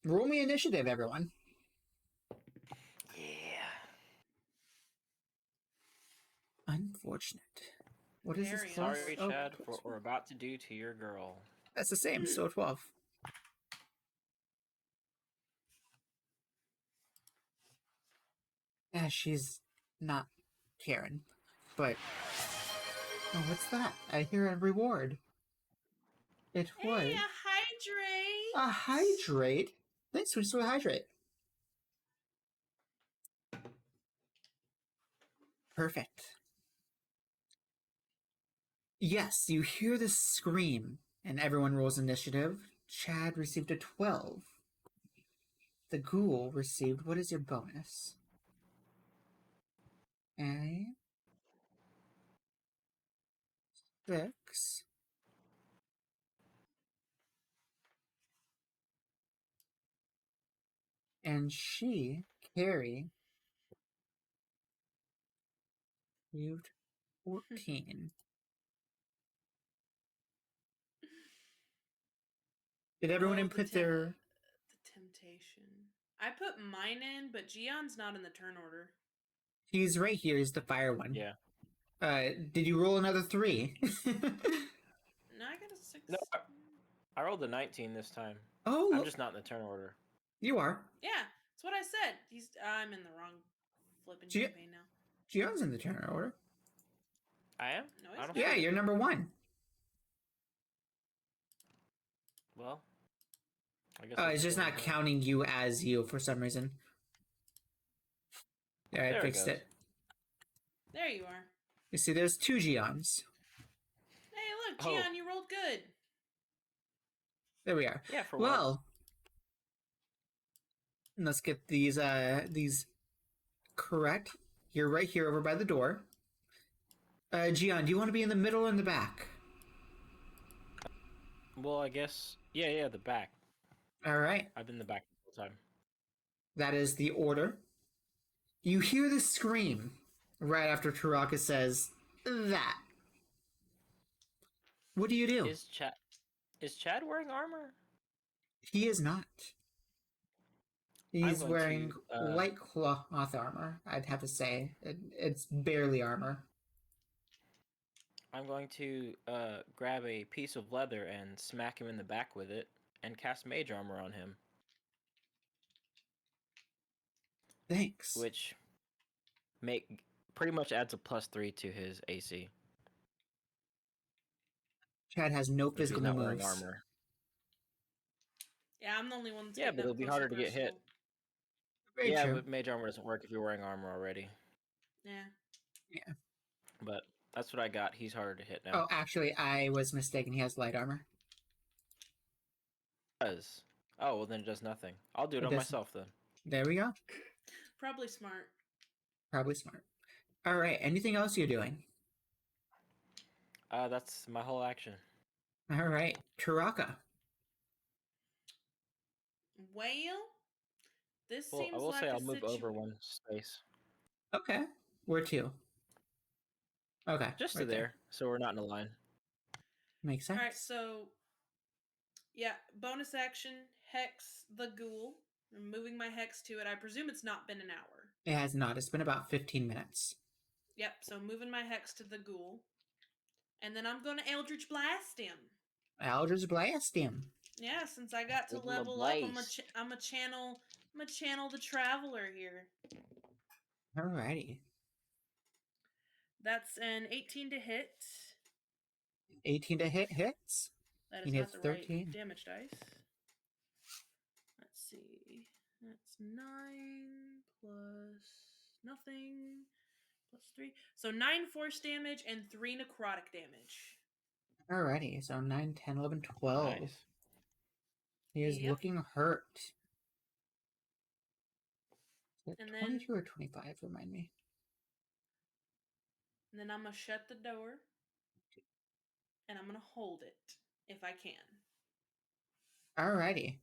Roll me initiative, everyone. Yeah. Unfortunate. What is this Very plus? Sorry, Oh, Chad, for plus what we're one. about to do to your girl. That's the same, still 12. Yeah, she's not Karen. But... Oh, what's that? I hear a reward. It was... Hey, a hydrate. A hydrate? Thanks, switch to a hydrate. Perfect. Yes, you hear the scream, and everyone rolls initiative. Chad received a 12. The ghoul received... What is your bonus? A 6. And she, Carrie, received 14. Did everyone Oh, input their... The temptation. I put mine in, but Gion's not in the turn order. He's right here. He's the fire one. Yeah. Did you roll another 3? No, I got a 6. No, I rolled a 19 this time. Oh, I'm just not in the turn order. you are. Yeah, that's what I said. I'm in the wrong flipping Gia- campaign now. Gion's in the turn order. I am? No, I he's don't not. Yeah, see it. you're number 1. Well, I guess It's just not counting you as you for some reason. Yeah, I There it fixed goes. it. There you are. You see, there's 2 Gions. Hey, look, Oh. Gian, you rolled good. There we are. Yeah, for Well, let's get these correct. You're right here over by the door. Gian, do you want to be in the middle or in the back? Well, I guess. Yeah, the back. All right. I've been in the back the whole time. That is the order. You hear the scream right after Taraka says that. What do you do? Is Chad wearing armor? He is not. I'm He's going wearing to. light cloth armor, I'd have to say. It's barely armor. I'm going to grab a piece of leather and smack him in the back with it, and cast mage armor on him, Thanks. which pretty much adds a +3 to his AC. Chad has no If he's physical not wearing moves. armor. Yeah, I'm the only one that's Yeah, getting but it'll up be close harder and to get hit. personal. Very Yeah, true. but mage armor doesn't work if you're wearing armor already. Yeah. But that's what I got. He's harder to hit now. Oh, actually, I was mistaken. He has light armor. Does. Oh, well then it does nothing. I'll do it It on does- myself then. There we go. Probably smart. Probably smart. All right. Anything else you're doing? That's my whole action. All right. Taraka. Well, this Well, seems I will like say a I'll move over one space. Okay. Where to? Okay. Just to right there, so we're not in a line. Makes sense. All right, so yeah, bonus action, hex the ghoul. I'm moving my hex to it. I presume it's not been an hour. It has not. It's been about 15 minutes. Yep, so moving my hex to the ghoul. And then I'm going to Eldritch Blast him. Eldritch Blast him. Yeah, since I got to Give him a level up, blast. I'm a channel the traveler here. Alrighty. That's an 18 to hit. 18 to hit hits. That He is not hits the 13. right damage dice. Let's see. That's 9 plus nothing plus 3. So 9 force damage and 3 necrotic damage. Alrighty. So 9, 10, 11, 12. Nice. He is Yep. looking hurt. Is it And then- 22 or 25? Remind me. And then I'm going to shut the door. And I'm going to hold it if I can. Alrighty.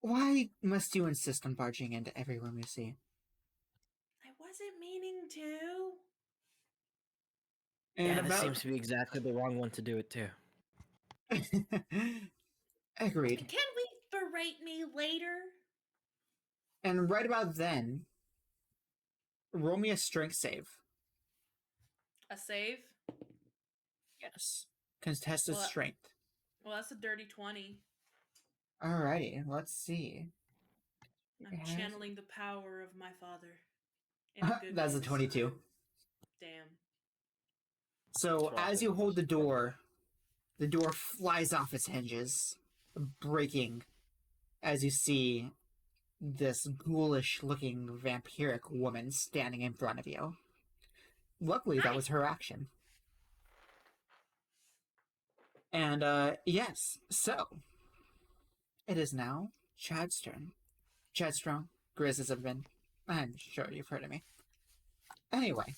Why must you insist on barging into every room you see? I wasn't meaning to. And Yeah, this about seems to be exactly the wrong one to do it too. Agreed. Can we berate me later? And right about then, roll me a strength save. A save? Yes. Contested Well, strength. Well, that's a dirty 20. Alrighty, let's see. I'm Yes. channeling the power of my father. in good That's a ways. 22. Damn. So 12 as you damage. hold the door flies off its hinges, breaking as you see this ghoulish looking vampiric woman standing in front of you. Luckily, that was her action. And, yes, so it is now Chad's turn. Chad Strong, Grizz has been. I'm sure you've heard of me. Anyway,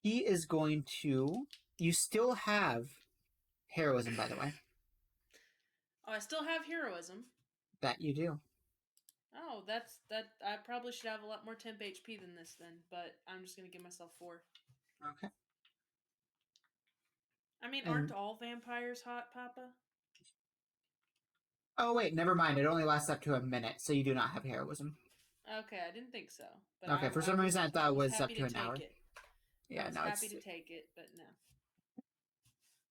he is going to. You still have heroism, by the way. Oh, I still have heroism. That you do. Oh, that. I probably should have a lot more temp HP than this then, but I'm just gonna give myself 4. Okay. I mean, And- aren't all vampires hot, Papa? Oh, wait, never mind. It only lasts up to a minute, so you do not have heroism. Okay, I didn't think so. But Okay, for some reason I thought it was up happy to an take hour. It. Yeah, I was no, happy it's. to take it, but no.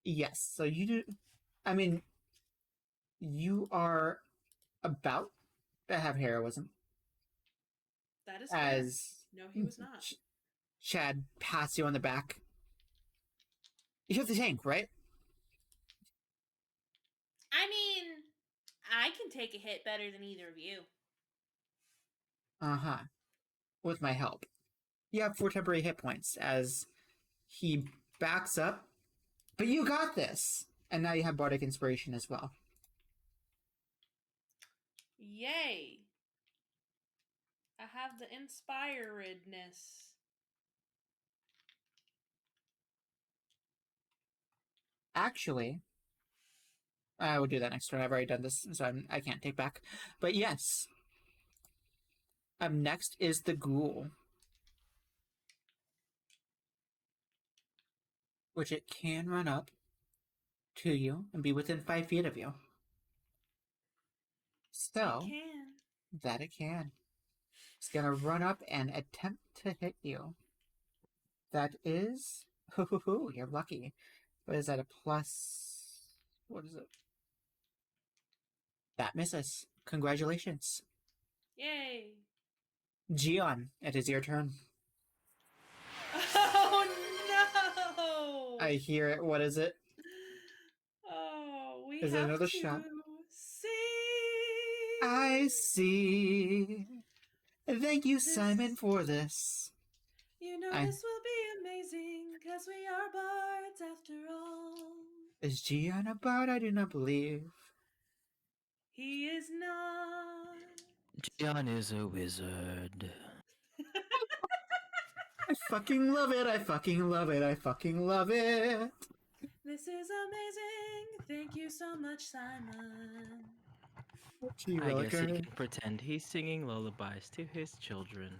Yes, so you do. I mean, you are about to have heroism. That is fair. As No, he was not. Chad pats you on the back. You have the tank, right? I mean, I can take a hit better than either of you. Uh-huh. With my help. You have 4 temporary hit points as he backs up. But you got this! And now you have Bardic Inspiration as well. Yay! have the inspiredness. Actually, I will do that next turn. I've already done this, so I can't take back. But yes. Next is the ghoul, which it can run up to you and be within 5 feet of you. So, It can. that it can. It's gonna run up and attempt to hit you. That is... you're lucky. What is that, a plus... What is it? That misses. Congratulations. Yay. Gion, it is your turn. Oh no! I hear it. What is it? Oh, we Is it have another to shot? see. I see. Thank you, This- Simon, for this. You know I- this will be amazing, cause we are bards after all. Is Gion a bard? I do not believe. He is not. Gian is a wizard. I fucking love it. I fucking love it. I fucking love it. This is amazing. Thank you so much, Simon. I guess he Williker. can pretend he's singing lullabies to his children.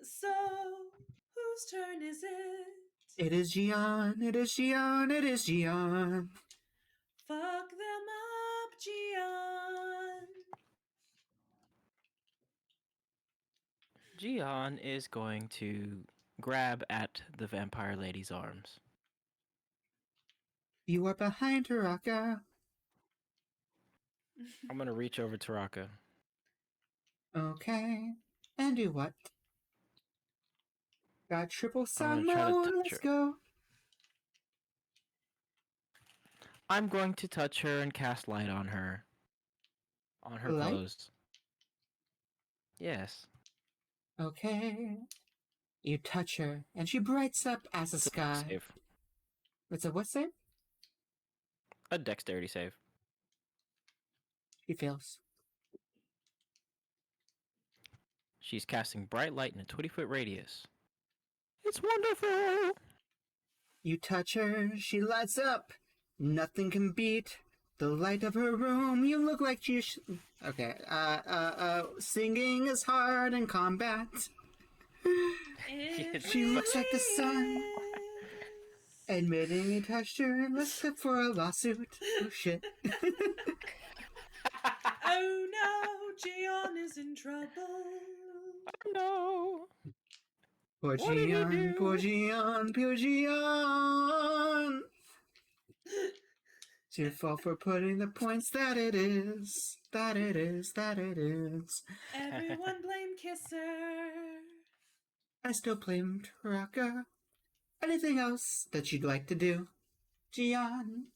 So, whose turn is it? It is Gion. It is Gion. It is Gion. Fuck them up, Gian. Gian is going to grab at the vampire lady's arms. You are behind Taraka. I'm gonna reach over to Raka. Okay. And do what? Got triple I'm gonna try to summon. touch Let's her. go. I'm going to touch her and cast light on her. On her Light? clothes. Yes. Okay. You touch her, and she brights up as a It's a sky. save. It's a what save? A dexterity save. She fails. She's casting bright light in a 20-foot radius. It's wonderful! You touch her, she lights up. Nothing can beat the light of her room. You look like she's... Okay, singing is hard in combat. It She looks like the sun. is. Admitting you touched her, let's clip for a lawsuit. Oh shit. Oh no, Gian is in trouble. No! Poor What did he Gian, do? poor Gian, poor Gian. It's your fault for putting the points that it is. That it is, that it is. Everyone blame Kisser. I still blame Taraka. Anything else that you'd like to do, Gian?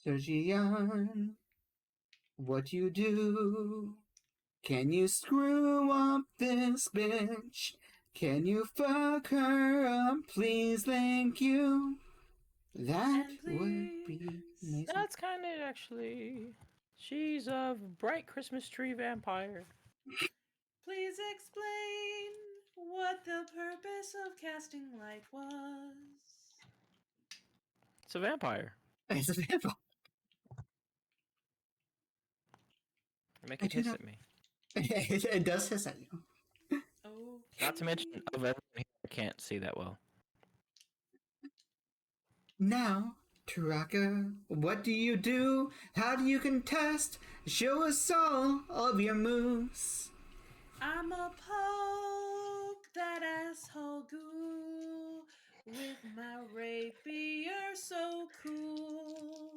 So Gian, what you do? Can you screw up this bitch? Can you fuck her up, please? Thank you. That And would be please. amazing. That's kind of actually... She's a bright Christmas tree vampire. Please explain what the purpose of casting light was. It's a vampire. It's a vampire. Make I it do hiss not- at me. It does hiss at you. Okay. Not to mention, of everyone here, I can't see that well. Now, Taraka, what do you do? How do you contest? Show us all of your moves. I'ma poke that asshole ghoul with my rapier so cool.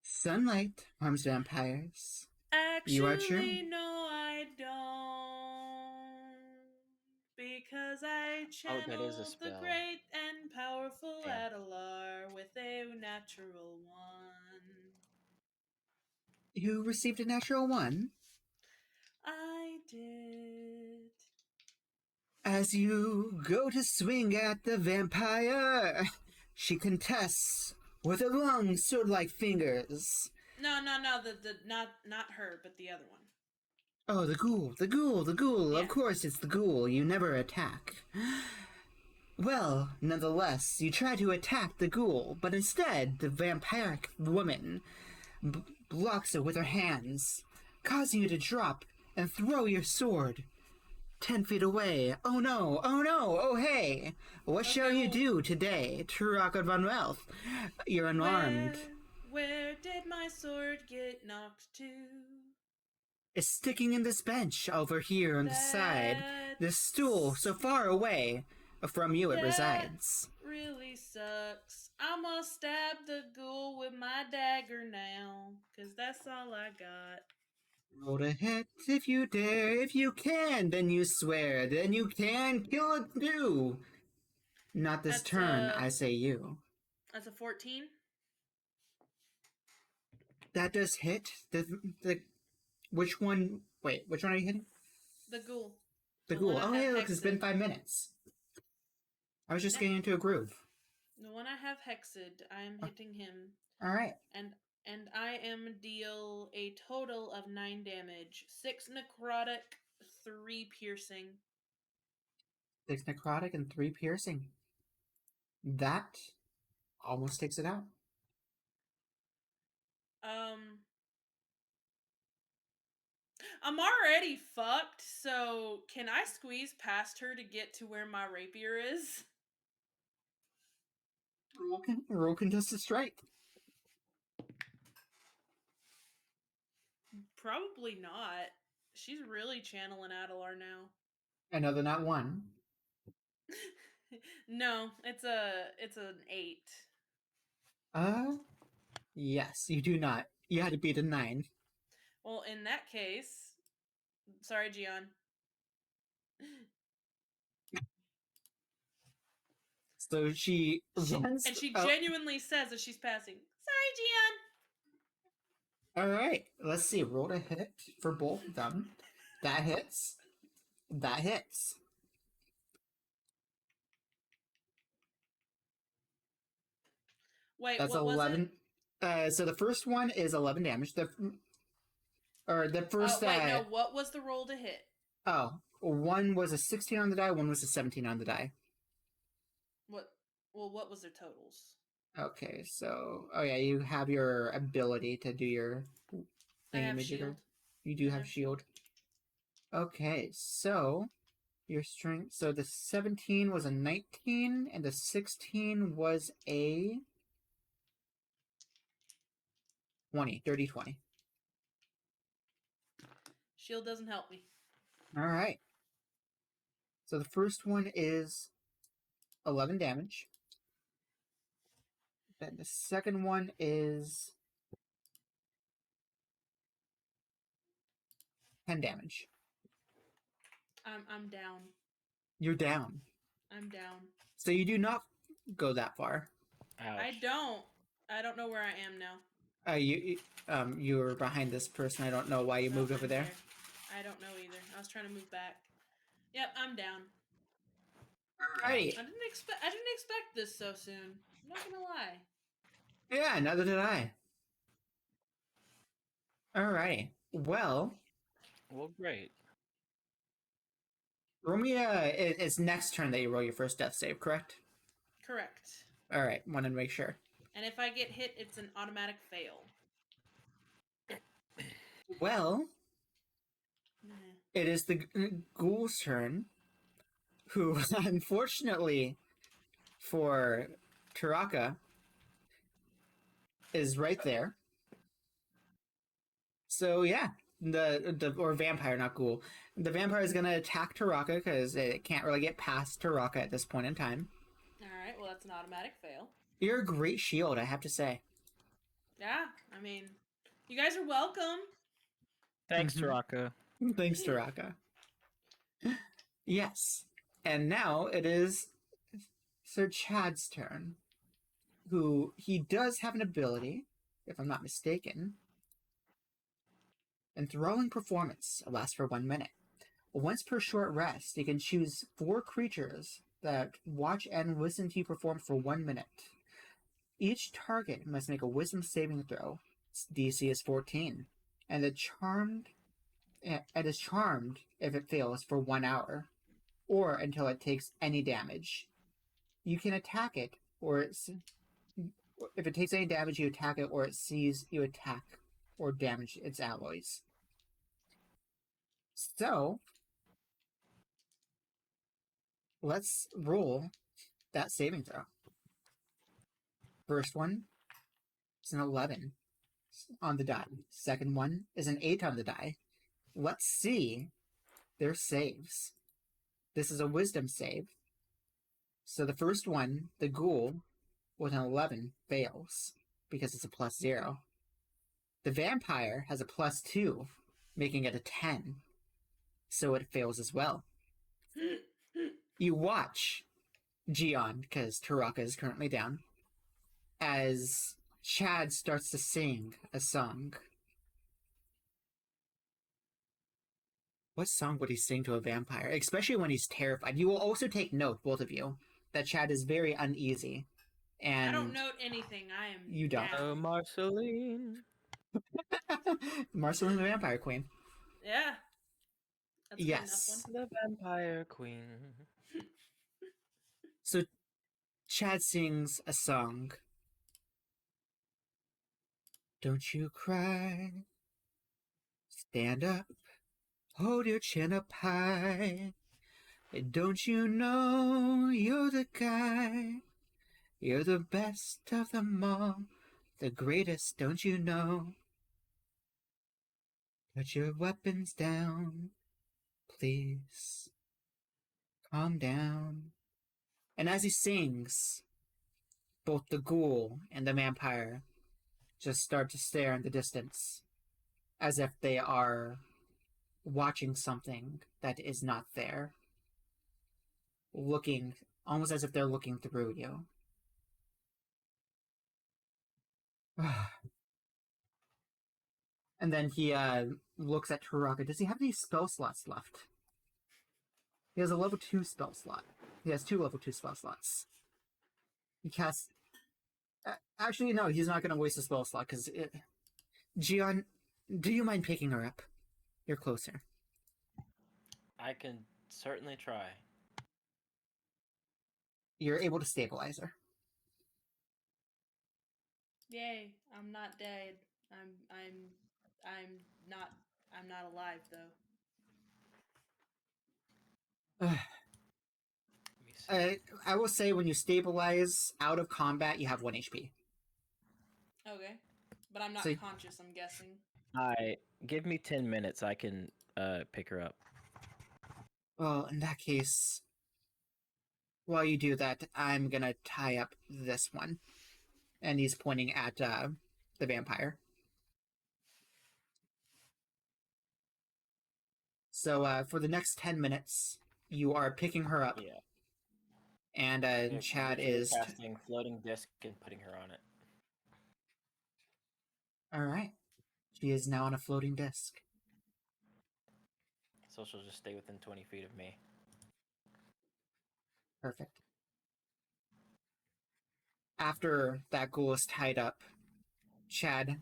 Sunlight harms vampires. Actually, You are true. no, I don't. Because I Oh, that is a channeled the spell. great and powerful Damn. Adelar with a natural one. You received a natural one. I did. As you go to swing at the vampire, she contests with her long sword-like fingers. No, the not her, but the other one. Oh, the ghoul, the ghoul, the ghoul. Yeah. Of course it's the ghoul. You never attack. Well, nonetheless, you try to attack the ghoul, but instead the vampiric woman blocks it with her hands, causing you to drop and throw your sword 10 feet away. Oh no, oh no, oh hey. What shall you well, do today, Turaka von Wealth? You're unarmed. Where did my sword get knocked to? It's sticking in this bench over here on the side. This stool so far away from you it resides. Really sucks. I'm gonna stab the ghoul with my dagger now, 'cause that's all I got. Roll to hit if you dare, if you can, then you swear, then you can kill it too. Not this That's, turn, I say you. That's a 14. That does hit. Which one? Wait, which one are you hitting? The ghoul. The The ghoul. one I Oh, have yeah, look, it's been hexed. 5 minutes. I was just Yeah. getting into a groove. The one I have hexed, I am hitting him, Alright. and I am deal a total of 9 damage, 6 necrotic, 3 piercing. 6 necrotic and 3 piercing. That almost takes it out. I'm already fucked, so can I squeeze past her to get to where my rapier is? Roll contested strike. Probably not. She's really channeling Adelar now. Another not one. No, it's an 8. Yes, you do not. You had to beat a 9. Well, in that case, sorry, Gian. So she runs. And she genuinely says as she's passing, "Sorry, Gian." Alright, let's see. Roll to hit for both of them. That hits. That hits. Wait, That's what 11. was it? So the first one is 11 damage. The first. Wait, no. What was the roll to hit? Oh, one was a 16 on the die, one was a 17 on the die. What? Well, what was their totals? Okay, so yeah, you have your ability to do your I have thingamajigger. shield. You do have shield. Okay, so your strength. So the 17 was a 19, and the 16 was a 20. Dirty 20. Shield doesn't help me. All right. So the first one is 11 damage. Then the second one is 10 damage. I'm down. You're down. I'm down. So you do not go that far. Ouch. I don't know where I am now. You were behind this person. I don't know why you moved over there. I don't know either. I was trying to move back. Yep, I'm down. Alrighty. I didn't expect this so soon. I'm not gonna lie. Yeah, neither did I. Alrighty. Well, Great. roll me it's next turn that you roll your first death save, correct? Correct. Alright, wanted to make sure. And if I get hit, it's an automatic fail. Well, it is the ghoul's turn, who, unfortunately for Taraka, is right there. So yeah, or vampire, not ghoul. The vampire is gonna attack Taraka because it can't really get past Taraka at this point in time. Alright, well that's an automatic fail. You're a great shield, I have to say. Yeah, I mean, you guys are welcome. Thanks, Taraka. Thanks, Taraka. Yes. And now it is Sir Chad's turn, who he does have an ability, if I'm not mistaken. Enthralling performance lasts for 1 minute. Once per short rest, you can choose 4 creatures that watch and listen to you perform for 1 minute. Each target must make a wisdom saving throw. Its DC is 14. And it is charmed if it fails for 1 hour, or until it takes any damage. You can attack it, or if it takes any damage, you attack it, or it sees you attack or damage its alloys. So, let's roll that saving throw. First one is an 11 on the die. Second one is an 8 on the die. Let's see their saves. This is a wisdom save. So the first one, the ghoul, with an 11, fails because it's a +0. The vampire has a +2, making it a 10. So it fails as well. You watch Gion, because Taraka is currently down, as Chad starts to sing a song. What song would he sing to a vampire? Especially when he's terrified. You will also take note, both of you, that Chad is very uneasy. And I don't note anything. I am. You don't. Oh, down. Marceline. Marceline the Vampire Queen. Yeah. That's Yes. a good enough The vampire queen. So Chad sings a song. Don't you cry. Stand up. Hold your chin up high. Don't you know you're the guy? You're the best of them all. The greatest, don't you know? Put your weapons down, please. Calm down. And as he sings, both the ghoul and the vampire just start to stare in the distance, as if they are watching something that is not there. Looking, almost as if they're looking through you. And then he looks at Taraka. Does he have any spell slots left? He has a level 2 spell slot. He has 2 level 2 spell slots. He casts... actually, no, he's not going to waste a spell slot, because... Gion, do you mind picking her up? You're closer. I can certainly try. You're able to stabilize her. Yay! I'm not dead. I'm not alive though. Let me see. I will say when you stabilize out of combat, you have 1 HP. Okay, but I'm not So- conscious. I'm guessing. Give me 10 minutes. I can pick her up. Well, in that case, while you do that, I'm gonna tie up this one. And he's pointing at the vampire. So for the next 10 minutes, you are picking her up. Yeah. And Chad Literally is... casting floating disc and putting her on it. Alright. She is now on a floating disc. So she'll just stay within 20 feet of me. Perfect. After that ghoul is tied up, Chad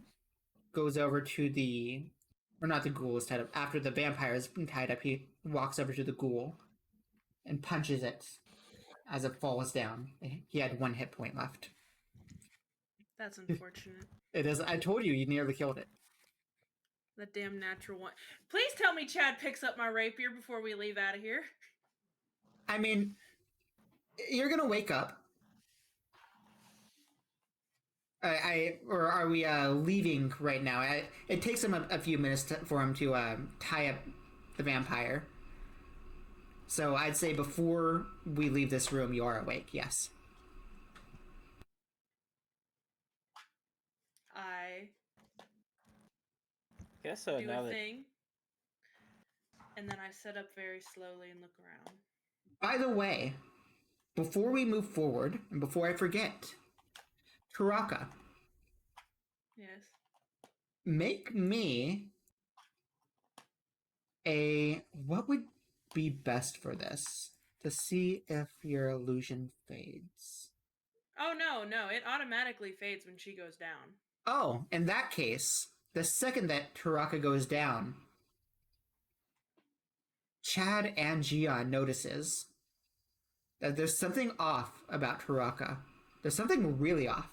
goes over to the... Or not the ghoul is tied up. After the vampire is tied up, he walks over to the ghoul and punches it as it falls down. He had 1 hit point left. That's unfortunate. It is... I told you nearly killed it. That damn natural one. Please tell me Chad picks up my rapier before we leave out of here. I mean, you're gonna wake up. Or are we leaving right now? It takes him a few minutes for him to tie up the vampire. So I'd say before we leave this room, you are awake. Yes. I Guess so. do Now a that thing, and then I sit up very slowly and look around. By the way, before we move forward and before I forget, Taraka, Yes. make me a... What would be best for this? To see if your illusion fades. Oh no, it automatically fades when she goes down. Oh, in that case, the second that Taraka goes down, Chad and Gian notices that there's something off about Taraka. There's something really off.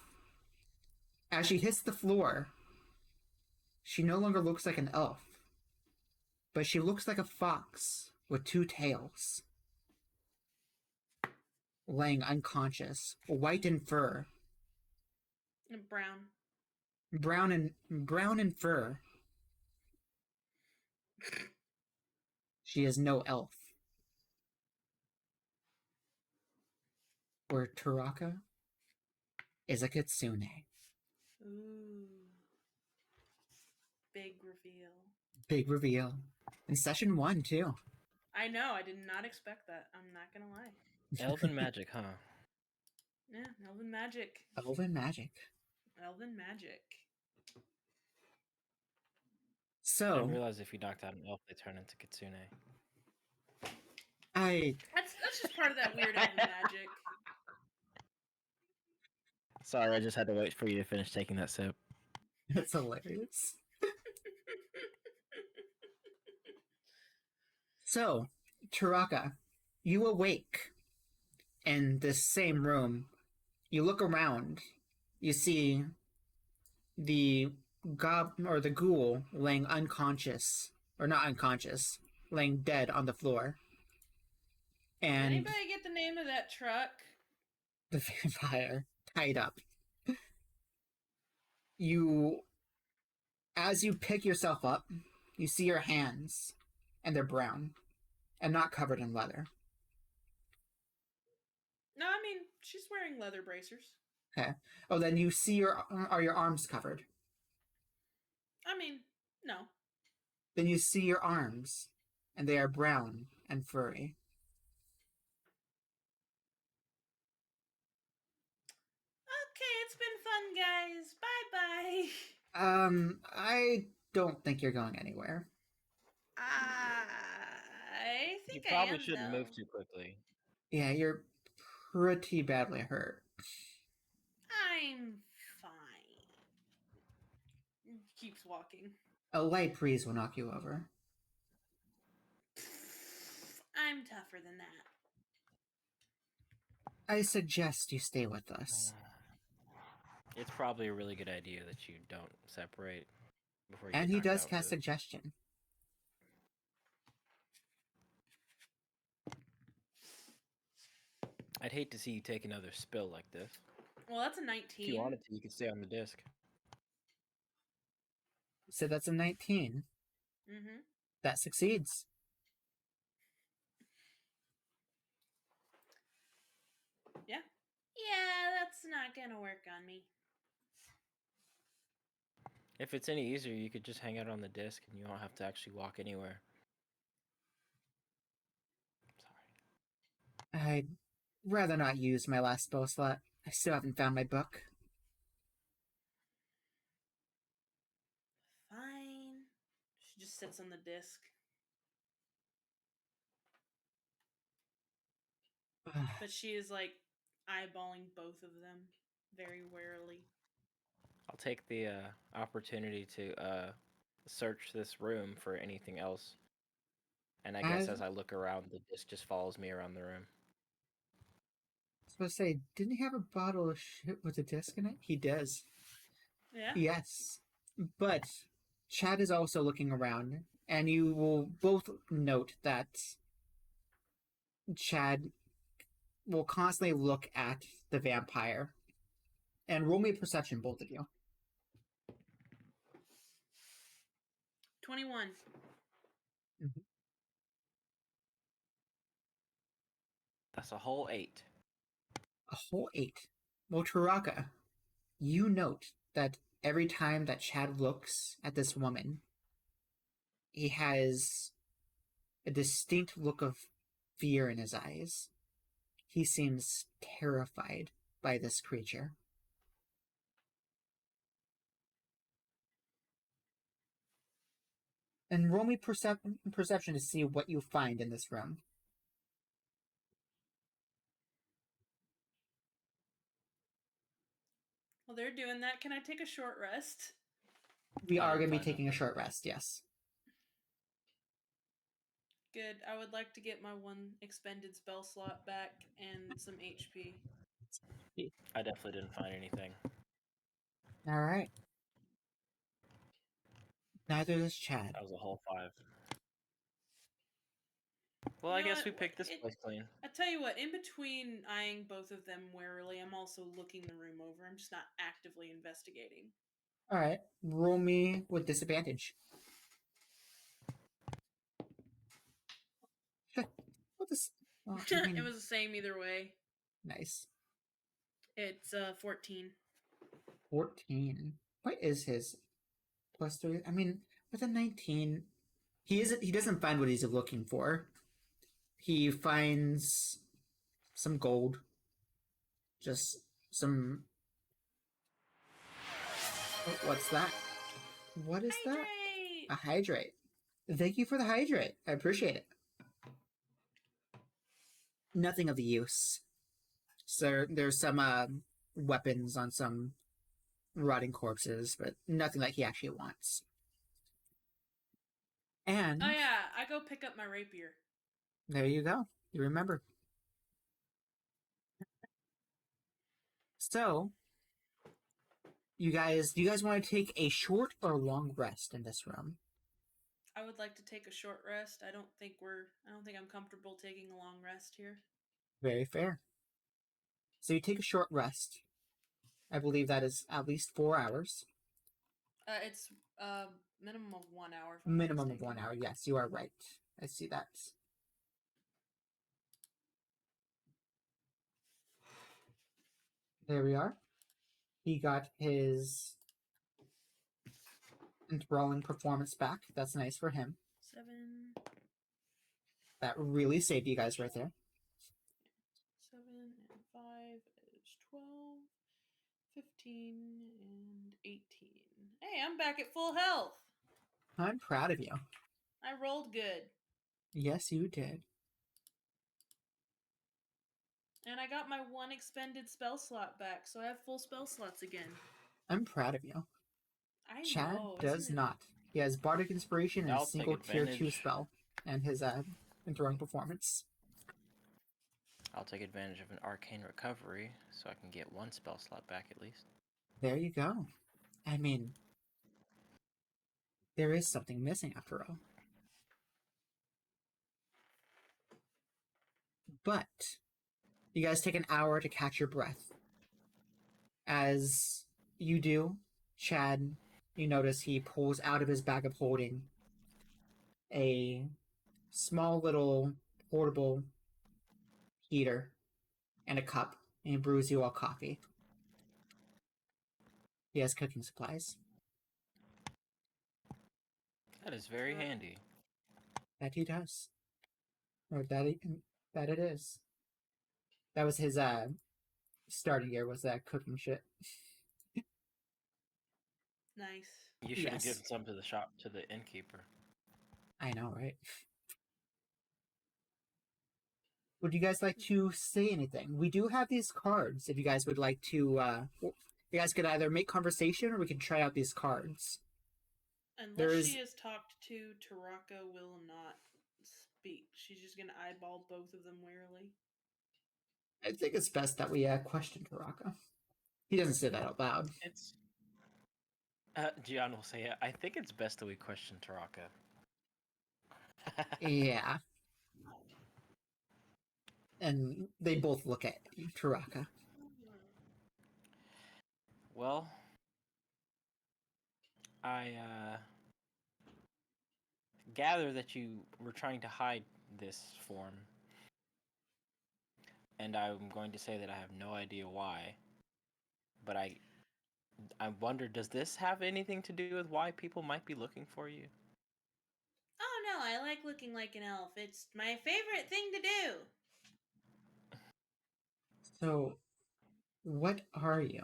As she hits the floor, she no longer looks like an elf, but she looks like a fox with two tails, laying unconscious, white in fur, And brown. brown in fur. She is no elf. Where Taraka is a kitsune. Ooh. Big reveal. Big reveal. In session 1, too. I know, I did not expect that. I'm not gonna lie. Elven magic, huh? Yeah, elven magic. Elven magic. Elven magic. I So, didn't realize if you knocked out an elf, they turn into kitsune. That's just part of that weird elven magic. Sorry, I just had to wait for you to finish taking that sip. That's hilarious. So, Taraka, you awake in this same room. You look around. You see the the ghoul laying unconscious, or not unconscious, laying dead on the floor. Did And anybody get the name of that truck? the vampire tied up. You, as you pick yourself up, you see your hands, and they're brown, and not covered in leather. No, I mean, she's wearing leather bracers. Okay. Oh, then you see are your arms covered? I mean, no. Then you see your arms, and they are brown and furry. Okay, it's been fun, guys. Bye-bye. I don't think you're going anywhere. I You think I probably am, shouldn't though. move too quickly. Yeah, you're pretty badly hurt. I'm fine. Keeps walking. A light breeze will knock you over. I'm tougher than that. I suggest you stay with us. It's probably a really good idea that you don't separate before you And get he knocked does out, cast too. suggestion. I'd hate to see you take another spill like this. Well, that's a If 19. you wanted to, you could stay on the disc. So that's a 19. Mm-hmm. That succeeds. Yeah. Yeah, that's not gonna work on me. If it's any easier, you could just hang out on the disc and you don't have to actually walk anywhere. Sorry. I'd rather not use my last spell slot. I still haven't found my book. Fine. She just sits on the disc. But she is like eyeballing both of them very warily. I'll take the opportunity to search this room for anything else. And I guess as I look around, the disc just follows me around the room. I was supposed to say, didn't he have a bottle of shit with a disc in it? He does. Yeah. Yes. But Chad is also looking around, and you will both note that Chad will constantly look at the vampire. And roll me a perception, both of you. 21. That's a whole 8. A whole 8. Well, Taraka, you note that every time that Chad looks at this woman, he has a distinct look of fear in his eyes. He seems terrified by this creature. And roll me perception to see what you find in this room. Well, they're doing that. Can I take a short rest? We I are didn't going to be find taking a nothing. short rest, yes. Good. I would like to get my one expended spell slot back and some HP. I definitely didn't find anything. All right. Neither does Chad. That was a whole 5. Well, You I know guess what? we picked this place clean. I tell you what, in between eyeing both of them warily, I'm also looking the room over. I'm just not actively investigating. All right. Roll me with disadvantage. What this? Well, I mean, It was the same either way. nice. It's 14. 14. What is his +3? I mean, with a 19, he doesn't find what he's looking for. He finds some gold, just some. Oh, what's that? What is that? Hydrate! A hydrate. Thank you for the hydrate. I appreciate it. Nothing of use. So there's some weapons on some rotting corpses, but nothing that he actually wants. And Oh yeah, I go pick up my rapier. there you go. You remember. So, do you guys want to take a short or long rest in this room? I would like to take a short rest. I don't think I'm comfortable taking a long rest here. Very fair. So you take a short rest. I believe that is at least 4 hours. It's minimum of 1 hour. If I'm not Minimum of mistaken. 1 hour. Yes, you are right. I see that. There we are. He got his enthralling performance back. That's nice for him. 7, That really saved you guys right there. 7 and 5 is 12, 15, and 18. Hey, I'm back at full health. I'm proud of you. I rolled good. Yes, you did. And I got my one expended spell slot back, so I have full spell slots again. I'm proud of you. I Chad know. does not. He has Bardic Inspiration and a I'll take single tier 2 advantage. spell, and his enthralling performance. I'll take advantage of an arcane recovery so I can get 1 spell slot back at least. There you go. I mean, there is something missing after all. But you guys take an hour to catch your breath. As you do, Chad, you notice he pulls out of his bag of holding a small little portable heater and a cup, and he brews you all coffee. He has cooking supplies. That is very handy. That he does. Or that it is. That was his starting gear, was that cooking shit. Nice. You should have Yes. given some to the shop, to the innkeeper. I know, right? Would you guys like to say anything? We do have these cards if you guys would like to you guys could either make conversation or we can try out these cards. Unless she has talked to Taraka, will not speak. She's just gonna eyeball both of them warily. I think it's best that we question Taraka. He doesn't say that out loud. It's Gian will say, I think it's best that we question Taraka. Yeah. And they both look at you, Taraka. Well, I gather that you were trying to hide this form. And I'm going to say that I have no idea why. But I wonder, does this have anything to do with why people might be looking for you? Oh no, I like looking like an elf. It's my favorite thing to do. So, what are you?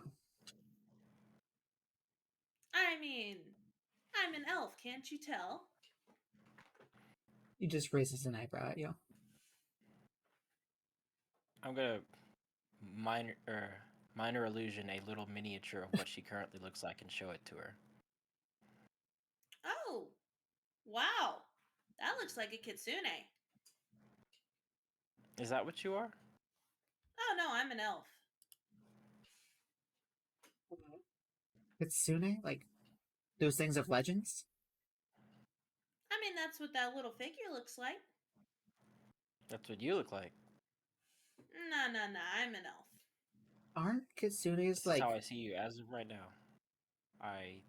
I mean, I'm an elf, can't you tell? He just raises an eyebrow at you. I'm gonna minor illusion a little miniature of what she currently looks like and show it to her. Oh, wow. That looks like a kitsune. Is that what you are? Oh no, I'm an elf. Kitsune? Like those things of legends? I mean, that's what that little figure looks like. That's what you look like. No, I'm an elf. Aren't kitsunes This is like... how I see you as of right now. I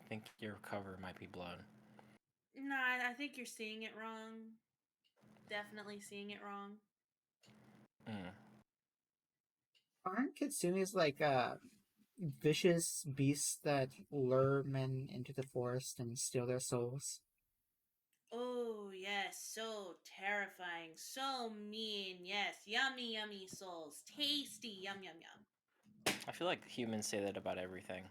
think your cover might be blown. No, I think you're seeing it wrong. Definitely seeing it wrong. Mm. Aren't kitsunes like vicious beasts that lure men into the forest and steal their souls? Oh, yes, so terrifying, so mean. Yes, yummy, yummy souls. Tasty, yum, yum, yum. I feel like humans say that about everything.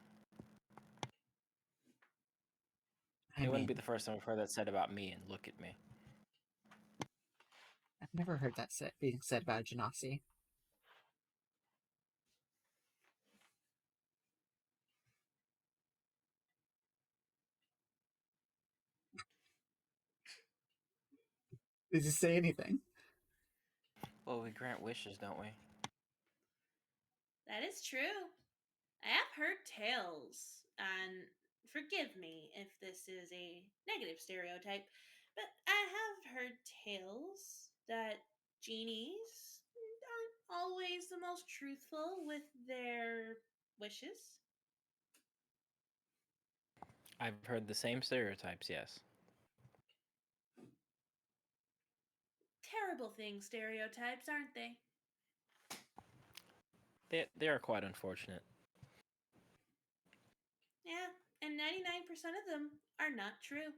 I It wouldn't be mean, the first time I've heard that said about me, and look at me. I've never heard that being said about a genasi. Did you say anything? Well, we grant wishes, don't we? That is true. I have heard tales, and forgive me if this is a negative stereotype, but I have heard tales that genies aren't always the most truthful with their wishes. I've heard the same stereotypes, yes. Terrible things, stereotypes, aren't they? They are quite unfortunate. Yeah, and 99% of them are not true.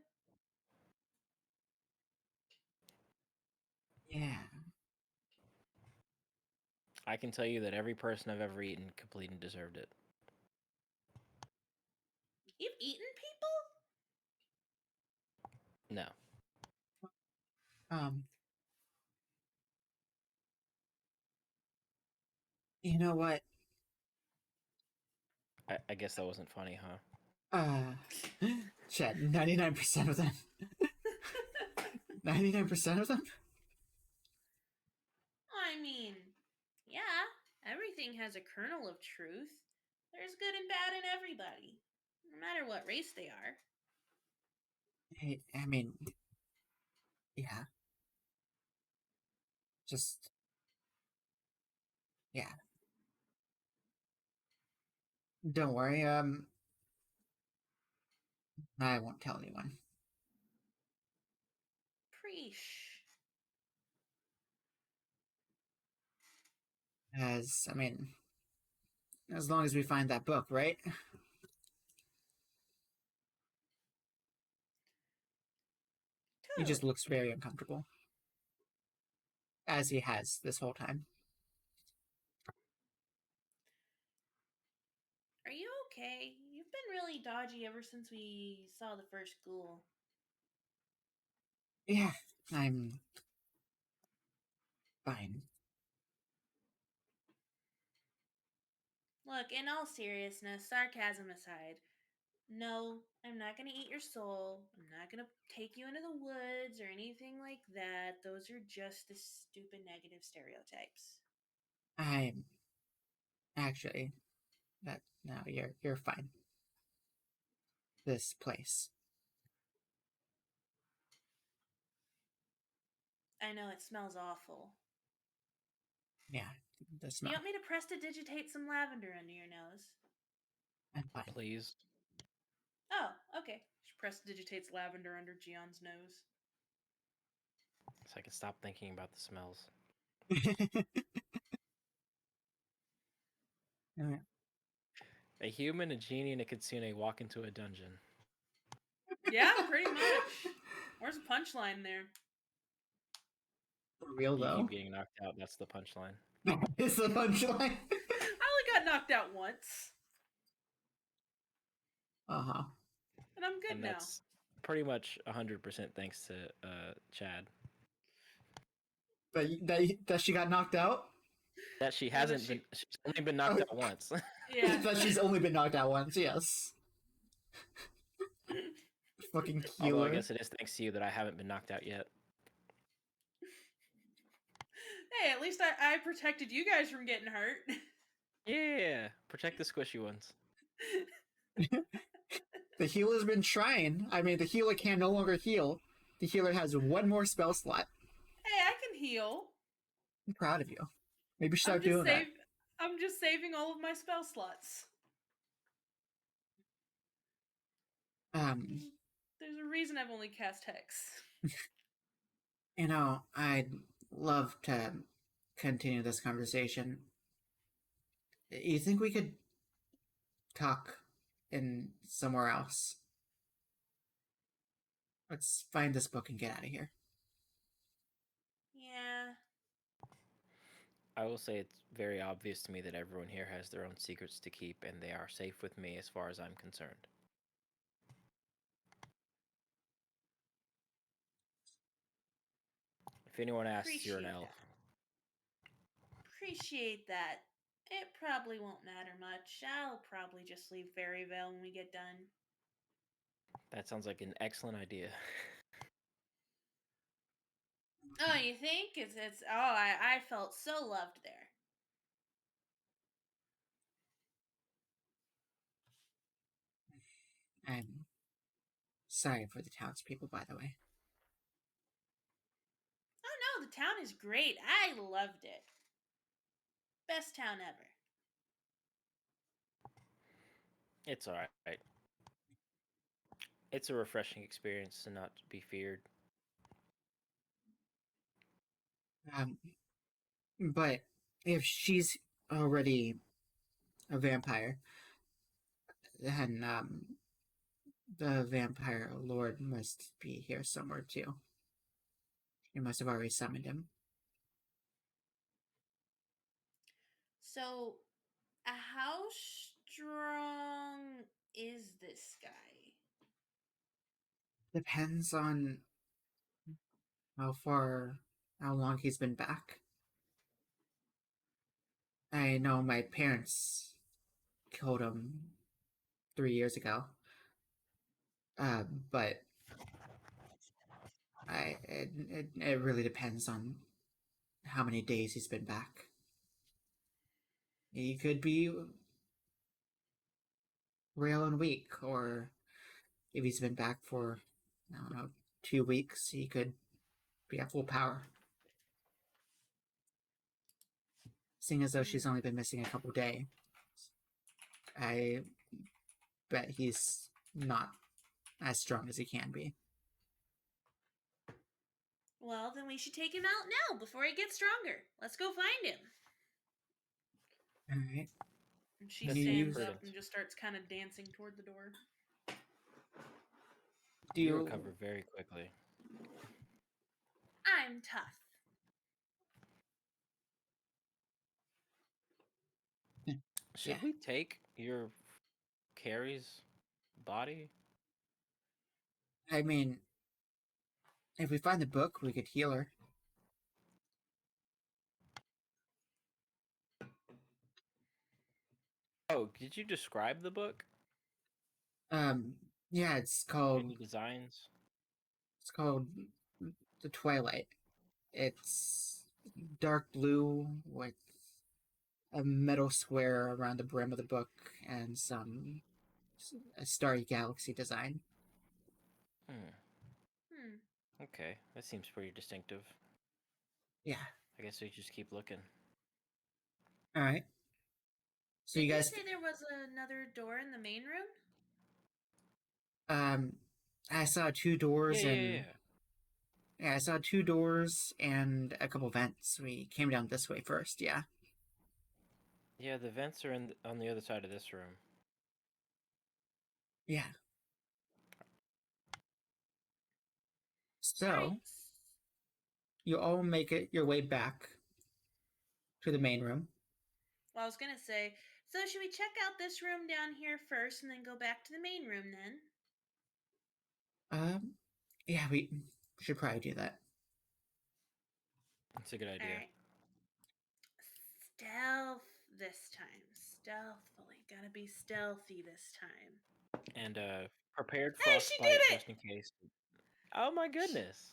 Yeah. I can tell you that every person I've ever eaten completely deserved it. You've eaten people? No. Um, you know what? I guess that wasn't funny, huh? Chat, 99% of them. 99% of them? I mean, yeah, everything has a kernel of truth. There's good and bad in everybody, no matter what race they are. I mean, yeah. Just, yeah. Don't worry, I won't tell anyone. Preesh. I mean, as long as we find that book, right? He just Totally. looks very uncomfortable. As he has this whole time. Are you okay? You've been really dodgy ever since we saw the first ghoul. Yeah, I'm fine. Look, in all seriousness, sarcasm aside, no, I'm not gonna eat your soul. I'm not gonna take you into the woods or anything like that. Those are just the stupid negative stereotypes. I'm actually that no, you're fine. This place. I know it smells awful. Yeah, the Do smell. you want me to prestidigitate some lavender under your nose? I'm fine. Please. Oh, okay. She prestidigitates lavender under Gion's nose. So I can stop thinking about the smells. Alright. A human, a genie, and a kitsune walk into a dungeon. Yeah, pretty much. Where's the punchline there? For real You though. keep getting knocked out, that's the punchline. It's the punchline. I only got knocked out once, Uh-huh. and I'm good And now. that's pretty much 100% thanks to Chad. That she got knocked out. That she No, that hasn't she- been. She's only been knocked out once. Yeah. That she's only been knocked out once. Yes. Fucking Although I healer. guess it is thanks to you that I haven't been knocked out yet. Hey, at least I protected you guys from getting hurt. Yeah, protect the squishy ones. The healer's been trying. I mean, the healer can no longer heal. The healer has one more spell slot. Hey, I can heal. I'm proud of you. Maybe you should I'm start just doing that. I'm just saving all of my spell slots. Um, There's a reason I've only cast Hex. I'd love to continue this conversation. You think we could talk in somewhere else? Let's find this book and get out of here. Yeah. I will say it's very obvious to me that everyone here has their own secrets to keep, and they are safe with me as far as I'm concerned. If anyone asks, you're an Appreciate elf. Appreciate that. It probably won't matter much. I'll probably just leave Fairyvale when we get done. That sounds like an excellent idea. Oh, you think? It's I felt so loved there. I'm sorry for the townspeople, by the way. Oh no, the town is great. I loved it. Best town ever. It's alright. It's a refreshing experience to not be feared. But if she's already a vampire, then the vampire lord must be here somewhere too. You must have already summoned him. So, how strong is this guy? Depends on how long he's been back. I know my parents killed him 3 years ago. But it really depends on how many days he's been back. He could be real and weak, or if he's been back for, I don't know, 2 weeks, he could be at full power. Seeing as though she's only been missing a couple days, I bet he's not as strong as he can be. Well, then we should take him out now before he gets stronger. Let's go find him. Alright. And she That's stands prudent. up and just starts kind of dancing toward the door. Do You you recover very quickly. I'm tough. Should Yeah. we take your Carrie's body? I mean, if we find the book, we could heal her. Oh, did you describe the book? Yeah, it's called Any designs? The Twilight. It's dark blue with a metal square around the brim of the book and a starry galaxy design. Hmm. Okay, that seems pretty distinctive. Yeah. I guess we just keep looking. All right. So Did you guys, say there was another door in the main room? I saw two doors Yeah. yeah, I saw two doors and a couple vents. We came down this way first. Yeah. Yeah, the vents are on the other side of this room. Yeah. So Right. you all make it your way back to the main room. Well, I was gonna say, so should we check out this room down here first and then go back to the main room then? Yeah, we should probably do that. That's a good idea. All right. Stealth this time. Stealthily. Gotta be stealthy this time. And prepared Hey, she frostbite did it! just in case. Oh my goodness!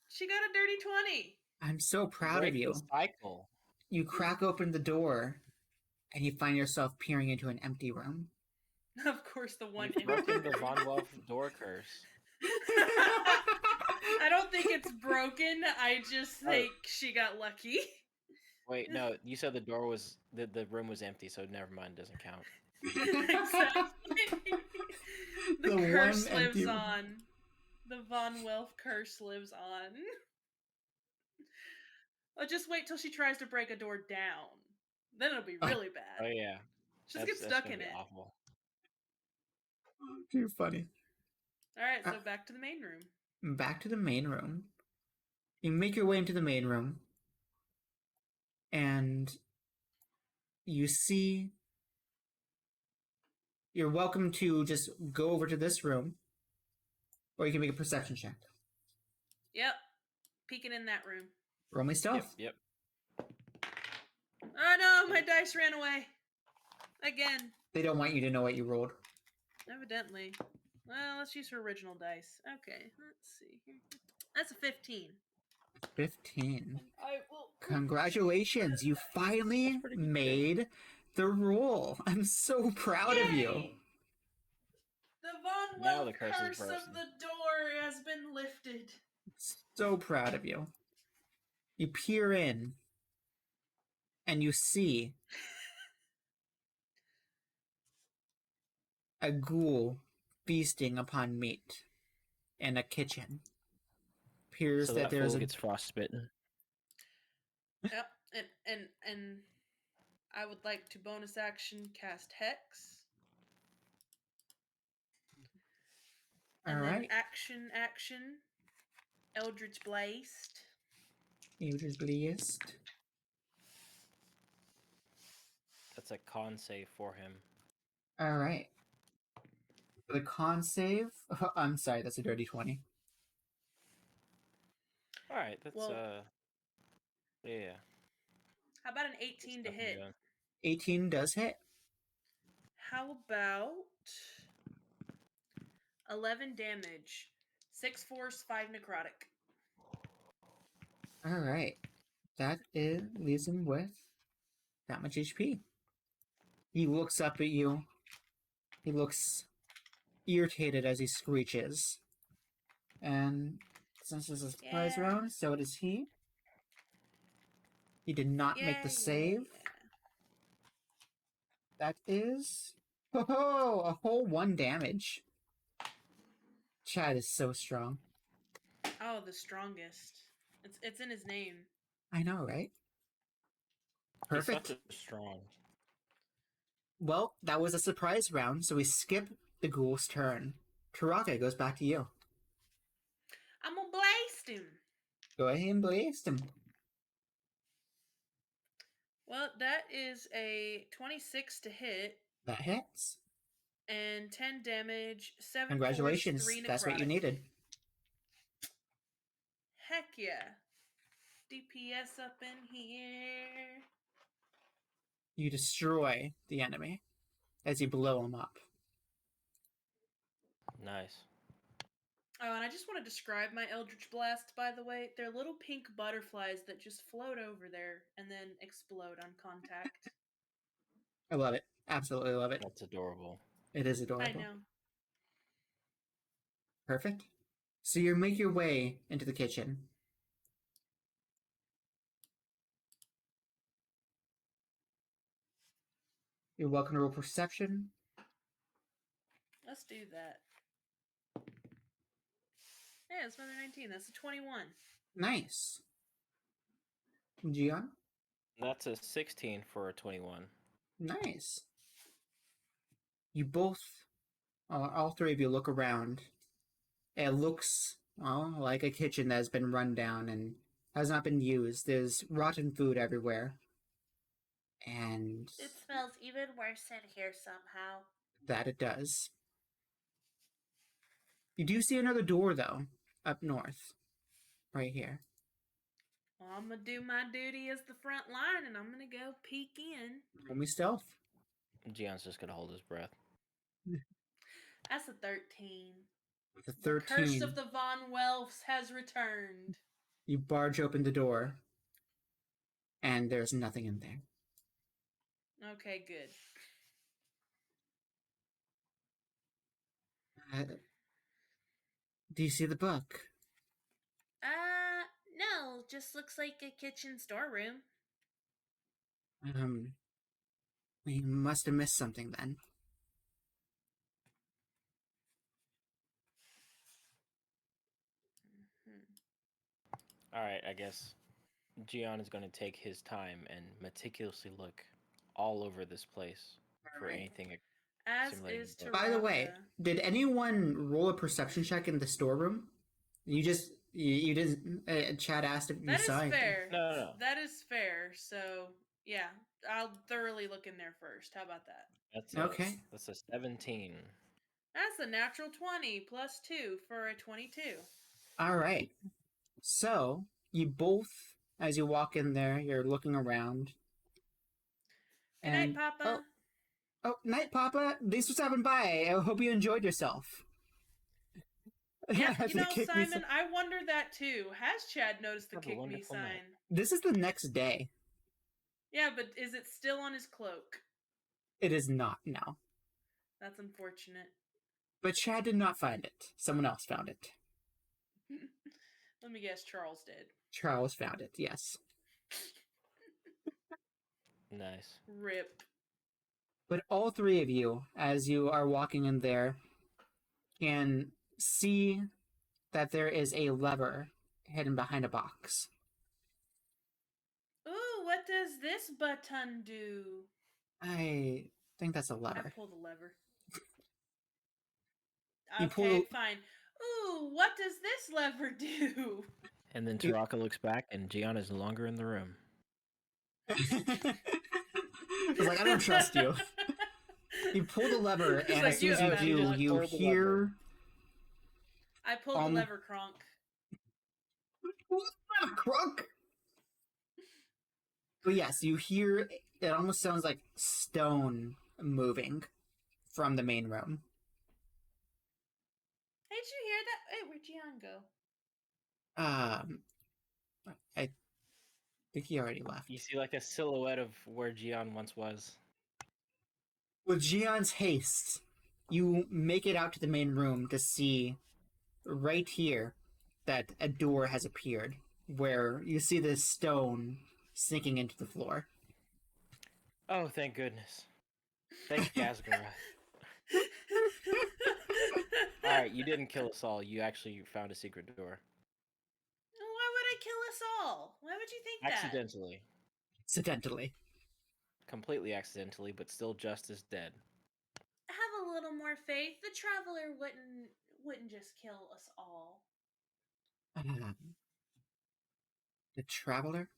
She got a dirty 20. I'm so proud Break of the you. cycle. You crack open the door, and you find yourself peering into an empty room. Of course, the one You've broken the Von Welf door curse. I don't think it's broken. I just Oh. think she got lucky. Wait, no, you said the door was the room was empty, so never mind, doesn't count. Exactly. The The curse one empty lives room. on. The Von Welf curse lives on. I'll just wait till she tries to break a door down. Then it'll be really bad. Oh yeah, She'll get that's stuck gonna in be it. awful. Too funny. Alright, so back to the main room. Back to the main room. You make your way into the main room, and you see. You're welcome to just go over to this room, or you can make a perception check. Yep. Peeking in that room. Roll me stealth. Yep. Oh no, my dice ran away. Again. They don't want you to know what you rolled. Evidently. Well, let's use her original dice. Okay, let's see here. That's a 15. 15. I will. Congratulations, you finally That's pretty good. made the roll. I'm so proud of you. Yay! The Von Now Welf the curse is curse of broken. the door has been lifted. So proud of you. You peer in, and you see a ghoul feasting upon meat in a kitchen. Appears So that that there's fool a gets frostbitten. Yep, and I would like to bonus action cast Hex. And then Alright. action, Eldritch Blast. Eldritch Blast. That's a con save for him. Alright. For the con save, I'm sorry, that's a dirty 20. All right, that's Well, yeah. How about an 18 to Stuff hit? done. 18 does hit. How about 11 damage? 6 force, 5 necrotic. Alright. That leaves him with that much HP. He looks up at you. He looks irritated as he screeches. And since this is a surprise Yeah. round, so does he. He did not make the save. That is... Oh, a whole 1 damage. Chad is so strong. Oh, the strongest. It's in his name. I know, right? Perfect. He's such a strong. Well, that was a surprise round, so we skip the ghoul's turn. Karaka goes back to you. I'm gonna blast him. Go ahead and blast him. Well, that is a 26 to hit That hits. and 10 damage, 7 Congratulations. force, 3 necrotic. That's what you needed. Heck yeah. DPS up in here. You destroy the enemy as you blow him up. Nice. Oh, and I just want to describe my Eldritch Blast, by the way. They're little pink butterflies that just float over there and then explode on contact. I love it. Absolutely love it. That's adorable. It is adorable. I know. Perfect. So you make your way into the kitchen. You're welcome to roll perception. Let's do that. Yeah, it's another 19. That's a 21. Nice. Gian? That's a 16 for a 21. Nice. You both, all three of you look around. It looks, well, like a kitchen that has been run down and has not been used. There's rotten food everywhere. And It smells even worse in here somehow. that it does. You do see another door, though, up north. Right here. Well, I'm gonna do my duty as the front line, and I'm gonna go peek in. Roll me stealth. Gion's just gonna hold his breath. That's a 13. The The curse 13. of the Von Welfs has returned. You barge open the door, and there's nothing in there. Okay, good. Do you see the book? No, just looks like a kitchen storeroom. We must have missed something then. Hmm. All right, I guess Gian is gonna take his time and meticulously look all over this place for Alright. anything As simulating is a book. By the way, Taraka. did anyone roll a perception check in the storeroom? You didn't. Chad asked if you That is saw anything. fair. No. That is fair. So, yeah, I'll thoroughly look in there first. How about that? That's a 17. That's a natural 20 plus 2 for a 22. All right. So you both, as you walk in there, you're looking around. Good night, Papa. Oh, night, Papa. Thanks for stopping by. I hope you enjoyed yourself. Yeah, As you they know, kick me Simon, I wonder that too. Has Chad noticed the Have a kick me wonderful sign? night. This is the next day. Yeah, but is it still on his cloak? It is not now. That's unfortunate. But Chad did not find it. Someone else found it. Let me guess, Charles did. Charles found it, yes. Nice. Rip. But all three of you, as you are walking in there, can see that there is a lever hidden behind a box. Ooh, what does this button do? I think that's a I lever. pull the lever. You pull Okay, the- fine. Ooh, what does this lever do? And then You- Taraka looks back, and Gian is no longer in the room. I was like, I don't trust you. You pull the lever, It's and like, as soon as you you have do, not you pulled the hear... lever. I pulled the lever, Kronk. Crunk! But yes, you hear... It almost sounds like stone moving from the main room. Hey, did you hear that? Hey, where'd Gian go? I think he already left. You see like a silhouette of where Gian once was. With Gion's haste, you make it out to the main room to see right here that a door has appeared, where you see this stone sinking into the floor. Oh, thank goodness. Thank Gazgara. Alright, you didn't kill us all. You actually found a secret door. Why would I kill us all? Why would you think that? Accidentally. Accidentally. Completely accidentally, but still just as dead. Have a little more faith. The traveler wouldn't just kill us all. The Traveler?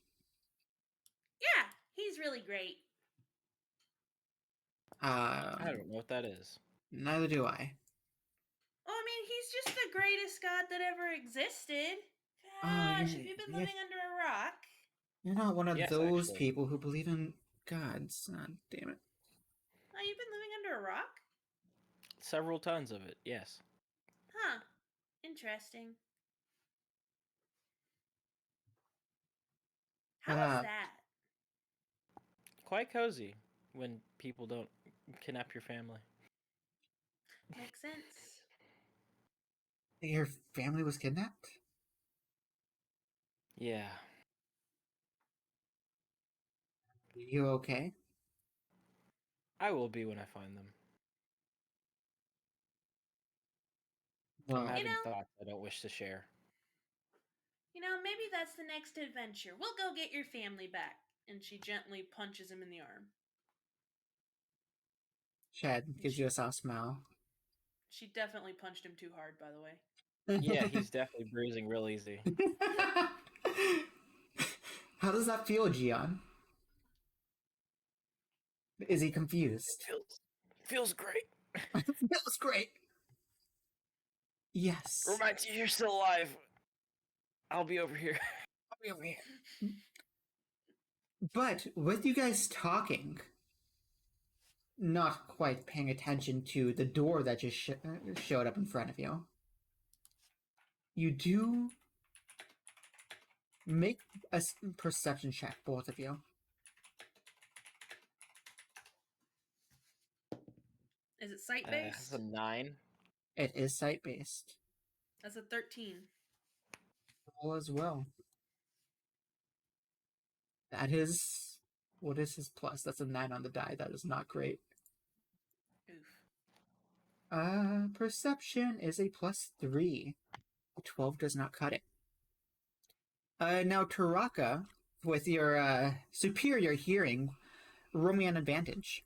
Yeah, he's really great. I don't know what that is. Neither do I. Well, I mean, he's just the greatest god that ever existed. Oh, Gosh, yeah, have you been yeah. living under a rock? You're not one of Yes, those actually. people who believe in gods. Damn it. Oh, you've been living under a rock? Several tons of it, yes. Huh. Interesting. How is that? Quite cozy when people don't kidnap your family. Makes sense. Your family was kidnapped? Yeah. You okay? I will be when I find them. Well, I'm having know- thoughts I don't wish to share. You know, maybe that's the next adventure. We'll go get your family back. And she gently punches him in the arm. Chad gives you a soft smile. She definitely punched him too hard, by the way. Yeah, he's definitely bruising real easy. How does that feel, Gian? Is he confused? Feels great. That was great. Yes. Reminds you you're still alive. I'll be over here. But with you guys talking, not quite paying attention to the door that just showed up in front of you, you do make a perception check, both of you. Is it sight That's based? a 9. It is sight based. That's a 13. Roll as well. That is. What is his plus? That's a 9 on the die. That is not great. Oof. Perception is a +3. A 12 does not cut it. Now, Taraka, with your superior hearing, roll me an advantage.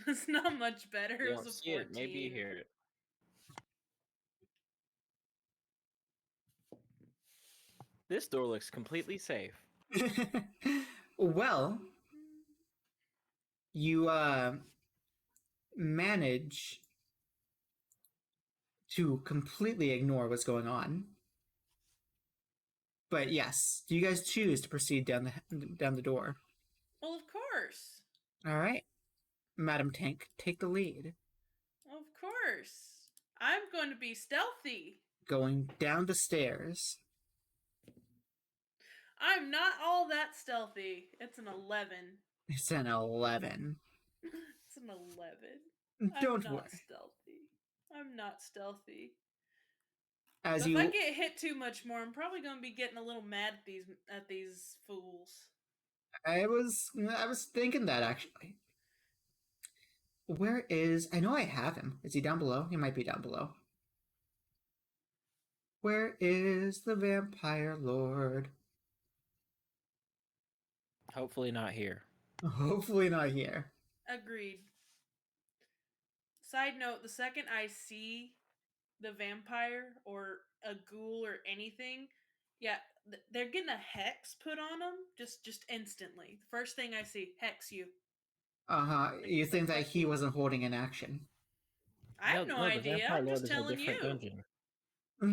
It's not much better. You It don't was a see 14. it. Maybe you hear it. This door looks completely safe. Well, you manage to completely ignore what's going on. But yes, do you guys choose to proceed down the door? Well, of course. All right, Madam Tank, take the lead. Of course. I'm going to be stealthy. Going down the stairs. I'm not all that stealthy. It's an 11. It's an 11. It's an 11. Don't I'm not worry. stealthy. I'm not stealthy. As But you, if I get hit too much more, I'm probably going to be getting a little mad at these fools. I was thinking that actually. Where is? I know I have him. Is he down below? He might be down below. Where is the vampire lord? Hopefully not here. Hopefully not here. Agreed. Side note, the second I see the vampire or a ghoul or anything, yeah, they're getting a hex put on them just instantly. The first thing I see, hex you. You think that he wasn't holding an action? I have no the idea. Vampire I'm Lord just is in a telling different you. dungeon.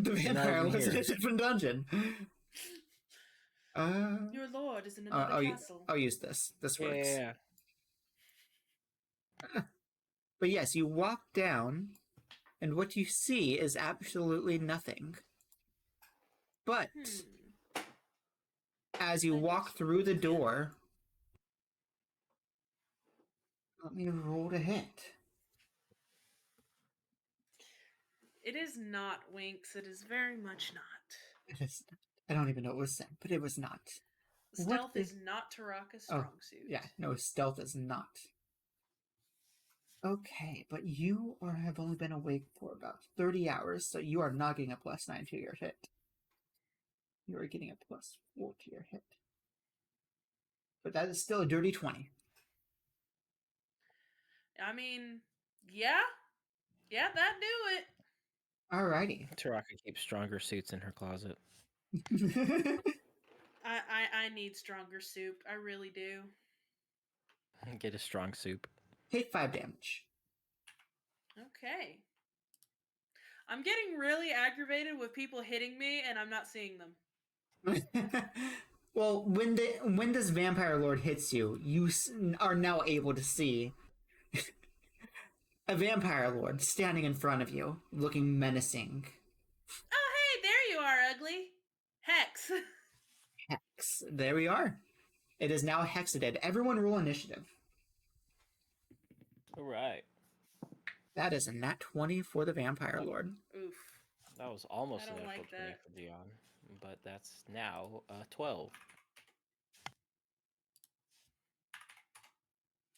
The He's not vampire even lives in here. a different dungeon. Your lord is in another castle. I'll use this. This works. Yeah. But yes, you walk down, and what you see is absolutely nothing. But as you walk through the door, let me roll to hit. It is not Winks. It is very much not. It is. I don't even know what was said, but it was not. Stealth is not Taraka's strong suit. Yeah, no, stealth is not. Okay, but you have only been awake for about 30 hours, so you are not getting a +9 to your hit. You are getting a +4 to your hit. But that is still a dirty 20. I mean, yeah, that do it. Alrighty. Taraka keeps stronger suits in her closet. I need stronger soup. I really do. Get a strong soup. Take 5 damage. Okay. I'm getting really aggravated with people hitting me, and I'm not seeing them. Well, when this vampire lord hits you, you are now able to see a vampire lord standing in front of you, looking menacing. Oh, hey, there you are, ugly. Hex. Hex. There we are. It is now hexated. Everyone roll initiative. All right. That is a nat 20 for the vampire lord. Oof. That was almost I an don't natural like 20 that. for Dion, but that's now 12.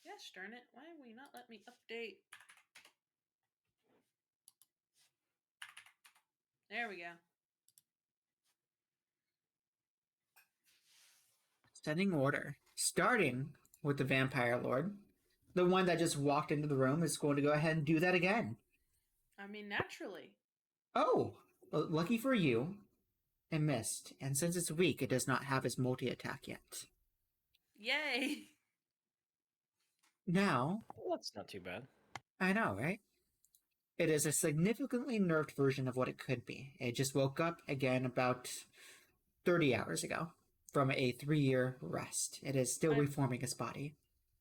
Gosh darn it. Why will you not let me update? There we go. Setting order. Starting with the vampire lord. The one that just walked into the room is going to go ahead and do that again. I mean, naturally. Oh, well, lucky for you, it missed. And since it's weak, it does not have its multi-attack yet. Yay. Now, Well, that's not too bad. I know, right? It is a significantly nerfed version of what it could be. It just woke up again about 30 hours ago from a 3-year rest. It is still reforming his body.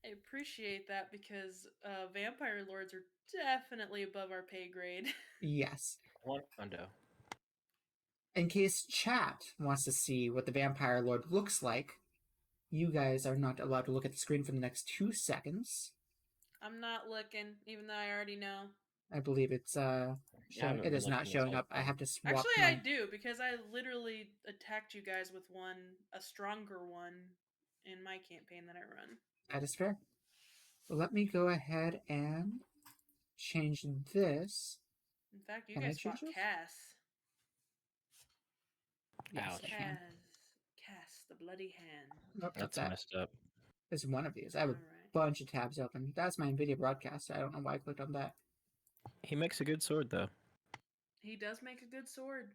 I appreciate that because vampire lords are definitely above our pay grade. Yes. One hundo. In case chat wants to see what the vampire lord looks like, you guys are not allowed to look at the screen for the next 2 seconds. I'm not looking, even though I already know. I believe it's showing. It is not showing up. I have to swap. Actually, I do because I literally attacked you guys with a stronger one, in my campaign that I run. That is fair. Let me go ahead and change this. In fact, you Can I guys change fought this? Cass. Yes, I can. Cass, the bloody hand. Nope, That's that. messed up. It's one of these. I have a bunch of tabs open. That's my NVIDIA broadcast. I don't know why I clicked on that. He makes a good sword, though. He does make a good sword.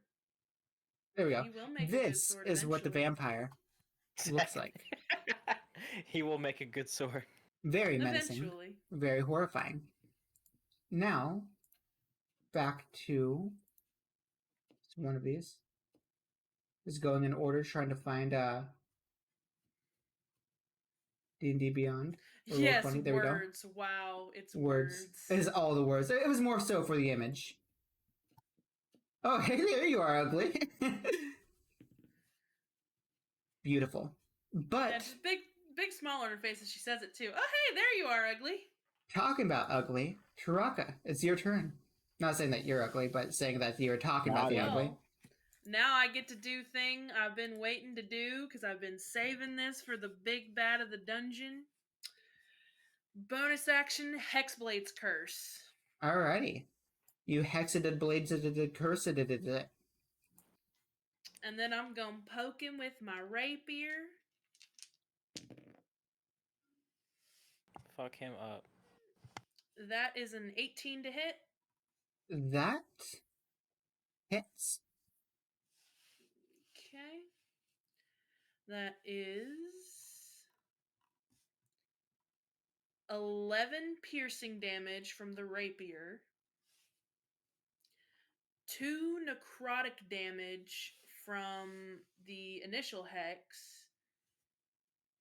There we go. He will make a good This sword is what the eventually. vampire looks like. He will make a good sword. Very menacing. Eventually. Very horrifying. Now, back to one of these. Just going in order, trying to find D&D Beyond. Yes, Roll20. There words. We go. Wow, it's Words. words. It is all the words. It was more so for the image. Oh, hey, there you are, ugly. Beautiful. But yeah, just big smile on her face as she says it too. Oh, hey, there you are, ugly. Talking about ugly, Taraka, it's your turn. Not saying that you're ugly, but saying that you're talking about the ugly. Now I get to do thing I've been waiting to do because I've been saving this for the big bad of the dungeon. Bonus action, Hexblade's Curse. Alrighty. You hexed blades it cursed it. And then I'm going to poke him with my rapier. Fuck him up. That is an 18 to hit. That hits. Okay. That is 11 piercing damage from the rapier. 2 necrotic damage from the initial hex.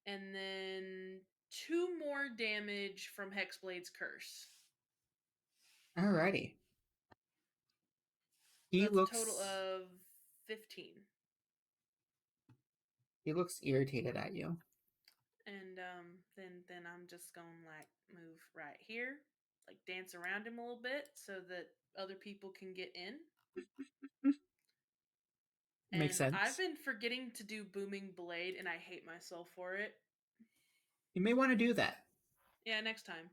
And then 2 more damage from Hexblade's Curse. Alrighty. So that's a total of 15. He looks irritated at you. And then I'm just gonna like move right here, like dance around him a little bit so that other people can get in. Makes sense. I've been forgetting to do Booming Blade, and I hate myself for it. You may want to do that. Yeah, next time.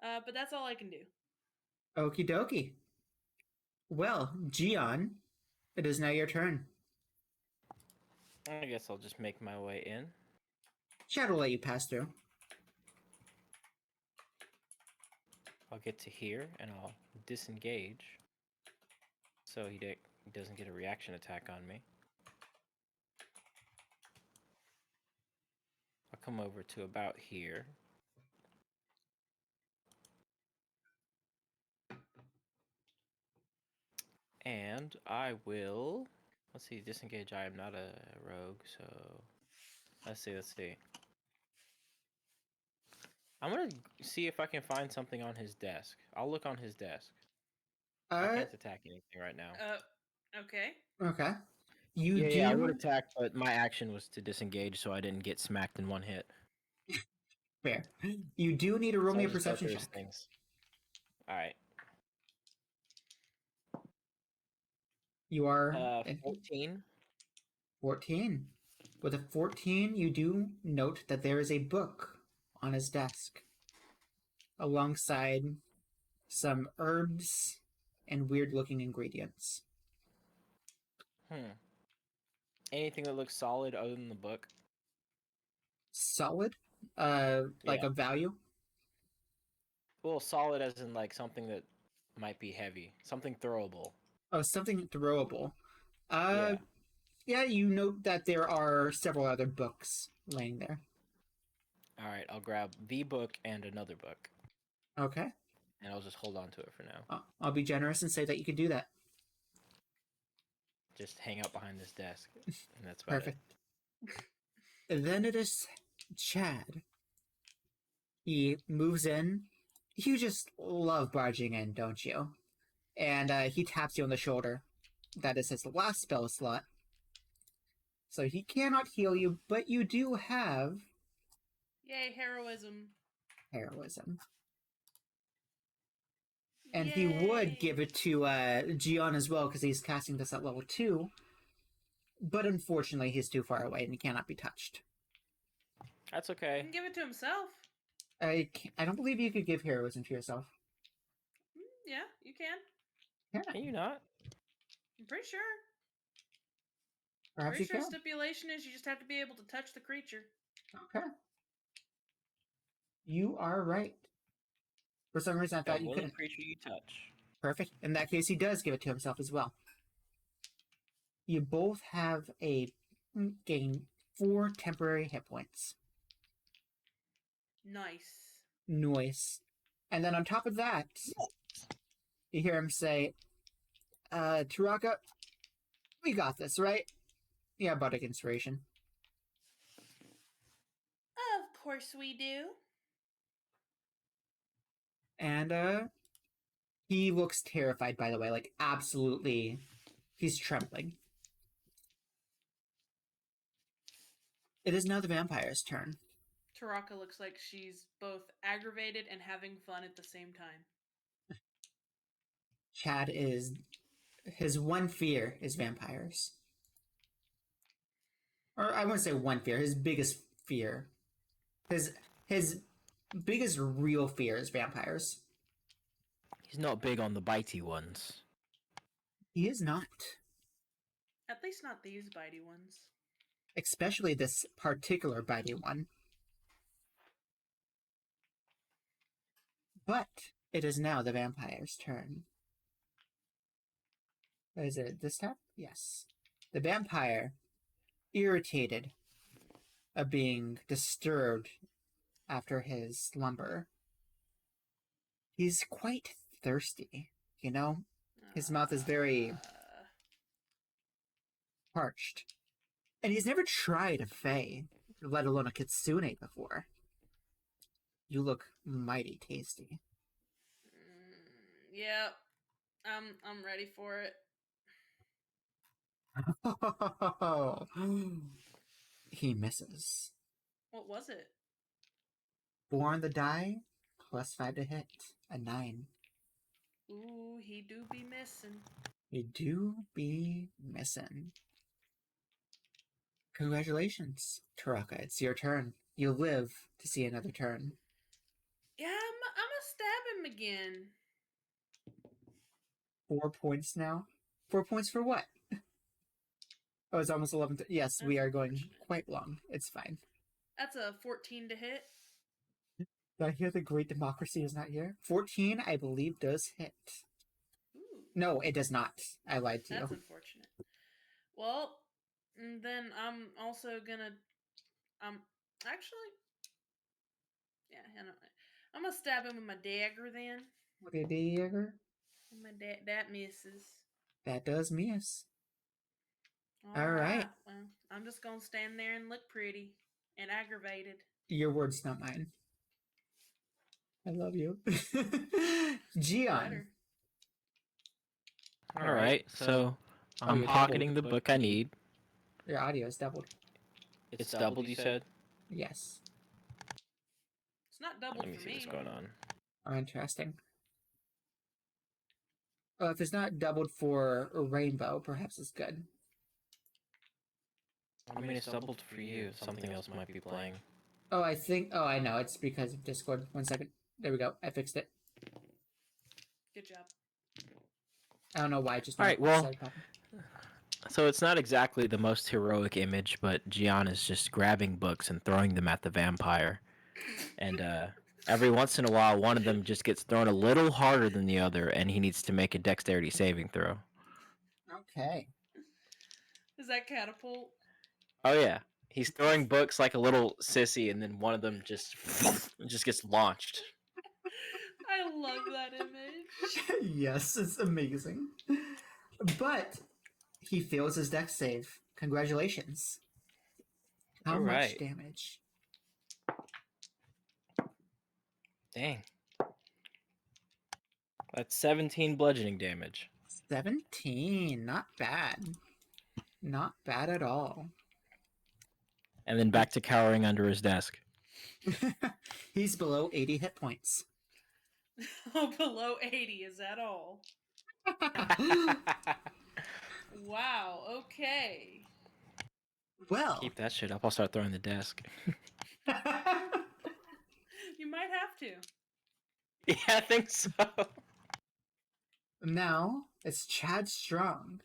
But that's all I can do. Okie dokie. Well, Gion, it is now your turn. I guess I'll just make my way in. Chat will let you pass through. I'll get to here, and I'll disengage. So he doesn't get a reaction attack on me. I'll come over to about here. And I will... Let's see, disengage. I am not a rogue, so... Let's see. I'm gonna see if I can find something on his desk. I'll look on his desk. I can't attack anything right now. Okay. Okay. I would attack, but my action was to disengage, so I didn't get smacked in one hit. Fair. You do need to roll me a perception check. Things. All right. You are 14. 14. With a 14, you do note that there is a book on his desk, alongside some herbs and weird-looking ingredients. Anything that looks solid other than the book? Solid? Like a value? Well, solid as in like something that might be heavy. Something throwable. Oh, something throwable. Yeah, you note that there are several other books laying there. Alright, I'll grab the book and another book. Okay. And I'll just hold on to it for now. I'll be generous and say that you can do that. just hang out behind this desk, and that's about Perfect. Then it is Chad. He moves in. You just love barging in, don't you? And he taps you on the shoulder. That is his last spell slot. So he cannot heal you, but you do have Yay, heroism. heroism. And he would Yay. give it to Gian as well, because he's casting this at level 2. But unfortunately, he's too far away and he cannot be touched. it. That's He okay. can give it to himself. I don't believe you could give heroism to yourself. Yeah, you can. Yeah, Can you not? I'm pretty sure. perhaps Pretty you sure can. stipulation is you just have to be able to touch the creature. Okay. You are right. For some reason, I A thought you willing couldn't. creature you touch. Perfect. In that case, he does give it to himself as well. You both have a gain 4 temporary hit points. Nice. Nice. And then on top of that, you hear him say, Taraka, we got this, right? Yeah, Bardic Inspiration. Of course we do. And, he looks terrified, by the way, like, absolutely, he's trembling. It is now the vampire's turn. Taraka looks like she's both aggravated and having fun at the same time. Chad is... his one fear is vampires. Or I wouldn't say one fear, his biggest fear. His biggest real fear is vampires. He's not big on the bitey ones. He is not. At least not these bitey ones. Especially this particular bitey one. But it is now the vampire's turn. Is it this time? Yes. The vampire, irritated of being disturbed after his slumber. He's quite thirsty, you know? His mouth is very parched. And he's never tried a fae, let alone a kitsune before. You look mighty tasty. Yep. I'm ready for it. He misses. What was it? 4 on the die, +5 to hit. A 9. Ooh, he do be missing. You do be missing. Congratulations, Taraka. It's your turn. You live to see another turn. Yeah, I'm gonna stab him again. 4 points now. 4 points for what? Oh, it's almost 11. Yes, That's we are going unfortunate. quite long. It's fine. That's a 14 to hit. Did I hear the great democracy is not here? 14, I believe, does hit. Ooh, No, it does not. I lied to that's you. unfortunate. Well, then I'm also gonna. Actually, yeah, I don't. I'm gonna stab him with my dagger then. What a dagger. My that misses. That does miss. All All right. Well, I'm just gonna stand there and look pretty and aggravated. Your words, not mine. I love you. Gian. Better. All right, so I'm you're pocketing the book I need. Your audio is doubled. It's doubled, you said? Yes. It's not doubled Let me for see me. what's going on. Oh, interesting. Well, if it's not doubled for Rainbow, perhaps it's good. I mean, it's doubled for you. Something else might be playing. Oh, I know. It's because of Discord. 1 second. There we go. I fixed it. Good job. I don't know why. Just All right, well, started popping. So it's not exactly the most heroic image, but Gian is just grabbing books and throwing them at the vampire. And every once in a while, one of them just gets thrown a little harder than the other, and he needs to make a dexterity saving throw. Okay. Is that catapult? Oh, yeah. He's throwing books like a little sissy, and then one of them just gets launched. I love that image. Yes, it's amazing. But He fails his dex save. Congratulations. How All much right. damage? Dang. That's 17 bludgeoning damage. 17. Not bad. Not bad at all. And then back to cowering under his desk. He's below 80 hit points. Oh, below 80, is that all? Wow, okay. Well, Keep that shit up. I'll start throwing the desk. You might have to. Yeah, I think so. now it's Chad Strong.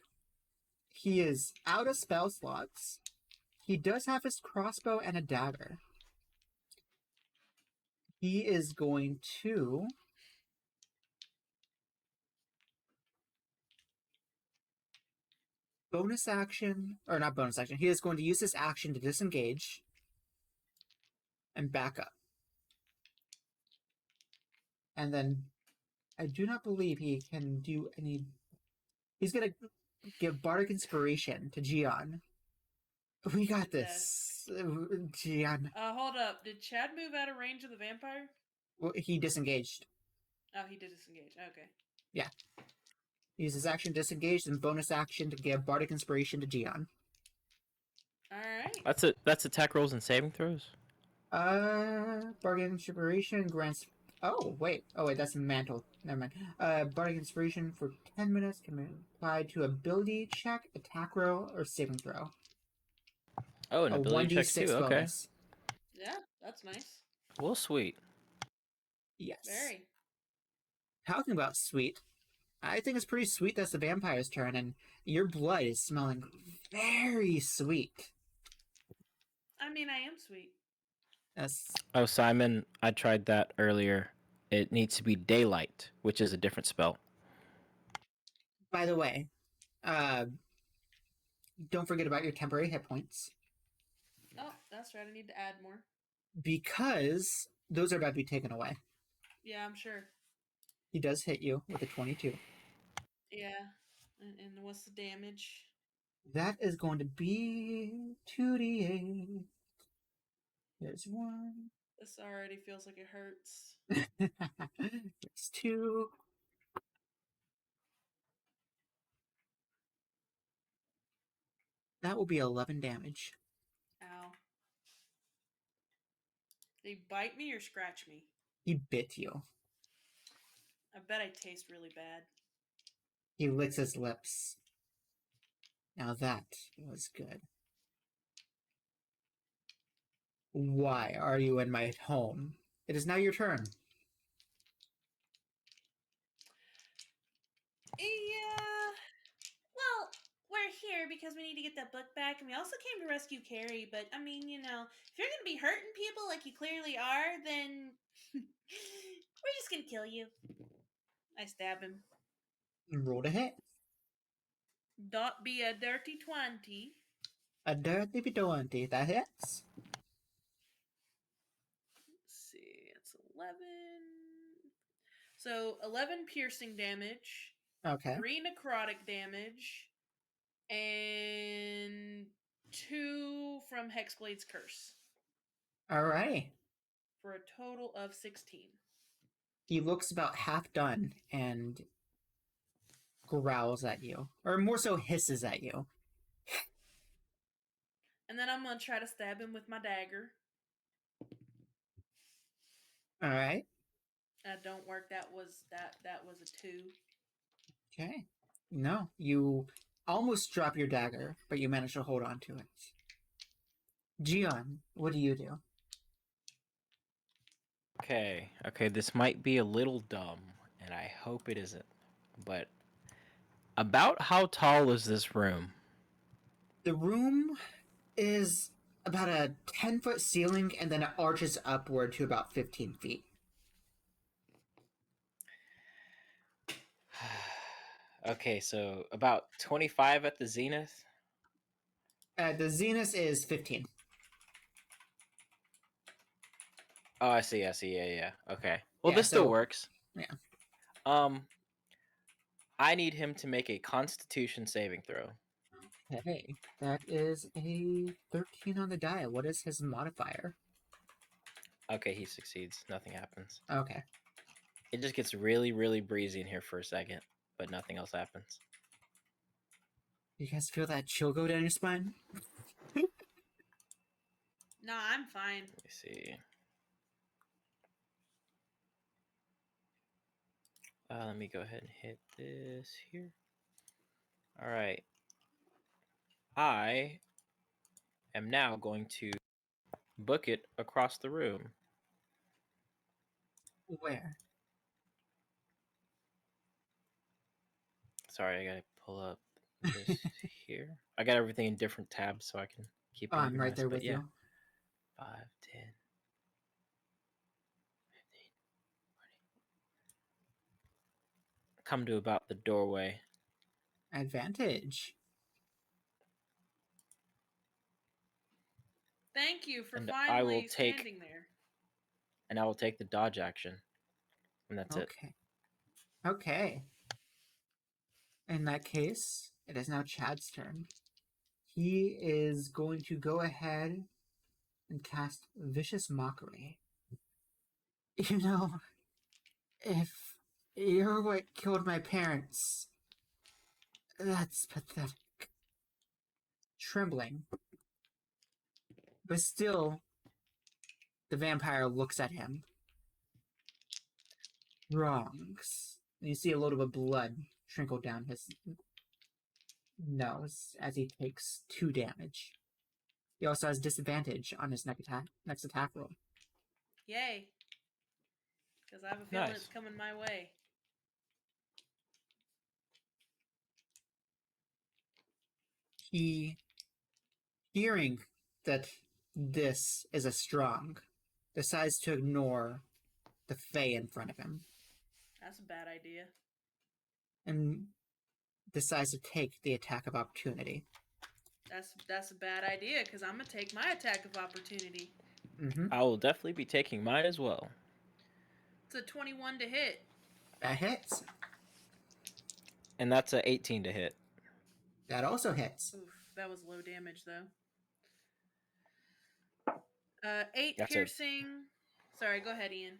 He is out of spell slots. He does have his crossbow and a dagger. He is going to bonus action, or not bonus action. He is going to use this action to disengage and back up. And then I do not believe he can do any. He's going to give Bardic Inspiration to Gian. We got this, Gian. Hold up. Did Chad move out of range of the vampire? Well, he disengaged. Oh, he did disengage. Okay. Yeah. Use his action disengage and bonus action to give Bardic Inspiration to Gian. Alright. That's attack rolls and saving throws? Bardic Inspiration grants. Oh wait, that's mantle. Never mind. Bardic Inspiration for 10 minutes can be applied to ability check, attack roll, or saving throw. Oh, and A ability checks 1d6 too. Okay. bonus. Yeah, that's nice. Well, sweet. Yes. Very. Talking about sweet, I think it's pretty sweet that's the vampire's turn, and your blood is smelling very sweet. I mean, I am sweet. That's Oh, Simon, I tried that earlier. It needs to be daylight, which is a different spell. by the way. Don't forget about your temporary hit points. Oh, that's right. I need to add more. Because those are about to be taken away. Yeah, I'm sure. He does hit you with a 22. Yeah. And what's the damage? That is going to be 2d8. There's 1. This already feels like it hurts. There's 2. That will be 11 damage. Ow. Did he bite me or scratch me? He bit you. I bet I taste really bad. He licks his lips. Now that was good. Why are you in my home? It is now your turn. Yeah. Well, we're here because we need to get that book back, and we also came to rescue Carrie. But I mean, if you're gonna be hurting people like you clearly are, then we're just gonna kill you. I stab him. Roll to hit. Don't be a dirty 20. A dirty 20. That hits. Let's see. It's 11. So 11 piercing damage, Okay. 3 necrotic damage, and 2 from Hexblade's Curse Alrighty. for a total of 16. He looks about half done and growls at you. Or more so hisses at you. And then I'm gonna try to stab him with my dagger. Alright. That don't work. That was a 2. Okay. No, you almost drop your dagger, but you manage to hold on to it. Gian, what do you do? Okay, this might be a little dumb, and I hope it isn't. But about how tall is this room? The room is about a 10-foot ceiling, and then it arches upward to about 15 feet. Okay, so about 25 at the zenith? The zenith is 15. Oh, I see, yeah. Okay. Well, Yeah, this still so- works. Yeah. I need him to make a Constitution saving throw. Okay, that is a 13 on the die. What is his modifier? Okay, he succeeds. Nothing happens. Okay. It just gets really, really breezy in here for a second, but nothing else happens. You guys feel that chill go down your spine? Nah, I'm fine. Let me see. Let me go ahead and hit this here. All right. I am now going to book it across the room. Where? Sorry, I gotta pull up this here. I got everything in different tabs so I can keep Oh, it I'm right organized. there But with yeah, you. 5, 10, 15, 20. Come to about the doorway. Advantage. Thank you for And I will finally take standing there. the dodge action. And that's it. Okay. Okay. In that case, it is now Chad's turn. He is going to go ahead and cast Vicious Mockery. You know, if you're what killed my parents, that's pathetic. Trembling, but still, the vampire looks at him. Wrongs. And you see a little bit of blood trickle down his nose as he takes 2 damage. He also has disadvantage on his next attack roll. Yay. Because I have a feeling Nice. it's coming my way. He, hearing that this is a strong, decides to ignore the Fae in front of him That's a bad idea. and decides to take the attack of opportunity. That's a bad idea because I'm gonna take my attack of opportunity. Mm-hmm. I will definitely be taking mine as well. It's a 21 to hit. That hits. And that's a 18 to hit. That also hits. Oof, that was low damage though. 8 That's piercing. Sorry, go ahead, Ian.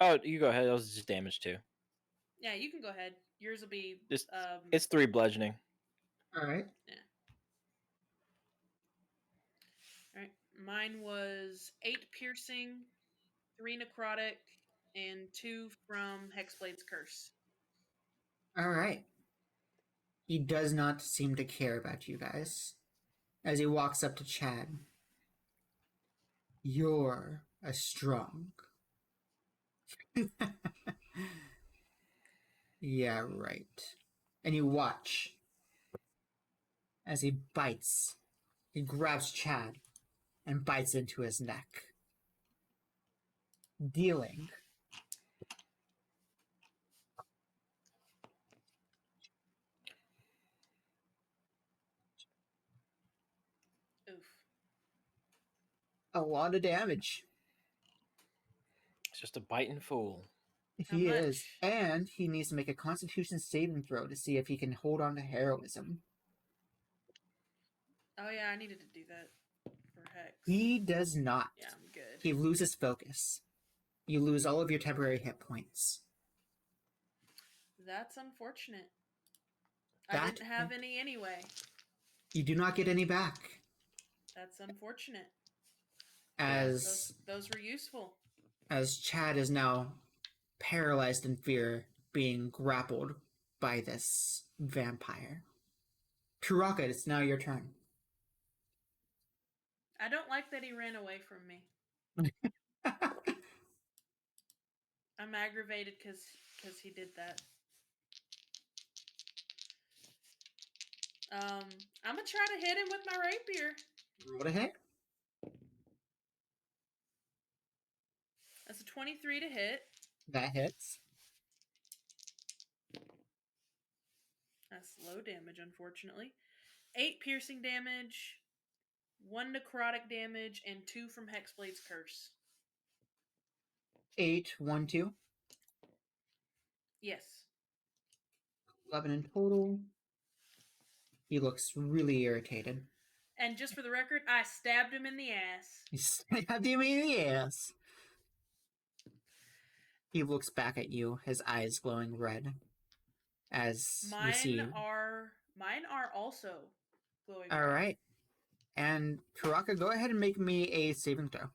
Oh, you go ahead. That was just damage too. Yeah, you can go ahead. Yours will be Just it's 3 bludgeoning. All right. all right. Mine was 8 piercing, 3 necrotic, and 2 from Hexblade's Curse. All right. He does not seem to care about you guys. As he walks up to Chad. You're a strong. Yeah, right. And you watch as he bites. He grabs Chad and bites into his neck, dealing Oof. a lot of damage. It's just a biting fool. How He is. much? And he needs to make a constitution saving throw to see if he can hold on to heroism. Oh yeah, I needed to do that for Hex. He does not. Yeah, I'm good. He loses focus. You lose all of your temporary hit points. That's unfortunate. I That- didn't have any anyway. You do not get any back. That's unfortunate. As Those were useful. as Chad is now paralyzed in fear, being grappled by this vampire. Kuraka, it's now your turn. I don't like that he ran away from me. I'm aggravated because he did that. I'm gonna try to hit him with my rapier. Roll to hit. That's a 23 to hit. That hits. That's low damage, unfortunately. 8 piercing damage, 1 necrotic damage, and 2 from Hexblade's Curse. 8, 1, 2. Yes. 11 in total. He looks really irritated. And just for the record, I stabbed him in the ass. You stabbed him in the ass. He looks back at you, his eyes glowing red. As you see. Mine are also glowing All red. right. And Karaka, go ahead and make me a saving throw.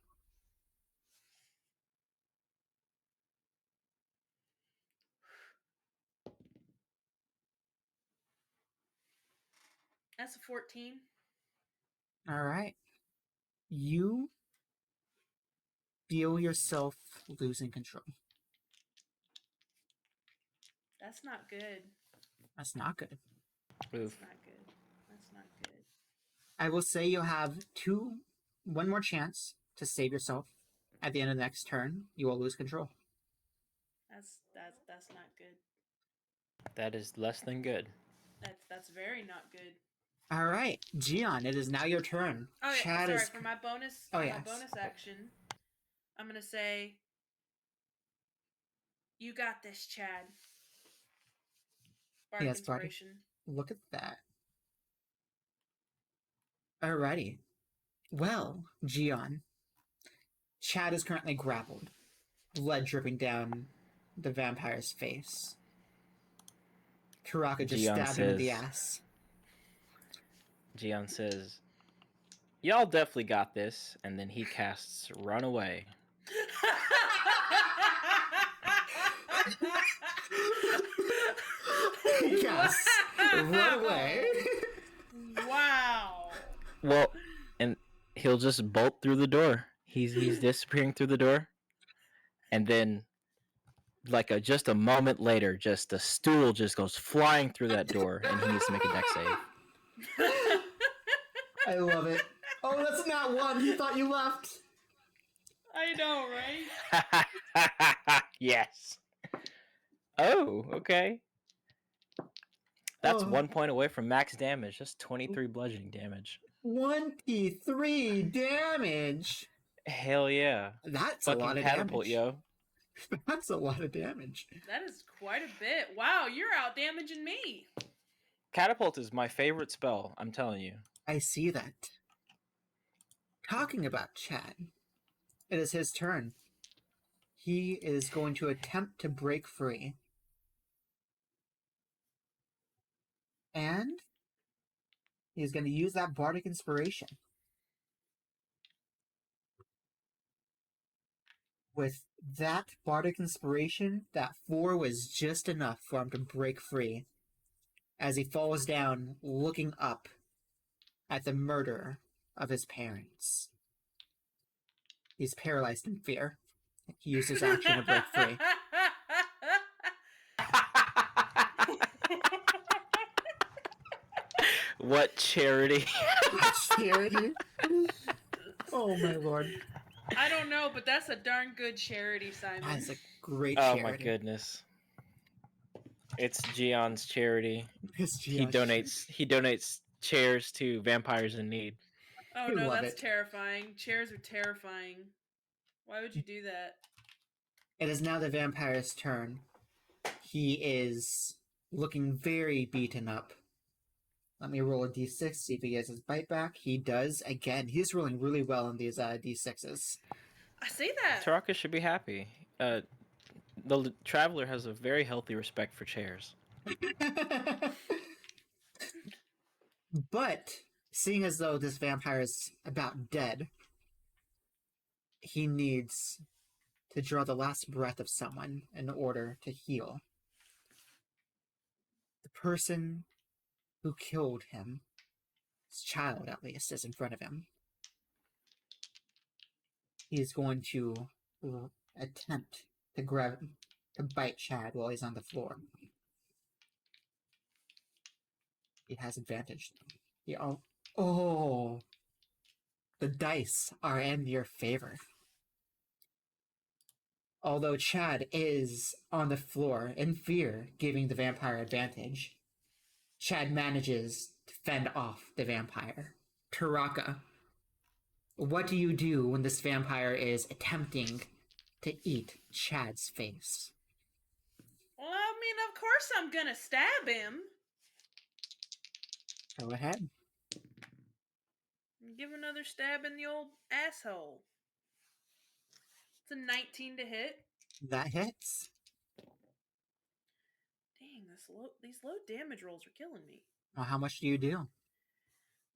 That's a 14. All right. You feel yourself losing control. That's not good. That's not good. Oof. That's not good. That's not good. I will say you have one more chance to save yourself. At the end of the next turn, you will lose control. That's not good. That is less than good. That's very not good. All right, Gian, it is now your turn. Oh yeah, Chad sorry, is. for my bonus yes. my bonus action, I'm gonna say, you got this, Chad. Bardic Yes, Bardic. inspiration. Look at that. Alrighty. Well, Gian. Chad is currently grappled, blood dripping down the vampire's face. Karaka just Gian stabbed him in the says- ass. Gian says, "Y'all definitely got this," and then he casts Run Away. Yes. Run away. Wow. Well, and he'll just bolt through the door. He's disappearing through the door, and then, like just a moment later, just a stool just goes flying through that door, and he needs to make a deck save. I love it. Oh, that's not one. He thought you left. I know, right? Yes. Oh, okay. That's 1 point away from max damage. Just 23 bludgeoning damage. 23 damage. Hell yeah. That's Fucking a lot of catapult, damage. yo. That's a lot of damage. That is quite a bit. Wow, you're out damaging me. Catapult is my favorite spell, I'm telling you. I see that. Talking about Chad, it is his turn. He is going to attempt to break free. And he's going to use that bardic inspiration. With that bardic inspiration, that 4 was just enough for him to break free as he falls down looking up at the murder of his parents. He's paralyzed in fear. He used his action to break free. What charity? Charity? Oh my lord. I don't know, but that's a darn good charity, Simon. That's a great Oh charity. my goodness. It's Gion's charity. It's He donates chairs to vampires in need. Oh I no, love that's it. terrifying. Chairs are terrifying. Why would you do that? It is now the vampire's turn. He is looking very beaten up. Let me roll a d6, see if he gets his bite back. He does. Again, he's rolling really well on these d6s. I see that. Taraka should be happy. The Traveler has a very healthy respect for chairs. But, seeing as though this vampire is about dead, he needs to draw the last breath of someone in order to heal. The person who killed him, his child at least, is in front of him. He is going to attempt to bite Chad while he's on the floor. He has advantage. Oh, the dice are in your favor. Although Chad is on the floor in fear, giving the vampire advantage, Chad manages to fend off the vampire. Taraka, what do you do when this vampire is attempting to eat Chad's face? Well, I mean, of course I'm gonna stab him. Go ahead. Give another stab in the old asshole. It's a 19 to hit. That hits. Dang, these low damage rolls are killing me. Well, how much do you do?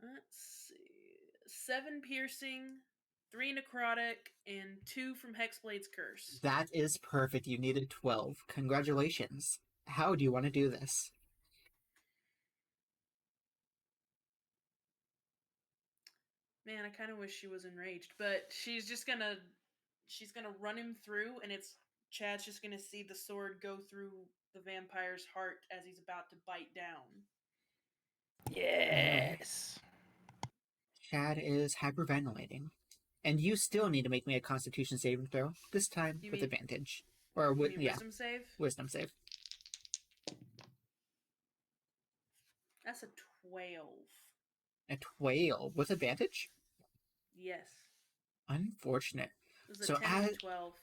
Let's see. 7 piercing, 3 necrotic, and 2 from Hexblade's Curse. That is perfect. You needed 12. Congratulations. How do you want to do this? Man, I kind of wish she was enraged, but she's gonna run him through, and Chad's just gonna see the sword go through the vampire's heart as he's about to bite down. Yes. Chad is hyperventilating. And you still need to make me a constitution saving throw, this time You with mean- advantage. Or with, yeah, Wisdom save? wisdom save. That's a 12. A 12 with advantage? Yes. Unfortunate. It was a So 10 and 12.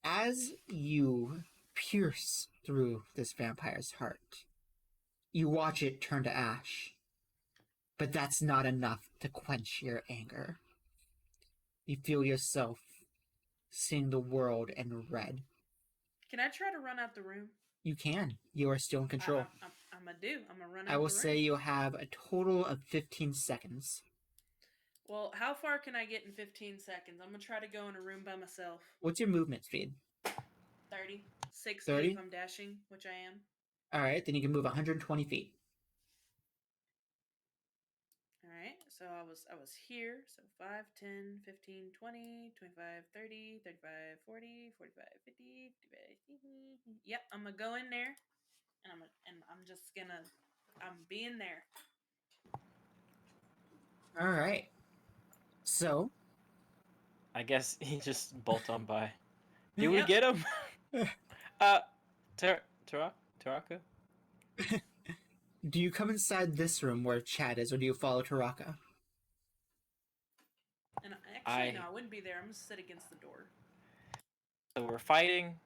As you pierce through this vampire's heart, you watch it turn to ash. But that's not enough to quench your anger. You feel yourself seeing the world in red. Can I try to run out the room? You can. You are still in control. I'm gonna do. I'm gonna run out I will the room. say you have a total of 15 seconds. Well, how far can I get in 15 seconds? I'm gonna try to go in a room by myself. What's your movement speed? 30. 60 30? if I'm dashing, which I am. Alright, then you can move 120 feet. Alright, so I was here. So 5, 10, 15, 20, 25, 30, 35, 40, 45, 50, 55, Yep, I'm gonna go in there. And I'm being there. Alright. So, I guess he just bolt on by. Do we Yep. get him? Taraka? do you come inside this room where Chad is, or do you follow Taraka? And actually, I- no, I wouldn't be there. I'm gonna sit against the door. So we're fighting,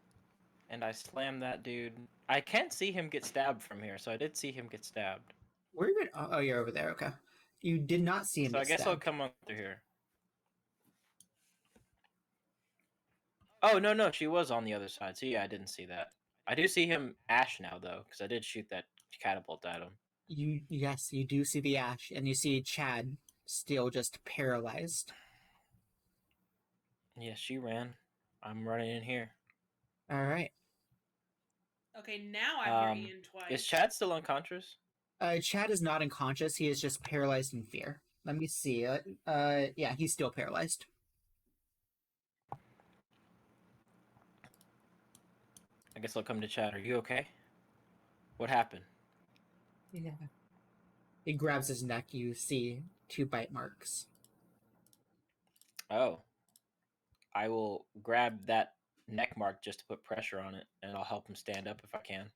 and I slam that dude. I can't see him get stabbed from here, so I did see him get stabbed. Where are you? Oh, you're over there. Okay. You did not see him So I get guess I'll stabbed. come on through here. Oh, no, she was on the other side. So yeah, I didn't see that. I do see him ash now, though, because I did shoot that catapult at him. Yes, you do see the ash, and you see Chad still just paralyzed. Yeah, she ran. I'm running in here. All right. Okay, now I hear Ian twice. Is Chad still unconscious? Chad is not unconscious. He is just paralyzed in fear. Let me see. Yeah, he's still paralyzed. I guess I'll come to Chad. Are you okay? What happened? Yeah. He grabs his neck. You see 2 bite marks. Oh. I will grab that neck mark just to put pressure on it, and I'll help him stand up if I can.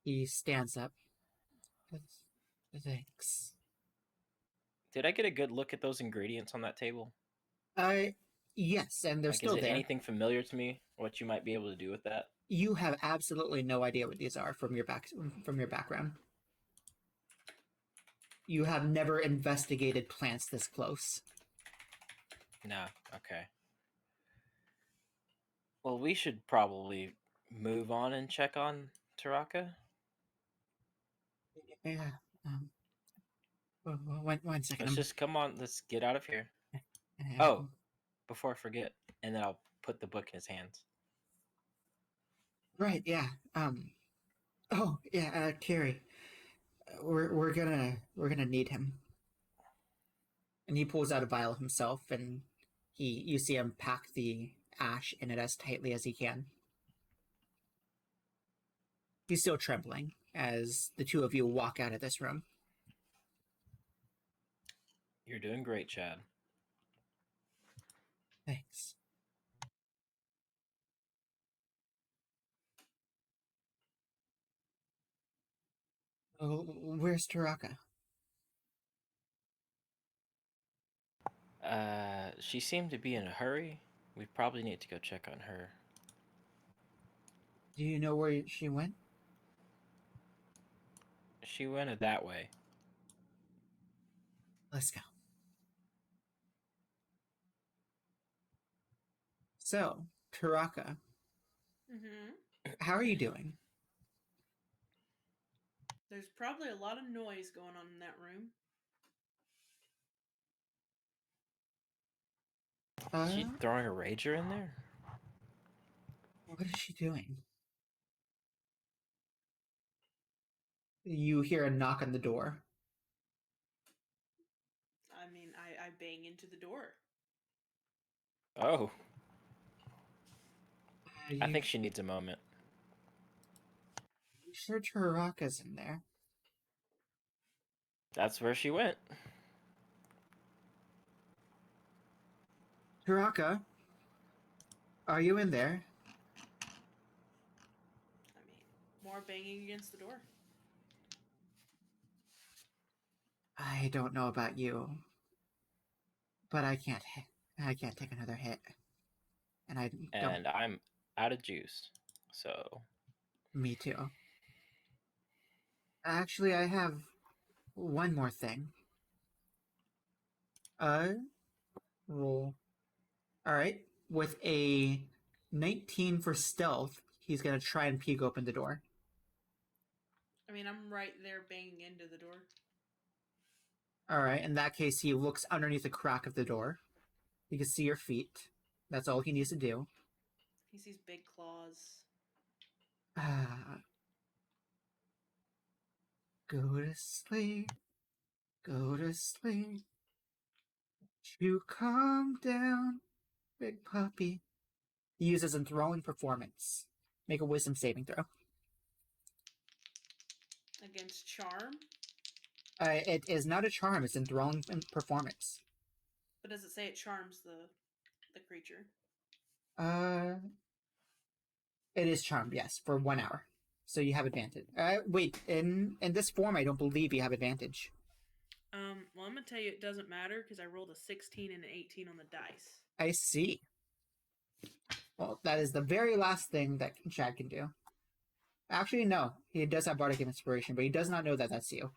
He stands up. Thanks. Did I get a good look at those ingredients on that table? Yes, and they're Like, still is it there. anything familiar to me? What you might be able to do with that? You have absolutely no idea what these are from your background. You have never investigated plants this close. No. Okay. Well, we should probably move on and check on Taraka. Yeah. One second. Let's just come on. Let's get out of here. Um, Oh, before I forget, and then I'll put the book in his hands. Right. Yeah. Oh, yeah. Carrie, we're gonna need him. And he pulls out a vial himself, and you see him pack the ash in it as tightly as he can. He's still trembling as the two of you walk out of this room. You're doing great, Chad. Thanks. Oh, where's Taraka? She seemed to be in a hurry. We probably need to go check on her. Do you know where she went? She went that way. Let's go. So, Taraka, Mm-hmm. how are you doing? There's probably a lot of noise going on in that room. Is she throwing a rager in there? What is she doing? You hear a knock on the door. I mean, I bang into the door. Oh, I You think she needs a moment. sure Taraka's in there? That's where she went. Taraka, are you in there? I mean, more banging against the door. I don't know about you, but I can't take another hit. And I don't. And I'm out of juice. So, Me too. Actually, I have one more thing. Roll. All right. With a 19 for stealth, he's gonna try and peek open the door. I mean, I'm right there banging into the door. All right. In that case, he looks underneath the crack of the door. He can see your feet. That's all he needs to do. He sees big claws. Go to sleep. Go to sleep. You calm down, big puppy. He uses enthralling performance. Make a wisdom saving throw. Against charm? It is not a charm, it's enthralling performance. But does it say it charms the creature? It is charmed, yes, for 1 hour. So you have advantage. Wait, in this form, I don't believe you have advantage. Well, I'm gonna tell you it doesn't matter because I rolled a 16 and an 18 on the dice. I see. Well, that is the very last thing that Chad can do. Actually, no. He does have Bardic Inspiration, but he does not know that that's you.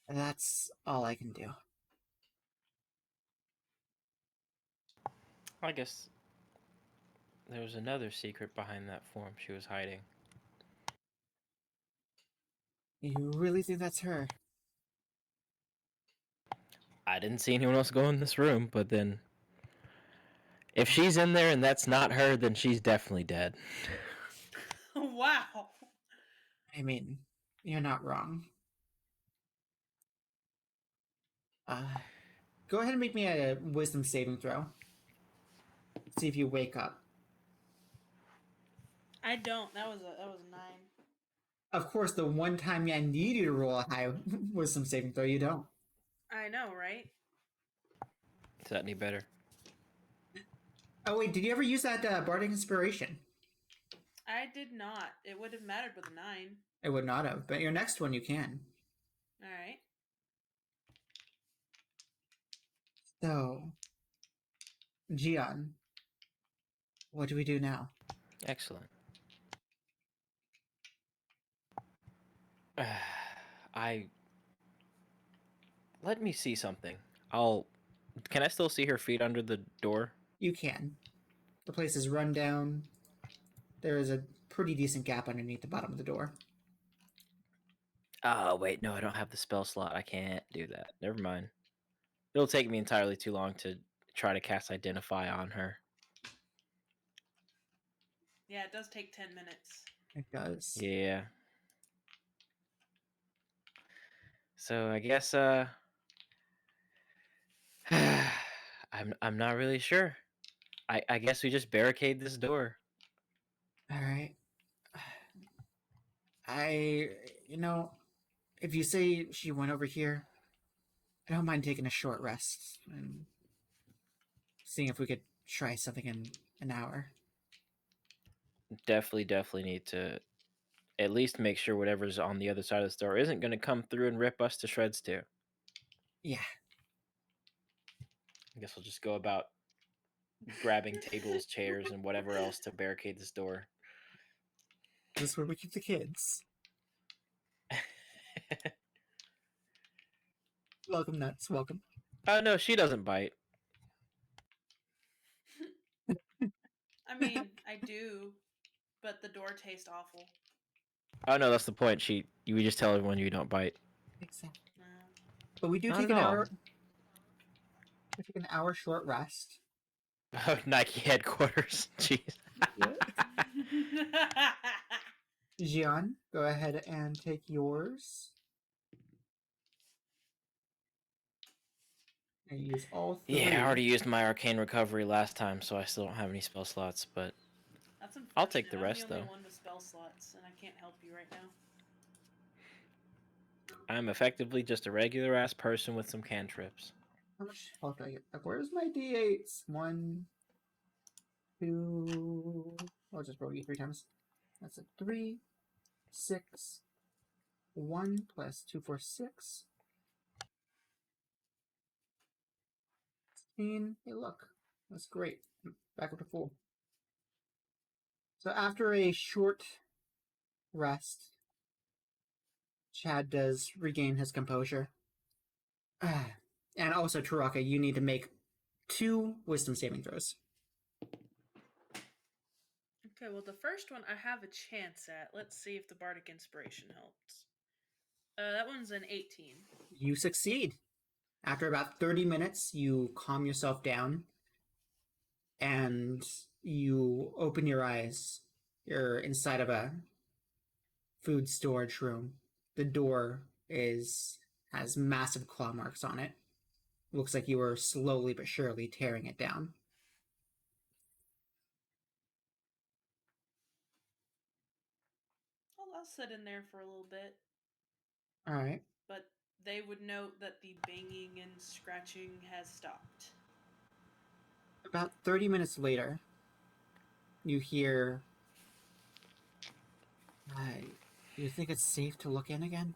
And that's all I can do. I guess there was another secret behind that form she was hiding. You really think that's her? I didn't see anyone else go in this room, but then if she's in there and that's not her, then she's definitely dead. Wow. I mean, you're not wrong. Go ahead and make me a wisdom saving throw. See if you wake up. I don't. That was a 9. Of course, the one time I need you to roll a high wisdom saving throw, you don't. I know, right? Is that any better? Oh wait, did you ever use that Bardic Inspiration? I did not. It would have mattered with a 9. It would not have, but your next one you can. All right. So, Gian, what do we do now? Excellent. Let me see something. Can I still see her feet under the door? You can. The place is run down. There is a pretty decent gap underneath the bottom of the door. Oh, wait, no, I don't have the spell slot. I can't do that. Never mind. It'll take me entirely too long to try to cast Identify on her. Yeah, it does take 10 minutes. It does. Yeah. So I guess I'm not really sure. I guess we just barricade this door. All right. If you say she went over here, I don't mind taking a short rest and seeing if we could try something in an hour. Definitely need to at least make sure whatever's on the other side of this door isn't going to come through and rip us to shreds too. Yeah. I guess we'll just go about grabbing tables, chairs, and whatever else to barricade this door. This is where we keep the kids. Welcome, nuts. Welcome. Oh no, she doesn't bite. I mean, I do, but the door tastes awful. Oh no, that's the point. You would just tell everyone you don't bite. Exactly. Uh, But we do Not take at an all. hour. We take an hour short rest. Nike headquarters. Jeez. Gian, go ahead and take yours. I use all three. Yeah, I already used my arcane recovery last time, so I still don't have any spell slots. But That's unfortunate. I'll take the I'm rest, the only though. one with spell slots, and I can't help you right now. I'm effectively just a regular ass person with some cantrips. How much health do I get? Where's my d8s? 1, 2. I'll just roll you 3 times. That's a 3, 6, 1 plus 2, 4, 6. 16. Hey, look. That's great. Back up to full. So after a short rest, Chad does regain his composure. And also, Taraka, you need to make 2 wisdom saving throws. Okay, well, the first one I have a chance at. Let's see if the Bardic Inspiration helps. That one's an 18. You succeed. After about 30 minutes, you calm yourself down and you open your eyes. You're inside of a food storage room. The door has massive claw marks on it. Looks like you were slowly but surely tearing it down. I'll sit in there for a little bit, All right. but they would note that the banging and scratching has stopped. About 30 minutes later, you hear. You think it's safe to look in again?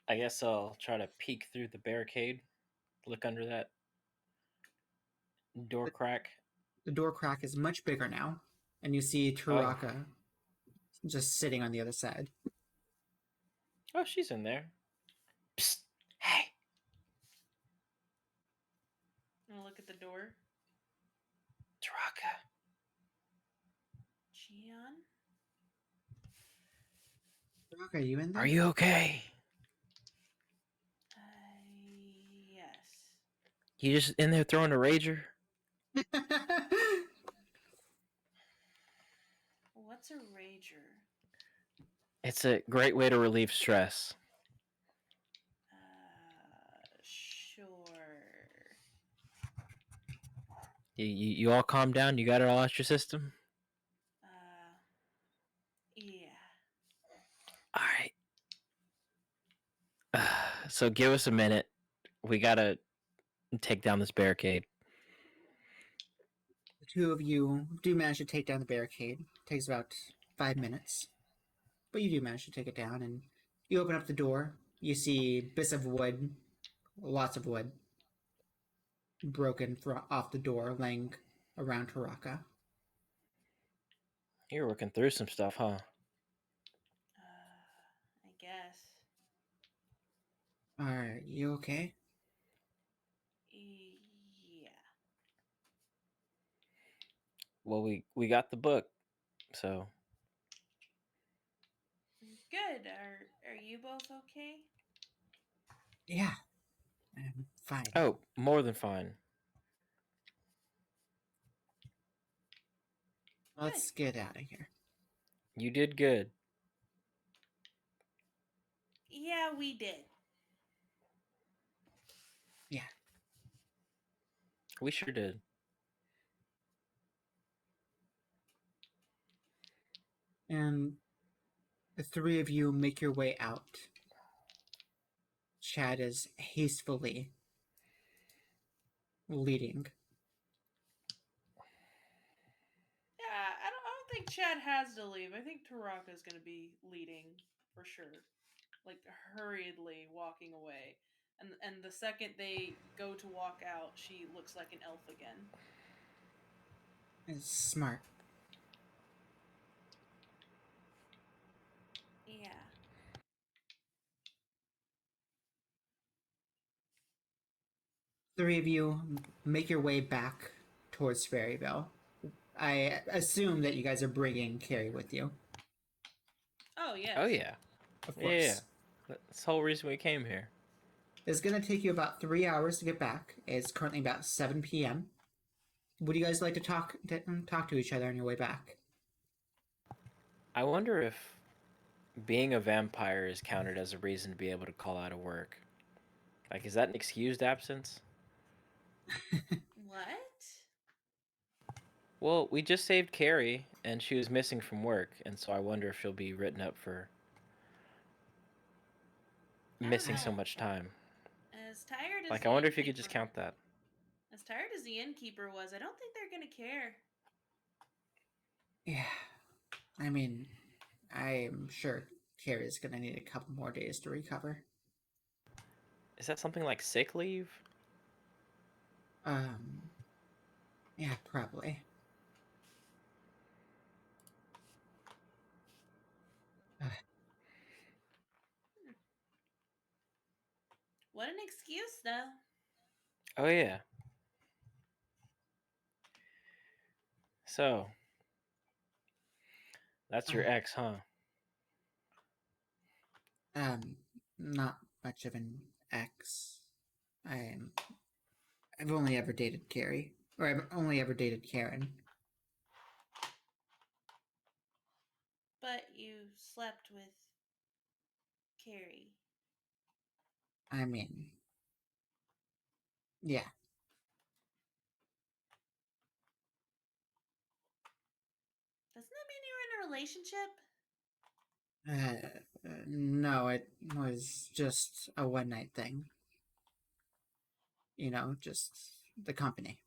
I guess I'll try to peek through the barricade, look under that door crack. The door crack is much bigger now, and you see Taraka just sitting on the other side. Oh, she's in there. Psst. Hey. I'm gonna look at the door. Taraka. Gian? Taraka, are you in there? Are you okay? Yes. You just in there throwing a rager? What's a rager? It's a great way to relieve stress. Sure. You all calm down? You got it all out your system? Yeah. Alright. So give us a minute. We gotta take down this barricade. The two of you do manage to take down the barricade. It takes about 5 minutes. But you do manage to take it down, and you open up the door. You see bits of wood, lots of wood, broken off the door, laying around Taraka. You're working through some stuff, huh? I guess. Are you okay? Yeah. Well, we got the book, so Good. Are you both okay? Yeah, I'm fine. oh, more than fine. Let's get out of here. You did good. Yeah, we did. Yeah. We sure did. And the three of you make your way out. Chad is hastily leading. Yeah, I don't think Chad has to leave. I think Taraka's gonna be leading for sure. Like hurriedly walking away. And the second they go to walk out, she looks like an elf again. It's smart. Yeah. Three of you make your way back towards Fairyville. I assume that you guys are bringing Carrie with you. Oh yes. Oh yeah. Of Yeah. course. That's the whole reason we came here. It's going to take you about 3 hours to get back. It's currently about 7 p.m. Would you guys like to talk to each other on your way back? I wonder if being a vampire is counted as a reason to be able to call out of work. Like, is that an excused absence? What? Well, we just saved Carrie, and she was missing from work, and so I wonder if she'll be written up for I don't missing know. so much time. As tired as Like, the I wonder if you could just innkeeper- count that. As tired as the innkeeper was, I don't think they're gonna care. Yeah. I mean, I'm sure Carrie's going to need a couple more days to recover. Is that something like sick leave? Yeah, probably. What an excuse, though. Oh, yeah. So, that's your ex, huh? Not much of an ex. I've only ever dated Carrie, or I've only ever dated Karen. But you slept with Carrie. I mean, yeah. Doesn't that mean you were in a relationship? No, it was just a one night thing. You know, just the company.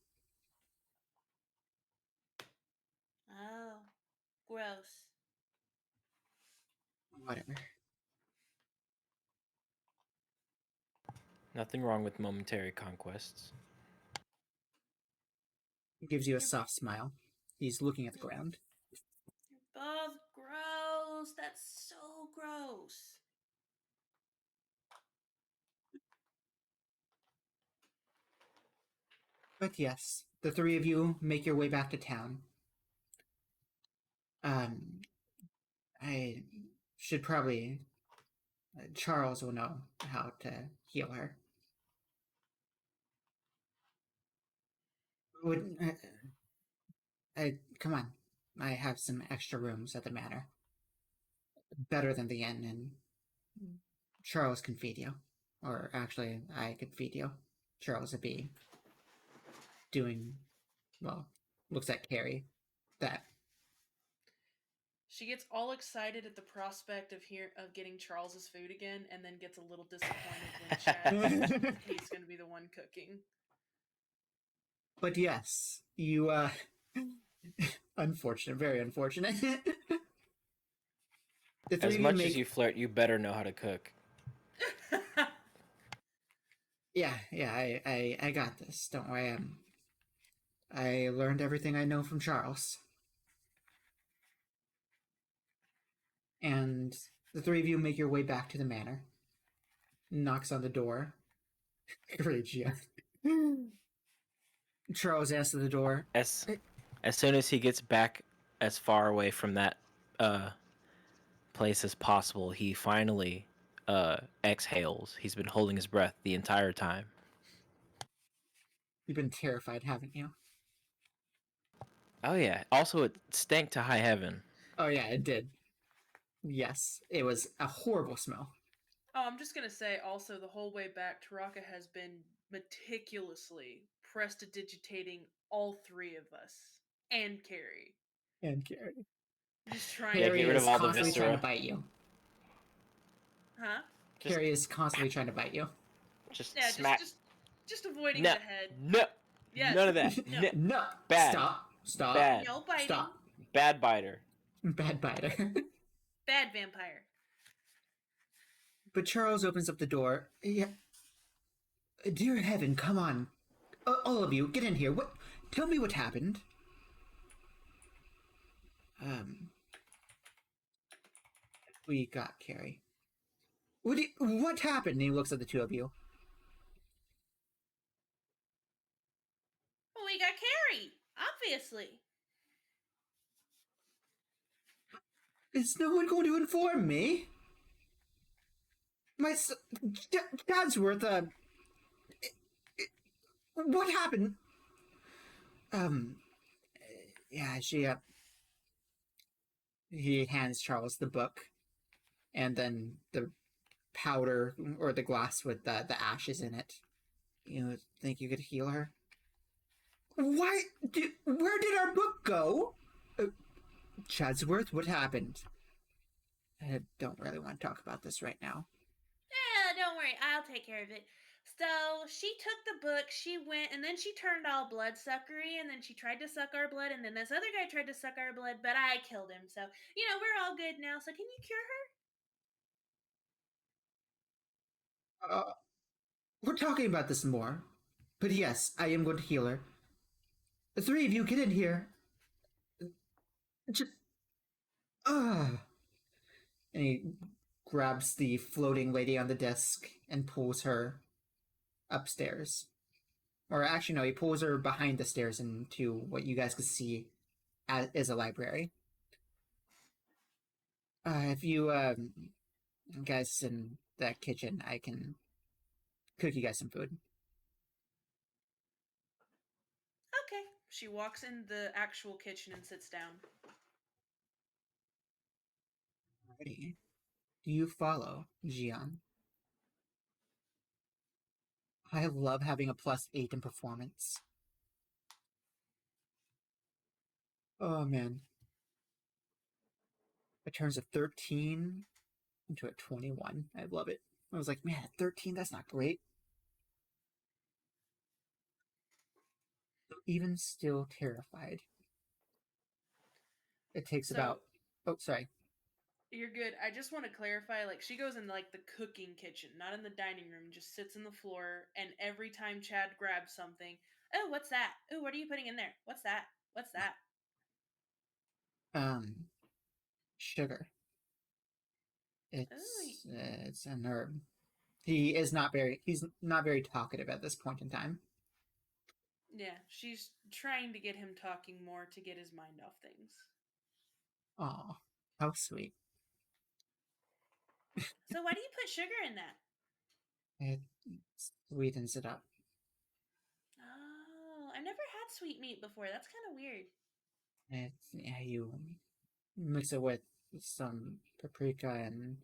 Oh, gross. Whatever. Nothing wrong with momentary conquests. He gives you a soft smile. He's looking at the ground. You're both gross. That's so gross. But yes, the three of you make your way back to town. I should probably. Charles will know how to heal her. Would come on? I have some extra rooms at the manor, better than the inn, and Charles can feed you. Or actually, I could feed you. Charles would be doing well. Looks at Carrie. That She gets all excited at the prospect of getting Charles's food again, and then gets a little disappointed when Chad says he's going to be the one cooking. But yes, you unfortunate, very unfortunate. The three As of much make, as you flirt, you better know how to cook. yeah, I got this. Don't worry. I learned everything I know from Charles. And the three of you make your way back to the manor. Knocks on the door. Regia. Charles asks at the door. As soon as he gets back as far away from that place as possible, he finally exhales. He's been holding his breath the entire time. You've been terrified, haven't you? Oh yeah. Also, it stank to high heaven. Oh yeah, it did. Yes, it was a horrible smell. Oh, I'm just going to say also, the whole way back, Taraka has been meticulously prestidigitating all three of us and Carrie. And Carrie. Just trying Yeah, to get Carrie rid of is all the constantly trying to viscera. bite you. Huh? Carrie is constantly trying to bite you. Just Yeah, smack. just avoiding No, the head. no, Yes. none of that. No. No. No. Bad. Stop. Bad. No biting. Stop. Bad biter. Bad biter. Bad vampire. But Charles opens up the door. Yeah. Dear heaven, come on. All of you, get in here. What? Tell me what happened. We got Carrie. What happened? And he looks at the two of you. you got Carrie, obviously. Is no one going to inform me? My Chadsworth, what happened? Yeah, he hands Charles the book, and then the powder or the glass with the ashes in it. You think you could heal her? Why? Where did our book go? Chadsworth, what happened? I don't really want to talk about this right now. Don't worry, I'll take care of it. So she took the book, she went, and then she turned all bloodsuckery, and then she tried to suck our blood, and then this other guy tried to suck our blood, but I killed him. So, we're all good now. So can you cure her? We're talking about this more. But yes, I am going to heal her. The three of you get in here. Just, and he grabs the floating lady on the desk and pulls her upstairs. Or actually, no, he pulls her behind the stairs into what you guys could see as a library. If you guys in that kitchen, I can cook you guys some food. Okay. She walks in the actual kitchen and sits down. Alrighty. Do you follow, Jian? I love having a +8 in performance. Oh man. It turns a 13 into a 21. I love it. I was like, man, 13, that's not great. Even still terrified. It takes about... Oh, sorry. You're good. I just want to clarify, like, she goes in, like, the cooking kitchen, not in the dining room, just sits on the floor, and every time Chad grabs something, oh, what's that? Oh, what are you putting in there? What's that? What's that? Sugar. Ooh, It's an herb. He's not very talkative at this point in time. yeah, she's trying to get him talking more to get his mind off things. Aw, how sweet. So why do you put sugar in that? It sweetens it up. Oh, I've never had sweet meat before. That's kind of weird. You mix it with some paprika and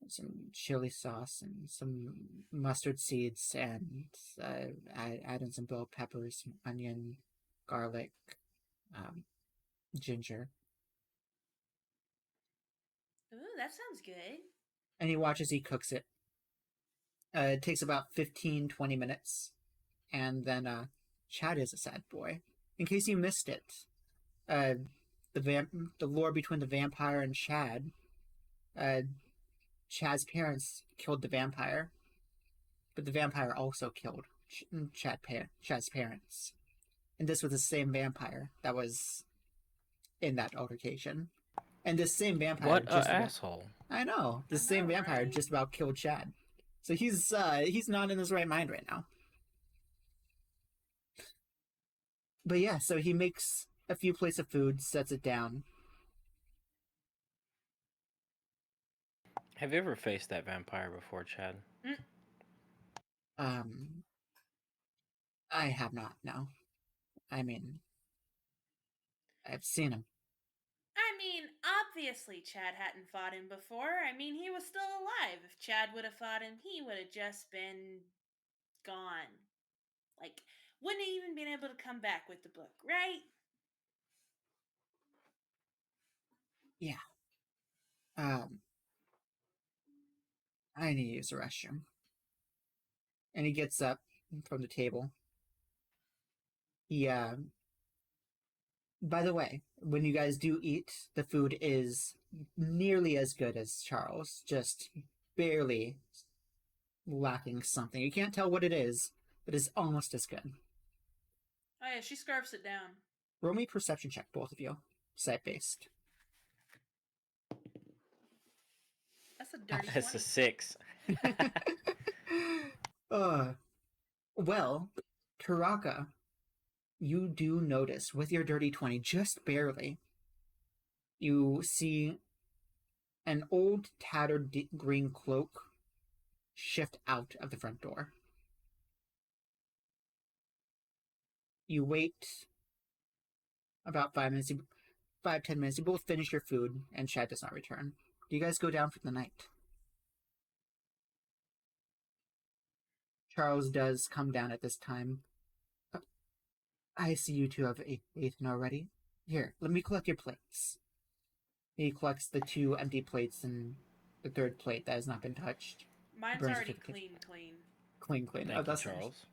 some chili sauce and some mustard seeds and add in some bell peppers, onion, garlic, ginger. Ooh, that sounds good. And he watches he cooks it. It takes about 15-20 minutes. And then Chad is a sad boy. In case you missed it, the lore between the vampire and Chad, Chad's parents killed the vampire, but the vampire also killed Chad's parents. And this was the same vampire that was in that altercation. And this same vampire What an asshole. I know. The I same know, vampire right? just about killed Chad. So he's not in his right mind right now. But yeah, so he makes a few plates of food, sets it down. Have you ever faced that vampire before, Chad? I have not, no. I mean, I've seen him. I mean, obviously Chad hadn't fought him before. I mean, he was still alive. If Chad would have fought him, he would have just been gone. Like, wouldn't have even been able to come back with the book, right? Yeah. I need to use the restroom. And he gets up from the table. He, by the way, when you guys do eat, the food is nearly as good as Charles, just barely lacking something. You can't tell what it is, but it's almost as good. Oh yeah, she scarfs it down. Roll me a perception check, both of you. Site-based. That's a dirty That's 20. a 6. Well, Karaka, you do notice with your dirty 20, just barely, you see an old tattered green cloak shift out of the front door. You wait about 5 minutes, 5-10 minutes. You both finish your food, and Chad does not return. Do you guys go down for the night? Charles does come down at this time. I see you two have eaten already. Here, let me collect your plates. He collects the 2 empty plates and the 3rd plate that has not been touched. Mine's Burns it already to the kitchen. clean. Clean. Thank you, that's nice. Charles.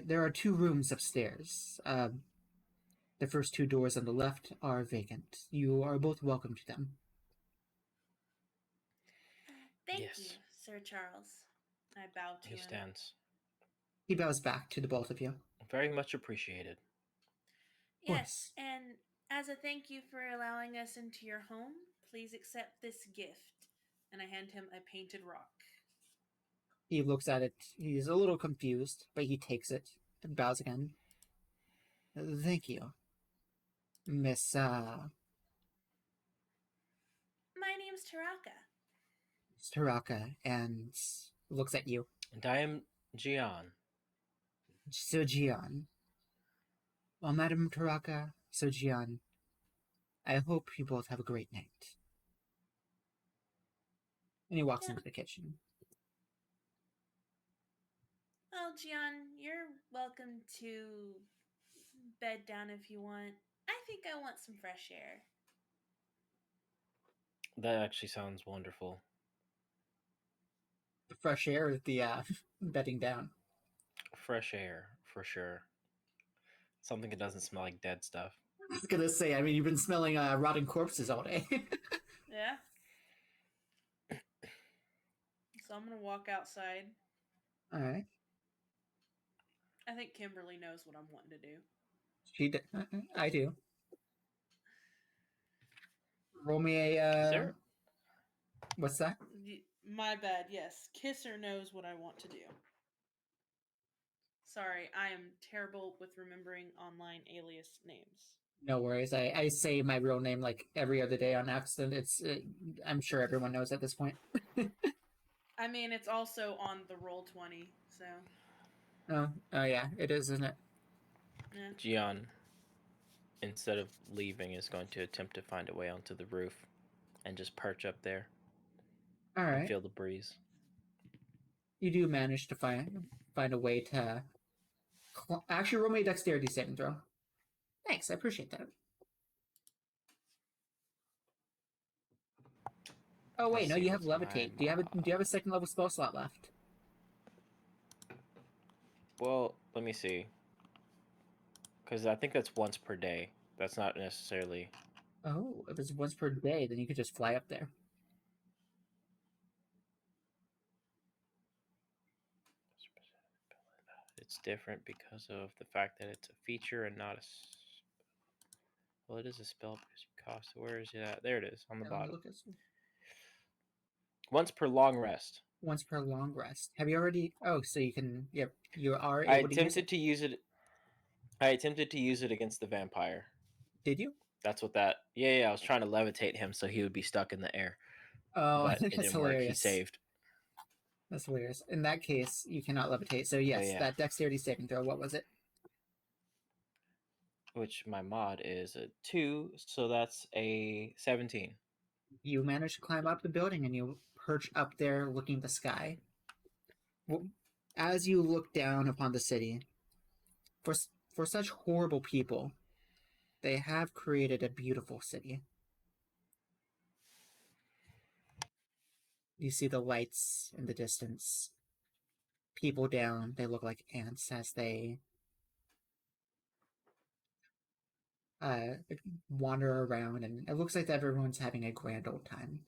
There are 2 rooms upstairs. The first 2 doors on the left are vacant. You are both welcome to them. Thank Yes. you, Sir Charles. I bow to He him. stands. He bows back to the both of you. Very much appreciated. Yes, course. and as a thank you for allowing us into your home, please accept this gift. And I hand him a painted rock. He looks at it. He's a little confused, but he takes it and bows again. Thank you, Miss, My name's Taraka. Taraka, and looks at you. And I am Gian. Sojian. Well, Madam Taraka, Sojian, I hope you both have a great night. And he walks into the kitchen. Oh, Gian, you're welcome to bed down if you want. I think I want some fresh air. That actually sounds wonderful. The fresh air is the bedding down. Fresh air, for sure. Something that doesn't smell like dead stuff. I was gonna say, I mean, you've been smelling rotting corpses all day. Yeah. So I'm gonna walk outside. All right. I think Kimberly knows what I'm wanting to do. I do. Roll me a. Is there? What's that? My bad, yes. Kisser knows what I want to do. Sorry, I am terrible with remembering online alias names. No worries. I say my real name like every other day on accident. It's. I'm sure everyone knows at this point. I mean, it's also on the Roll20, so. Oh yeah, it is, isn't it? Yeah. Gian, instead of leaving, is going to attempt to find a way onto the roof and just perch up there All and right. feel the breeze. You do manage to find a way to. Actually, roll me a dexterity saving throw. Thanks, I appreciate that. Oh wait, Let's no, see, you have what's levitate. my Do you have a second level spell slot left? Well, let me see. Because I think that's once per day. That's not necessarily. Oh, if it's once per day, then you could just fly up there. It's different because of the fact that it's a feature and not a. Well, it is a spell because you cost. Where is it at? There it is on the Yeah, let me bottom. look at this. Once per long rest. Once per long rest. Have you already? Oh, so you can. Yep, you are I able to use attempted it. to use it. I attempted to use it against the vampire. Did you? That's what that. Yeah, I was trying to levitate him so he would be stuck in the air, Oh, but it that's didn't work. He hilarious. saved. That's hilarious. In that case, you cannot levitate. So yes, yeah. that dexterity saving throw. What was it? Which my mod is a 2, so that's a 17. You manage to climb up the building and you perch up there looking at the sky. Well, as you look down upon the city, for such horrible people, they have created a beautiful city. You see the lights in the distance. People down, they look like ants as they wander around, and it looks like everyone's having a grand old time.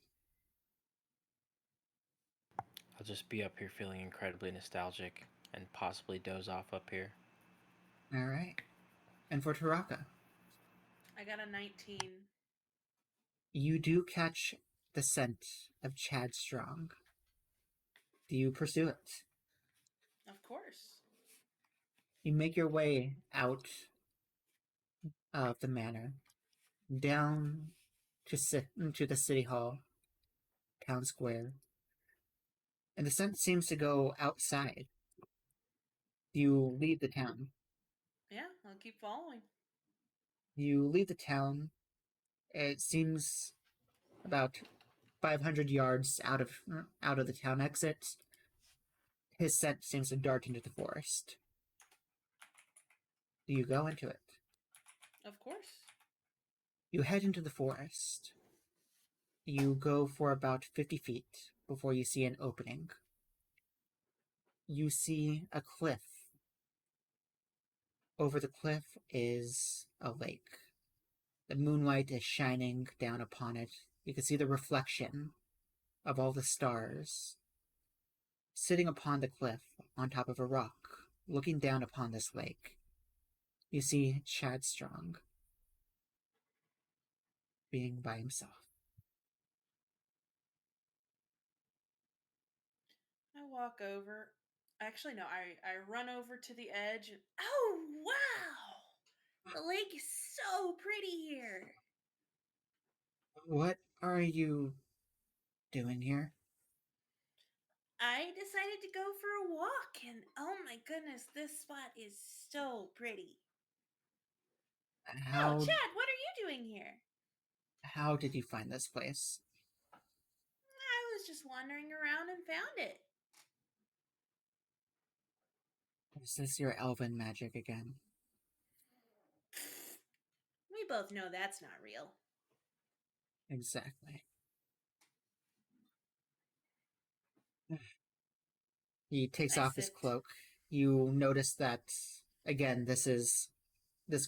I'll just be up here feeling incredibly nostalgic and possibly doze off up here. All right. And for Taraka, I got a 19. you do catch the scent of Chad Strong. Do you pursue it? Of course. You make your way out of the manor, down to the city hall, town square, and the scent seems to go outside. You leave the town. Yeah, I'll keep following. You leave the town. It seems about 500 yards out of the town exit. His scent seems to dart into the forest. Do you go into it? Of course. You head into the forest. You go for about 50 feet before you see an opening. You see a cliff. Over the cliff is a lake. The moonlight is shining down upon it. You can see the reflection of all the stars. Sitting upon the cliff, on top of a rock, looking down upon this lake, you see Chad Strong being by himself. I walk over. Actually, no, I run over to the edge. And, oh, wow! The lake is so pretty here. What are you doing here? I decided to go for a walk, and oh my goodness, this spot is so pretty. Oh, How Chad, what are you doing here? how did you find this place? I was just wandering around and found it. Is this your elven magic again? We both know that's not real. Exactly. He takes I off his sit. cloak. You notice that, again, this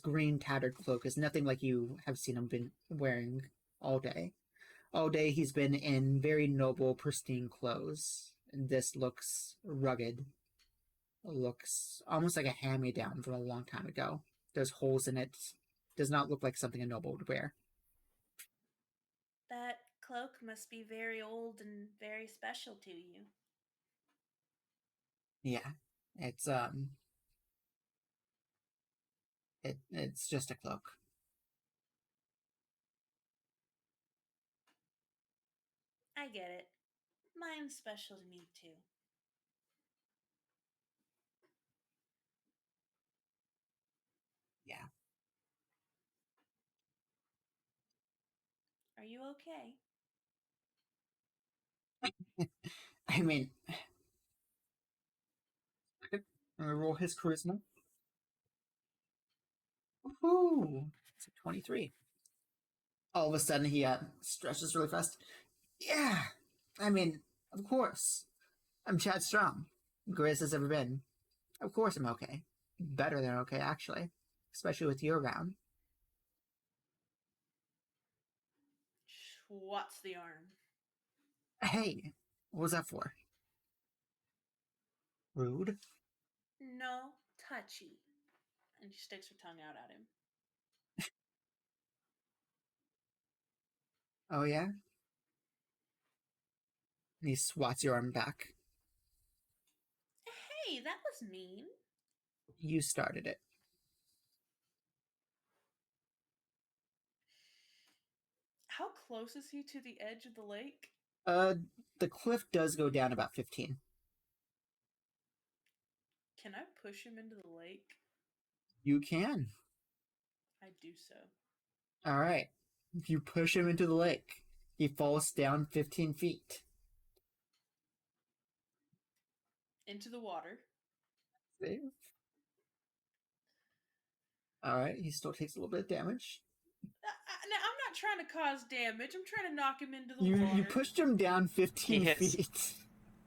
green tattered cloak is nothing like you have seen him been wearing all day. All day he's been in very noble, pristine clothes. This looks rugged. Looks almost like a hand-me-down from a long time ago. There's holes in it. Does not look like something a noble would wear. That cloak must be very old and very special to you. Yeah. It's it's just a cloak. I get it. Mine's special to me too. Yeah. Are you okay? I mean, I'm gonna roll his charisma. Woohoo! It's a 23. All of a sudden, he stretches really fast. Yeah! I mean, of course. I'm Chad Strong. Greatest as ever been. Of course I'm okay. Better than okay, actually. Especially with you around. What's the arm? Hey, what was that for? Rude? No, touchy. And she sticks her tongue out at him. Oh, yeah? And he swats your arm back. Hey, that was mean. You started it. How close is he to the edge of the lake? The cliff does go down about 15. Can I push him into the lake? You can. I do so. Alright. If you push him into the lake, he falls down 15 feet. Into the water. Save. Alright, he still takes a little bit of damage. Now, I'm not trying to cause damage. I'm trying to knock him into the water. You pushed him down 15 He hits- feet.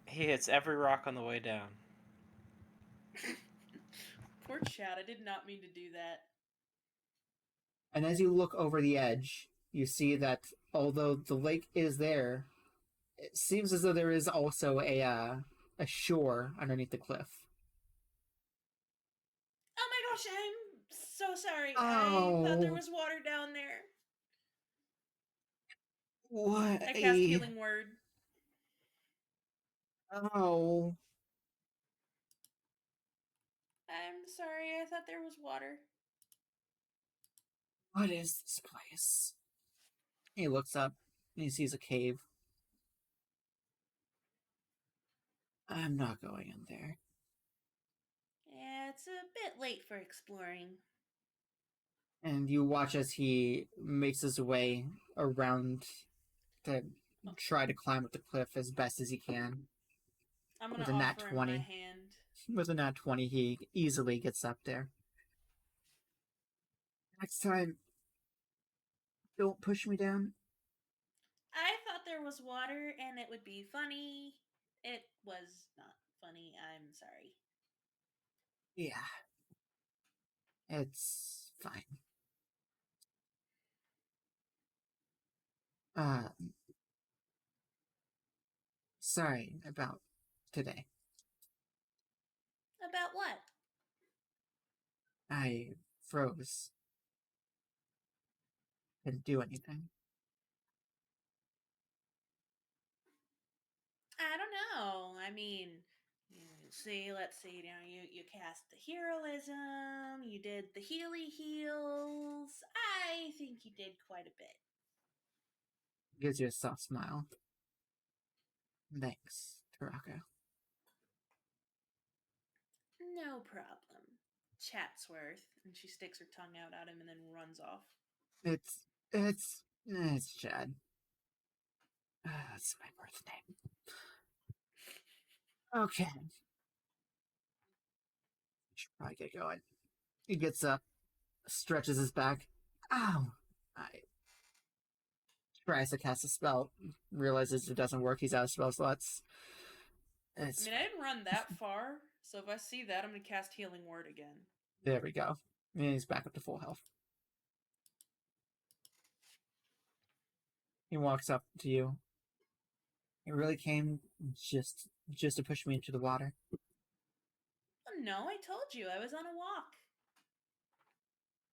He hits every rock on the way down. Poor Chad. I did not mean to do that. And as you look over the edge, you see that although the lake is there, it seems as though there is also a shore underneath the cliff. Oh my gosh, I'm so sorry. Oh. I thought there was water down there. What? I cast Healing Word. Oh. I'm sorry, I thought there was water. What is this place? He looks up and he sees a cave. I'm not going in there. Yeah, it's a bit late for exploring. And you watch as he makes his way around to try to climb up the cliff as best as he can. I'm gonna With a nat offer him my 20. hand. With a nat 20, he easily gets up there. Next time, don't push me down. I thought there was water and it would be funny. It was not funny. I'm sorry. Yeah, it's fine. Uh, sorry about today. About what? I froze. Couldn't do anything. I don't know. I mean, let's see. Now you cast the heroism. You did the Healy heals. I think you did quite a bit. Gives you a soft smile. Thanks, Taraka. No problem. Chatsworth, and she sticks her tongue out at him and then runs off. It's Chad. That's my birth name. Okay. Should probably get going. He gets up, stretches his back. Ow! I tries to cast a spell, realizes it doesn't work. He's out of spell slots. I mean, I didn't run that far, so if I see that, I'm gonna cast Healing Word again. There we go. And he's back up to full health. He walks up to you. It really came just to push me into the water. Oh, no, I told you I was on a walk.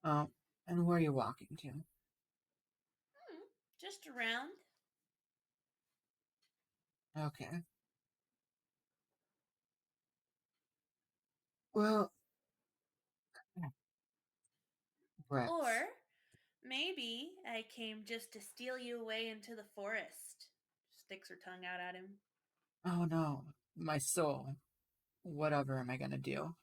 Oh, and where are you walking to? Just around. Okay. Well, Brett. Or maybe I came just to steal you away into the forest. Sticks her tongue out at him. Oh no, my soul. Whatever am I gonna do?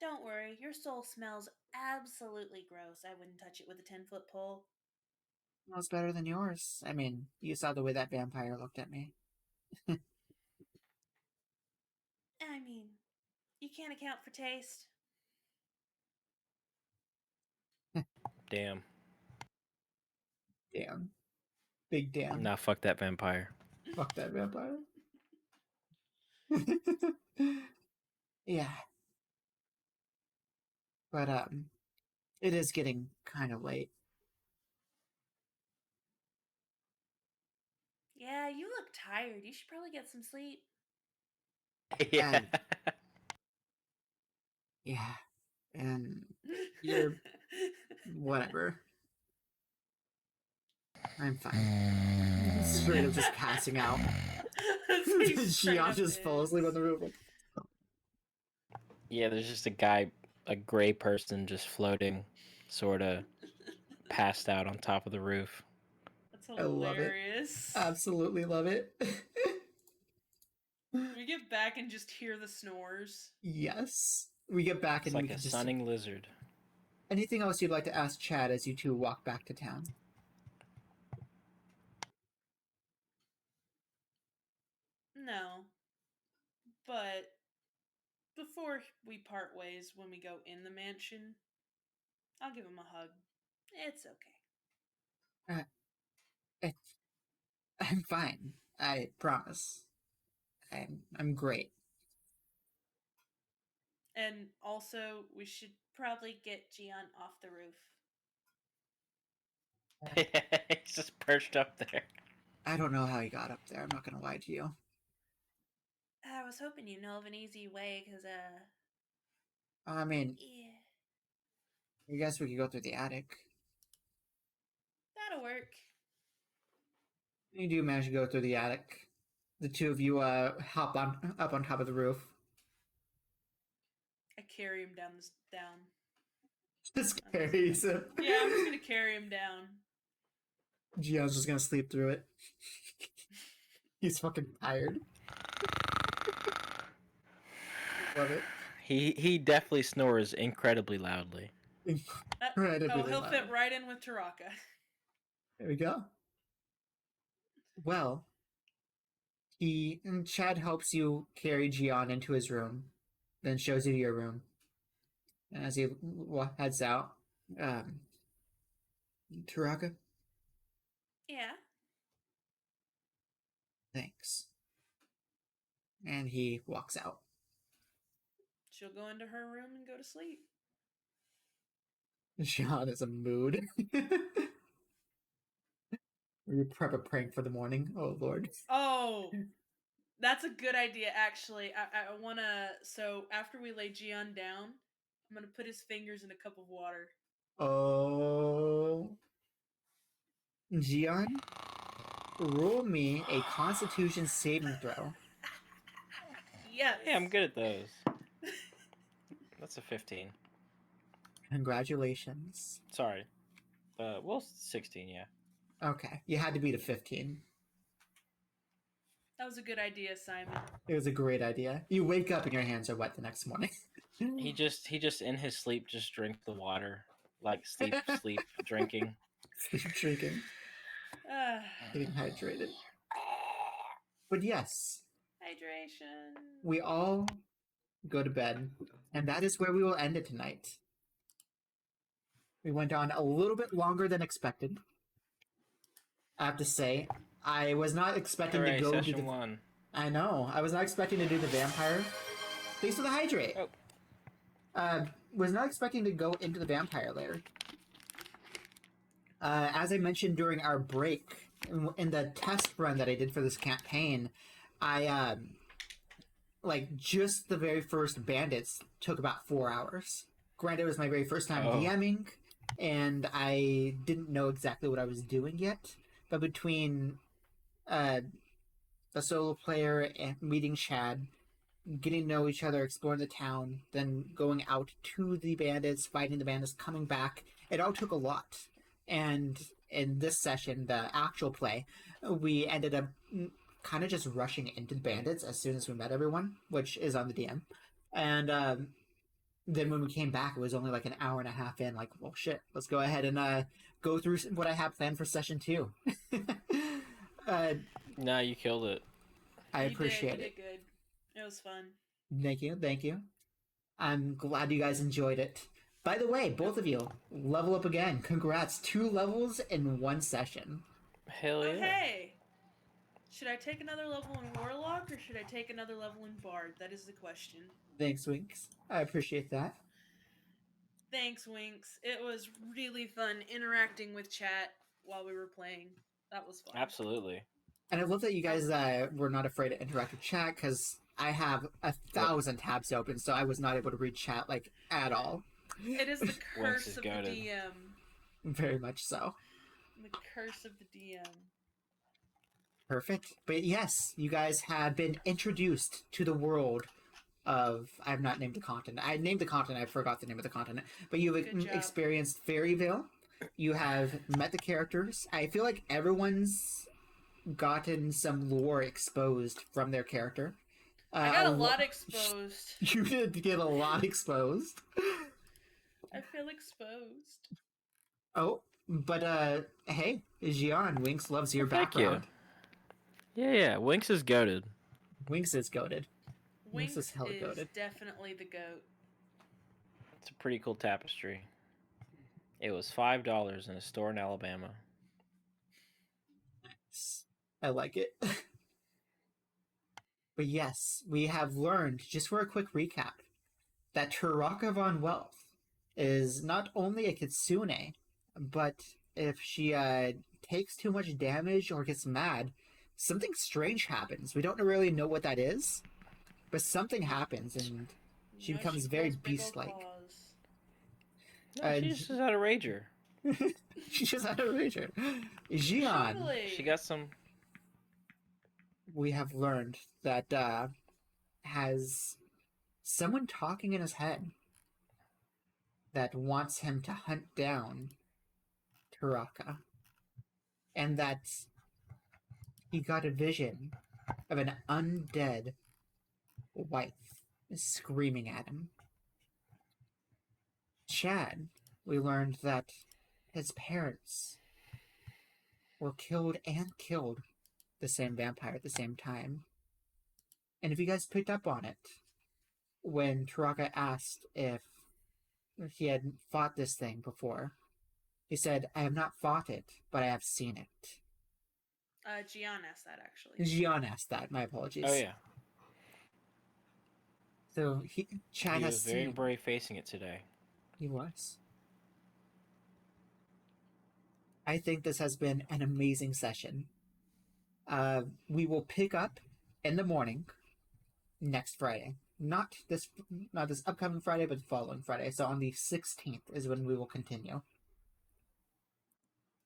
Don't worry. Your soul smells absolutely gross. I wouldn't touch it with a 10-foot pole. Smells better than yours. I mean, you saw the way that vampire looked at me. I mean, you can't account for taste. Damn. Damn. Big damn. Nah, fuck that vampire. Fuck that vampire. Yeah. But, it is getting kind of late. Yeah, you look tired. You should probably get some sleep. Yeah. Yeah. And you're whatever. I'm fine. Straight up just passing out. Gian just falls asleep on the roof. Yeah, there's just a gray person just floating, sort of passed out on top of the roof. That's I love it. hilarious. Absolutely love it. We get back and just hear the snores. Yes. We get back It's and we like can a just... sunning lizard. Anything else you'd like to ask Chad as you two walk back to town? No. But before we part ways when we go in the mansion, I'll give him a hug. It's okay. I'm fine. I promise. I'm great. And also, we should probably get Gian off the roof. He's just perched up there. I don't know how he got up there. I'm not gonna lie to you. I was hoping you know of an easy way, because, I mean, yeah, I guess we could go through the attic. that'll work. You do manage to go through the attic. The two of you hop up on top of the roof. carry him down. Just carries him. Yeah, I'm just gonna carry him down. Gion's just gonna sleep through it. He's fucking tired. Love it. He definitely snores incredibly loudly. Incredibly He'll loud. fit right in with Taraka. There we go. Well, Chad helps you carry Gian into his room, then shows you your room. And as he heads out, Taraka, Yeah. thanks. And he walks out. She'll go into her room and go to sleep. Gian is a mood. You prep a prank for the morning. Oh lord. Oh, that's a good idea, actually. I want to... So, after we lay Gian down, I'm going to put his fingers in a cup of water. Oh. Gian, roll me a Constitution saving throw. Yes. Yeah, I'm good at those. That's a 15. Congratulations. Sorry. Well, 16, yeah. Okay, you had to beat a 15. That was a good idea, Simon. It was a great idea. You wake up and your hands are wet the next morning. He just in his sleep just drinks the water. Like sleep, drinking. Sleep drinking, getting hydrated. But yes, Hydration. we all go to bed, and that is where we will end it tonight. We went on a little bit longer than expected. I have to say, I was not expecting Hooray, to go session to the... 1. I know. I was not expecting to do the vampire. Thanks for the hydrate. Oh. Was not expecting to go into the vampire lair. As I mentioned during our break, in the test run that I did for this campaign, I, just the very first bandits took about 4 hours. Granted, it was my very first time DMing, and I didn't know exactly what I was doing yet. But between a solo player and meeting Chad, getting to know each other, exploring the town, then going out to the bandits, fighting the bandits, coming back, it all took a lot. And in this session, the actual play, we ended up kind of just rushing into the bandits as soon as we met everyone, which is on the DM. And then when we came back, it was only like an hour and a half in. Like, well, shit, let's go ahead and go through what I have planned for session 2. Nah, you killed it. I appreciate it. it. You did good. It was fun. Thank you. I'm glad you guys enjoyed it. By the way, both of you, level up again. Congrats. 2 levels in 1 session. Hell yeah. Oh, hey! Should I take another level in Warlock, or should I take another level in Bard? That is the question. Thanks, Winks. I appreciate that. Thanks, Winks. It was really fun interacting with chat while we were playing. That was fun. Absolutely. And I love that you guys were not afraid to interact with chat, because I have 1,000 tabs open, so I was not able to read chat, at all. It is the curse is of goated. the DM. Very much so. The curse of the DM. Perfect. But yes, you guys have been introduced to the world of... I have not named the continent. I named the continent, I forgot the name of the continent. But you've experienced Fairyville. You have met the characters. I feel like everyone's gotten some lore exposed from their character. I got a lot exposed. You did get a lot exposed. I feel exposed. Oh, but hey, Gian, Winks loves your Thank background. you. Yeah, Winks is goated. Winks is goated. Winks is hella is goated. definitely the goat. It's a pretty cool tapestry. It was $5 in a store in Alabama. I like it. But yes, we have learned, just for a quick recap, that Taraka von Wealth is not only a kitsune, but if she takes too much damage or gets mad, something strange happens. We don't really know what that is, but something happens, and she becomes very beast-like. No, she just had a rager. She just had a rager. Gian, she got some... we have learned that has someone talking in his head. that wants him to hunt down Taraka. And that he got a vision of an undead wife screaming at him. Chad, we learned that his parents were killed and killed the same vampire at the same time. And if you guys picked up on it, when Taraka asked if he had fought this thing before, he said, I have not fought it, but I have seen it. Gian asked that actually. Gian asked that, my apologies. Oh yeah, So Chad he has was very seen. brave facing it today. He was. I think this has been an amazing session. We will pick up in the morning next Friday. Not this upcoming Friday, but the following Friday. So on the 16th is when we will continue.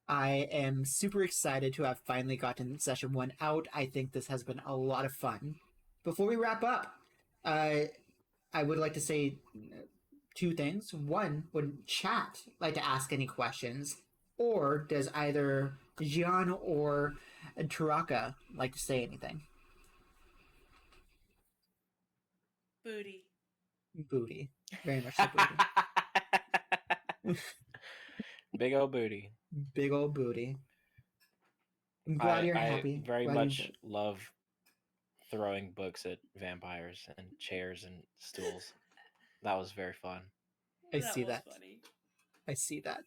I am super excited to have finally gotten session 1 out. I think this has been a lot of fun. Before we wrap up, I would like to say 2 things. One, would chat like to ask any questions? Or does either Gian or Taraka like to say anything? Booty. Booty. Very much so booty. Big old booty. Big old booty. I'm glad you're I happy. very Glad much love throwing books at vampires and chairs and stools. That was very fun. I That see was that. funny. I see that.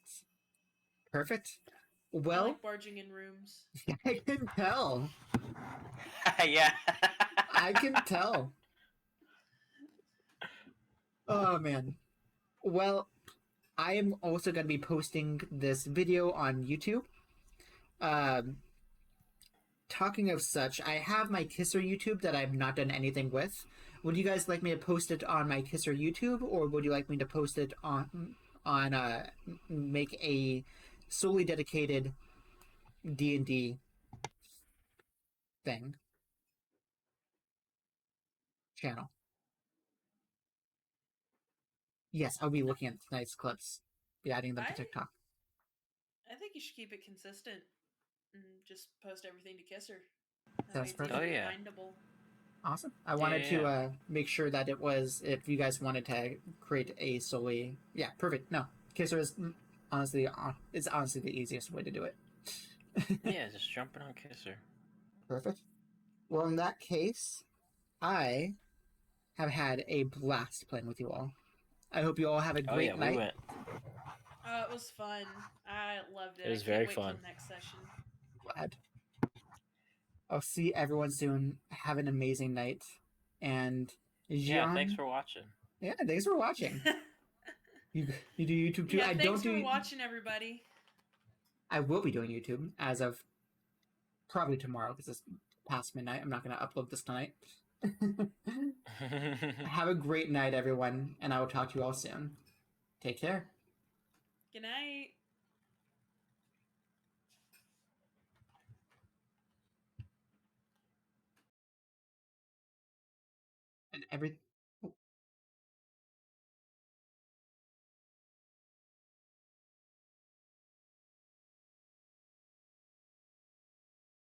Perfect. I Well, like barging in rooms. I can tell. Yeah. I can tell. Oh, man. Well, I am also going to be posting this video on YouTube. Talking of such, I have my Kisser YouTube that I've not done anything with. Would you guys like me to post it on my Kisser YouTube, or would you like me to post it on make a solely dedicated D&D thing channel? Yes, I'll be looking at tonight's clips, be adding them to TikTok. I think you should keep it consistent and just post everything to Kisser. That's That way it's perfect. Oh, yeah. findable. Awesome. I wanted Yeah. to make sure that it was, if you guys wanted to create a solely, yeah, perfect. No, Kisser is honestly the easiest way to do it. Yeah, just jumping on Kisser. Perfect. Well, in that case, I have had a blast playing with you all. I hope you all have a Oh great yeah, night. we went. It was fun. I loved it. It was I very can't wait fun. till the next session. Glad. I'll see everyone soon. Have an amazing night. And Gian, Yeah, thanks for watching. Yeah, thanks for watching. You do YouTube too? Yeah, I thanks don't for do. watching, everybody. I will be doing YouTube as of probably tomorrow because it's past midnight. I'm not going to upload this tonight. Have a great night, everyone, and I will talk to you all soon. Take care. Good night. And every